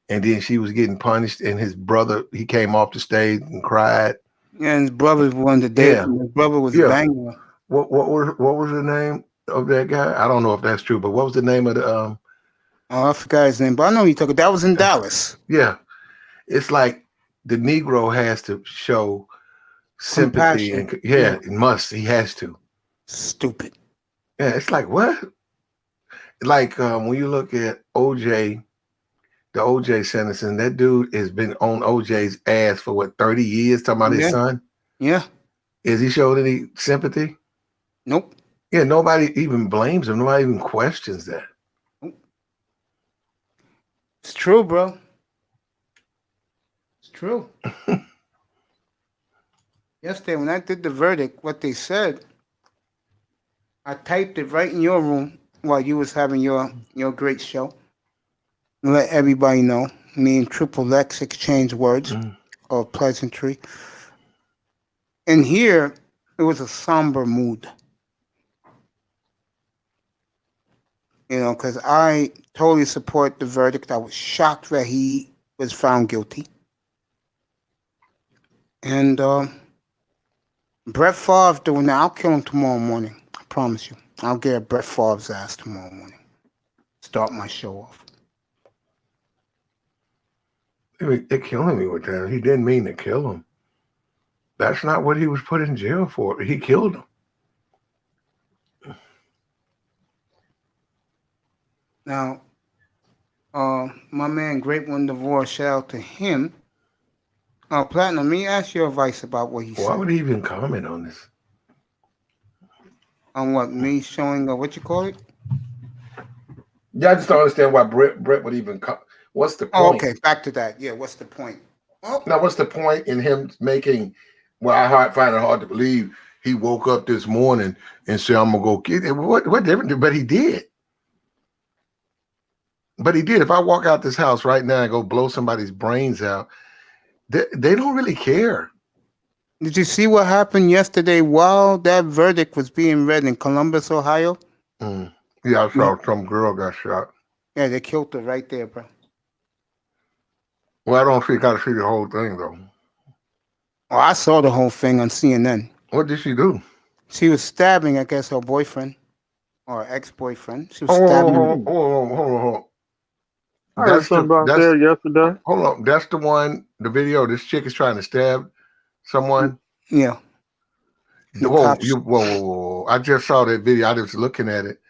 and then she was getting punished, and his brother, he came off the stage and cried. And his brother won the day. His brother was banging. What was the name of that guy? I don't know if that's true, but what was the name of the I forgot his name, but I know he took it. That was in Dallas. Yeah. It's like the Negro has to show sympathy and he has to. Stupid. Yeah, it's like what? Like when you look at OJ, the OJ sentencing, that dude has been on OJ's ass for 30 years talking about his son? Yeah. Is he showed any sympathy? Nope. Yeah, nobody even blames him. Nobody even questions that. It's true, bro. It's true. Yesterday, when I did the verdict, what they said, I typed it right in your room while you was having your great show. Let everybody know. Me and Triple X exchange words of pleasantry. And here, it was a somber mood. Because I totally support the verdict. I was shocked that he was found guilty. And Brett Favre doing that. I'll kill him tomorrow morning. I promise you. I'll get Brett Favre's ass tomorrow morning. Start my show off. They're killing me with that. He didn't mean to kill him. That's not what he was put in jail for. He killed him. Now, my man, Great One Divorce, shout out to him. Platinum, let me ask your advice about what he Why said. would he even comment on this? On what? Me showing, what you call it? Yeah, I just don't understand why Brett would even come. What's the point? Oh, okay, back to that. Yeah, what's the point? Now, what's the point in him making, well, I find it hard to believe he woke up this morning and said, I'm going to go get it. What difference? But he did. But he did. If I walk out this house right now and go blow somebody's brains out, they don't really care. Did you see what happened yesterday while that verdict was being read in Columbus, Ohio? Yeah, I saw some girl got shot. Yeah, they killed her right there, bro. Well, I don't think I got to see the whole thing, though. Oh, I saw the whole thing on CNN. What did she do? She was stabbing, I guess, her boyfriend or ex-boyfriend. She was Hold stabbing. on. I heard something about that yesterday. Hold on. That's the one, the video. This chick is trying to stab someone. Yeah. Whoa. I just saw that video. I was looking at it.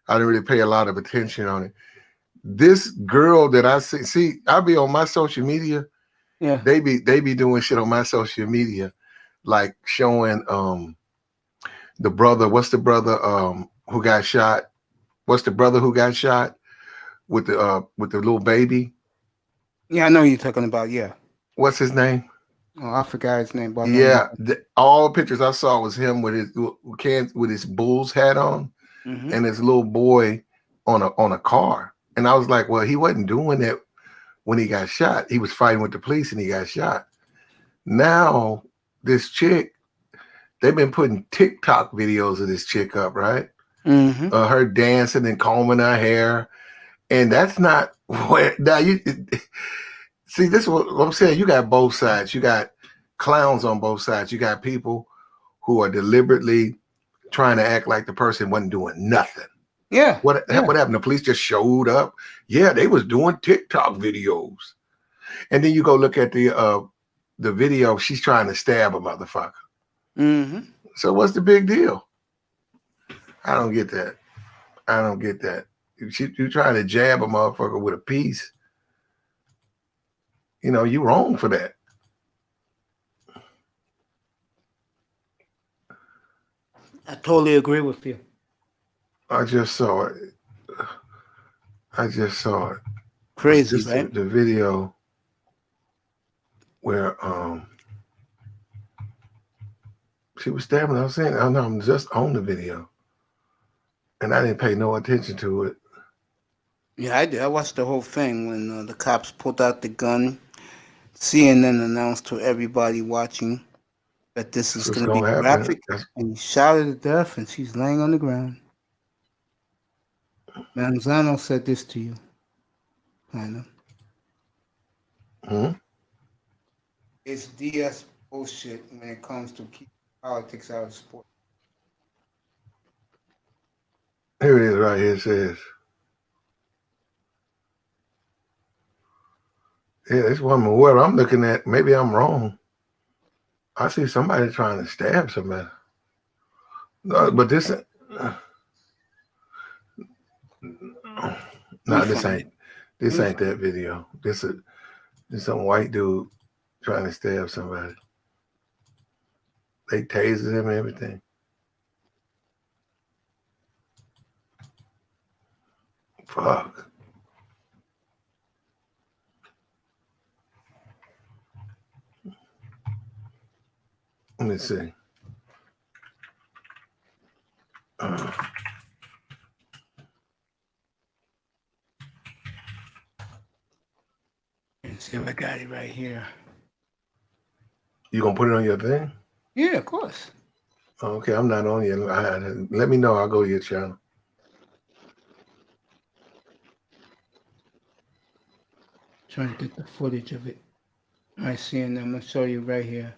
I didn't really pay a lot of attention on it. This girl that I see, I'll be on my social media. Yeah. They be doing shit on my social media, like showing the brother. What's the brother who got shot? What's the brother who got shot with the little baby? Yeah, I know you're talking about. Yeah. What's his name? Oh, I forgot his name. But Yeah, all the pictures I saw was him with his Bulls hat on, and his little boy on a car. And I was like, well, he wasn't doing that when he got shot. He was fighting with the police and he got shot. Now this chick, they've been putting TikTok videos of this chick up, right? Her dancing and combing her hair, and that's not where now you. See, this is what I'm saying. You got both sides. You got clowns on both sides. You got people who are deliberately trying to act like the person wasn't doing nothing. Yeah. What happened? The police just showed up. Yeah, they was doing TikTok videos. And then you go look at the video. She's trying to stab a motherfucker. So what's the big deal? I don't get that. You trying to jab a motherfucker with a piece. You know, you wrong for that. I totally agree with you. I just saw it. Crazy, right? The video where she was stabbing. I was saying, oh no, I'm just on the video. And I didn't pay no attention to it. Yeah, I did. I watched the whole thing when the cops pulled out the gun. CNN announced to everybody watching that this is going to be graphic, and he shot her to death, and she's laying on the ground. Manzano said this to you, kind of. It's DS bullshit when it comes to keeping politics out of sport. Here it is right here. It says, yeah, this woman, whoever I'm looking at, maybe I'm wrong. I see somebody trying to stab somebody. No, but this, this ain't that video. This some white dude trying to stab somebody. They tased him and everything. Fuck. Let me see. See if I got it right here. You gonna put it on your thing? Yeah, of course. Okay, I'm not on yet. Let me know. I'll go to your channel. Trying to get the footage of it. I see, and I'm gonna show you right here.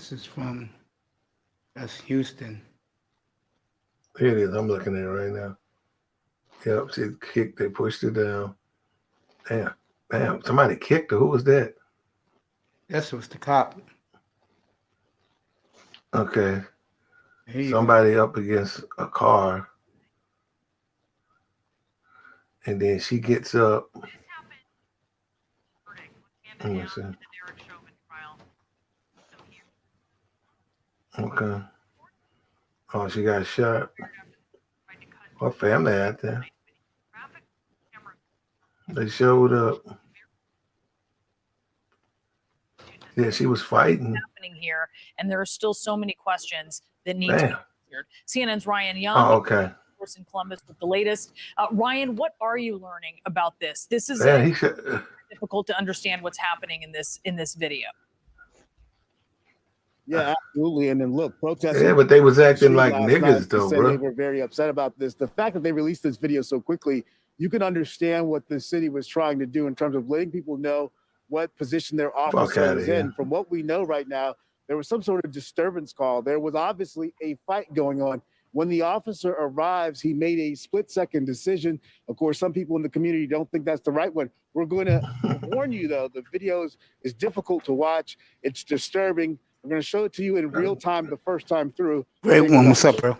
This is from, that's Houston. Here it is. I'm looking at it right now. Yep, she kicked, they pushed it down. Damn, somebody kicked her. Who was that? This was the cop. Okay. Here you Somebody up against a car. And then she gets up. Let me see. Okay. Oh, she got shot. What family out there? They showed up. Yeah, she was fighting. Happening here, and there are still so many questions that need to Damn. be answered. CNN's Ryan Young, Oh, okay. of course, in Columbus with the latest. Ryan, what are you learning about this? This is Yeah, he should. difficult to understand what's happening in this video. Yeah, absolutely. And then look, protesters. Yeah, but they was acting street like last niggas night though, said bro. They were very upset about this. The fact that they released this video so quickly, you can understand what the city was trying to do in terms of letting people know what position their officer outta was here. in. From what we know right now, there was some sort of disturbance call. There was obviously a fight going on. When the officer arrives, he made a split-second decision. Of course, some people in the community don't think that's the right one. We're going to warn you, though. The video is difficult to watch. It's disturbing. We're going to show it to you in real time the first time through. Great one. What's up, bro?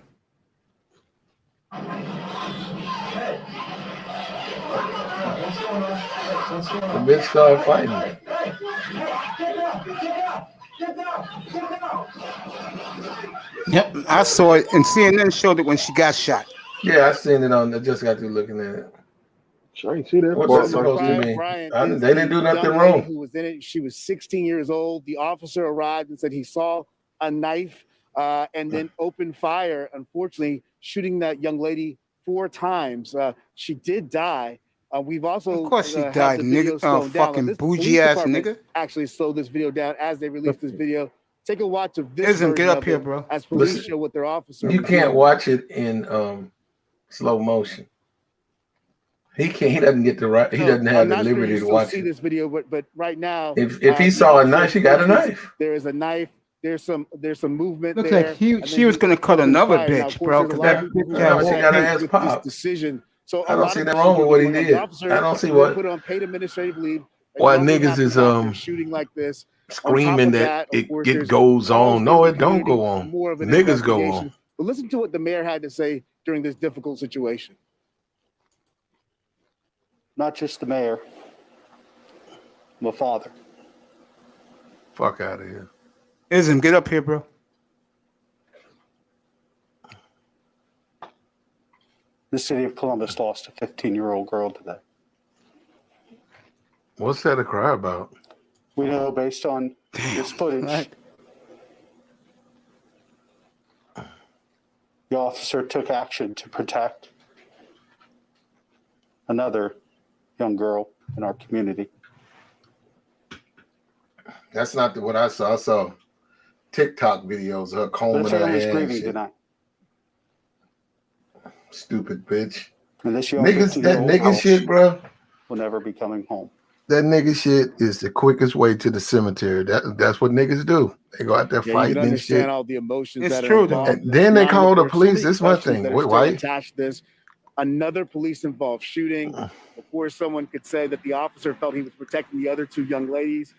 The men started fighting. Yep, I saw it, and CNN showed it when she got shot. Yeah, I seen it on. I just got through looking at it. I ain't see that. What's that supposed to mean? They didn't do nothing wrong. Who was in it? She was 16 years old. The officer arrived and said he saw a knife and then opened fire. Unfortunately, shooting that young lady 4 times. She did die. We've also Of course she had died, the video nigga. slowed down. Fucking This bougie police ass department nigga. actually slowed this video down as they released this video. Take a watch of this. Listen, get version up of here, it bro. As police Listen, show what their officer. You was can't doing. watch it in slow motion. He can't. He doesn't get the right. He So, doesn't I'm have the not sure liberty you to still watch see it. this video, but right now, If he the saw a officer knife, she got a approaches. knife. There is a knife. There's some movement Looks there. like she and she then was he gonna cut opens another fire. Now, of bitch, course, bro, there's a because lot that of people bitch who got are She whole got her head. ass with this popped. decision. So I a don't lot see of nothing issues wrong are with what he going on. The did. officer I don't see was what put on paid administrative leave. They why normally niggas have to is after shooting like this. On top screaming of that that, of course, it there's goes calls on. No, from the it don't community go for on. more of an Niggas go investigation. on. But listen to what the mayor had to say during this difficult situation. Not just the mayor, my father. Fuck out of here. Ism, get up here, bro. The city of Columbus lost a 15-year-old girl today. What's that a cry about? We know based on this footage, Right. the officer took action to protect another young girl in our community. That's not what I saw. I saw TikTok videos of her The combing her family's hair and grieving shit. tonight. Stupid bitch. And this young Niggas, that 15-year-old nigga girl shit, bro. will never be coming home. That nigga shit is the quickest way to the cemetery. That's what niggas do. They go out there Yeah, you can fighting and understand shit. all the emotions It's that are true, though. involved. And then they Now, call look, the there's so police. many This one questions thing. that are Wait, still why? attached to this. Another police-involved shooting. Of course, someone could say that the officer felt he was protecting the other 2 young ladies.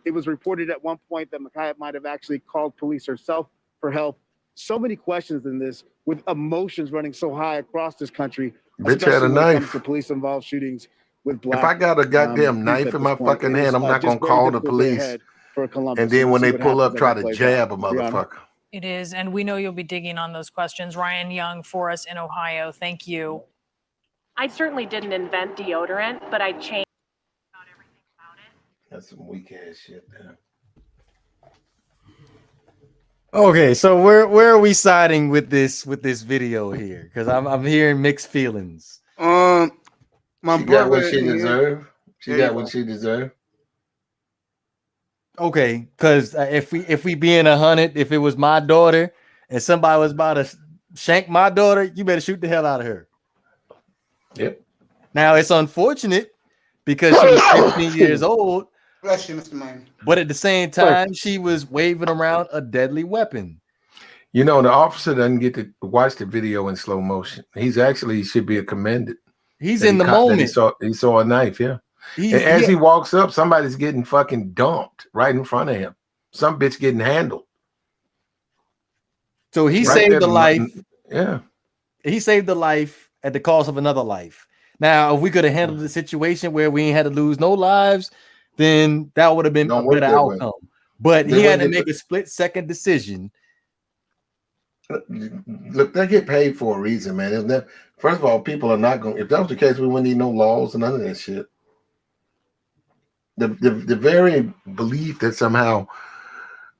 It was reported at one point that Mack might have actually called police herself for help. So many questions in this, with emotions running so high across this country. Bitch had a especially when it comes knife. to police-involved shootings with black If I got a goddamn youth knife at in this my point. fucking It is, hand, I'm not just gonna very call the difficult day police. ahead for Columbus. And then We'll when see they what pull happens up, as try it to plays jab a out. Brianna? motherfucker. It is, and we know you'll be digging on those questions. Ryan Young for us in Ohio. Thank you. I certainly didn't invent deodorant, but I changed. That's some weak ass shit there. Okay, so where are we siding with this video here? Because I'm hearing mixed feelings. My She got brother what she in here. deserved. She There you got what go. she deserved. Okay, because if we being 100, if it was my daughter and somebody was about to shank my daughter, you better shoot the hell out of her. Yep. Now it's unfortunate because she was 15 years old, Bless you, Mr. Miami. But at the same time, she was waving around a deadly weapon. You know, the officer doesn't get to watch the video in slow motion. He should be commended. He's in the moment. He saw a knife, yeah. And as he walks up, somebody's getting fucking dumped right in front of him. Some bitch getting handled. So he saved the life. Yeah. He saved the life at the cost of another life. Now, if we could have handled the situation where we ain't had to lose no lives, then that would have been a better outcome. But he had to make a split-second decision. Look, they get paid for a reason, man. First of all, people are not going. If that was the case, we wouldn't need no laws and none of that shit. The very belief that somehow,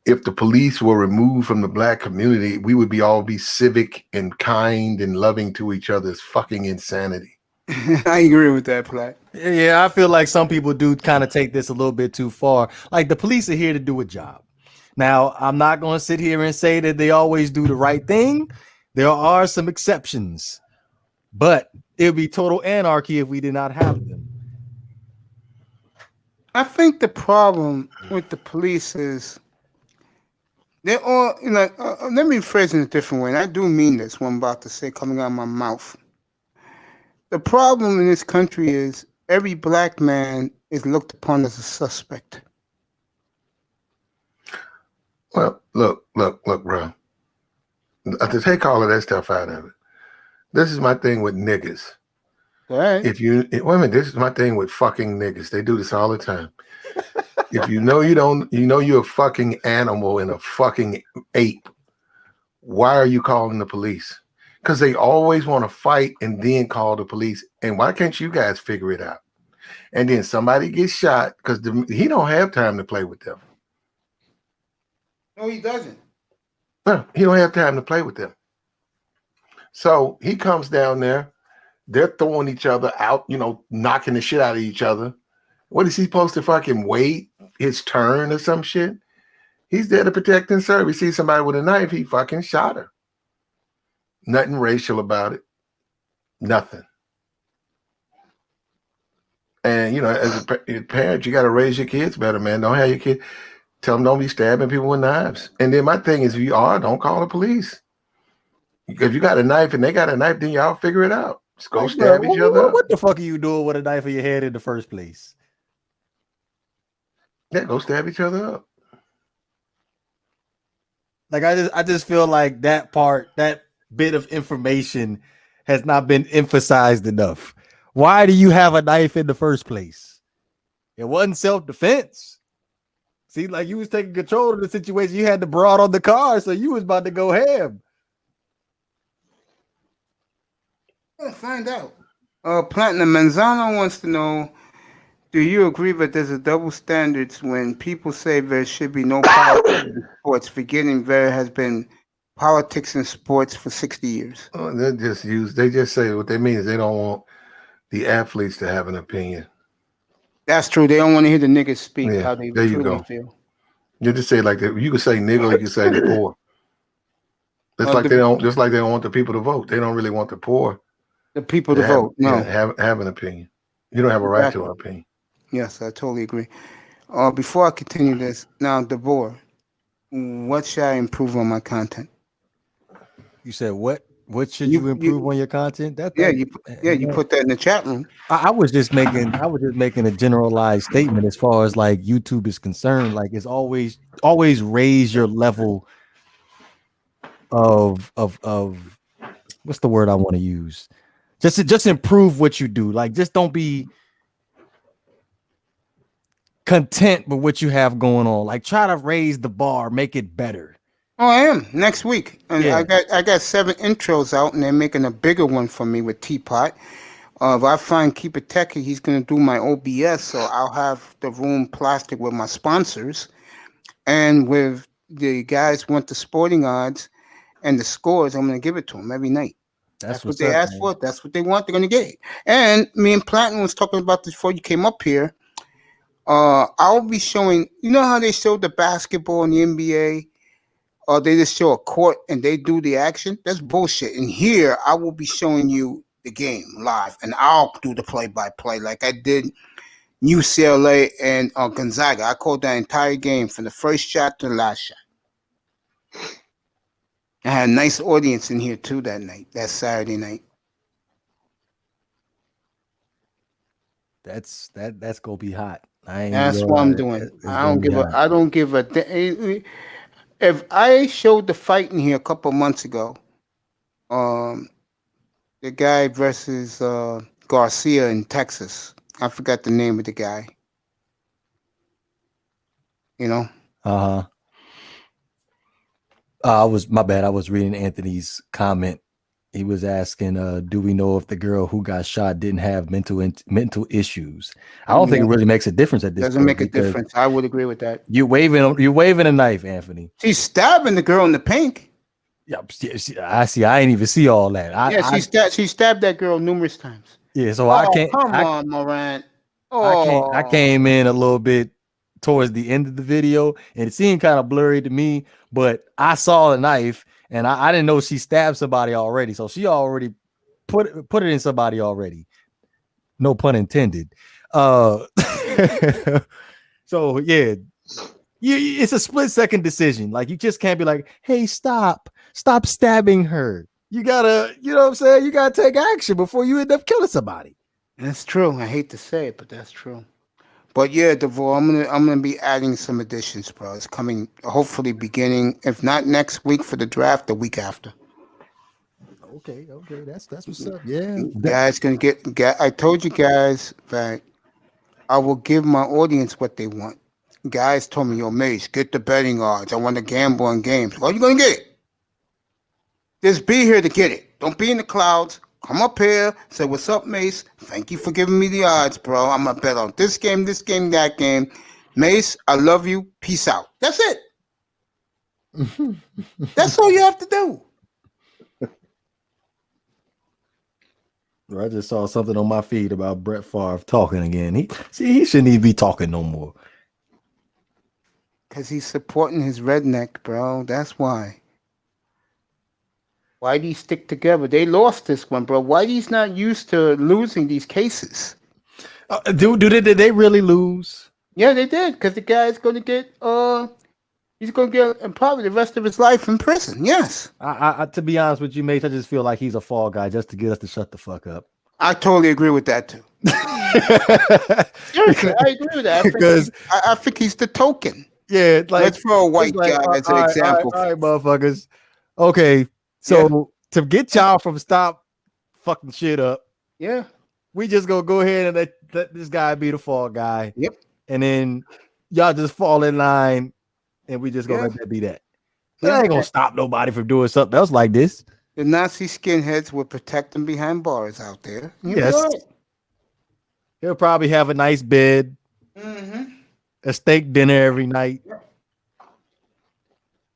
if the police were removed from the black community, we would all be civic and kind and loving to each other is fucking insanity. I agree with that, Platt. Yeah, I feel like some people do kind of take this a little bit too far. Like the police are here to do a job. Now, I'm not going to sit here and say that they always do the right thing. There are some exceptions, but it would be total anarchy if we did not have them. I think the problem with the police is they're all, let me phrase it in a different way. And I do mean this, what I'm about to say coming out of my mouth. The problem in this country is every black man is looked upon as a suspect. Well, look, bro. To take all of that stuff out of it. This is my thing with niggas. Right. Wait a minute, this is my thing with fucking niggas. They do this all the time. If you're a fucking animal and a fucking ape, why are you calling the police? Because they always want to fight and then call the police. And why can't you guys figure it out? And then somebody gets shot because he don't have time to play with them. No, he doesn't. No, he don't have time to play with them. So he comes down there. They're throwing each other out, knocking the shit out of each other. What is he supposed to fucking wait his turn or some shit? He's there to protect and serve. He sees somebody with a knife, he fucking shot her. Nothing racial about it. Nothing. And, as a parent, you got to raise your kids better, man. Don't have your kid. Tell them don't be stabbing people with knives. And then my thing is, if you are, don't call the police. If you got a knife and they got a knife, then y'all figure it out. Just go stab each other up. What the fuck are you doing with a knife in your head in the first place? Yeah, go stab each other up. Like I just feel like that bit of information has not been emphasized enough. Why do you have a knife in the first place? It wasn't self-defense. See, like you was taking control of the situation. You had the broad on the car, so you was about to go ham. We'll find out. Platinum Manzano wants to know, do you agree that there's a double standards when people say there should be no politics in sports, forgetting there has been politics in sports for 60 years? Oh, they just say what they mean is they don't want the athletes to have an opinion. That's true. They don't want to hear the niggas speak how they there you truly go. feel. You just say like that. You could say nigga, like you say the poor. It's like they don't want the people to vote. They don't really want the poor. The people to vote. No. Have an opinion. You don't have a right Exactly. to an opinion. Yes, I totally agree. Before I continue this, now, DeBoer, what should I improve on my content? You said what? What should you improve on your content? You put that in the chat room. I was just making a generalized statement as far as like YouTube is concerned. Like it's always raise your level of what's the word I want to use? Just improve what you do. Like just don't be content with what you have going on. Like try to raise the bar, make it better. Oh, I am next week, and I got 7 intros out, and they're making a bigger one for me with Teapot. If I find Keep It Techie, he's gonna do my OBS, so I'll have the room plastic with my sponsors, and with the guys want the sporting odds and the scores, I'm gonna give it to them every night. That's what they asked for. That's what they want. They're gonna get it. And me and Platinum was talking about this before you came up here. I'll be showing. You know how they showed the basketball in the NBA? Or they just show a court and they do the action. That's bullshit. And here, I will be showing you the game live, and I'll do the play-by-play like I did UCLA and Gonzaga. I called that entire game from the first shot to the last shot. I had a nice audience in here too that night, that Saturday night. That's gonna be hot. I ain't That's what I'm doing. it's I gonna don't be give a. hot. I don't give a. If I showed the fight in here a couple months ago, the guy versus Garcia in Texas. I forgot the name of the guy. You know. Uh-huh. I was my bad. I was reading Anthony's comment. He was asking, do we know if the girl who got shot didn't have mental issues? I don't think it really makes a difference at this Doesn't point. make a difference. I would agree with that. You're waving a knife, Anthony. She's stabbing the girl in the pink. Yeah, I see. I ain't even see all that. She stabbed that girl numerous times. Yeah, so I can't. Come on, Morant. Oh, I came in a little bit towards the end of the video, and it seemed kind of blurry to me. But I saw the knife, and I didn't know she stabbed somebody already. So she already put it in somebody already. No pun intended. So yeah, it's a split-second decision. Like, you just can't be like, "Hey, stop stabbing her." You gotta, you know what I'm saying? You gotta take action before you end up killing somebody. That's true. I hate to say it, but that's true. But yeah, DeVore, I'm gonna be adding some additions, bro. It's coming, hopefully beginning, if not next week for the draft, the week after. Okay, that's what's up. Yeah, Guys, gonna get. I told you guys that I will give my audience what they want. Guys told me, "Yo, Mace, get the betting odds. I want to gamble on games." Well, you gonna get it. Just be here to get it. Don't be in the clouds. Come up here, say, "What's up, Mace? Thank you for giving me the odds, bro. I'm going to bet on this game, that game. Mace, I love you. Peace out." That's it. That's all you have to do. I just saw something on my feed about Brett Favre talking again. He shouldn't even be talking no more. Because he's supporting his redneck, bro. That's why. Why do you stick together? They lost this one, bro. Why he's not used to losing these cases? Did they really lose? Yeah, they did. Because the guy's going to get, he's going to get probably the rest of his life in prison. Yes. I to be honest with you, Mace, I just feel like he's a fall guy just to get us to shut the fuck up. I totally agree with that too. Seriously, I agree with that. I think he's the token. Yeah, like, let's throw a white guy as an example. All right, motherfuckers. Okay, so to get y'all from stop fucking shit up, we just gonna go ahead and let this guy be the fall guy. Yep. And then y'all just fall in line, and we just gonna let that be that. That ain't gonna stop nobody from doing something else like this. The Nazi skinheads will protect them behind bars out there. Yes. He'll probably have a nice bed, a steak dinner every night.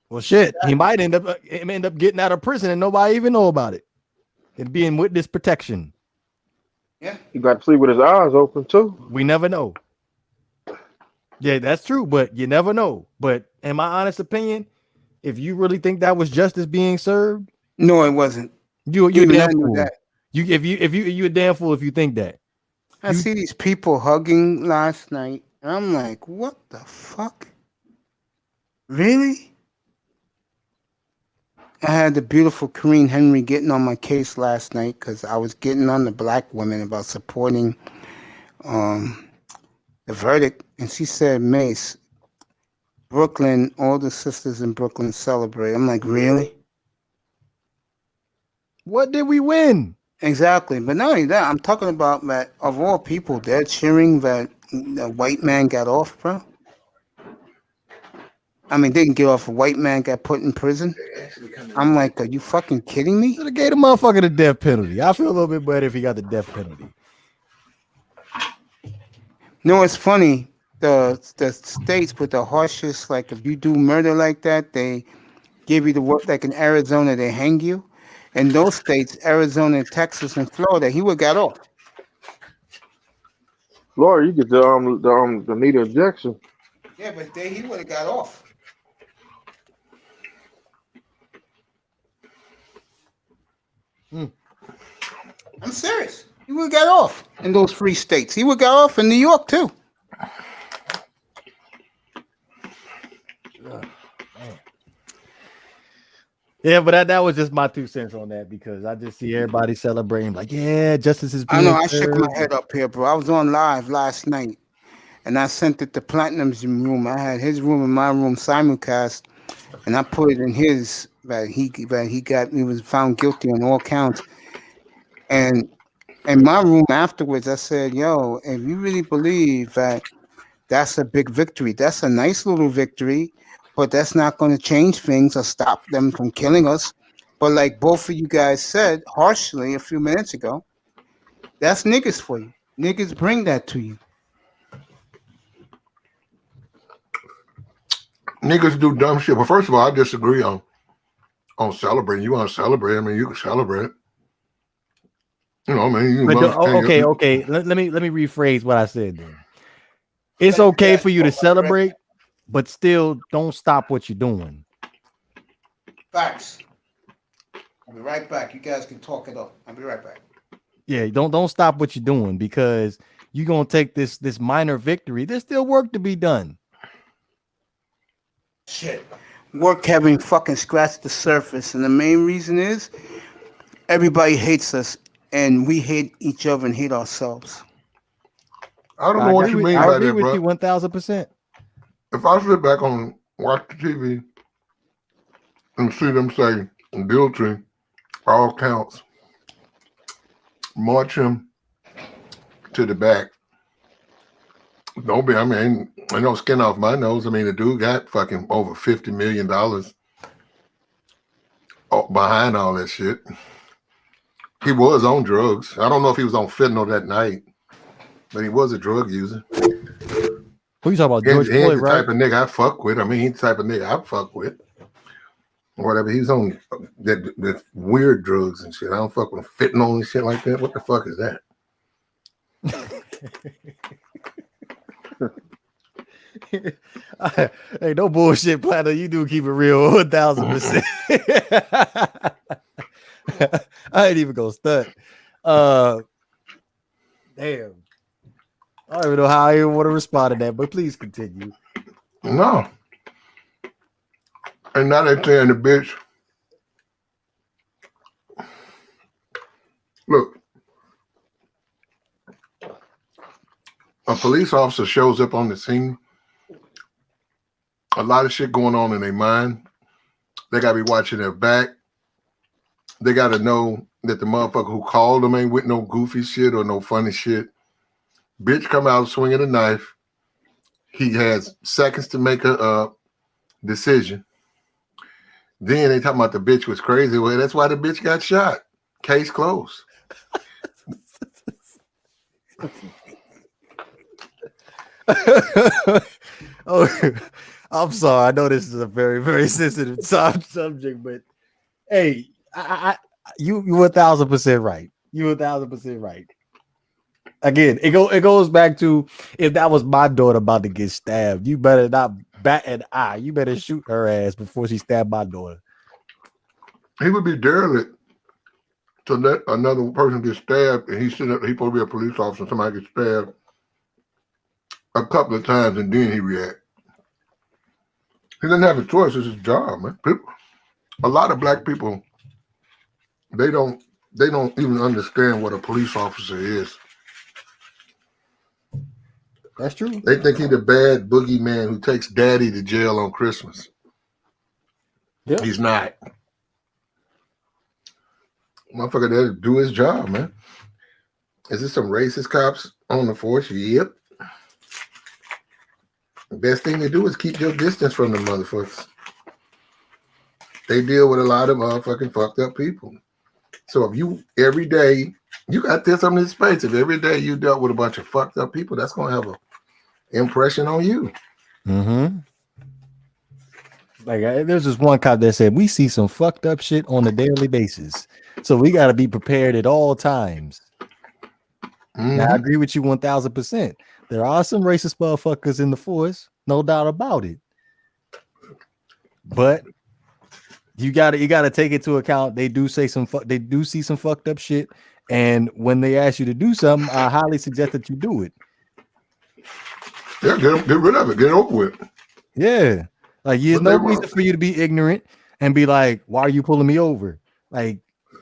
Well, shit, he might end up getting out of prison and nobody even know about it. And being witness protection. Yeah. He got to sleep with his eyes open too. We never know. Yeah, that's true, but you never know. But in my honest opinion, if you really think that was justice being served, no, it wasn't. You Even damn I knew fool. that. You a damn fool if you think that. I see these people hugging last night, and I'm like, what the fuck? Really? I had the beautiful Corinne Henry getting on my case last night because I was getting on the black women about supporting the verdict. And she said, "Mace, Brooklyn, all the sisters in Brooklyn celebrate." I'm like, really? What did we win? Exactly. But not only that, I'm talking about that of all people, they're cheering that the white man got off, bro. I mean, they didn't get off. A white man got put in prison. I'm like, are you fucking kidding me? Should have gave the motherfucker the death penalty. I feel a little bit better if he got the death penalty. No, it's funny. The states with the harshest, like if you do murder like that, they give you the work. Like in Arizona, they hang you. In those states, Arizona, Texas, and Florida, he would got off. Florida, you get the need injection. Yeah, but he would have got off. I'm serious. He would have got off in those free states. He would have got off in New York too. Yeah, but that was just my 2 cents on that because I just see everybody celebrating like, yeah, justice is being I know. I shook my served. head up here, bro. I was on live last night, and I sent it to Platinum's room. I had his room and my room simulcast, and I put it in his that he was found guilty on all counts. And in my room afterwards, I said, "Yo, if you really believe that that's a big victory, that's a nice little victory, but that's not going to change things or stop them from killing us." But like both of you guys said harshly a few minutes ago, that's niggas for you. Niggas bring that to you. Niggas do dumb shit. But first of all, I disagree on celebrating. You want to celebrate? I mean, you can celebrate. You know, I mean, you okay. Let me rephrase what I said then. It's okay for you to celebrate, but still don't stop what you're doing. Facts. I'll be right back. You guys can talk it up. I'll be right back. Yeah, don't stop what you're doing because you're gonna take this minor victory. There's still work to be done. Shit. Work having fucking scratched the surface, and the main reason is everybody hates us, and we hate each other and hate ourselves. I don't know what you mean by that, bro. I agree with you 1,000%. If I sit back and watch the TV and see them say guilty, all counts, march him to the back. Don't be, I mean, I know skin off my nose. I mean, the dude got fucking over $50 million behind all that shit. He was on drugs. I don't know if he was on fentanyl that night, but he was a drug user. Who you talking about? George He's Floyd, the right? type of nigga I fuck with. I mean, he's the type of nigga I fuck with. Whatever. He's on that weird drugs and shit. I don't fuck with fentanyl and shit like that. What the fuck is that? Hey, no bullshit, Platter. You do keep it real 1,000%. I ain't even gonna stunt. Damn. I don't even know how I even want to respond to that, but please continue. No. And now they're saying the bitch. Look. A police officer shows up on the scene. A lot of shit going on in their mind. They got to be watching their back. They got to know that the motherfucker who called them ain't with no goofy shit or no funny shit. Bitch come out swinging a knife. He has seconds to make a decision. Then they talking about the bitch was crazy. Well, that's why the bitch got shot. Case closed. Oh, I'm sorry. I know this is a very, very sensitive subject, but hey, you 1,000% right. You 1,000% right. Again, it goes back to if that was my daughter about to get stabbed, you better not bat an eye. You better shoot her ass before she stabbed my daughter. He would be derelict to let another person get stabbed, and he's supposed to be a police officer, and somebody gets stabbed a couple of times, and then he react. He doesn't have a choice. It's his job, man. A lot of black people, they don't even understand what a police officer is. That's true. They think he's the bad boogeyman who takes daddy to jail on Christmas. Yeah. He's not. Motherfucker there to do his job, man. Is there some racist cops on the force? Yep. The best thing to do is keep your distance from the motherfuckers. They deal with a lot of motherfucking fucked up people. So if you, every day, you got this on this space. If every day you dealt with a bunch of fucked up people, that's going to have an impression on you. Mm-hmm. Like there's this one cop that said, we see some fucked up shit on a daily basis. So we got to be prepared at all times. Mm-hmm. Now, I agree with you 1,000%. There are some racist motherfuckers in the force, no doubt about it. But you gotta take into account they do see some fucked up shit, And when they ask you to do something, I highly suggest that you do it. Yeah, get rid of it. Get it over with. Yeah. Like there's no reason for you to be ignorant and be like, why are you pulling me over? Like,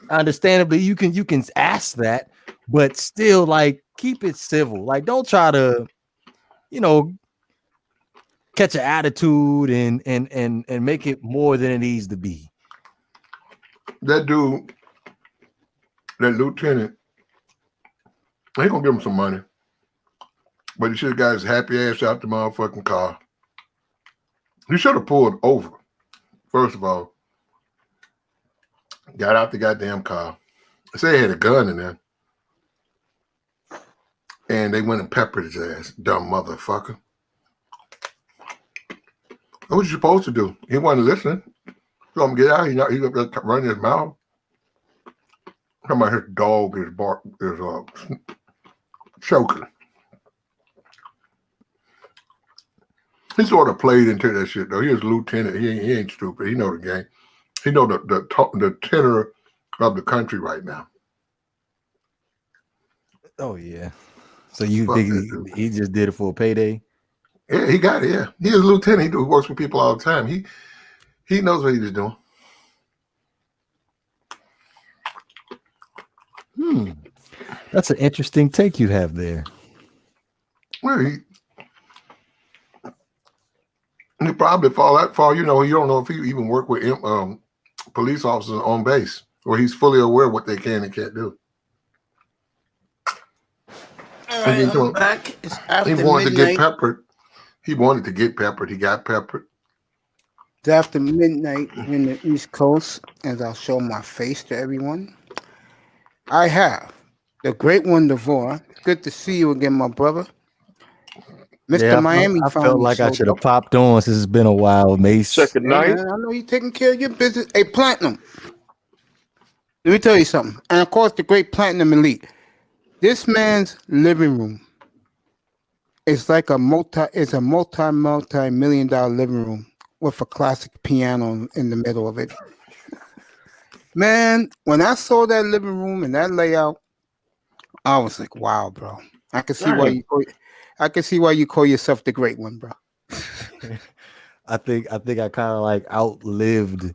understandably, you can ask that, but still like keep it civil. Like, don't try to, catch an attitude and make it more than it needs to be. That dude, that lieutenant, he gonna give him some money. But he should have got his happy ass out the motherfucking car. He should have pulled over, first of all. Got out the goddamn car. They say he had a gun in there. And they went and peppered his ass, dumb motherfucker. What was you supposed to do? He wasn't listening. Told him to get out. He got running his mouth. Talking about his dog is choking. He sort of played into that shit though. He was a lieutenant. He ain't stupid. He know the game. He know the tenor of the country right now. Oh yeah. So you think he just did it for a payday? Yeah, he got it. Yeah, he is a lieutenant. He works with people all the time. He knows what he was doing. That's an interesting take you have there. Well, he probably fall that far. You don't know if he even worked with police officers on base, or he's fully aware of what they can and can't do. All right, I'm back. It's after He wanted midnight. to get peppered. He wanted to get peppered. He got peppered. It's after midnight in the East Coast, as I'll show my face to everyone. I have the great one, DeVore. It's good to see you again, my brother. Mr. Yeah, Miami I finally felt like I showed should have up. popped on since it's been a while, Mace. Second night. Man, I know you're taking care of your business. Hey, Platinum. Let me tell you something. And of course, the great Platinum Elite. This man's living room is like a multi-million dollar living room with a classic piano in the middle of it. Man, when I saw that living room and that layout, I was like, wow, bro. I can see why you call yourself the great one, bro. I think I kind of like outlived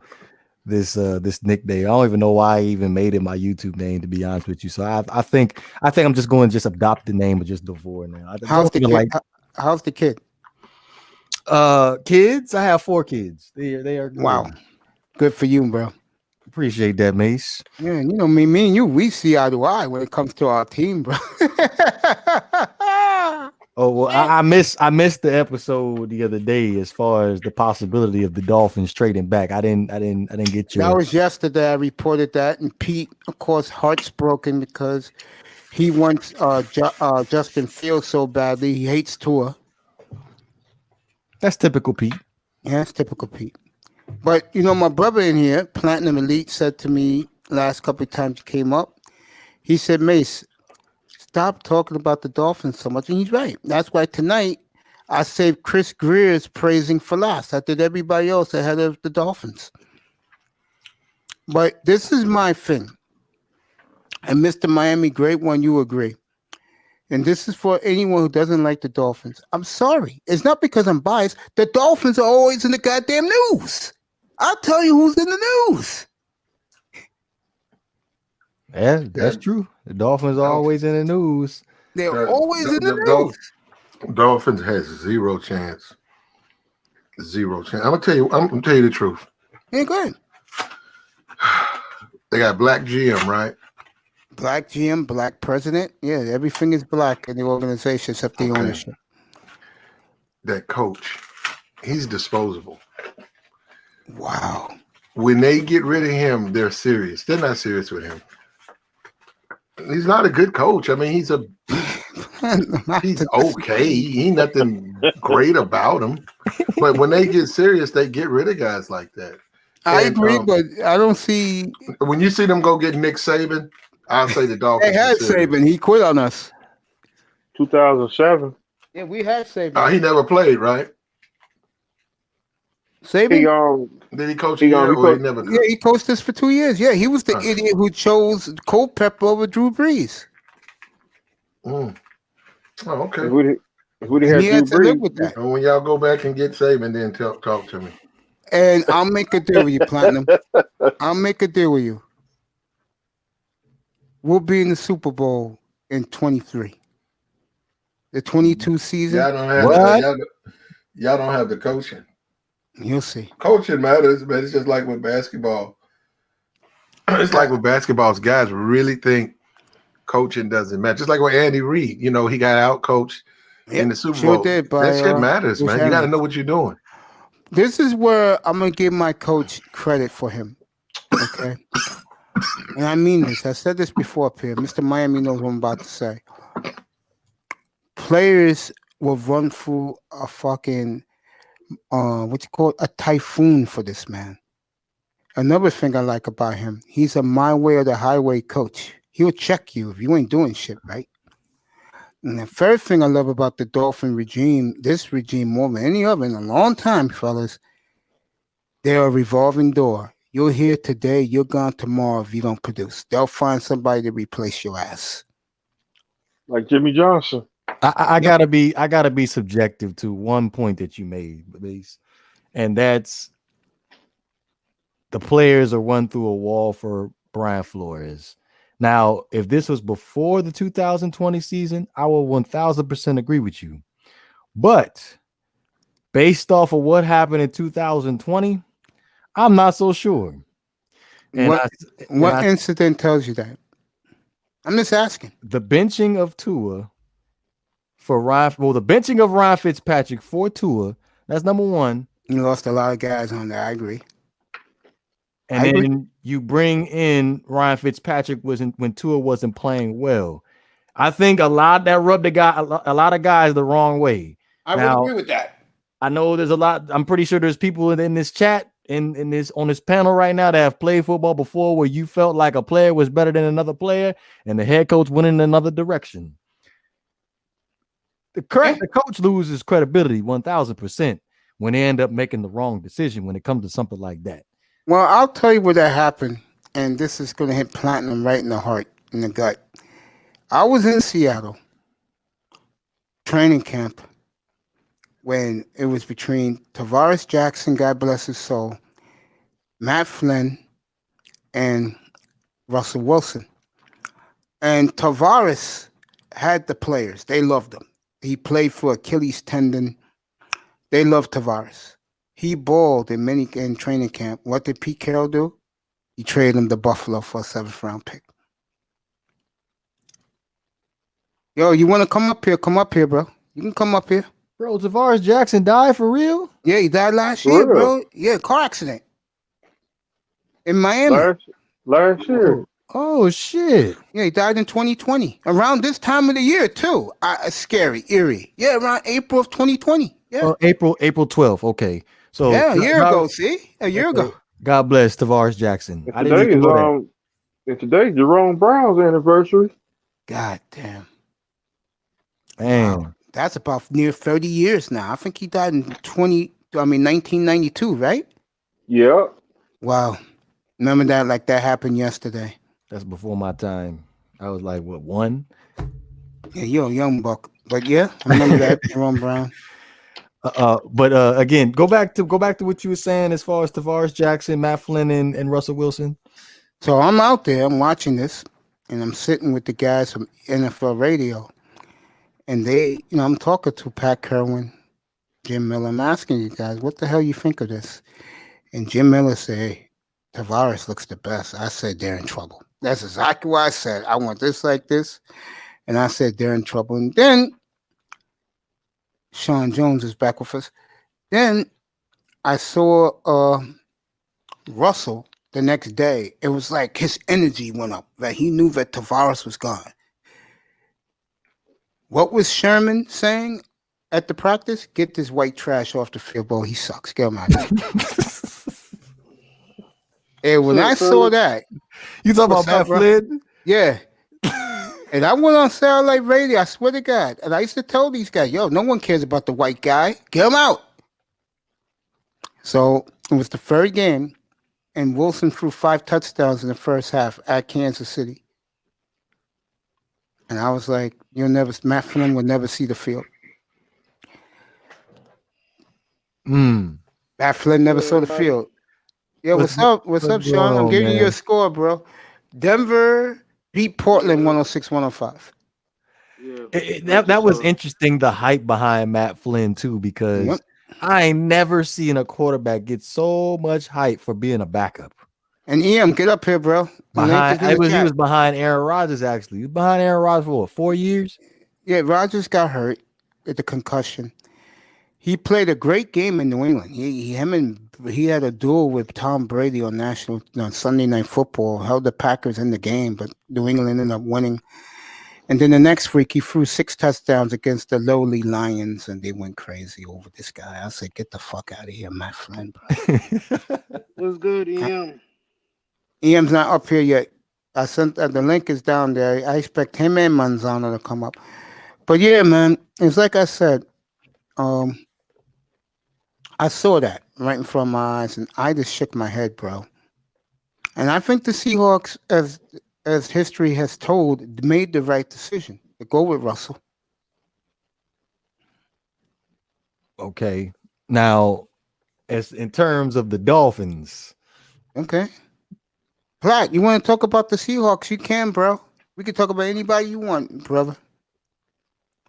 this nickname. I don't even know why I even made it my YouTube name, to be honest with you. So I think I'm just going to just adopt the name of just DeVore now. How's the kid? How's the kid? Kids? I have 4 kids. They are good. Wow. Good for you, bro. Appreciate that, Mace. Yeah, you know me and you, we see eye to eye when it comes to our team, bro. Oh well, I missed the episode the other day as far as the possibility of the Dolphins trading back. I didn't get your. That was yesterday. I reported that, and Pete, of course, heart's broken because he wants Justin Fields so badly. He hates Tua. That's typical Pete. Yeah, that's typical Pete. But my brother in here, Platinum Elite, said to me last couple of times he came up, he said, Mace, stop talking about the Dolphins so much. And he's right. That's why tonight I saved Chris Grier's praising for last. I did everybody else ahead of the Dolphins. But this is my thing. And Mr. Miami, great one, you agree. And this is for anyone who doesn't like the Dolphins. I'm sorry. It's not because I'm biased. The Dolphins are always in the goddamn news. I'll tell you who's in the news. Yeah, that's true. The Dolphins are always in the news. They're always in the news. Dolphins has zero chance. Zero chance. I'm gonna tell you the truth. Yeah, go ahead. They got black GM, right? Black GM, black president. Yeah, everything is black in the organization except the ownership. That coach, he's disposable. Wow. When they get rid of him, they're serious. They're not serious with him. He's not a good coach. I mean, he's okay. He ain't nothing great about him. But when they get serious, they get rid of guys like that. I agree, but I don't see. When you see them go get Nick Saban, I'll say the Dolphins. They had Saban. He quit on us. 2007. Yeah, we had Saban. He never played, right? Saban? Did he coach a year or he never Yeah, coached? he coached us for 2 years. Yeah, he was the idiot who chose Culpepper over Drew Brees. Mm. Oh, okay. And he had to live with that. And when y'all go back and get Saban, then talk to me. And I'll make a deal with you, Platinum. I'll make a deal with you. We'll be in the Super Bowl in 23. The 22 season. Y'all don't have the coaching. You'll see. Coaching matters, but it's just like with basketball. It's like with basketballs, guys really think coaching doesn't matter. Just like with Andy Reid, he got out coached in the Super Bowl. Did by, that shit matters, man. You got to know what you're doing. This is where I'm gonna give my coach credit for him. Okay. And I mean this. I said this before up here. Mr. Miami knows what I'm about to say. Players will run through a fucking a typhoon for this man. Another thing I like about him, he's a my way or the highway coach. He'll check you if you ain't doing shit right. And the third thing I love about the Dolphin regime, this regime more than any other in a long time, fellas, they're a revolving door. You're here today, you're gone tomorrow if you don't produce. They'll find somebody to replace your ass. Like Jimmy Johnson. I gotta be subjective to one point that you made, Belize, and that's the players are run through a wall for Brian Flores. Now, if this was before the 2020 season, I will 1000% agree with you. But based off of what happened in 2020, I'm not so sure. And what incident tells you that? I'm just asking. The benching of Tua for Ryan, the benching of Ryan Fitzpatrick for Tua, that's number one. You lost a lot of guys on that. I agree. And then you bring in Ryan Fitzpatrick when Tua wasn't playing well. I think a lot that rubbed a lot of guys the wrong way. I would agree with that. I know there's a lot. I'm pretty sure there's people in this chat on this panel right now that have played football before where you felt like a player was better than another player and the head coach went in another direction. The coach loses credibility 1000% when they end up making the wrong decision when it comes to something like that. Well, I'll tell you where that happened, and this is going to hit Platinum right in the heart, in the gut. I was in Seattle training camp when it was between Tavares Jackson, God bless his soul, Matt Flynn, and Russell Wilson. And Tavares had the players. They loved him. He played for Achilles tendon. They loved Tavares. He balled in training camp. What did Pete Carroll do? He traded him to Buffalo for a 7th round pick. Yo, you want to come up here? Come up here, bro. You can come up here. Bro, Tavares Jackson died for real? Yeah, he died last year, bro. Yeah, car accident. In Miami. Last year. Oh, shit. Yeah, he died in 2020. Around this time of the year, too. Scary, eerie. Yeah, around April of 2020. Yeah. April 12th. Okay. So yeah, a year ago, see? A year ago. God bless Tavares Jackson. And today's Jerome Brown's anniversary. God damn. Man. Wow. That's about near 30 years now. I think he died in 1992, right? Yeah. Wow. Remember that like that happened yesterday. That's before my time. I was like, what, 1? Yeah, you're a young buck. But yeah, I remember that, Jerome Brown. But again, go back to what you were saying as far as Tavares Jackson, Matt Flynn, and Russell Wilson. So I'm out there, I'm watching this, and I'm sitting with the guys from NFL Radio, and they, I'm talking to Pat Kerwin, Jim Miller. I'm asking you guys, what the hell you think of this? And Jim Miller said, hey, Tavares looks the best. I said, they're in trouble. That's exactly what I said. I want this like this. And I said, they're in trouble. And then Sean Jones is back with us. Then I saw Russell the next day. It was like his energy went up. Right? He knew that Tavares was gone. What was Sherman saying at the practice? Get this white trash off the field, boy. He sucks. Get him out of here. And when I saw that, you talking about Matt Flynn? Yeah. And I went on Satellite Radio, I swear to God. And I used to tell these guys, yo, no one cares about the white guy. Get him out. So it was the third game, and Wilson threw 5 touchdowns in the first half at Kansas City. And I was like, Matt Flynn will never see the field. Matt Flynn never saw the field. Yeah, what's up? What's up, Sean? I'm giving you a score, bro. Denver beat Portland 106-105. That was interesting, the hype behind Matt Flynn, too, because I ain't never seen a quarterback get so much hype for being a backup. And EM, get up here, bro. He was behind Aaron Rodgers, actually. He was behind Aaron Rodgers for what, 4 years? Yeah, Rodgers got hurt with the concussion. He played a great game in New England. He had a duel with Tom Brady on Sunday Night Football, held the Packers in the game, but New England ended up winning. And then the next week, he threw 6 touchdowns against the lowly Lions, and they went crazy over this guy. I said, get the fuck out of here, Matt Flynn, bro. What's good, EM? EM's not up here yet. I sent the link is down there. I expect him and Manzano to come up. But yeah, man, it's like I said, I saw that right in front of my eyes, and I just shook my head, bro. And I think the Seahawks, as history has told, made the right decision to go with Russell. Okay. Now, as in terms of the Dolphins. Okay. Platt, you want to talk about the Seahawks? You can, bro. We can talk about anybody you want, brother.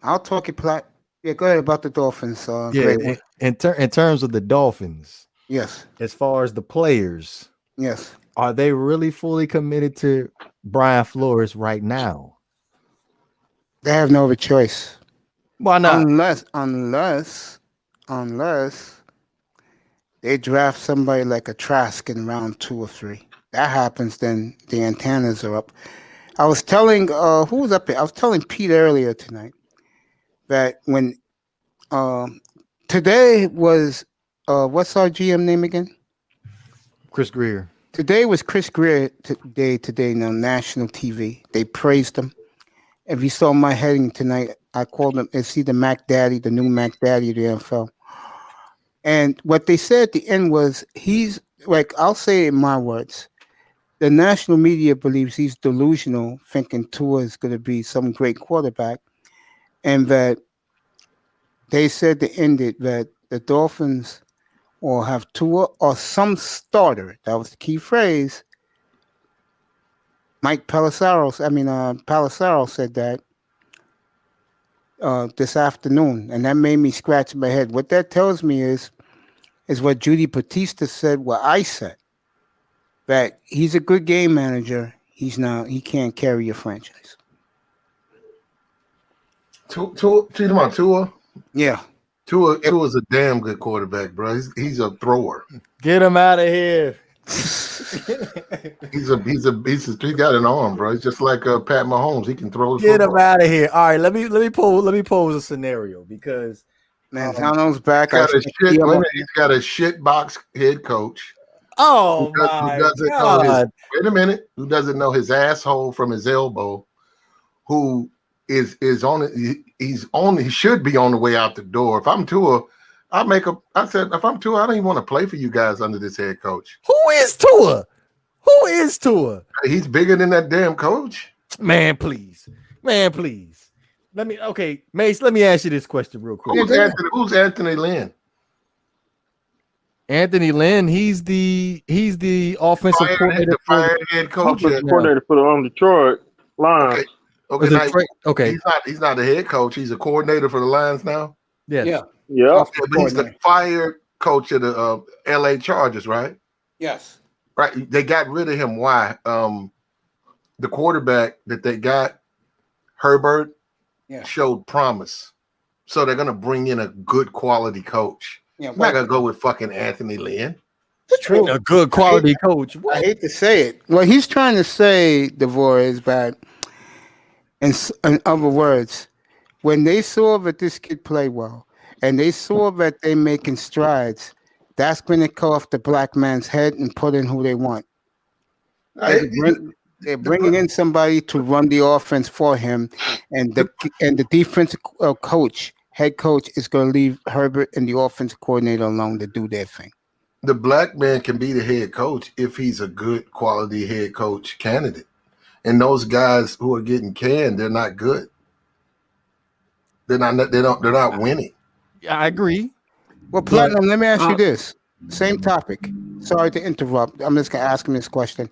I'll talk it, Platt. Yeah, go ahead about the Dolphins. In terms of the Dolphins. Yes. As far as the players. Yes. Are they really fully committed to Brian Flores right now? They have no other choice. Why not? Unless they draft somebody like a Trask in round 2 or 3. That happens, then the antennas are up. I was telling who was up there? I was telling Pete earlier tonight that when today was what's our GM name again? Chris Grier. Today was Chris Grier today on national TV. They praised him. If you saw my heading tonight, I called him, is he the Mack Daddy, the new Mack Daddy of the NFL? And what they said at the end was, he's like, I'll say it in my words, the national media believes he's delusional, thinking Tua is going to be some great quarterback, and that they said to end it that the Dolphins or have Tua or some starter. That was the key phrase. Pelissero said that this afternoon, and that made me scratch my head. What that tells me is what Judy Bautista said, what I said, that he's a good game manager. He can't carry a franchise. Tua? Yeah. Tua's a damn good quarterback, bro. He's a thrower. Get him out of here. He got an arm, bro. He's just like Pat Mahomes. He can throw. Get him out of here. All right, let me pose a scenario because Manzano's back. He's got a shit box head coach. Oh my God! Wait a minute. Who doesn't know his asshole from his elbow? Who is on it? He should be on the way out the door. If I'm Tua, if I'm Tua, I don't even want to play for you guys under this head coach. Who is Tua? Who is Tua? He's bigger than that damn coach. Man, please. Mace, let me ask you this question real quick. Who's Anthony Lynn? Anthony Lynn, he's the offensive coordinator, head coach, coordinator for the Detroit Lions. Okay. He's not the head coach. He's a coordinator for the Lions now. Yeah. He's the fired coach of the LA Chargers, right? Yes. Right. They got rid of him. Why? The quarterback that they got, Herbert, showed promise. So they're gonna bring in a good quality coach. Yeah, I'm not gonna go with fucking Anthony Lynn. It's true. A good quality coach. I hate to say it. What he's trying to say, DeVore, is that, in other words, when they saw that this kid play well, and they saw that they're making strides, that's going to cut off the black man's head and put in who they want. They're bringing in somebody to run the offense for him, and the defensive head coach is going to leave Herbert and the offensive coordinator alone to do their thing. the black man can be the head coach if he's a good quality head coach candidate. And those guys who are getting canned, they're not good. They're not winning. I agree. Well, Platinum, let me ask you this. Same topic. Sorry to interrupt. I'm just going to ask him this question.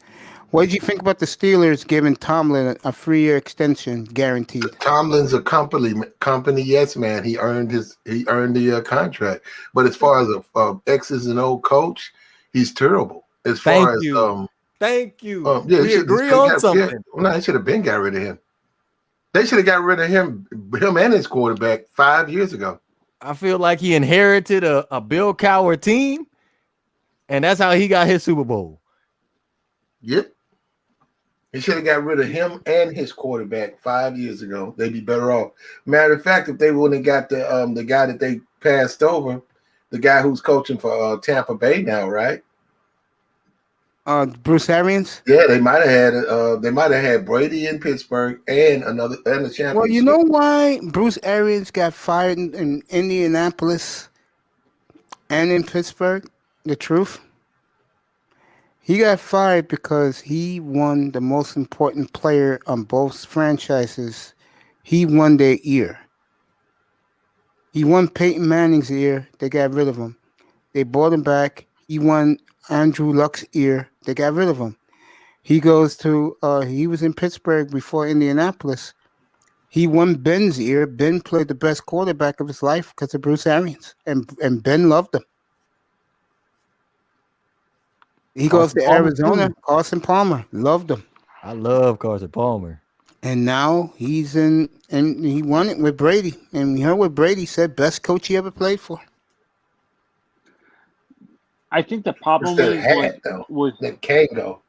What did you think about the Steelers giving Tomlin a 3-year extension guaranteed? Tomlin's a company yes man. He earned the contract. But as far as a X's and O coach, he's terrible. As far as Thank you. Yeah, we agree on something. No, they should have been got rid of him. They should have got rid of him and his quarterback 5 years ago. I feel like he inherited a Bill Cowher team, and that's how he got his Super Bowl. Yep. He should have got rid of him and his quarterback 5 years ago. They'd be better off. Matter of fact, if they wouldn't have got the guy that they passed over, the guy who's coaching for Tampa Bay now, right? Bruce Arians. Yeah, they might have had Brady in Pittsburgh and a championship. Well, you know why Bruce Arians got fired in Indianapolis and in Pittsburgh? The truth. He got fired because he won the most important player on both franchises. He won their ear. He won Peyton Manning's ear. They got rid of him. They brought him back. He won Andrew Luck's ear. They got rid of him. He goes to, he was in Pittsburgh before Indianapolis. He won Ben's ear. Ben played the best quarterback of his life because of Bruce Arians. And Ben loved him. He goes to Arizona. Carson Palmer loved him. I love Carson Palmer. And now he's in, and he won it with Brady. And we heard what Brady said, best coach he ever played for. I think the problem was that Kango.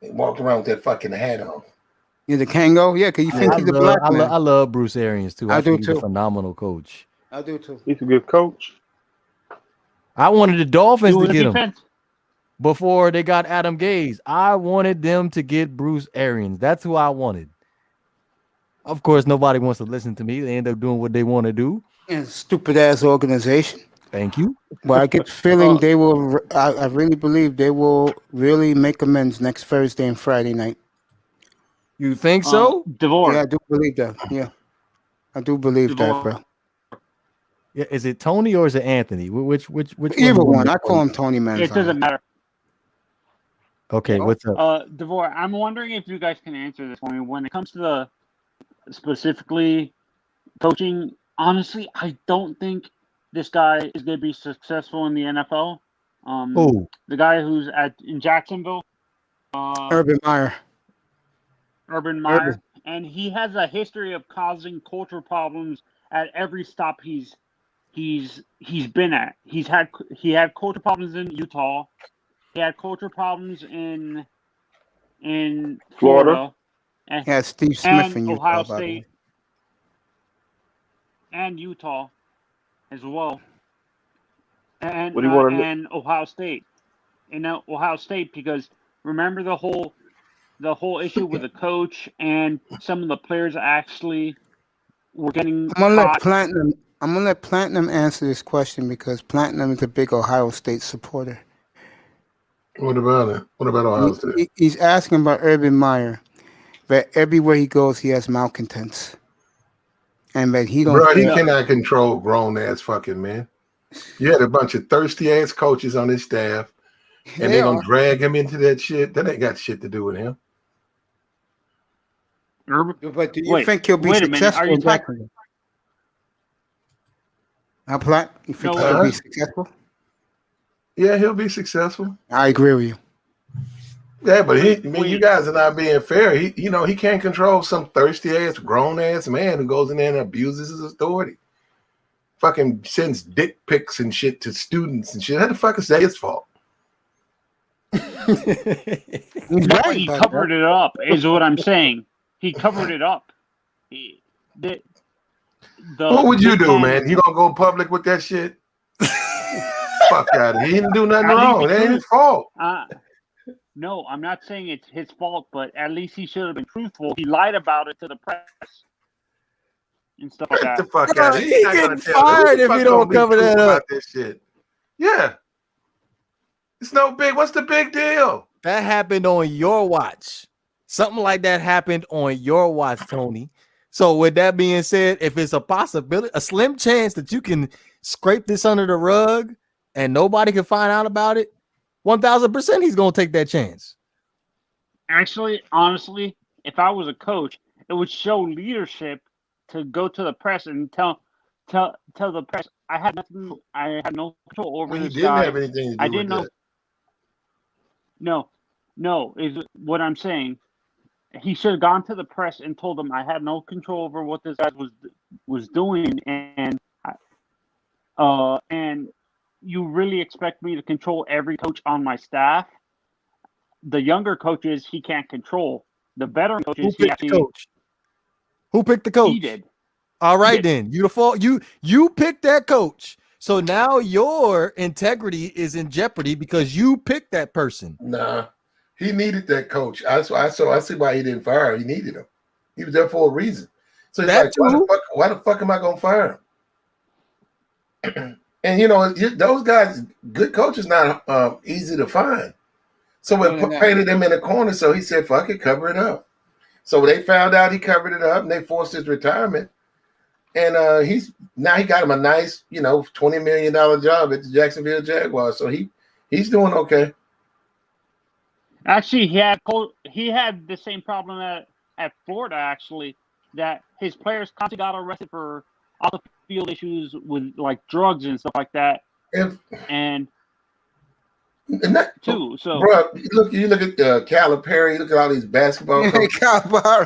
He walked around with that fucking hat on. Yeah, the Kango. Yeah, because you think he's a black man. I love Bruce Arians too. I do think he's too. a phenomenal coach. I do too. He's a good coach. I wanted the Dolphins to get him defense. before they got Adam Gase. I wanted them to get Bruce Arians. That's who I wanted. Of course, nobody wants to listen to me. They end up doing what they want to do. Yeah, stupid ass organization. Thank you. Well, I get the feeling they will. I really believe they will really make amends next Thursday and Friday night. You think so? DeVore. Yeah, I do believe that. Yeah, I do believe that, bro. Yeah, is it Tony or is it Anthony? Which Either one. I call him Tony Manziel. It doesn't matter. Okay, what's up? DeVore, I'm wondering if you guys can answer this for me. When it comes to the specifically coaching, honestly, I don't think this guy is going to be successful in the NFL. Who? The guy who's in Jacksonville. Urban Meyer. Urban Meyer. And he has a history of causing culture problems at every stop he's been at. He had culture problems in Utah. He had culture problems in Florida. And, Yeah, Steve Smith and in Utah, Ohio by the way. State. And Utah as well. And What do you want to know? and Ohio State. In Ohio State, because remember the whole issue with the coach and some of the players actually were getting I'm caught. gonna let Platinum answer this question because Platinum is a big Ohio State supporter. What about it? What about Ohio State? He's asking about Urban Meyer. That everywhere he goes, he has malcontents, and that he don't. Bro, he cannot control grown ass fucking men. You had a bunch of thirsty ass coaches on his staff, and they're gonna drag him into that shit. That ain't got shit to do with him. But do you think he'll be successful? Are you in Jacksonville? How Plat? You think he'll be successful? Yeah, he'll be successful. I agree with you. Yeah, but you guys are not being fair. He can't control some thirsty ass, grown ass man who goes in there and abuses his authority. Fucking sends dick pics and shit to students and shit. How the fuck is that his fault? No, he covered it up, is what I'm saying. He covered it up. What would you do, man? You gonna go public with that shit? Fuck out of here. He didn't do nothing wrong. That ain't his fault. No, I'm not saying it's his fault, but at least he should have been truthful. He lied about it to the press and stuff like that. Get the fuck out of here. He getting fired if he don't cover that up. This shit. Yeah. It's no big. What's the big deal? That happened on your watch. Something like that happened on your watch, Tony. So with that being said, if it's a possibility, a slim chance that you can scrape this under the rug and nobody can find out about it, 1,000% he's going to take that chance. Actually, honestly, if I was a coach, it would show leadership to go to the press and tell the press I had nothing. I had no control over He this didn't guy. have anything to do I with didn't know. that. No, is what I'm saying. He should have gone to the press and told them I had no control over what this guy was doing, and you really expect me to control every coach on my staff? The younger coaches he can't control. The veteran coaches Who picked the coach? Who picked the coach? He did. All right, He did. then. You picked that coach. So now your integrity is in jeopardy because you picked that person. Nah, he needed that coach. I see why he didn't fire him. He needed him. He was there for a reason. So he's That like, why the fuck am I gonna fire him? And you know, those guys, good coaches, not easy to find. So we painted him in a corner. So he said, "Fuck it, cover it up." So they found out he covered it up, and they forced his retirement. And he got him a nice, $20 million job at the Jacksonville Jaguars. So he's doing okay. Actually, he had the same problem at Florida. Actually, that his players constantly got arrested for off the field issues with like drugs and stuff like that. So, bro, you look at Calipari. Look at all these basketball coaches.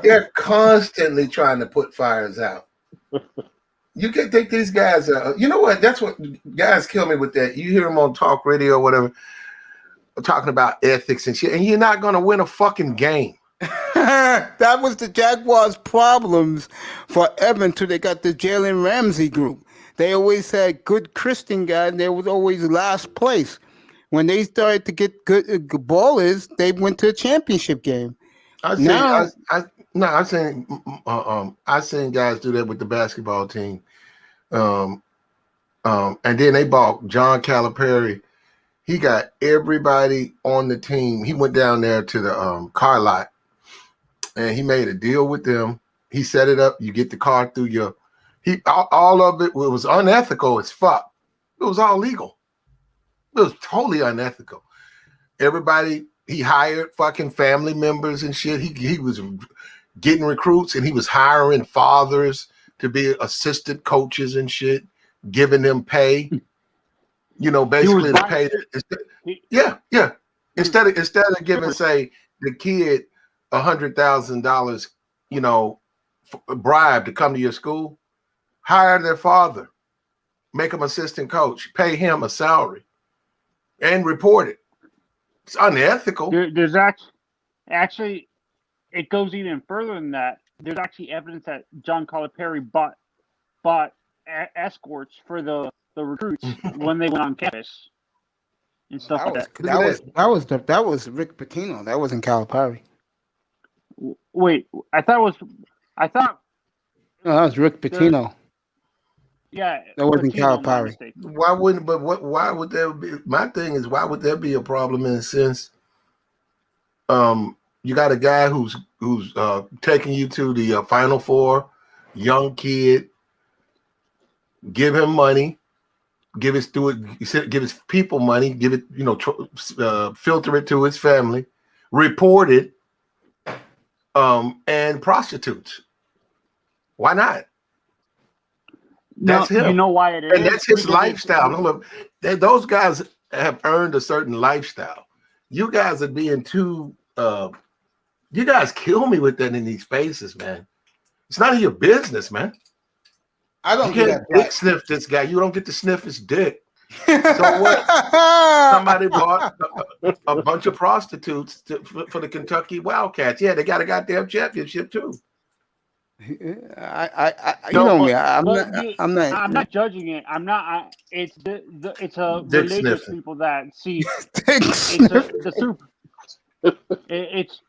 They're constantly trying to put fires out. You can think these guys you know what? That's what guys kill me with that. You hear them on talk radio or whatever talking about ethics and shit, and you're not going to win a fucking game. That was the Jaguars' problems forever until they got the Jalen Ramsey group. They always had good Christian guys, and they was always last place. When they started to get good ballers, they went to a championship game. I've seen guys do that with the basketball team. And then they bought John Calipari. He got everybody on the team. He went down there to the car lot and he made a deal with them. He set it up. You get the car through all of it was unethical as fuck. It was all legal. It was totally unethical. Everybody, he hired fucking family members and shit. He was getting recruits and he was hiring fathers to be assistant coaches and shit, giving them pay. Basically to pay. Yeah. Instead of giving, say, the kid $100,000, bribe to come to your school, hire their father, make him assistant coach, pay him a salary, and report it. It's unethical. There's actually, it goes even further than that. There's actually evidence that John Calipari bought escorts for the recruits when they went on campus and stuff like that. That was Rick Pitino. That wasn't Calipari. Wait, I thought no, that was Rick Pitino. Yeah, that wasn't Pitino, Calipari. Why would there be? My thing is, why would there be a problem in a sense? You got a guy who's taking you to the Final Four, young kid. Give him money, give his people money, give it, filter it to his family, report it, and prostitutes. Why not? That's him. You know why it is? And that's his lifestyle. Those guys have earned a certain lifestyle. You guys are being too. You guys kill me with that in these spaces, man. It's none of your business, man. I don't get dick sniff this guy. You don't get to sniff his dick. So what? Somebody bought a bunch of prostitutes for the Kentucky Wildcats. Yeah, they got a goddamn championship too. I'm not judging it. I'm not. It's a dick religious sniffing. people that see. It's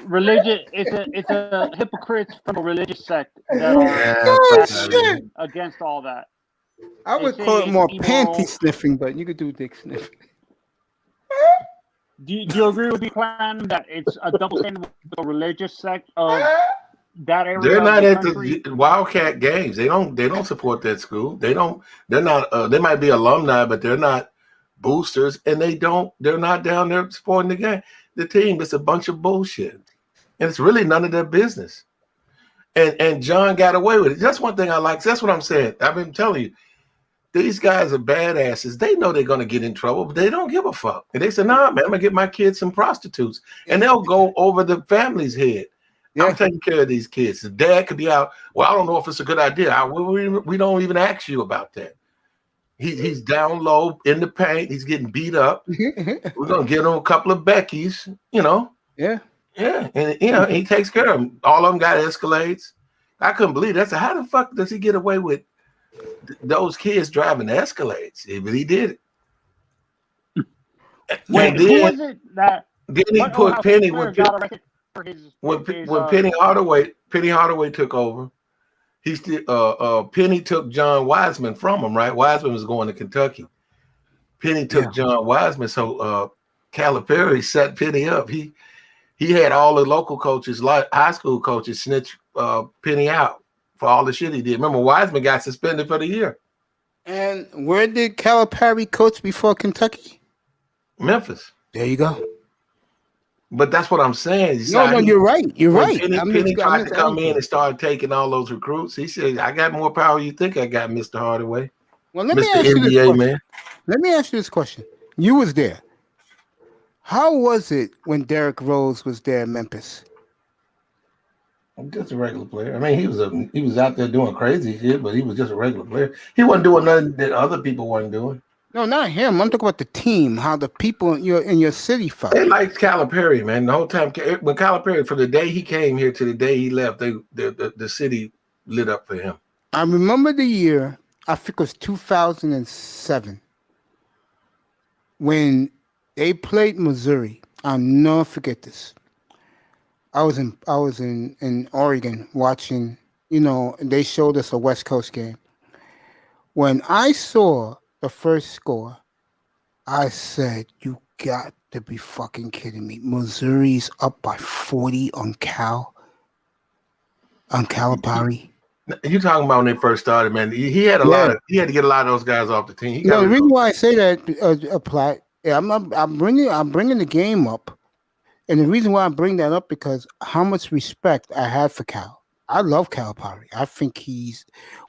religion. It's a hypocrites from a religious sect that are against all that. I would call it more panty sniffing, but you could do dick sniffing. Do you agree with me, Clan, that it's a double standard with the religious sect of that area They're of not the at country? the Wildcat games. They don't support that school. They're not they might be alumni, but they're not boosters, and they're not down there supporting the team. It's a bunch of bullshit. And it's really none of their business. And John got away with it. That's one thing I like. That's what I'm saying. I've been telling you. These guys are badasses. They know they're going to get in trouble, but they don't give a fuck. And they say, nah, man, I'm going to get my kids some prostitutes. And they'll go over the family's head. I'm taking care of these kids. The dad could be out. Well, I don't know if it's a good idea. We don't even ask you about that. He's down low in the paint. He's getting beat up. We're going to get him a couple of Beckys, you know. Yeah. Yeah. And, you know, he takes care of them. All of them got Escalades. I couldn't believe that. So how the fuck does he get away with those kids driving the Escalades? But he did it. Wait, And who was it that? Then he what put Ohio Penny player when got arrested for his Penny Hardaway took over. He still Penny took John Wiseman from him, right? Wiseman was going to Kentucky. Penny took John Wiseman, so Calipari set Penny up. He had all the local coaches, like high school coaches, snitch Penny out for all the shit he did. Remember, Wiseman got suspended for the year. And where did Calipari coach before Kentucky? Memphis. There you go. But that's what I'm saying. No, you're right. You're when right. Penny tried to come in and start taking all those recruits. He said, I got more power you think I got, Mr. Hardaway. Well, let me Mr. ask you this NBA question. man. Let me ask you this question. You was there. How was it when Derrick Rose was there in Memphis? Just a regular player. I mean, he was out there doing crazy shit, but he was just a regular player. He wasn't doing nothing that other people weren't doing. No, not him. I'm talking about the team. How the people in your city felt. They liked Calipari, man. The whole time when Calipari, from the day he came here to the day he left, the city lit up for him. I remember the year. I think it was 2007 when they played Missouri. I'll never forget this. I was in Oregon watching. You know, they showed us a West Coast game. When I saw the first score, I said, "You got to be fucking kidding me!" Missouri's up by 40 on Calipari. You talking about when they first started, man? He had he had to get a lot of those guys off the team. The reason why I say that, Platt, I'm bringing the game up, and the reason why I bring that up because how much respect I have for Cal. I love Calipari. I think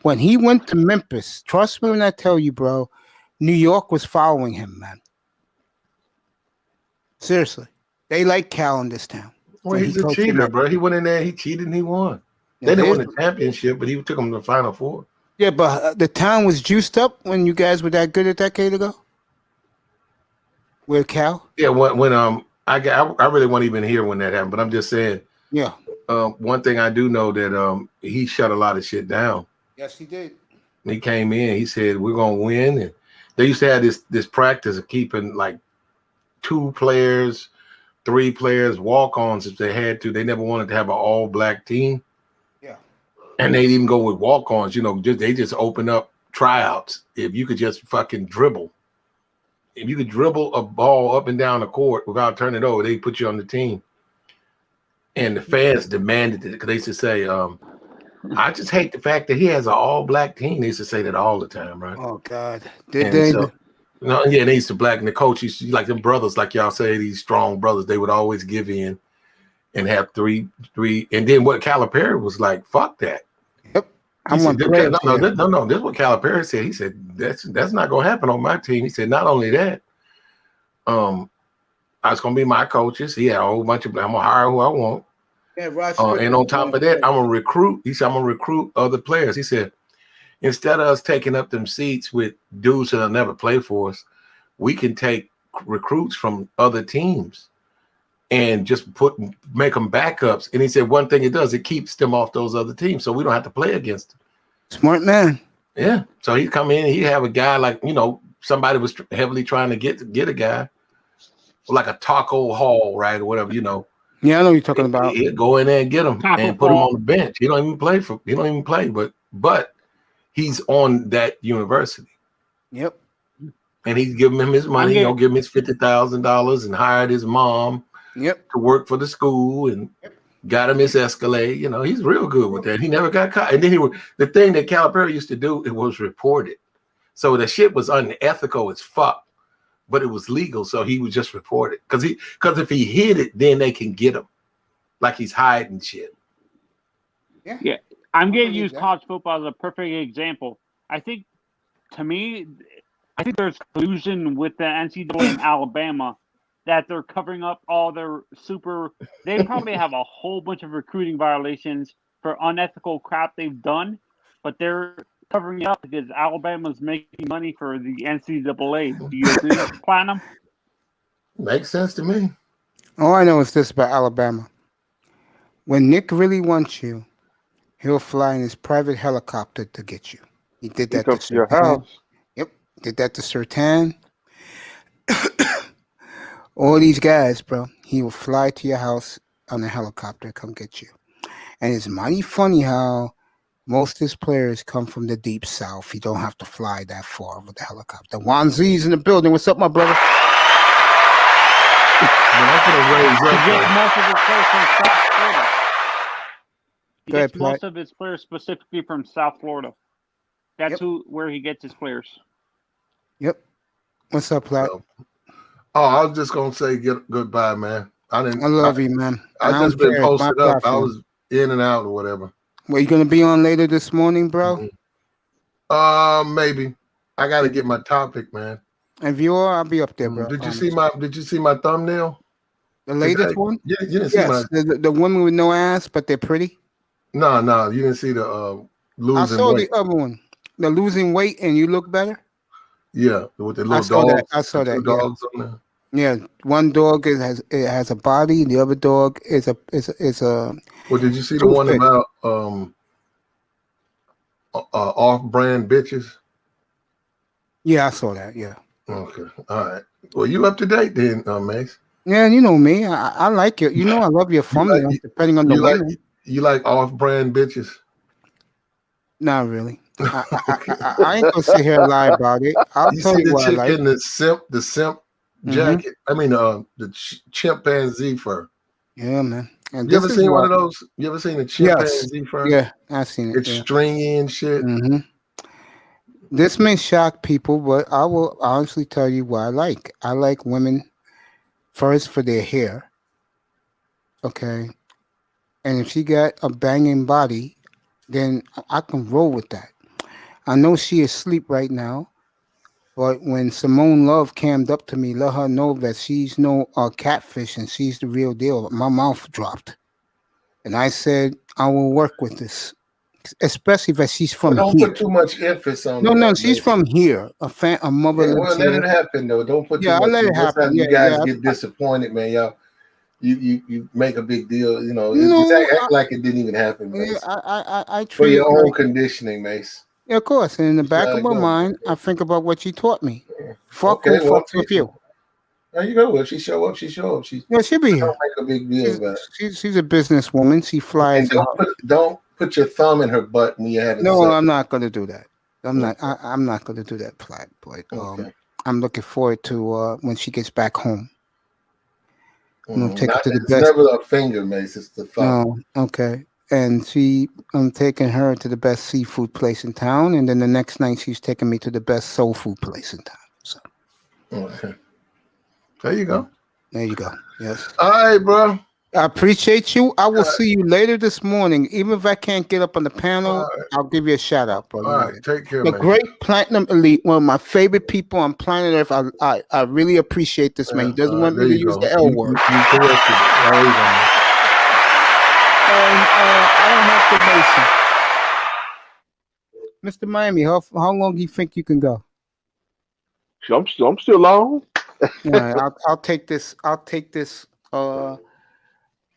when he went to Memphis, trust me when I tell you, bro, New York was following him, man. Seriously. They like Cal in this town. Well, he's a cheater, bro. He went in there, he cheated, and he won. They didn't win the championship, but he took them to the Final Four. Yeah, but the town was juiced up when you guys were that good a decade ago? With Cal? Yeah, when I really wasn't even here when that happened, but I'm just saying. Yeah. One thing I do know that he shut a lot of shit down. Yes, he did. He came in, he said, we're gonna win. And they used to have this practice of keeping like 2 players, 3 players, walk-ons if they had to. They never wanted to have an all-black team. Yeah. And they'd even go with walk-ons, you know, they just open up tryouts. If you could just fucking dribble. If you could dribble a ball up and down the court without turning it over, they put you on the team. And the fans demanded it because they used to say, I just hate the fact that he has an all-black team. They used to say that all the time, right? Oh, God. They used to blacken the coach. Used to, like them brothers, like y'all say, these strong brothers, they would always give in and have three. And then what Calipari was like, fuck that. Yep. No, this is what Calipari said. He said, that's not going to happen on my team. He said, not only that, it's going to be my coaches. He had a whole bunch of, I'm going to hire who I want. And on top of that, I'm going to recruit. He said, I'm going to recruit other players. He said, instead of us taking up them seats with dudes that'll never play for us, we can take recruits from other teams and just make them backups. And he said, one thing it does, it keeps them off those other teams, so we don't have to play against them. Smart man. Yeah. So he'd come in and he'd have a guy like, you know, somebody was heavily trying to get a guy like a Taco Hall, right, or whatever, you know. Yeah, I know what you're talking about. He'd go in there and get him and put him on the bench. He don't even play, but he's on that university. Yep. and he's giving him his money. getting- Don't give him his $50,000 and hired his mom to work for the school and got him his Escalade. You know, he's real good with that. He never got caught. And then the thing that Calipari used to do, it was reported. So the shit was unethical as fuck, but it was legal. So he would just report it because if he hid it, then they can get him, like he's hiding shit. Yeah, I'm going to use college football as a perfect example. I think, to me, there's collusion with the NCAA in Alabama that they're covering up all their they probably have a whole bunch of recruiting violations for unethical crap they've done, but they're covering it up because Alabama's making money for the NCAA. Do you agree, Platinum? Makes sense to me. All I know is this about Alabama. When Nick really wants you, he'll fly in his private helicopter to get you. He did that to your house. Yep, did that to Sertan. All these guys, bro, he will fly to your house on a helicopter, come get you. And it's mighty funny how most of his players come from the deep south. You don't have to fly that far with the helicopter. Juan Z's in the building. What's up, my brother? He gets most of his players specifically from South Florida. That's where he gets his players. Yep. What's up, Platt? Oh, I was just gonna say goodbye, man. I love you, man. I just been posted up. I platform. was in and out or whatever. Well, you gonna be on later this morning, bro? Maybe. I gotta get my topic, man. If you are, I'll be up there, bro. Did you see my thumbnail? The latest one? Yeah, you didn't see my the women with no ass, but they're pretty. No, you didn't see the losing I saw weight. the other one. The losing weight and you look better. Yeah, with the little dogs. I saw that. Dogs on there. Yeah, one dog has a body. The other dog is a. Well, did you see the one about off-brand bitches? Yeah, I saw that. Yeah. Okay. All right. Well, you up to date then, Mace? Yeah, you know me. I like it. You know, I love your formula. Depending on the women. You like off-brand bitches? Not really. I ain't gonna sit here and lie about it. I'll tell you what I like. In the simp jacket. I mean, the chimpanzee fur. Yeah, man. And you ever seen one of those? You ever seen a chimpanzee fur? Yeah, I've seen it. It's stringy and shit. Mm-hmm. This may shock people, but I will honestly tell you what I like. I like women first for their hair. Okay. And if she got a banging body, then I can roll with that. I know she is asleep right now, but when Simone Love cammed up to me, let her know that she's no catfish and she's the real deal. My mouth dropped. And I said, I will work with this, especially if she's from Don't here. put too much emphasis on that. No, she's from here. A mother. Yeah, well, let it happen, though. Don't put too much. I'll let it happen. You guys get disappointed, man. Y'all. You make a big deal, you know. Act like it didn't even happen, Mace. I for your own conditioning, Mace. Yeah, of course. And in the back of my mind, I think about what she taught me. Fuck who fucks with you. There you go. If she show up, she show up. She'll be here. Don't make a big deal about it. She's a businesswoman. She flies. Don't put your thumb in her butt when you have it. No, I'm not going to do that. I'm not going to do that, Platt. But I'm looking forward to when she gets back home. I'm gonna take her to the best. It's never a finger, Mace. It's the thumb. Oh, okay. And I'm taking her to the best seafood place in town, and then the next night she's taking me to the best soul food place in town. So, okay. There you go. There you go. Yes. All right, bro. I appreciate you. I will see you later this morning. Even if I can't get up on the panel, I'll give you a shout out, bro. All right, take care, the man. great Platinum Elite, one of my favorite people on planet Earth. I really appreciate this man. He doesn't want me to use the L word. You corrected it. There you go. And I don't have to Mr. Miami, how long do you think you can go? I'm still on. All right, I'll take this.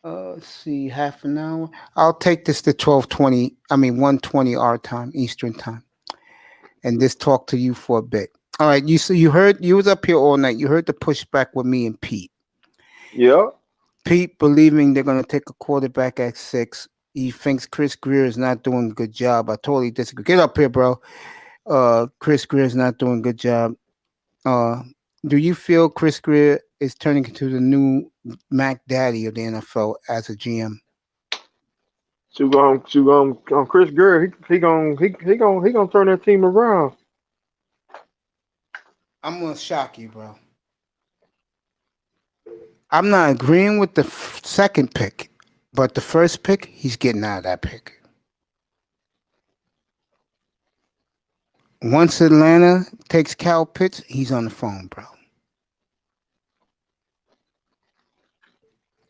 Let's see, half an hour. I'll take this to 12:20. I mean 1:20 our time, Eastern time, and just talk to you for a bit. All right, you heard you was up here all night. You heard the pushback with me and Pete. Yeah. Pete believing they're gonna take a quarterback at 6. He thinks Chris Grier is not doing a good job. I totally disagree. Get up here, bro. Chris Grier is not doing a good job. Do you feel Chris Grier is turning into the new Mack Daddy of the NFL as a GM? Chris Grier, he gonna turn that team around. I'm gonna shock you, bro. I'm not agreeing with the second pick, but the first pick, he's getting out of that pick. Once Atlanta takes Kyle Pitts, he's on the phone, bro.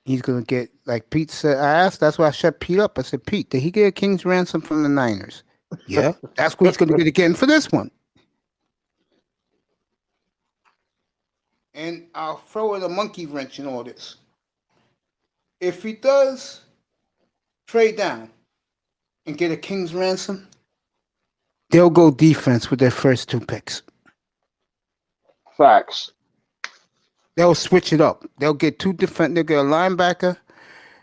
He's gonna get, like Pete said. I asked. That's why I shut Pete up. I said, Pete, did he get a king's ransom from the Niners? Yeah, that's what he's gonna get again for this one. And I'll throw in a monkey wrench in all this. If he does trade down and get a king's ransom, they'll go defense with their first 2 picks. Facts. They'll switch it up. They'll get 2 different. They'll get a linebacker.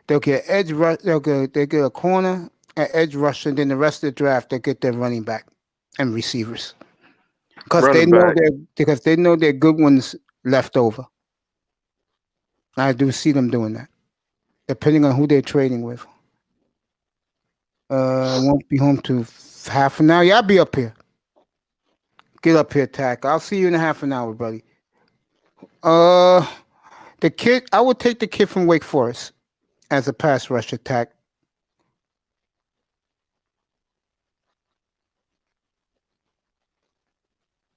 They'll get edge rush. They'll get a corner, an edge rusher, and then the rest of the draft they'll get their running back and receivers because they know they're good ones left over. I do see them doing that, depending on who they're trading with. Won't be home to half an hour. Yeah, I'll be up here. Get up here, Tack. I'll see you in a half an hour, buddy. The kid, I would take the kid from Wake Forest as a pass rush attack.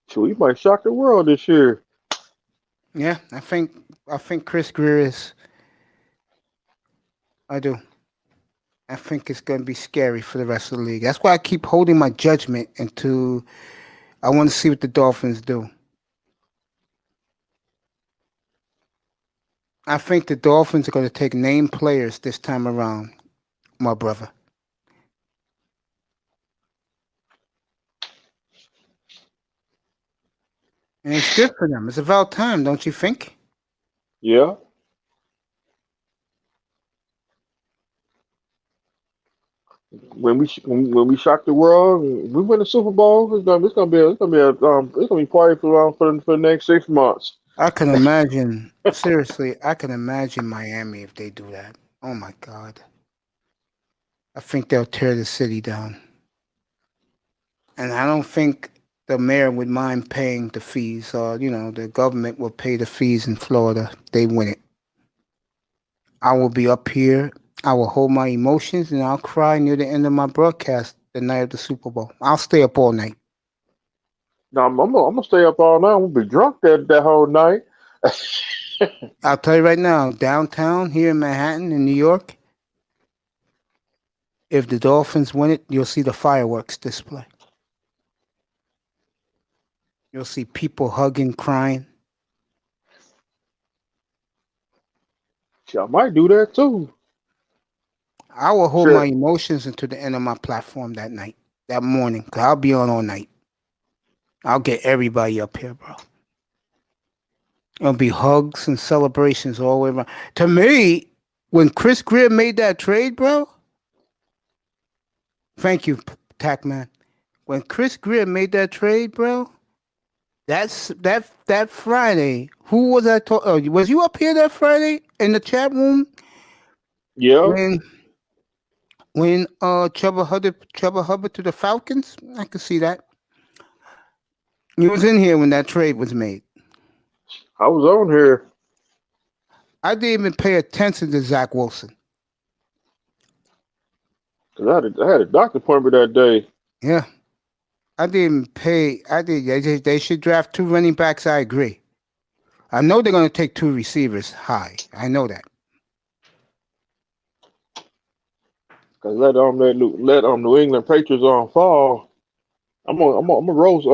So we might shock the world this year. Yeah, I think Chris Grier is. I do. I think it's going to be scary for the rest of the league. That's why I keep holding my judgment until I want to see what the Dolphins do. I think the Dolphins are going to take name players this time around, my brother. And it's good for them. It's about time, don't you think? Yeah. When we shock the world, we win the Super Bowl. It's gonna be party for the next 6 months. I can imagine. Seriously, I can imagine Miami if they do that. Oh my God. I think they'll tear the city down. And I don't think the mayor would mind paying the fees, or the government will pay the fees in Florida. They win it. I will be up here. I will hold my emotions and I'll cry near the end of my broadcast the night of the Super Bowl. I'll stay up all night. No, I'm gonna stay up all night. I'm gonna be drunk that whole night. I'll tell you right now, downtown here in Manhattan, in New York, if the Dolphins win it, you'll see the fireworks display. You'll see people hugging, crying. I might do that too. I will hold my emotions until the end of my platform that night, that morning, because I'll be on all night. I'll get everybody up here, bro. It'll be hugs and celebrations all the way around. To me, when Chris Grier made that trade, bro, thank you, Tackman. When Chris Grier made that trade, bro, that Friday, who was I talking? Oh, was you up here that Friday in the chat room? Yeah. When Chuba Hubbard to the Falcons, I could see that. You was in here when that trade was made. I was on here. I didn't even pay attention to Zach Wilson. Cause I had a doctor appointment that day. Yeah. I didn't pay. They should draft 2 running backs. I agree. I know they're going to take 2 receivers high. I know that. Cause let New England Patriots fall. I'm a Rose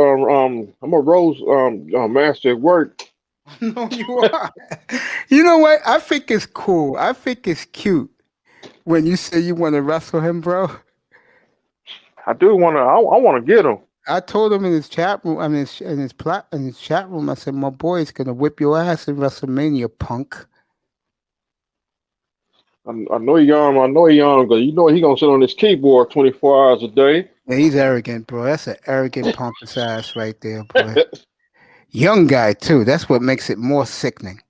master at work. No, you are. You know what? I think it's cool. I think it's cute when you say you want to wrestle him, bro. I do want to. I want to get him. I told him in his chat room. I mean, in his chat room. I said, "My boy's gonna whip your ass in WrestleMania, punk." I know he's young. Because you know he gonna sit on his keyboard 24 hours a day. Yeah, he's arrogant, bro. That's an arrogant, pompous ass right there, boy. Young guy too. That's what makes it more sickening.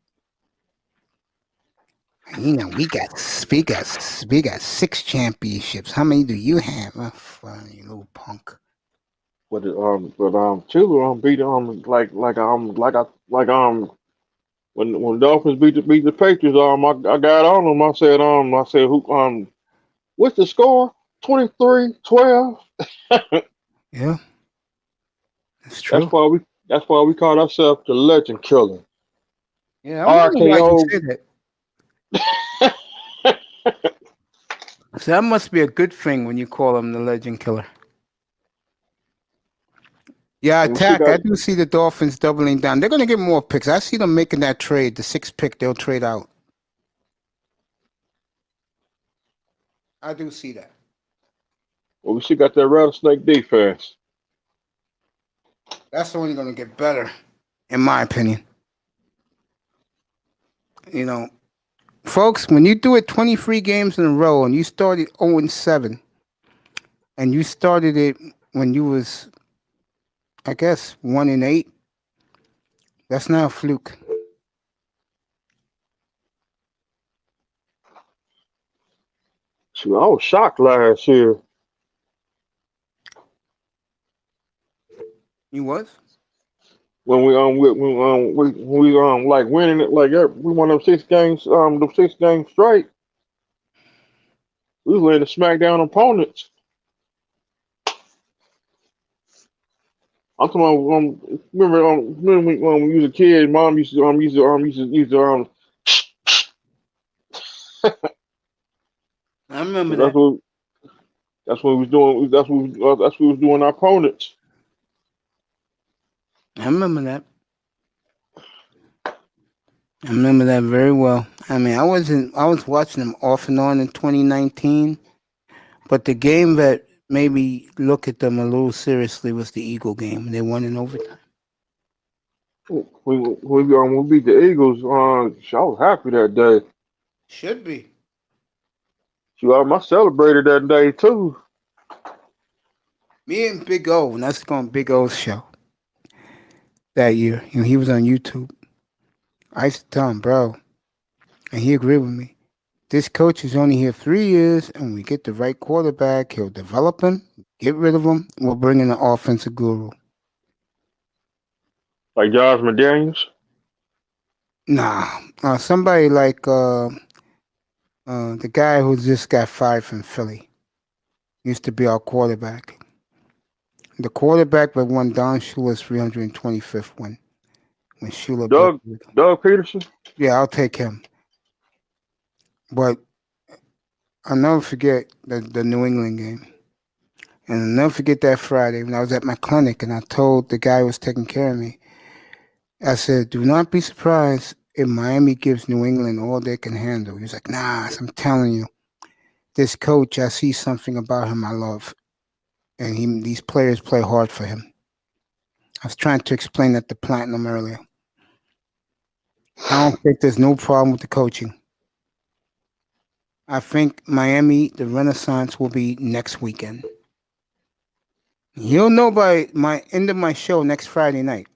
You know, we got 6 championships. How many do you have? Oh, fine, you little punk. Chiller beat when Dolphins beat the Patriots, I got on them. I said who what's the score? 23-12. Yeah, that's true. That's why we call ourselves the Legend Killer. Yeah, I wonder why you RKO. said that. So that must be a good thing when you call him the Legend Killer. Yeah, And we still attack. I got do see the Dolphins doubling down. They're going to get more picks. I see them making that trade. The 6th pick, they'll trade out. I do see that. well, we still got that rattlesnake defense. That's only going to get better, in my opinion. You know, folks, when you do it 23 games in a row and you started 0-7, and you started it when you was, I guess, 1-8, that's not a fluke. Shoot, I was shocked last year. You was? When we like winning it we won them 6 games straight. We was letting the SmackDown opponents. I'm talking about remember when we was a kid, mom used to I remember that's that. what we was doing. That's what we was doing our opponents. I remember that. I remember that very well. I mean, I was watching them off and on in 2019, but the game that made me look at them a little seriously was the Eagle game. They won in overtime. We beat the Eagles. I was happy that day. Should be. Shoot, I celebrated that day too. Me and Big O, and that's going Big O's show that year. You know, he was on YouTube. I used to tell him, bro, and he agreed with me. This coach is only here 3 years, and when we get the right quarterback, he'll develop him, get rid of him. We'll bring in an offensive guru. Like Josh McDaniels? Nah, somebody like the guy who just got fired from Philly. Used to be our quarterback. The quarterback that won Don Shula's 325th win. When Shula Doug Peterson? Yeah, I'll take him. But I'll never forget the New England game. And I'll never forget that Friday when I was at my clinic and I told the guy who was taking care of me, I said, do not be surprised if Miami gives New England all they can handle. He was like, nah, I'm telling you, this coach, I see something about him I love. And these players play hard for him. I was trying to explain that to Platinum earlier. I don't think there's no problem with the coaching. I think Miami, the Renaissance will be next weekend. You'll know by my end of my show next Friday night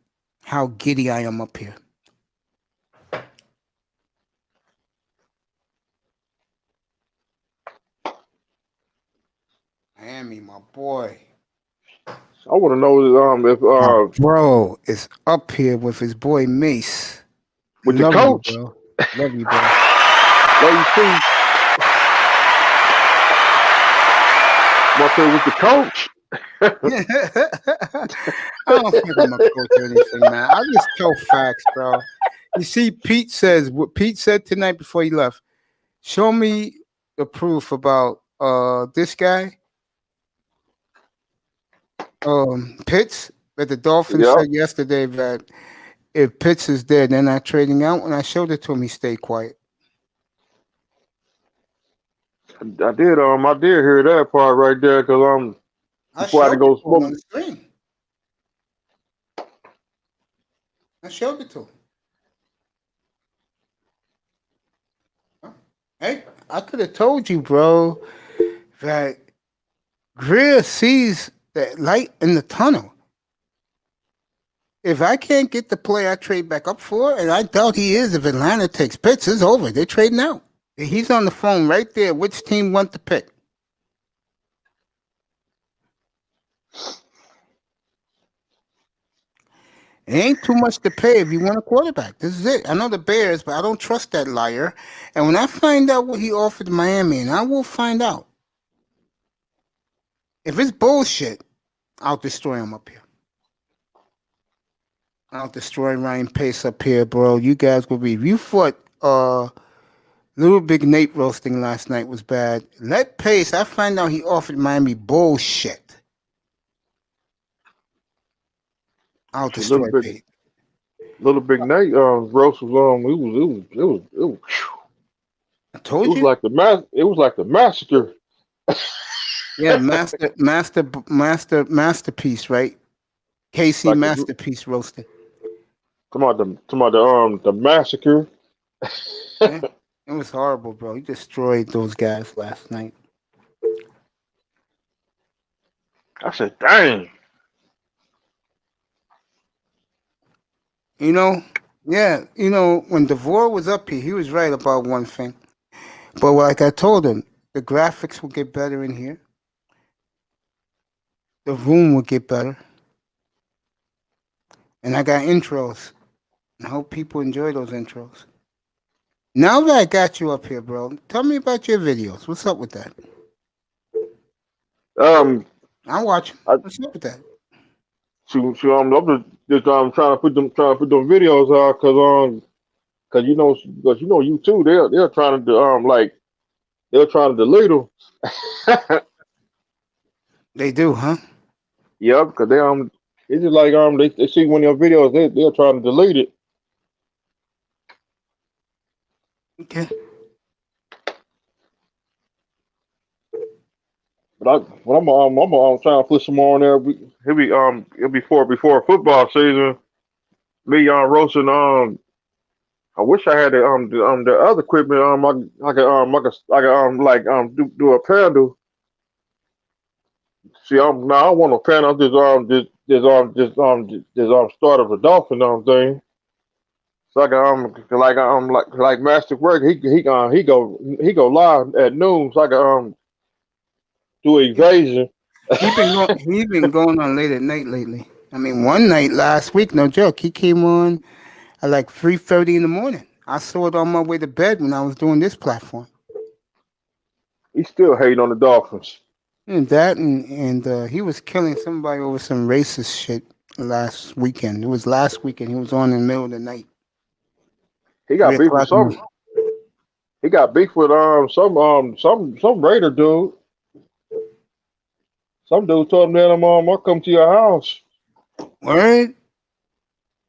how giddy I am up here. Miami, my boy. I want to know if my bro is up here with his boy Mace. With Love the coach. You, bro. Love you, bro. Love you too. What's up with the coach? I don't think I'm a coach or anything, man. I just tell facts, bro. You see, Pete says what Pete said tonight before he left. Show me the proof about this guy, Pitts, that the Dolphins said yesterday that if Pitts is dead, they're not trading out. When I showed it to him, he stayed quiet. I did hear that part right there because before I had to go smoke. On the screen. I showed it to him. Hey, I could have told you, bro, that Grier sees that light in the tunnel. If I can't get the player I trade back up for, and I doubt he is, if Atlanta takes Pitts, it's over. They're trading out. He's on the phone right there. Which team want the pick? It ain't too much to pay if you want a quarterback. This is it. I know the Bears, but I don't trust that liar. And when I find out what he offered Miami, and I will find out, if it's bullshit, I'll destroy him up here. I'll destroy Ryan Pace up here, bro. You guys will be. If you fought Little Big Nate roasting last night was bad. Let Pace, I find out he offered Miami bullshit. I'll destroy Pace. Little Big Nate roast was it was I told it was you. like it was like the massacre. Yeah, masterpiece, right? KC Like Masterpiece roasted. Come on, the massacre. Yeah, it was horrible, bro. He destroyed those guys last night. I said, dang. You know, when DeVore was up here, he was right about one thing. But like I told him, the graphics will get better in here. The room will get better. And I got intros. I hope people enjoy those intros. Now that I got you up here, bro, tell me about your videos. What's up with that? I'm watching. What's up with that? I'm just trying to put them videos out because you too they're trying to they're trying to delete them. They do, huh? Yep, because it's just like they see one of your videos they're trying to delete it. Okay. But I'm trying to put some more on there. It'll be before football season. Me roasting I wish I had the other equipment I could do a panel. See, I don't want a panel. Just start of a dolphin thing. So I got like Master Work. He go live at noon. So I can do evasion. He's been going on late at night lately. I mean, one night last week, no joke, he came on at like 3:30 in the morning. I saw it on my way to bed when I was doing this platform. He's still hating on the Dolphins. And that, and he was killing somebody over some racist shit last weekend. It was last weekend. He was on in the middle of the night. He got 3 beef with o'clock in some. He got beef with some Raider dude. Some dude told him that I'll come to your house. Word?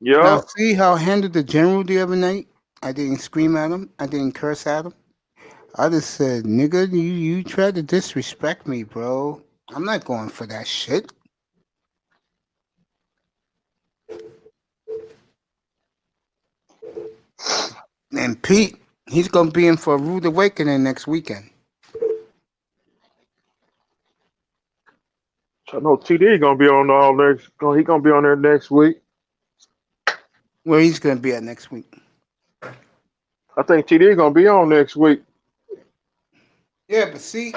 Yeah. Now, see how I handled the general the other night? I didn't scream at him. I didn't curse at him. I just said, nigga, you tried to disrespect me, bro. I'm not going for that shit. And Pete, he's going to be in for a rude awakening next weekend. I know TD gonna be on all next. He gonna be on there next week. Where he's gonna be at next week? I think TD gonna be on next week. Yeah, but see,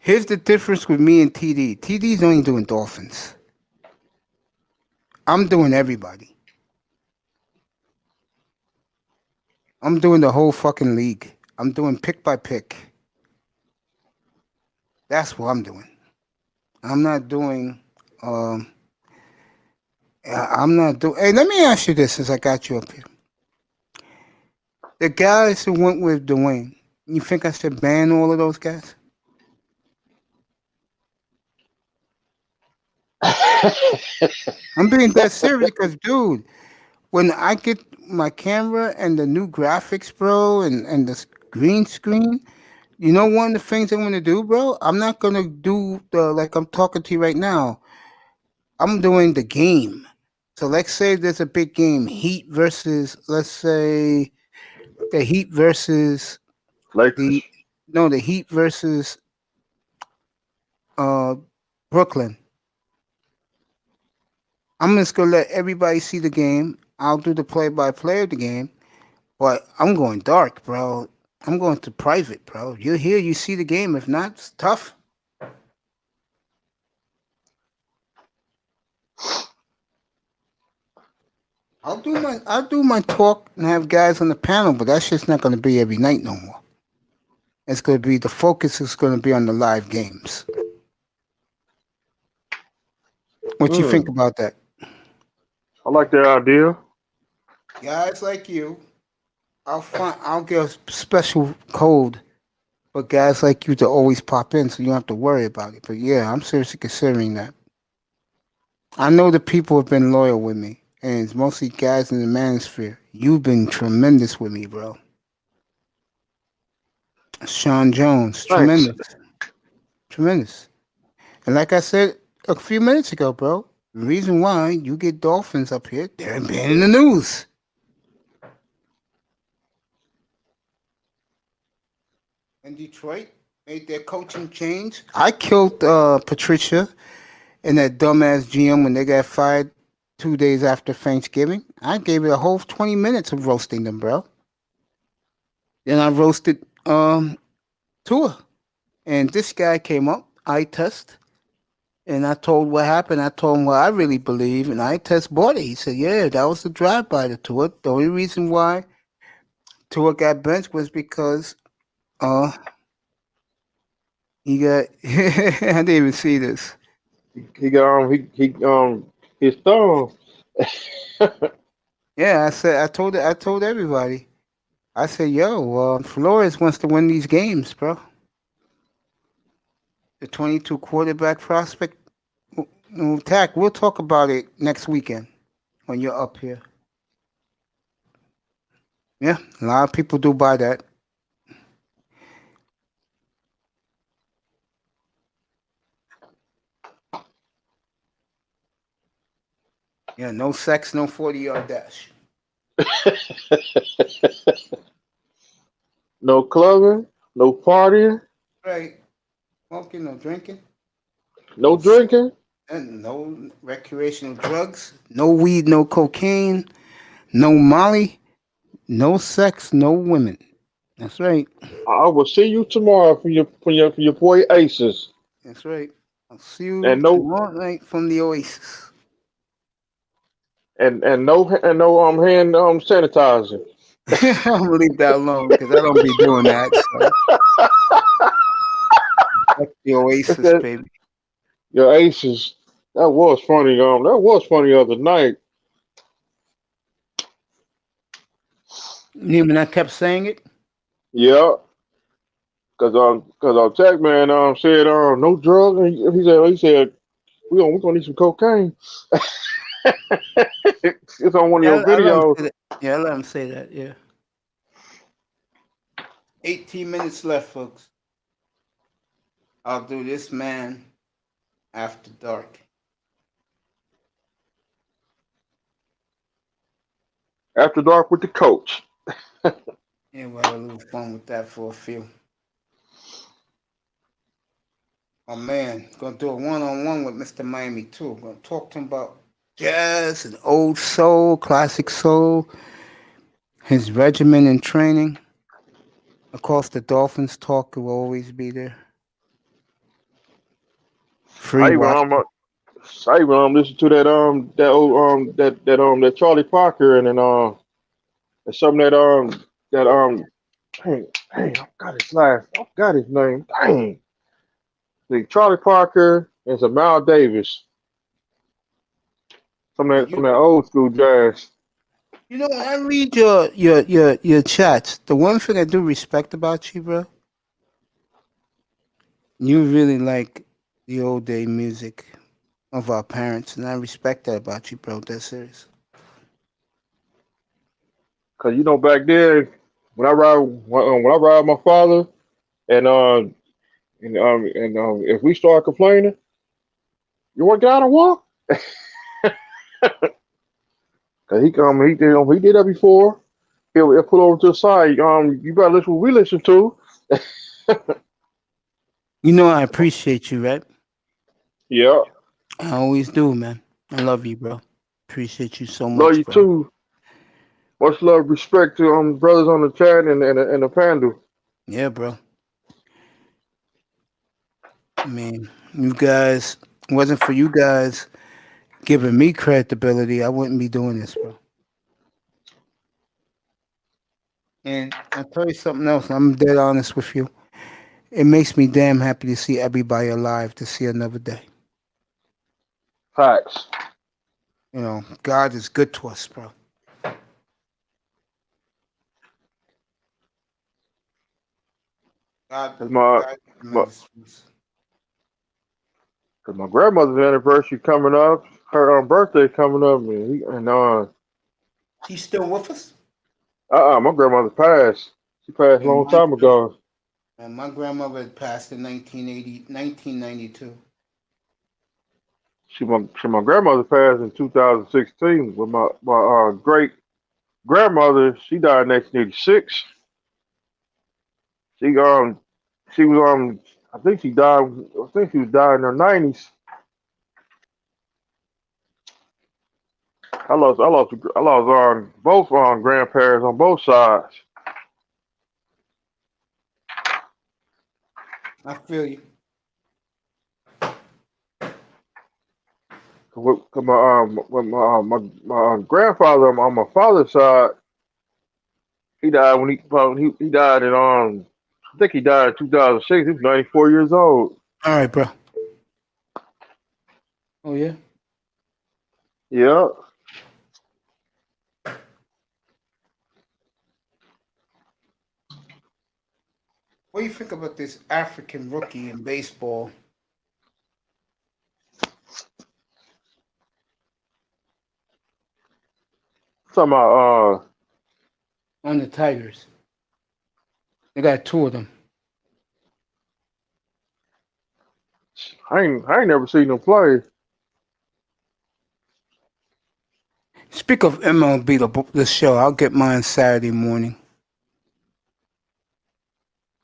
here's the difference with me and TD. TD's only doing Dolphins. I'm doing everybody. I'm doing the whole fucking league. I'm doing pick by pick. That's what I'm doing. I'm not doing. Hey, let me ask you this, since I got you up here. The guys who went with Dwayne, you think I should ban all of those guys? I'm being that serious because, dude, when I get my camera and the new graphics, bro, and the green screen, you know one of the things I'm going to do, bro? I'm not going to do like I'm talking to you right now. I'm doing the game. So let's say there's a big game, Heat versus, let's say, the Heat versus Lakers. The Heat versus Brooklyn. I'm just gonna let everybody see the game. I'll do the play-by-play of the game, but I'm going dark, bro. I'm going to private, bro. You're here, you see the game. If not, it's tough. I'll do my talk and have guys on the panel, but that's just not gonna be every night no more. It's gonna be the focus is gonna be on the live games. What you think about that? I like that idea. Guys like you, I'll get a special code for guys like you to always pop in, so you don't have to worry about it. But yeah, I'm seriously considering that. I know the people have been loyal with me, and it's mostly guys in the manosphere. You've been tremendous with me, bro. Sean Jones, Thanks. tremendous. And like I said a few minutes ago, bro, the reason why you get Dolphins up here, they're being in the news. And Detroit made their coaching change. I killed Patricia and that dumbass GM when they got fired 2 days after Thanksgiving. I gave it a whole 20 minutes of roasting them, bro. Then I roasted Tua. And this guy came up, eye test, and I told what happened. I told him what I really believe, and eye test bought it. He said, yeah, that was the drive-by to Tua. The only reason why Tua got benched was because he got I didn't even see this. He got his thumb. Yeah, I told everybody. I said, yo, Flores wants to win these games, bro. The 22 quarterback prospect. Tack, we'll talk about it next weekend when you're up here. Yeah, a lot of people do buy that. Yeah, no sex, no 40-yard dash. No clubbing, no partying, Right. Smoking, no drinking. no drinking. And no recreational drugs. No weed, no cocaine. No Molly. No sex, no women. That's right. I will see you tomorrow for your boy Aces. That's right. I'll see you And no tomorrow night from the Oasis. and no hand sanitizer. I'm gonna leave that alone because I don't be doing that. So. That's the Oasis, baby. Your Aces. That was funny. That was funny the other night. Even I kept saying it. Yeah. Cause Tech Man said no drugs. And he said we're gonna need some cocaine. It's on one of your videos. Yeah, I let him say that. Yeah. 18 minutes left, folks. I'll do this man after dark. After dark with the coach. Yeah, we'll have a little fun with that for a few. Oh man, gonna do a one-on-one with Mr. Miami too. Gonna talk to him about jazz and old soul, classic soul, his regimen and training. Of course, the Dolphins talk will always be there. Free watch. I listen to that Charlie Parker and some that dang, I got his name. Dang. The Charlie Parker and some Mal Davis. Some of that old school jazz. You know, when I read your chats, the one thing I do respect about you, bro, you really like the old day music of our parents, and I respect that about you, bro. That's serious. Cause back then when I ride with my father and if we start complaining, you want to get out and walk? Cause he did that before. He'll pull over to the side. You better listen to what we listen to. You know I appreciate you, right? Yeah. I always do, man. I love you, bro. Appreciate you so Love much, you bro. too. Much love, respect to brothers on the chat and the panel. Yeah, bro. I mean, you guys, wasn't for you guys giving me credibility, I wouldn't be doing this, bro. And I'll tell you something else. I'm dead honest with you. It makes me damn happy to see everybody alive to see another day. Facts. You know, God is good to us, bro. God, Cause my, God is my, tremendous to us. cause my grandmother's anniversary coming up. Her birthday coming up, He's still with us? my grandmother passed. She passed a Yeah, long mine time too. ago. And my grandmother had passed in 1992. My grandmother passed in 2016. But my great grandmother, she died in 1986. She was I think she died. I think she was dying in her 90s. I lost both grandparents on both sides. I feel you. My grandfather on my father's side, he died he died in I think he died in 2006. He was 94 years old. All right, bro. Oh, yeah? Yeah. What do you think about this African rookie in baseball? Talking about On the Tigers. They got two of them. I ain't never seen them play. Speak of MLB, the show, I'll get mine Saturday morning.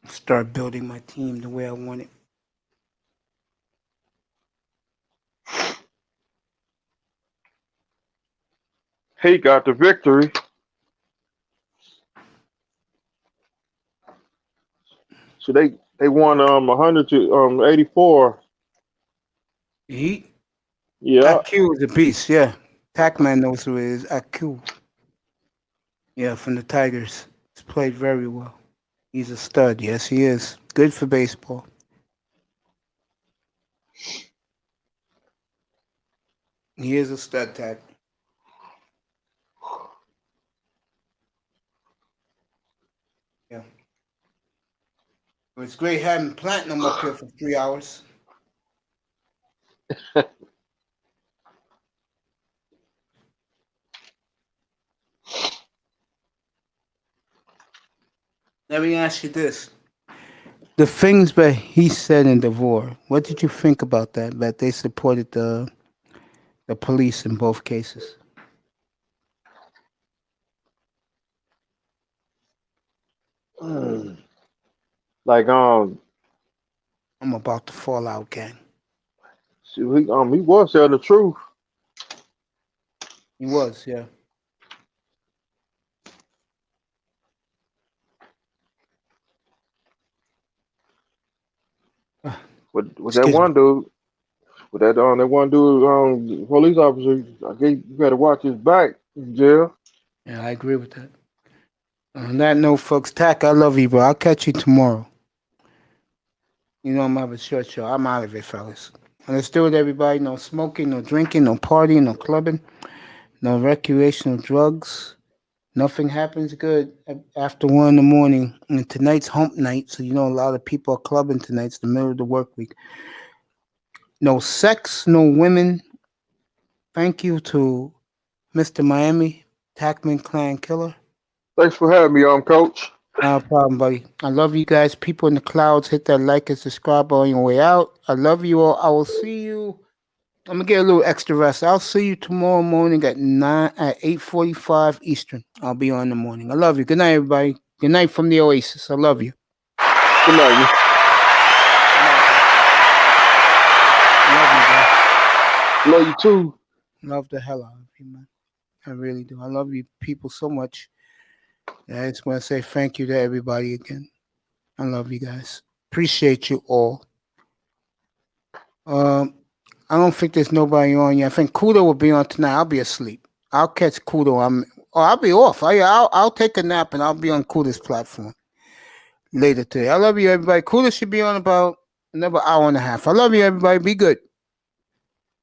Start building my team the way I want it. He got the victory. So they won 100 to 84. Heat? Yeah. IQ is a beast, yeah. Pac-Man knows who it is. IQ. Yeah, from the Tigers. He's played very well. He's a stud. Yes, he is. Good for baseball. He is a stud, Tag. Yeah. It was great having Platinum up here for 3 hours. Let me ask you this. The things that he said in the war, what did you think about that? That they supported the police in both cases? Like I'm about to fall out, gang. he was telling the truth. He was, yeah. With that one dude, police officer, I guess you better watch his back in jail. Yeah, I agree with that. On that note, folks, Tack, I love you, bro. I'll catch you tomorrow. You know I'm having a short show. I'm out of it, fellas. And let's do it, everybody. No smoking, no drinking, no partying, no clubbing, no recreational drugs. Nothing happens good after 1 in the morning. And tonight's hump night, so you know a lot of people are clubbing tonight. It's the middle of the work week. No sex, no women. Thank you to Mr. Miami, Tackman Clan Killer. Thanks for having me, Coach. No problem, buddy. I love you guys. People in the clouds, hit that like and subscribe on your way out. I love you all. I will see you. I'm gonna get a little extra rest. I'll see you tomorrow morning at 8:45 Eastern. I'll be on in the morning. I love you. Good night, everybody. Good night from the Oasis. I love you. Good night. Love you, bro. Love you too. Love the hell out of you. you, man. I really do. I love you people so much. And I just want to say thank you to everybody again. I love you guys. Appreciate you all. I don't think there's nobody on yet. I think Kudo will be on tonight. I'll be asleep. I'll catch Kudo. I'll be off. I'll take a nap and I'll be on Kudo's platform later today. I love you, everybody. Kudo should be on about another hour and a half. I love you, everybody. Be good.